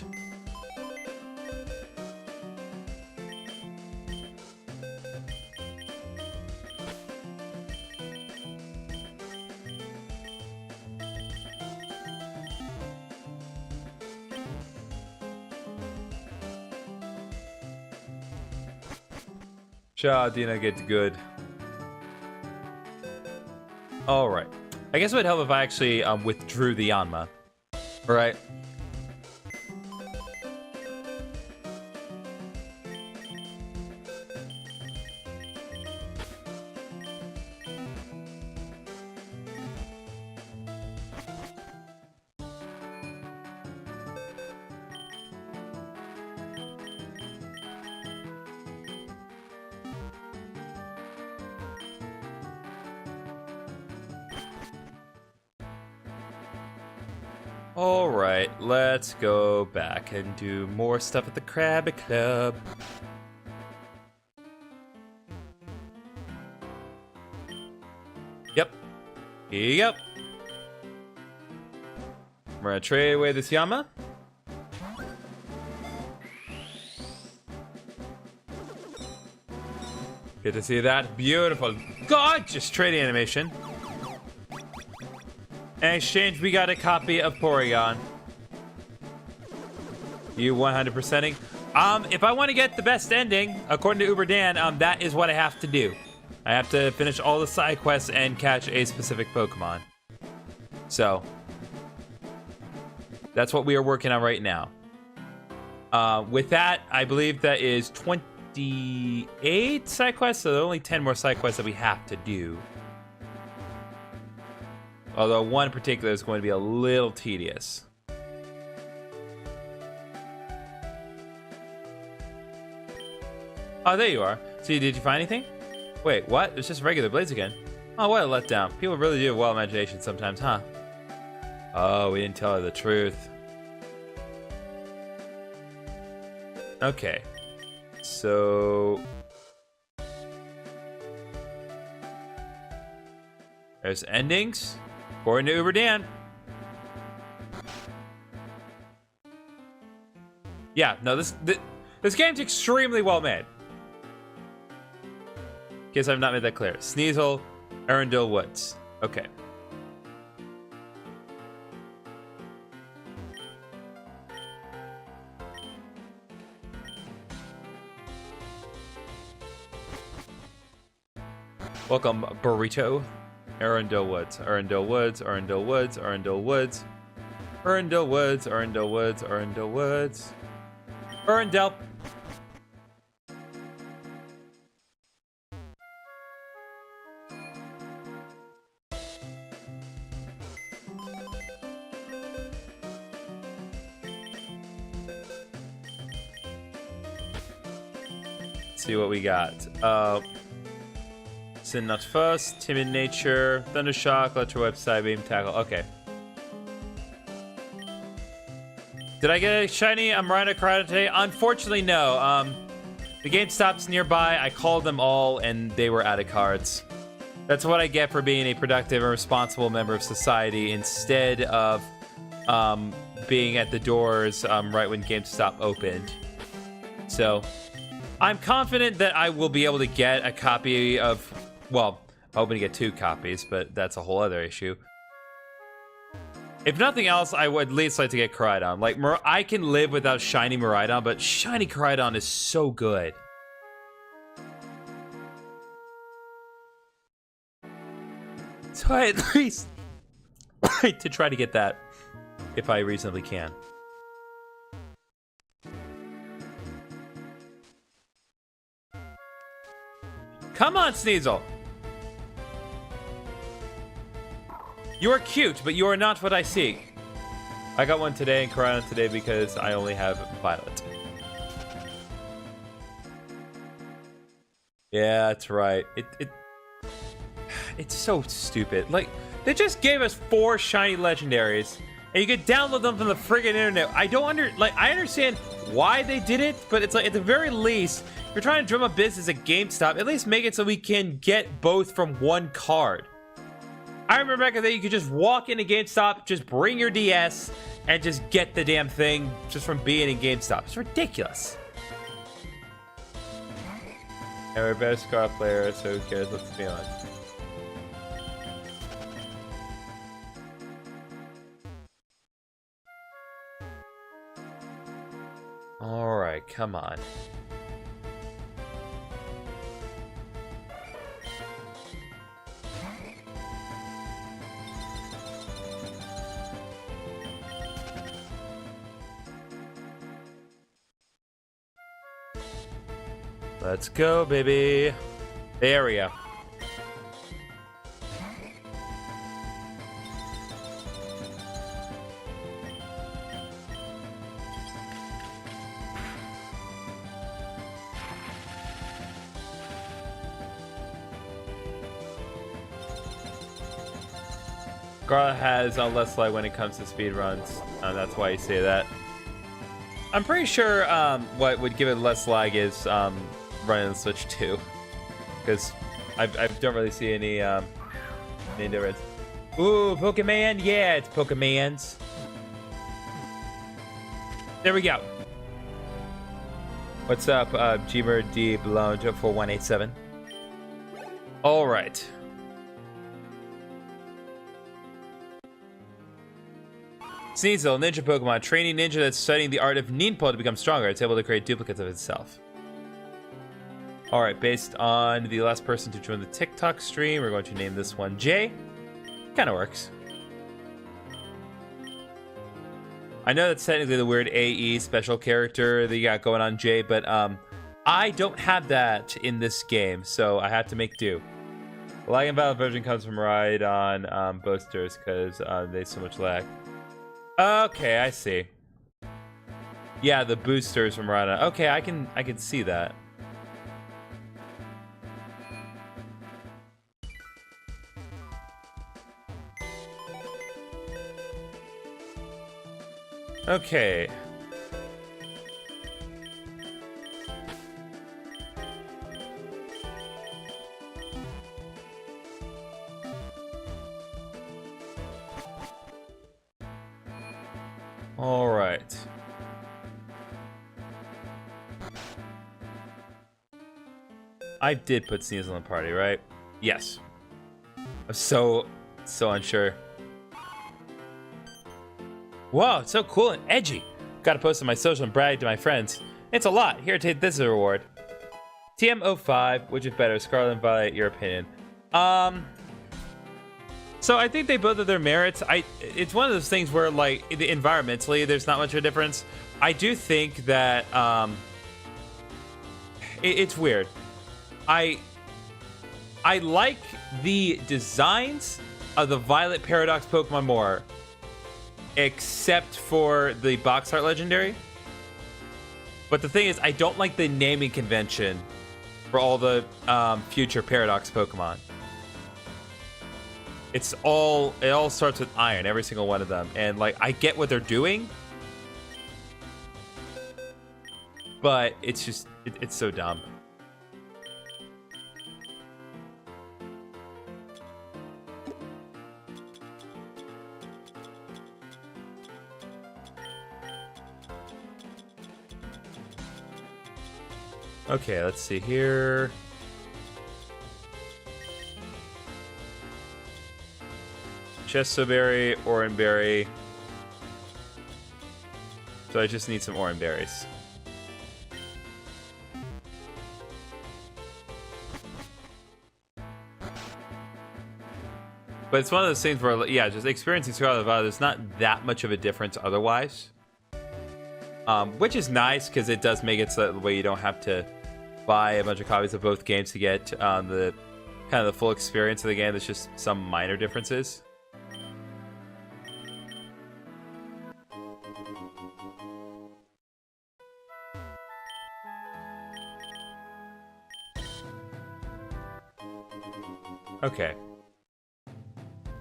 Dina gets good. All right. I guess it would help if I actually withdrew the Yanma. All right. All right, let's go back and do more stuff at the Krabby Club. Yep. Yep. We're gonna trade away this Yama. Good to see that. Beautiful, gorgeous trading animation. In exchange, we got a copy of Porygon. You 100%ing? If I want to get the best ending, according to Uber Dan, that is what I have to do. I have to finish all the side quests and catch a specific Pokemon. So, that's what we are working on right now. With that, I believe that is 28 side quests, so there are only 10 more side quests that we have to do. Although one in particular is going to be a little tedious. Oh, there you are. See, did you find anything? Wait, what? It's just regular blades again. Oh, what a letdown. People really do have wild imagination sometimes, huh? Oh, we didn't tell her the truth. Okay. So... there's endings. According to Uber Dan. Yeah, no, this game's extremely well made. In case I've not made that clear. Sneasel, Arundel Woods. Okay. Welcome, Burrito. Arundel Woods, Arundel Woods, Arundel Woods, Arundel Woods, Arundel Woods, Arundel Woods, Arundel Woods, Arundel. Let's see what we got. Sin Not First, Timid Nature, Thundershock, Electro Web, Psybeam, Tackle. Okay. Did I get a shiny Amrina Karada today? Unfortunately, no. The GameStops nearby, I called them all and they were out of cards. That's what I get for being a productive and responsible member of society instead of being at the doors right when GameStop opened. So, I'm confident that I will be able to get a copy of... well, I'm hoping to get 2 copies, but that's a whole other issue. If nothing else, I would at least like to get Koraidon. Like, I can live without shiny Miraidon, but shiny Koraidon is so good. So I at least like to try to get that if I reasonably can. Come on, Sneasel! You are cute, but you are not what I seek. I got one today and Koraidon today because I only have Violet. Yeah, that's right. It's so stupid. Like, they just gave us 4 shiny legendaries, and you could download them from the friggin' internet. I understand why they did it, but it's like, at the very least, if you're trying to drum up business at GameStop, at least make it so we can get both from one card. I remember back in the day, you could just walk into GameStop, just bring your DS, and just get the damn thing just from being in GameStop. It's ridiculous. And we're better Scar players, so who cares? Let's be honest. Alright, come on. Let's go, baby. There we go. Scarlet has less light when it comes to speed runs. That's why you say that. I'm pretty sure what would give it less lag is running the Switch 2, because I don't really see any difference. Ooh, Pokemon! Yeah, it's Pokemons. There we go. What's up, Gmer D Blown 4187? All right. Sneasel, ninja Pokemon. Training ninja that's studying the art of Ninpo to become stronger. It's able to create duplicates of itself. Alright, based on the last person to join the TikTok stream, we're going to name this one Jay. Kinda works. I know that's technically the weird AE special character that you got going on, Jay, but I don't have that in this game, so I have to make do. The lag and valid version comes from ride-on boosters because they so much lag. Okay, I see. Yeah, the boosters from Rana. Okay, I can see that. Okay. All right. I did put Sneasel in the party, right? Yes. I'm so unsure. Whoa, it's so cool and edgy. Gotta post on my social and brag to my friends. It's a lot. Here, take this as a reward. TM05, which is better? Scarlet and Violet, your opinion. So I think they both have their merits. It's one of those things where, like, environmentally, there's not much of a difference. I do think that it's weird. I like the designs of the Violet Paradox Pokemon more, except for the box art legendary. But the thing is, I don't like the naming convention for all the future Paradox Pokemon. It all starts with iron, every single one of them. And, like, I get what they're doing, but it's just, it's so dumb. Okay, let's see here. Chestoberry, Oranberry. So I just need some Oranberries. But it's one of those things where, yeah, just experiencing Scarlet Violet, there's not that much of a difference otherwise. Which is nice, because it does make it so that way you don't have to buy a bunch of copies of both games to get the kind of the full experience of the game. There's just some minor differences. Okay.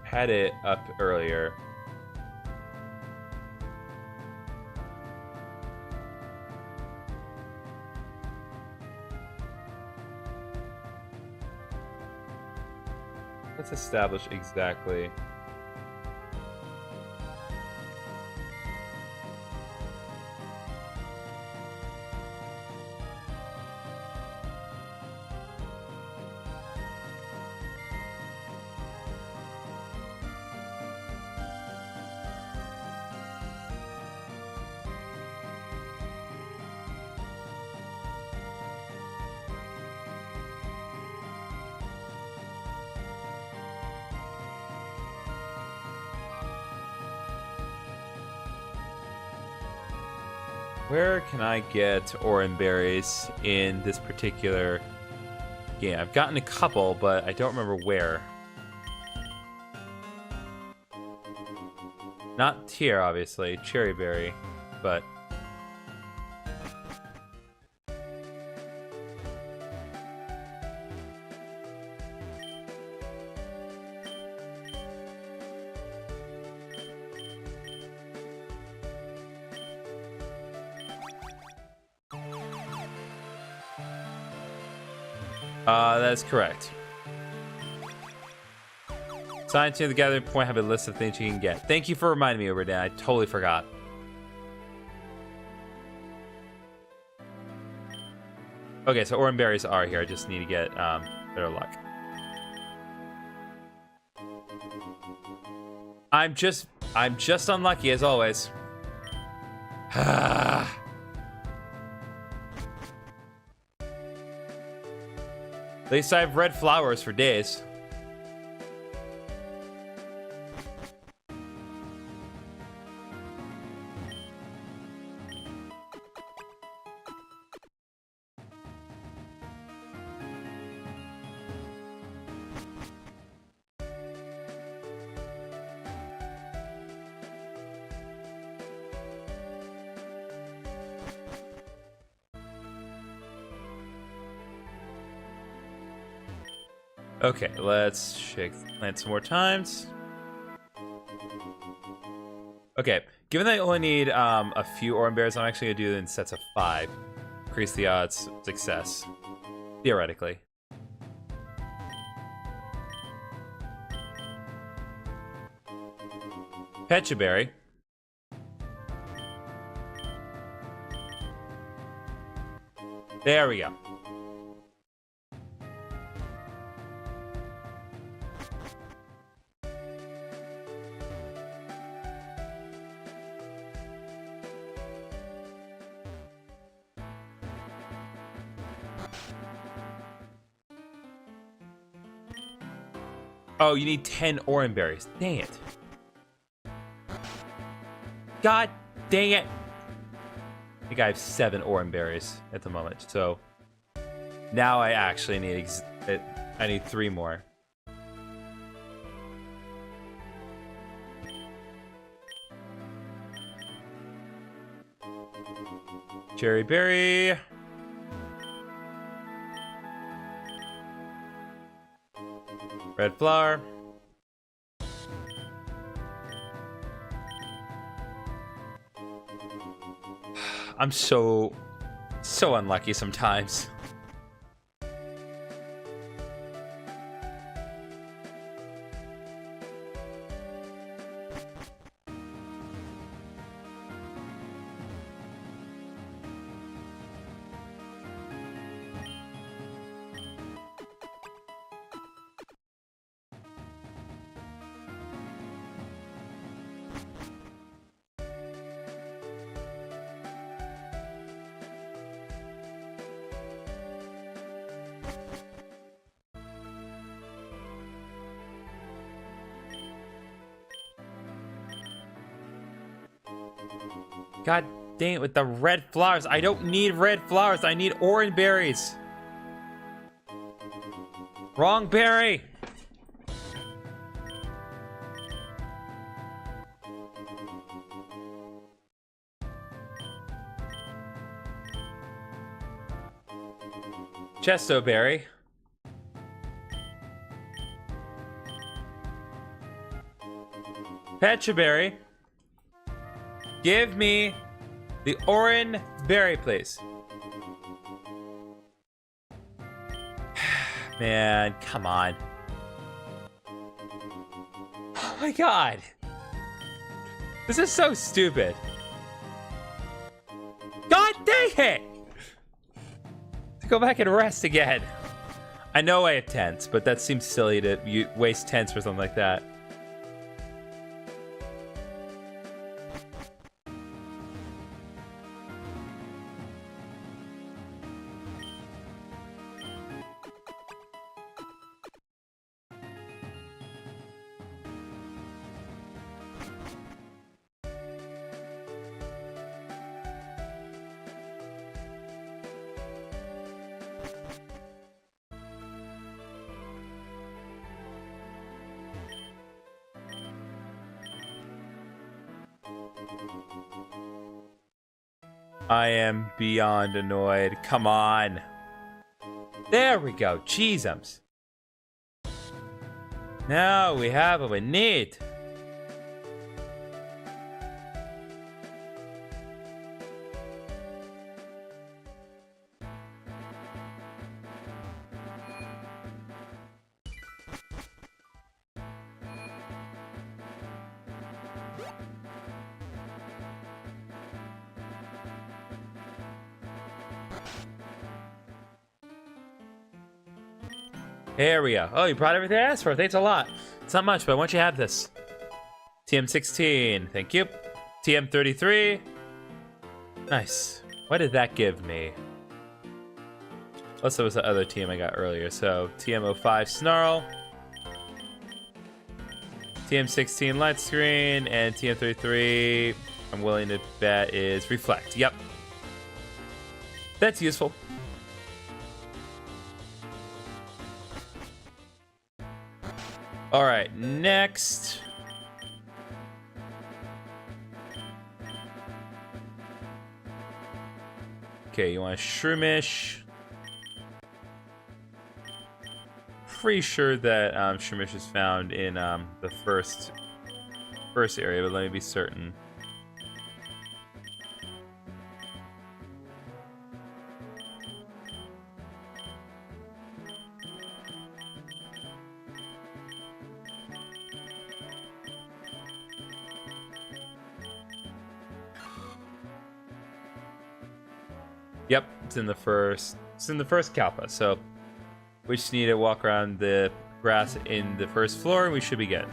Had it up earlier. Let's establish exactly. where can I get orange berries in this particular game? I've gotten a couple, but I don't remember where. Not here, obviously. Cherry berry, but... That's correct. Sign to the gathering point, have a list of things you can get. Thank you for reminding me, Overdan. I totally forgot. Okay, so orange berries are here. I just need to get better luck. I'm just unlucky as always. At least I have red flowers for days. Okay, let's shake the plant some more times. Okay, given that I only need a few orange berries, I'm actually gonna do it in sets of 5. Increase the odds of success. Theoretically. Pecha berry. There we go. Oh, you need 10 orange berries. Dang it. God dang it. I think I have 7 orange berries at the moment. So now I actually need I need 3 more. Cherry berry. Red flower. I'm so unlucky sometimes. God dang it, with the red flowers. I don't need red flowers. I need orange berries. Wrong berry. Chesto berry. Pecha berry. Give me the orange berry, please. Man, come on. Oh my god. This is so stupid. God dang it! Go back and rest again. I know I have tents, but that seems silly to waste tents for something like that. I am beyond annoyed. Come on. There we go. Cheesums. Now we have what we need. Here we go. Oh, you brought everything I asked for. Thanks a lot. It's not much, but once you have this. TM16. Thank you. TM33. Nice. What did that give me? Plus, there was the other TM I got earlier. So, TM05 Snarl. TM16 Light Screen. And TM33, I'm willing to bet, is Reflect. Yep. That's useful. All right, next. Okay, you want a Shroomish. Pretty sure that Shroomish is found in the first area, but let me be certain. Yep, it's in the first Kalpa, so we just need to walk around the grass in the first floor and we should be good.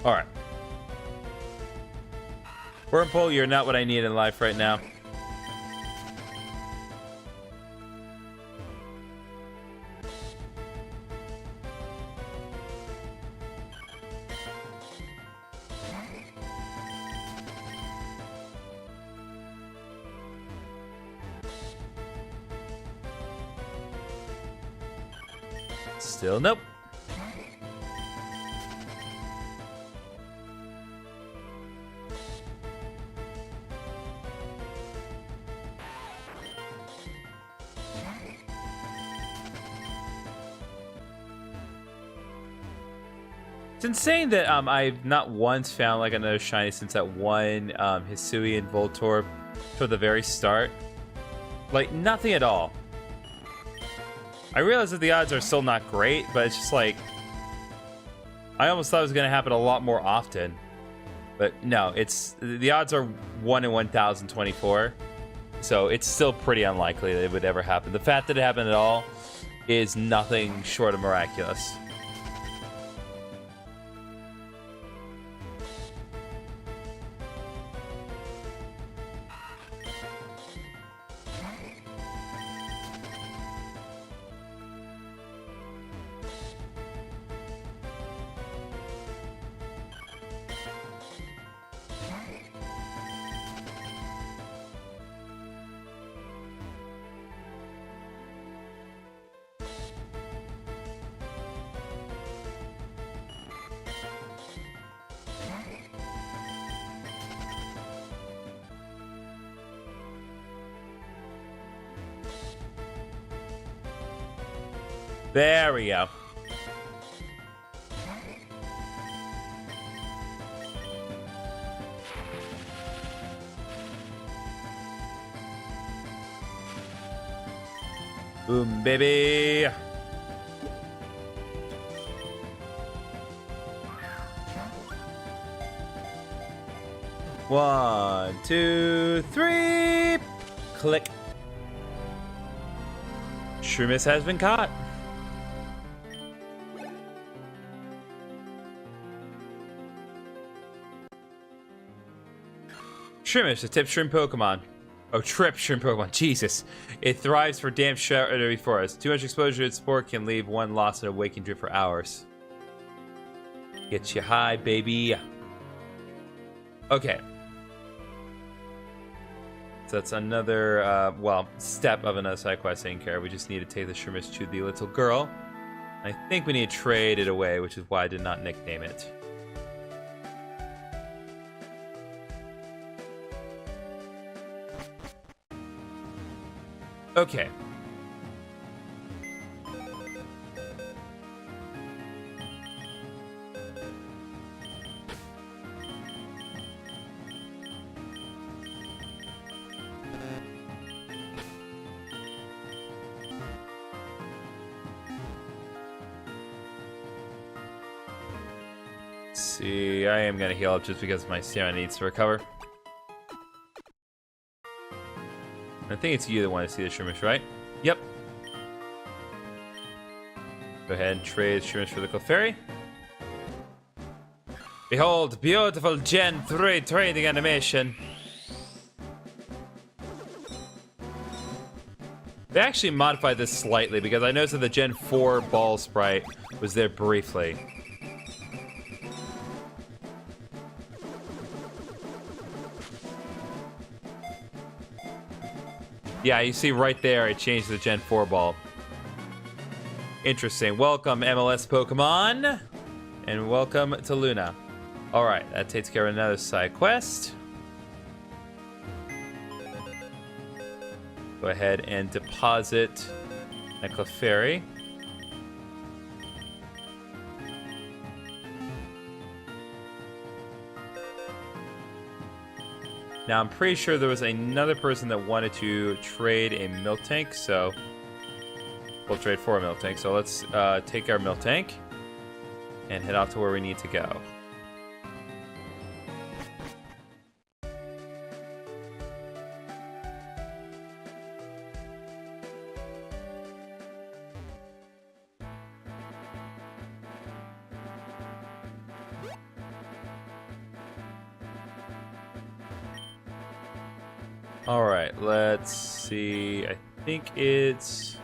All right. Whirlpool, you're not what I need in life right now. Still nope. It's insane that I've not once found like another shiny since that one Hisui and Voltorb toward the very start. Like nothing at all. I realize that the odds are still not great, but it's just like I almost thought it was gonna happen a lot more often. But no, it's the odds are 1 in 1,024. So it's still pretty unlikely that it would ever happen. The fact that it happened at all is nothing short of miraculous. There we go. Boom, baby. One, two, three. Click. Shroomish has been caught. Shroomish, the tip shroom Pokemon. Oh, Trip Shrimp Pokemon. Jesus. It thrives for damp shadowy forest. Too much exposure to its spore can leave one lost in a waking drip for hours. Get you high, baby. Okay. So that's another, step of another side quest taken care of. We just need to take the Shroomish to the little girl. I think we need to trade it away, which is why I did not nickname it. Okay. See, I am gonna heal up just because my stamina needs to recover. I think it's you that want to see the Shroomish, right? Yep. Go ahead and trade Shroomish for the Clefairy. Behold, beautiful Gen 3 trading animation. They actually modified this slightly because I noticed that the Gen 4 ball sprite was there briefly. Yeah, you see right there, it changed the Gen 4 ball. Interesting. Welcome, MLS Pokemon. And welcome to Luna. Alright, that takes care of another side quest. Go ahead and deposit a Clefairy. Now, I'm pretty sure there was another person that wanted to trade a milk tank, so we'll trade for a milk tank. So let's take our milk tank and head out to where we need to go. All right, let's see. I think it's...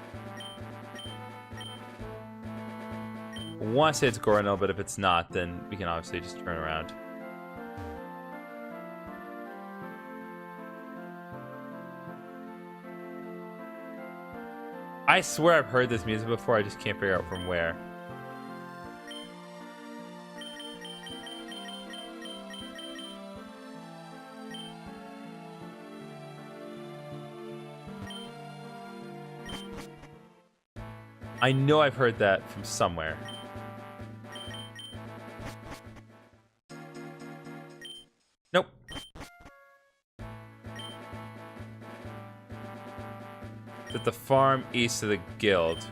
I want to say it's Goronel, but if it's not, then we can obviously just turn around. I swear I've heard this music before, I just can't figure out from where. I know I've heard that from somewhere. Nope. It's at the farm east of the guild.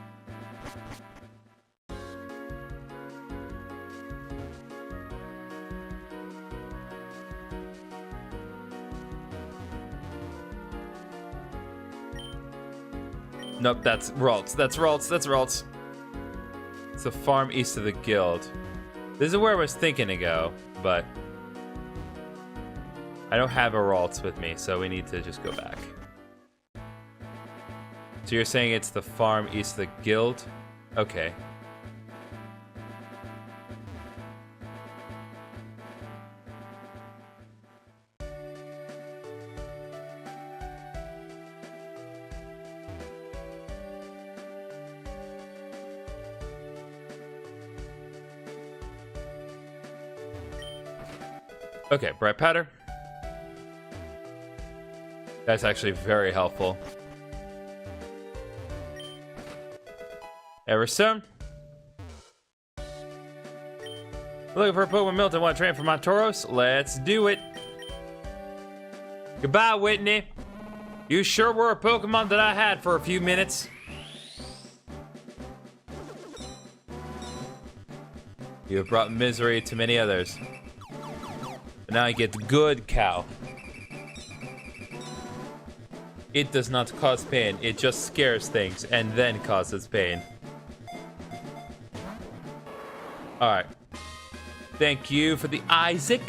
Nope, that's Ralts. That's Ralts. That's Ralts. It's the farm east of the guild. This is where I was thinking to go, but I don't have a Ralts with me, so we need to just go back. So you're saying it's the farm east of the guild? Okay. Okay, bright powder. That's actually very helpful. Everstone. Looking for a Pokemon Milton. Want to train for Montoros? Let's do it. Goodbye, Whitney. You sure were a Pokemon that I had for a few minutes. You have brought misery to many others. But now I get good cow. It does not cause pain. It just scares things and then causes pain. Alright. Thank you for the Isaac.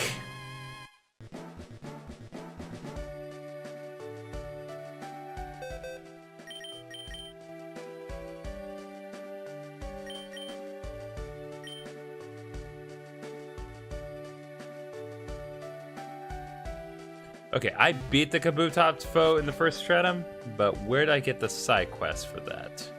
Okay, I beat the Kabutops foe in the first Stratum, but where did I get the side quest for that?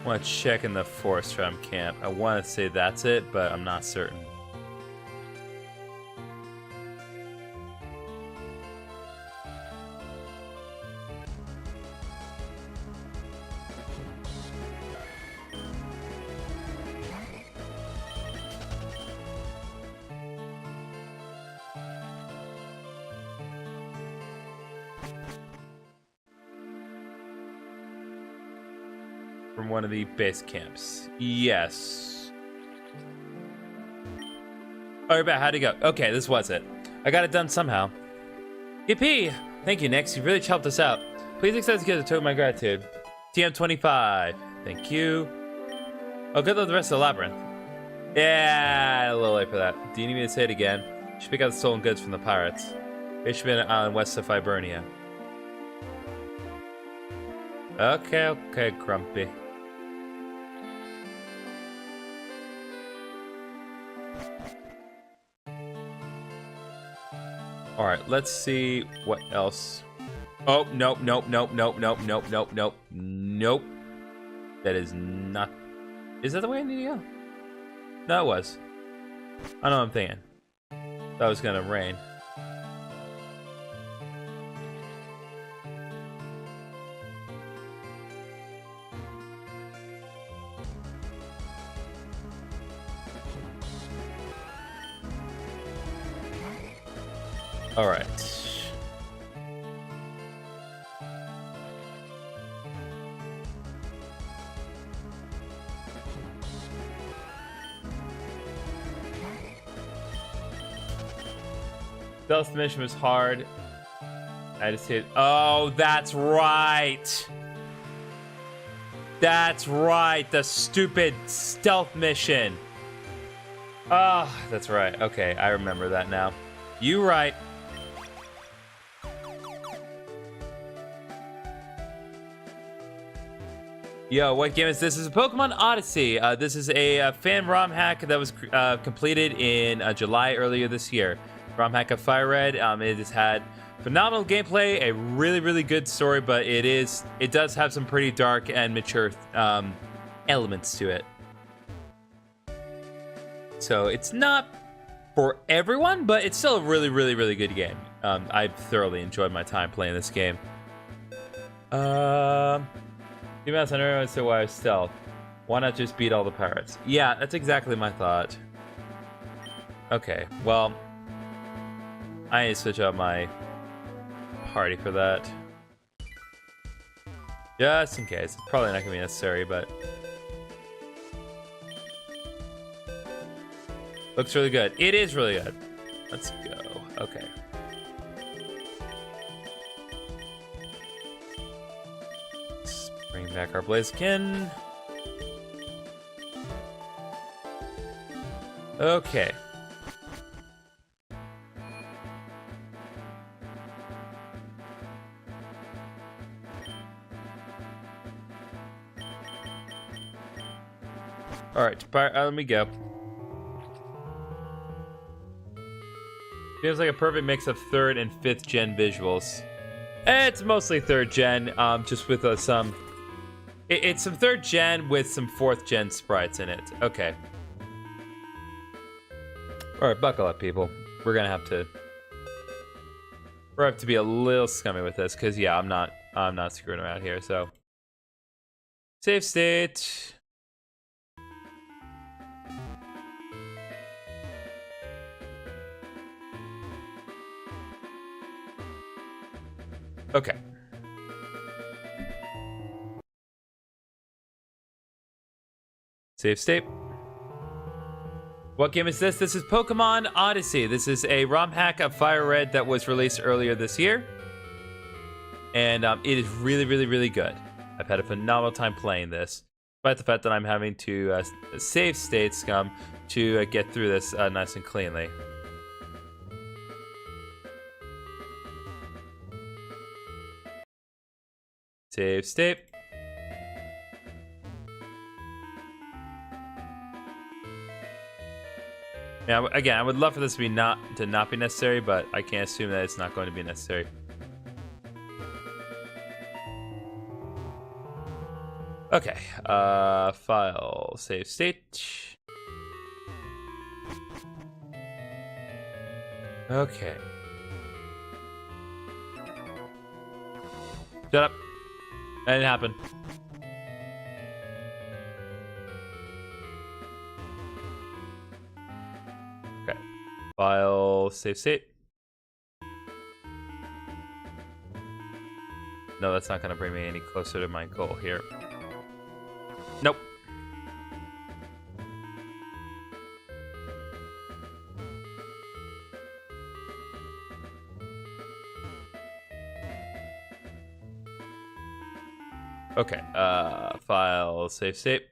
I want to check in the Forest Realm camp. I want to say that's it, but I'm not certain. From one of the base camps. Yes. Alright, how'd it go? Okay, this was it. I got it done somehow. Yippee! Thank you, Nix. You really helped us out. Please accept the token of my gratitude. TM25. Thank you. Oh, good luck with the rest of the labyrinth. Yeah, a little late for that. Do you need me to say it again? You should pick out the stolen goods from the pirates. They should be on an island west of Hibernia. Okay, Grumpy. Alright, let's see what else. Oh, nope. Nope. That is not... Is that the way I need to go? No, it was. I know what I'm thinking. That was gonna rain. All right. Stealth mission was hard. I just hit. Oh, that's right. That's right. The stupid stealth mission. Ah, oh, that's right. Okay, I remember that now. You right. Yo, what game is this? This is Pokemon Odyssey. This is a fan ROM hack that was completed in July earlier this year. ROM hack of Fire Red. It has had phenomenal gameplay, a really good story, but it does have some pretty dark and mature elements to it. So it's not for everyone, but it's still a really good game. I've thoroughly enjoyed my time playing this game. Give us an arrow to why stealth. Why not just beat all the pirates? Yeah, that's exactly my thought. Okay, well, I need to switch out my party for that. Just in case. It's probably not gonna be necessary, but looks really good. It is really good. Let's go. Okay. Bring back our Blaziken. Okay. All right, let me go. Feels like a perfect mix of 3rd and 5th gen visuals. It's mostly 3rd gen, just with some. It's some 3rd gen with some 4th gen sprites in it. Okay. All right, buckle up, people. We're gonna have to be a little scummy with this, cause yeah, I'm not screwing around here. So, save state. Okay. Save state. What game is this? This is Pokémon Odyssey. This is a ROM hack of Fire Red that was released earlier this year. And it is really, really, really good. I've had a phenomenal time playing this, despite the fact that I'm having to save state scum to get through this nice and cleanly. Save state. Now, again, I would love for this to not be necessary, but I can't assume that it's not going to be necessary. Okay, file, save state. Okay. Shut up. That didn't happen. Okay. File, save state. No, that's not going to bring me any closer to my goal here. Nope. Okay, file, save state.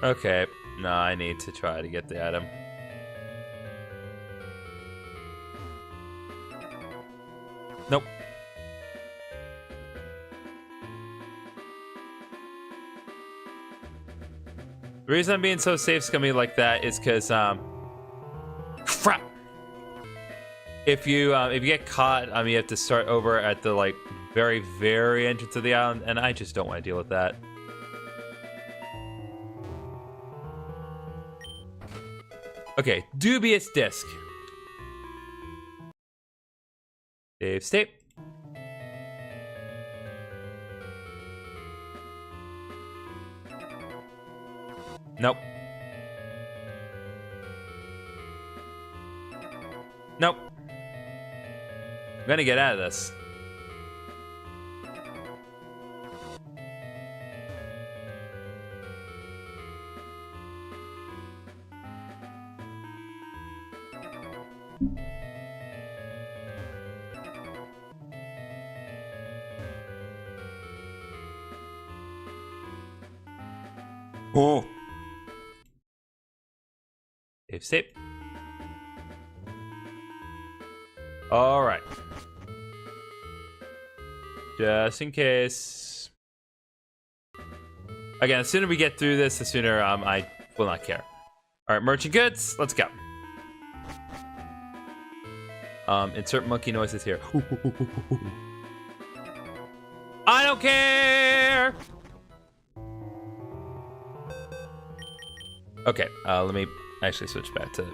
Okay, no, I need to try to get the item. Nope. The reason I'm being so safe scummy like that is because crap. If you get caught, you have to start over at the like very, very entrance of the island, and I just don't want to deal with that. Okay, dubious disc. Save state. Nope. Nope. I'm gonna get out of this. Oh. Save state. All right. Just in case. Again, the sooner we get through this, the sooner I will not care. All right, merchant goods. Let's go. Insert monkey noises here. I don't care. Okay, let me actually switch back to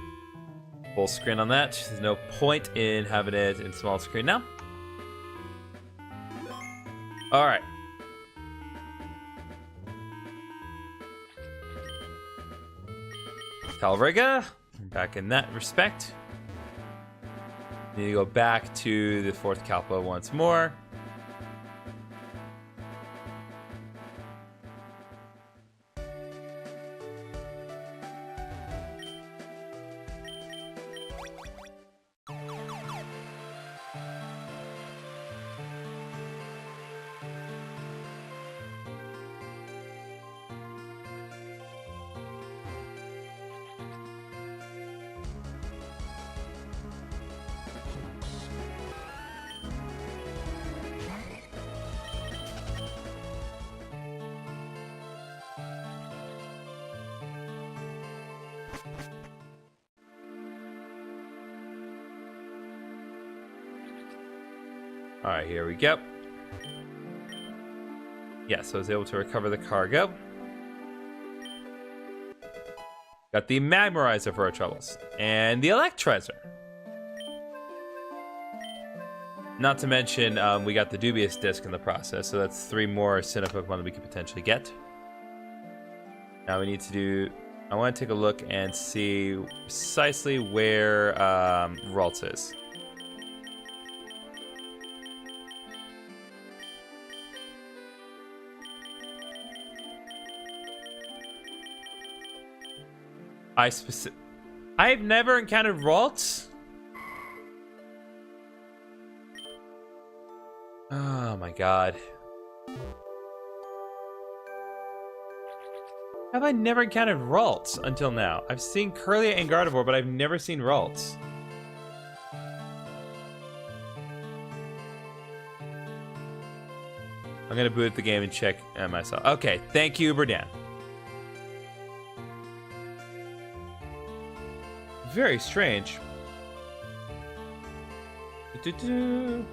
full screen on that. There's no point in having it in small screen now. All right. Calvriga, back in that respect. Need to go back to the fourth Kalpa once more. All right, here we go. Yes, I was able to recover the cargo. Got the Magmarizer for our troubles. And the Electrizer. Not to mention, we got the Dubious Disc in the process, so that's 3 more Sinnoh Pokemon that we could potentially get. Now we need to do... I want to take a look and see precisely where Ralts is. I've never encountered Ralts. Oh my god. Have I never encountered Ralts until now? I've seen Curlia and Gardevoir, but I've never seen Ralts. I'm gonna boot up the game and check myself. Okay, thank you, Berdan. Very strange. Do-do-do.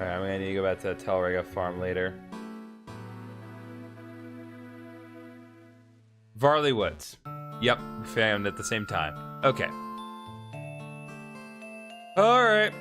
Alright, I'm gonna need to go back to Telrega farm later. Varley Woods. Yep, we found at the same time. Okay. Alright.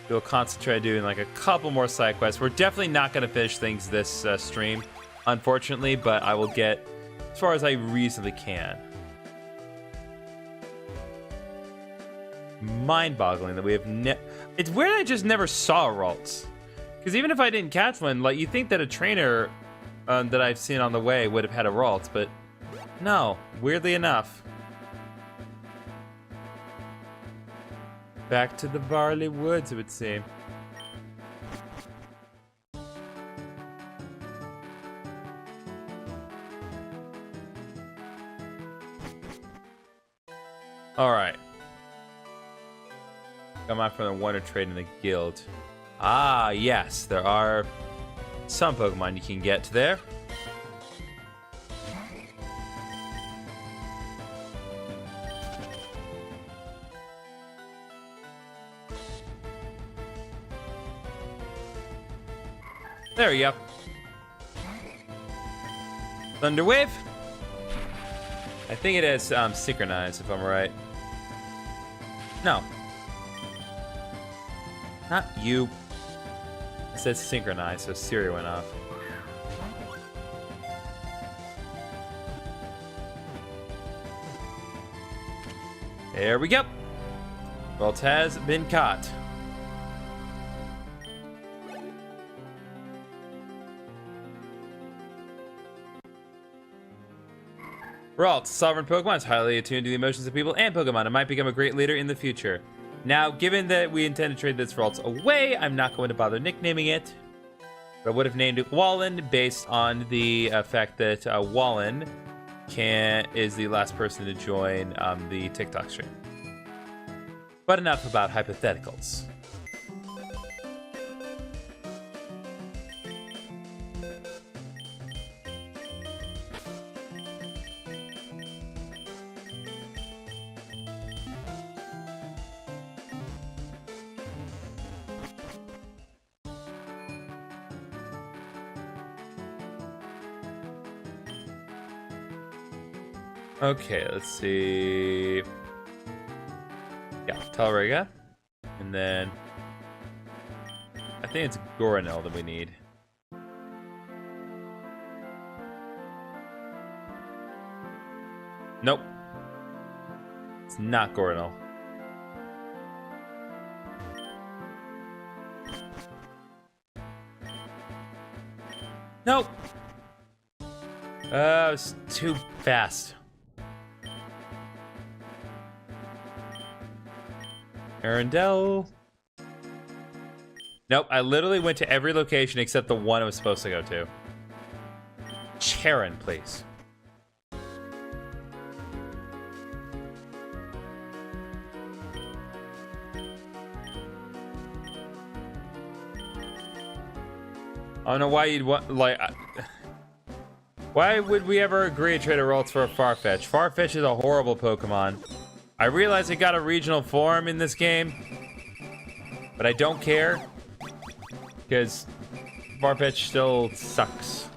We'll concentrate on doing like a couple more side quests. We're definitely not going to finish things this stream, unfortunately, but I will get as far as I reasonably can. Mind-boggling that we have it's weird I just never saw Ralts. Because even if I didn't catch one, like you think that a trainer that I've seen on the way would have had a Ralts, but no, weirdly enough. Back to the Varley Woods, it would seem. Alright. Come out from the Wonder Trade in the Guild. Ah, yes, there are some Pokemon you can get there. There we go. Thunderwave. I think it is synchronized, if I'm right. No. Not you. It says synchronized, so Siri went off. There we go. Ralts has been caught. Ralts, sovereign Pokemon, is highly attuned to the emotions of people and Pokemon and might become a great leader in the future. Now, given that we intend to trade this Ralts away, I'm not going to bother nicknaming it. But I would have named it Wallen based on the fact that Wallen is the last person to join the TikTok stream. But enough about hypotheticals. Okay, let's see. Yeah, Telrega. And then I think it's Gorinel that we need. Nope. It's not Gorinel. Nope. It was too fast. Arendelle. Nope, I literally went to every location except the one I was supposed to go to. Charon, please. I don't know why you'd want, like... Why would we ever agree to trade our rolls for a Farfetch? Farfetch is a horrible Pokemon. I realize it got a regional form in this game, but I don't care, because Farfetch still sucks.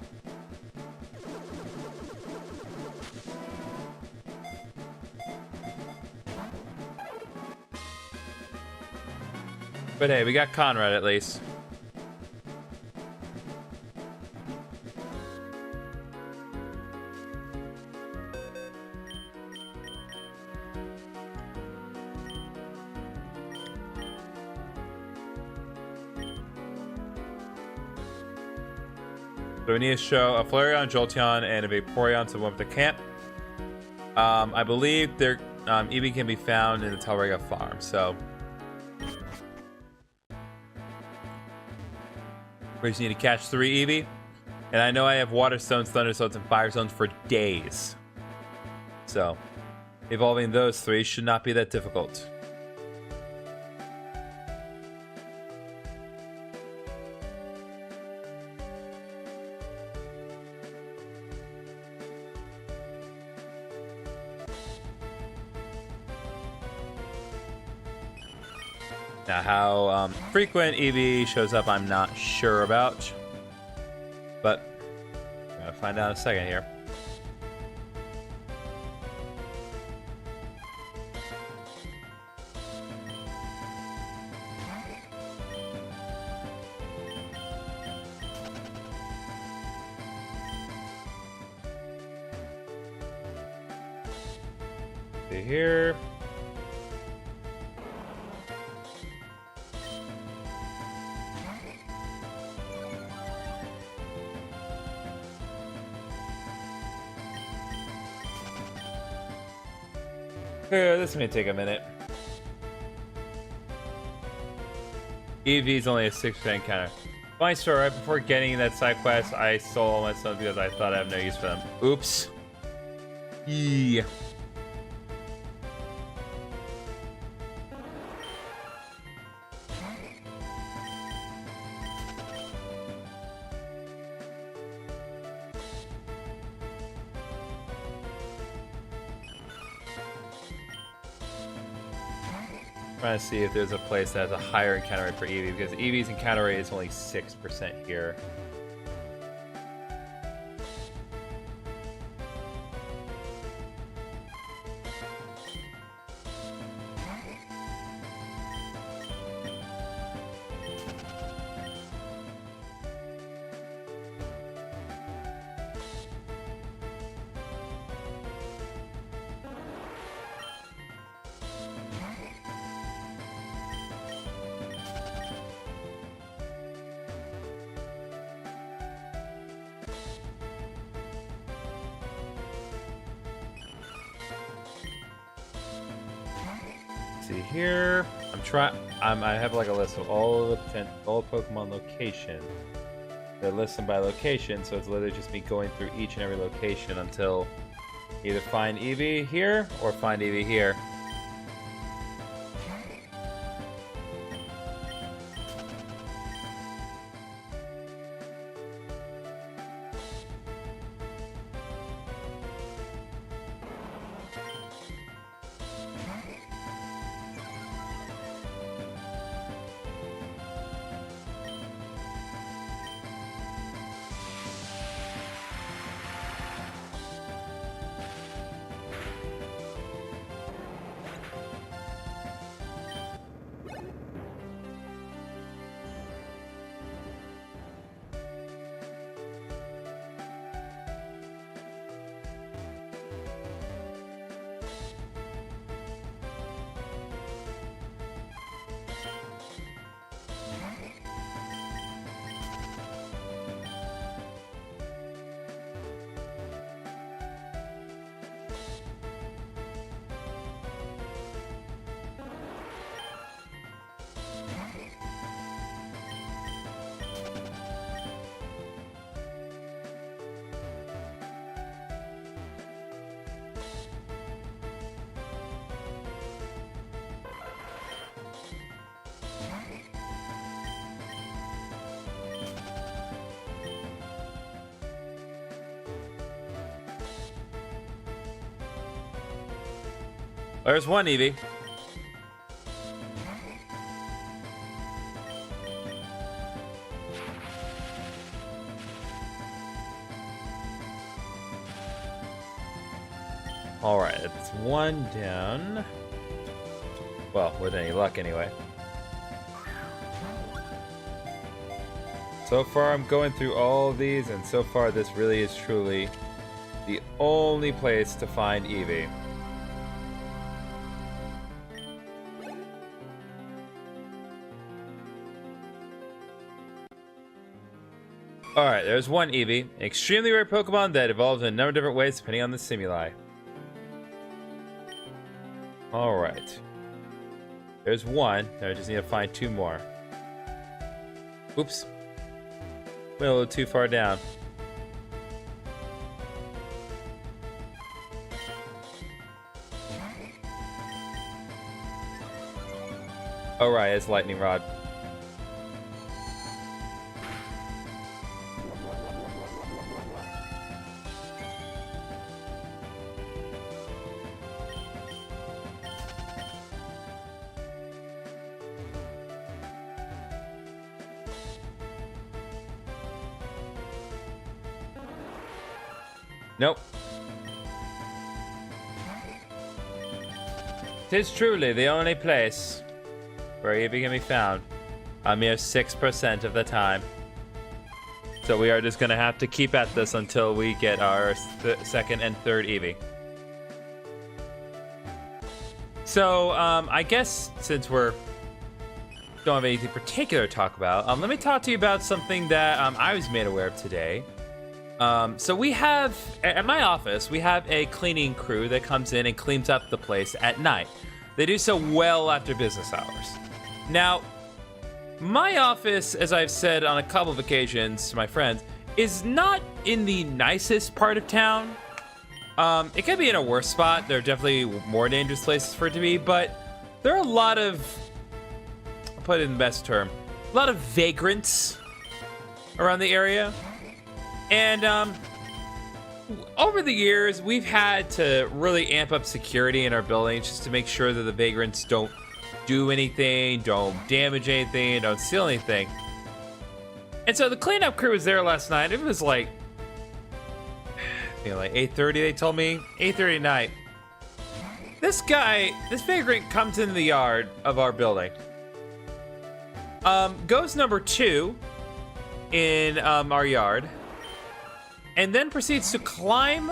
But hey, we got Conrad at least. So we need to show a Flareon, Jolteon, and a Vaporeon to one with the camp. I believe their Eevee can be found in the Telrega farm, so we just need to catch 3 Eevee. And I know I have Water Stones, Thunder Stones, and Fire Stones for days. So evolving those 3 should not be that difficult. Now, how frequent Eevee shows up, I'm not sure about. But I'm gonna find out in a second here. See here. This may take a minute. Eevee's only a 6% encounter. Funny story, right before getting that side quest, I sold all my stones because I thought I have no use for them. Oops. Yeah. Trying to see if there's a place that has a higher encounter rate for Eevee, because Eevee's encounter rate is only 6% here. See here, I have like a list of all Pokemon locations. They're listed by location, so it's literally just me going through each and every location until either find Eevee here or find Eevee here. There's one Eevee. Alright, it's one down. Well, with any luck anyway. So far I'm going through all of these, and so far this really is truly the only place to find Eevee. Alright, there's one Eevee, an extremely rare Pokemon that evolves in a number of different ways depending on the stimuli. Alright. There's one. Now I just need to find two more. Oops. Went a little too far down. Alright, it's Lightning Rod. Nope. Tis truly the only place where Eevee can be found a mere 6% of the time. So we are just gonna have to keep at this until we get our second and third Eevee. So, I guess since we're don't have anything particular to talk about, let me talk to you about something that I was made aware of today. So we have, at my office, we have a cleaning crew that comes in and cleans up the place at night. They do so well after business hours. Now, my office, as I've said on a couple of occasions to my friends, is not in the nicest part of town. It could be in a worse spot. There are definitely more dangerous places for it to be, but there are a lot of, I'll put it in the best term, a lot of vagrants around the area. And over the years, we've had to really amp up security in our buildings just to make sure that the vagrants don't do anything, don't damage anything, don't steal anything. And so the cleanup crew was there last night. It was like, like 8:30, they told me. 8:30 at night. This guy, this vagrant comes into the yard of our building. Goes number 2 in our yard. And then proceeds to climb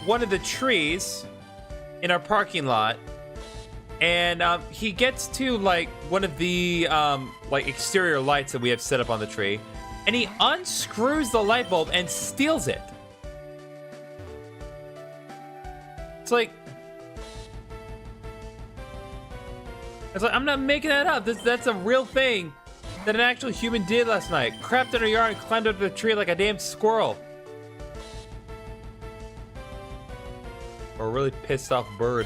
one of the trees in our parking lot. And he gets to like one of the like exterior lights that we have set up on the tree. And he unscrews the light bulb and steals it. It's like I'm not making that up. That's a real thing that an actual human did last night. Crapped in our yard and climbed up the tree like a damn squirrel. Or a really pissed off bird.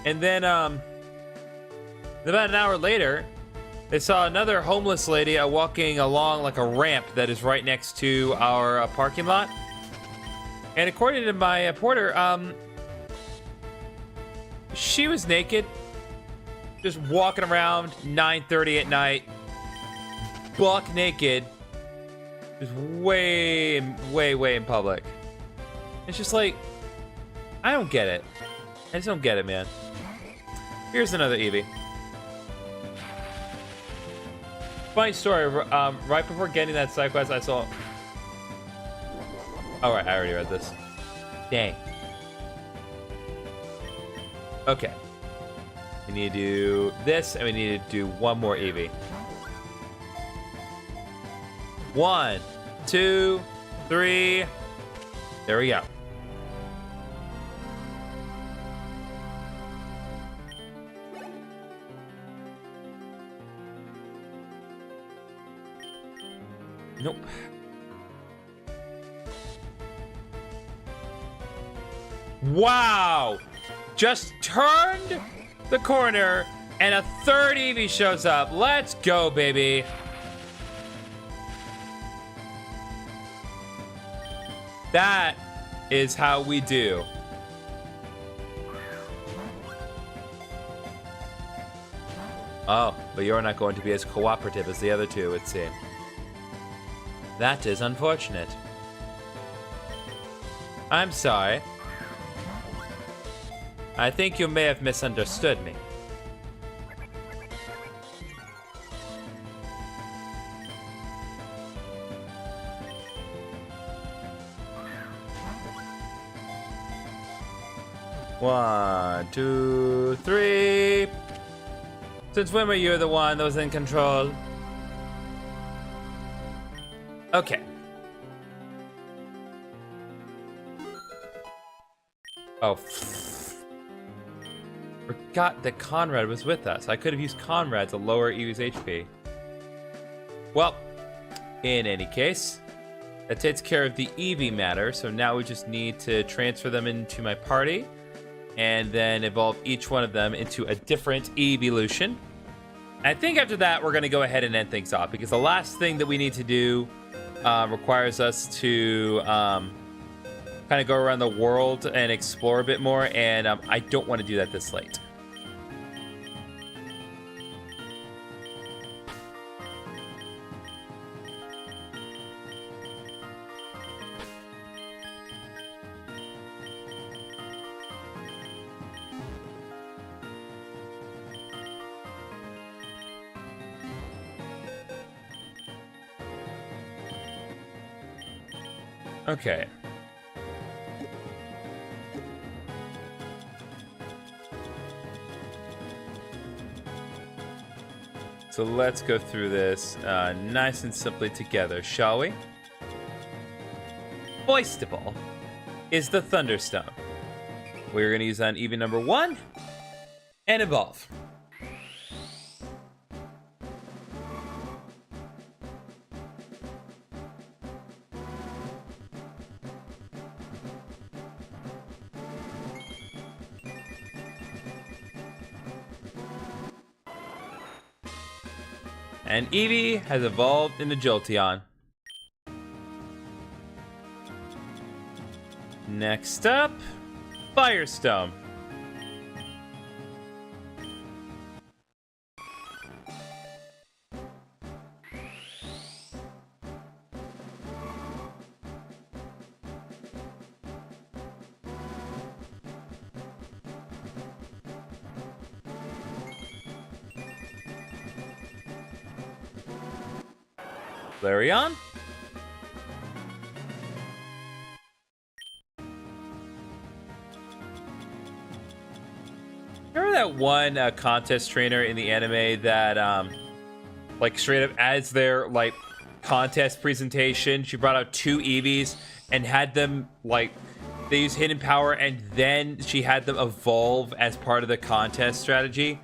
And then, about an hour later, they saw another homeless lady walking along like a ramp that is right next to our parking lot. And according to my porter, she was naked, just walking around 9:30 at night, buck naked. Just way in public. It's just like, I don't get it. I just don't get it, man. Here's another Eevee. Funny story, right before getting that side quest, I saw... Alright, I already read this. Dang. Okay. We need to do this, and we need to do one more Eevee. 1, 2, 3. There we go. Nope. Wow! Just turned the corner and a third Eevee shows up. Let's go, baby. That is how we do. Oh, but you're not going to be as cooperative as the other two, it seems. That is unfortunate. I'm sorry. I think you may have misunderstood me. One, two, three. Since when were you the one that was in control? Okay. Oh. Forgot that Conrad was with us. I could have used Conrad to lower Eevee's HP. Well, in any case, that takes care of the Eevee matter. So now we just need to transfer them into my party and then evolve each one of them into a different evolution. I think after that, we're going to go ahead and end things off because the last thing that we need to do requires us to kind of go around the world and explore a bit more, and I don't want to do that this late. Okay. So let's go through this nice and simply together, shall we? Foistable is the Thunderstone. We're going to use on Eevee number 1 and evolve. And Eevee has evolved into Jolteon. Next up, Firestone. Flareon. Remember that one contest trainer in the anime that like straight up as their like contest presentation, she brought out 2 Eevees and had them like they use hidden power, and then she had them evolve as part of the contest strategy.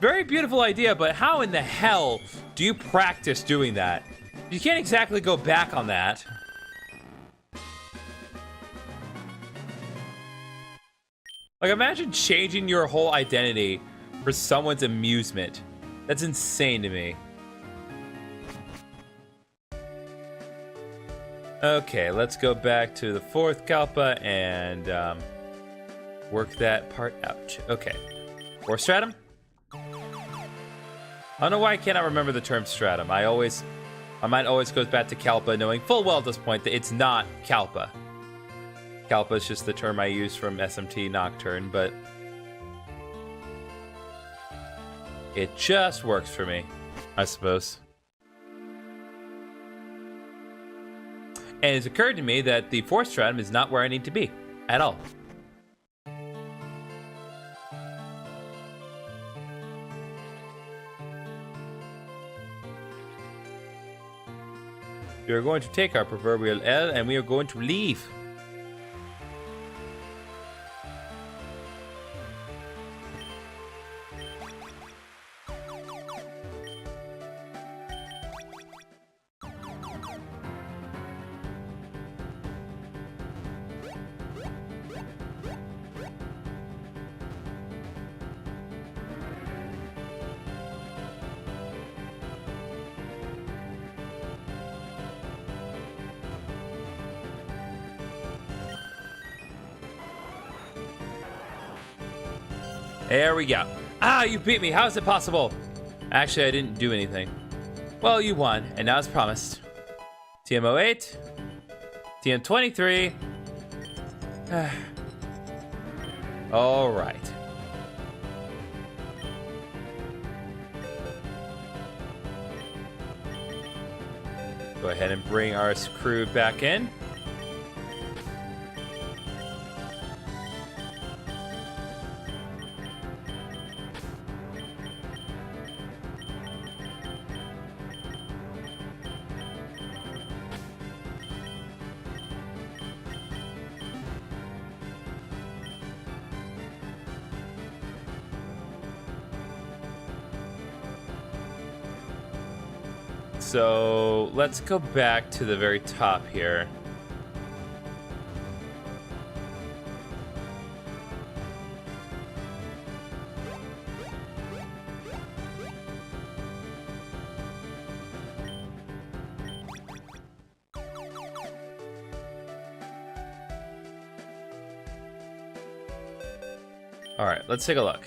Very beautiful idea, but how in the hell do you practice doing that? You can't exactly go back on that. Like, imagine changing your whole identity for someone's amusement. That's insane to me. Okay, let's go back to the 4th Kalpa and work that part out. Okay, 4th Stratum. I don't know why I cannot remember the term stratum. My mind always goes back to Kalpa, knowing full well at this point that it's not Kalpa. Kalpa is just the term I use from SMT Nocturne, but it just works for me, I suppose. And it's occurred to me that the 4th stratum is not where I need to be at all. We are going to take our proverbial L and we are going to leave. There we go. Ah, you beat me. How is it possible? Actually, I didn't do anything. Well, you won, and now as promised. TM08. TM23. All right. Go ahead and bring our crew back in. So let's go back to the very top here. All right, let's take a look.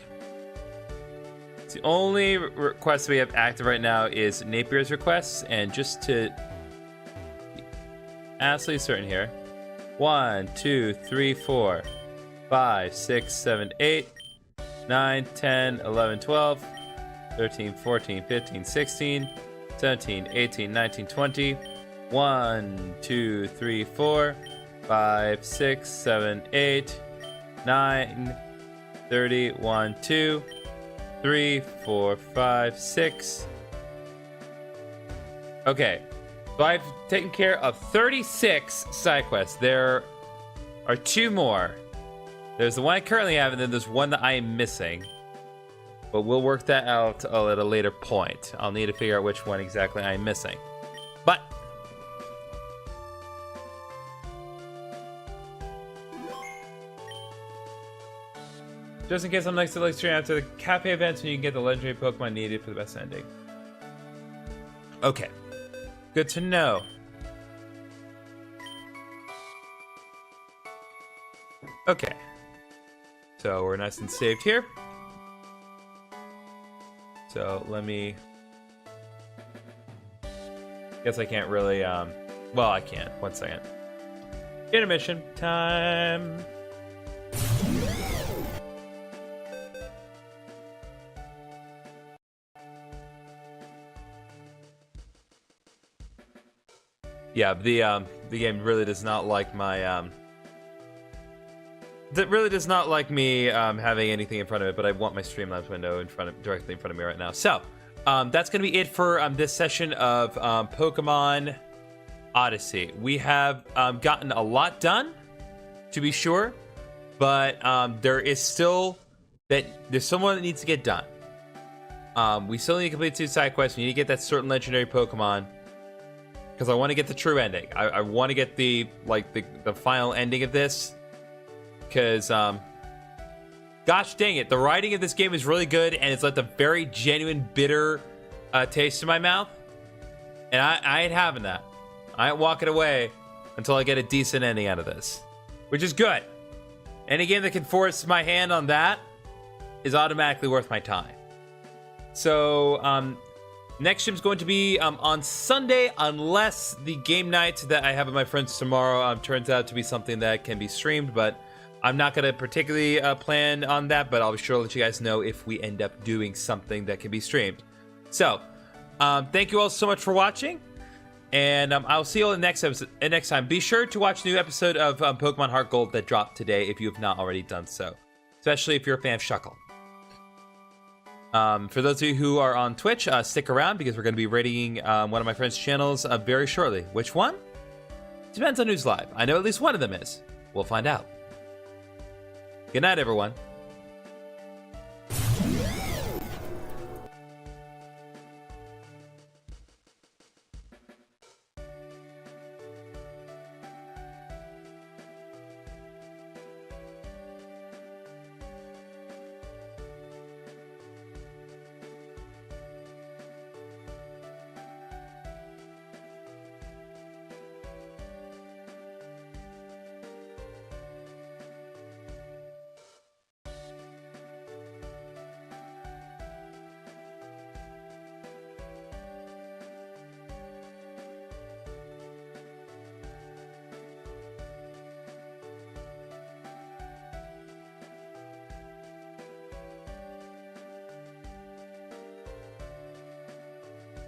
The only request we have active right now is Napier's requests, and just to be absolutely certain here, 1, 2, 3, 4, 5, 6, 7, 8, 9, 10, 11, 12, 13, 14, 15, 16, 17, 18, 19, 20, 1, 2, 3, 4, 5, 6, 7, 8, 9, 30, 1, 2, 3, 4, 5, 6. Okay, so I've taken care of 36 side quests. There are 2 more. There's the one I currently have, and then there's one that I am missing. But we'll work that out at a later point. I'll need to figure out which one exactly I'm missing. But just in case I'm next to the stream after the cafe events, and you can get the legendary Pokemon needed for the best ending. Okay, good to know. Okay, so we're nice and saved here. So let me. Guess I can't really. Well, I can. 1 second. Intermission time. Yeah, the game really does not like my that really does not like me having anything in front of it, but I want my Streamlabs window directly in front of me right now. So that's gonna be it for this session of Pokemon Odyssey. We have gotten a lot done, to be sure, but there's still more that needs to get done. We still need to complete 2 side quests. We need to get that certain legendary Pokemon. Because I want to get the true ending. I want to get the final ending of this. Because, gosh dang it, the writing of this game is really good, and it's left a very genuine bitter taste in my mouth. And I ain't having that. I ain't walking away until I get a decent ending out of this. Which is good. Any game that can force my hand on that is automatically worth my time. So, next stream's going to be on Sunday, unless the game night that I have with my friends tomorrow turns out to be something that can be streamed, but I'm not going to particularly plan on that, but I'll be sure to let you guys know if we end up doing something that can be streamed. So, thank you all so much for watching, and I'll see you all in the next episode, next time. Be sure to watch the new episode of Pokemon Heart Gold that dropped today if you have not already done so, especially if you're a fan of Shuckle. For those of you who are on Twitch, stick around because we're going to be rating one of my friends' channels very shortly. Which one? Depends on who's live. I know at least one of them is. We'll find out. Good night, everyone.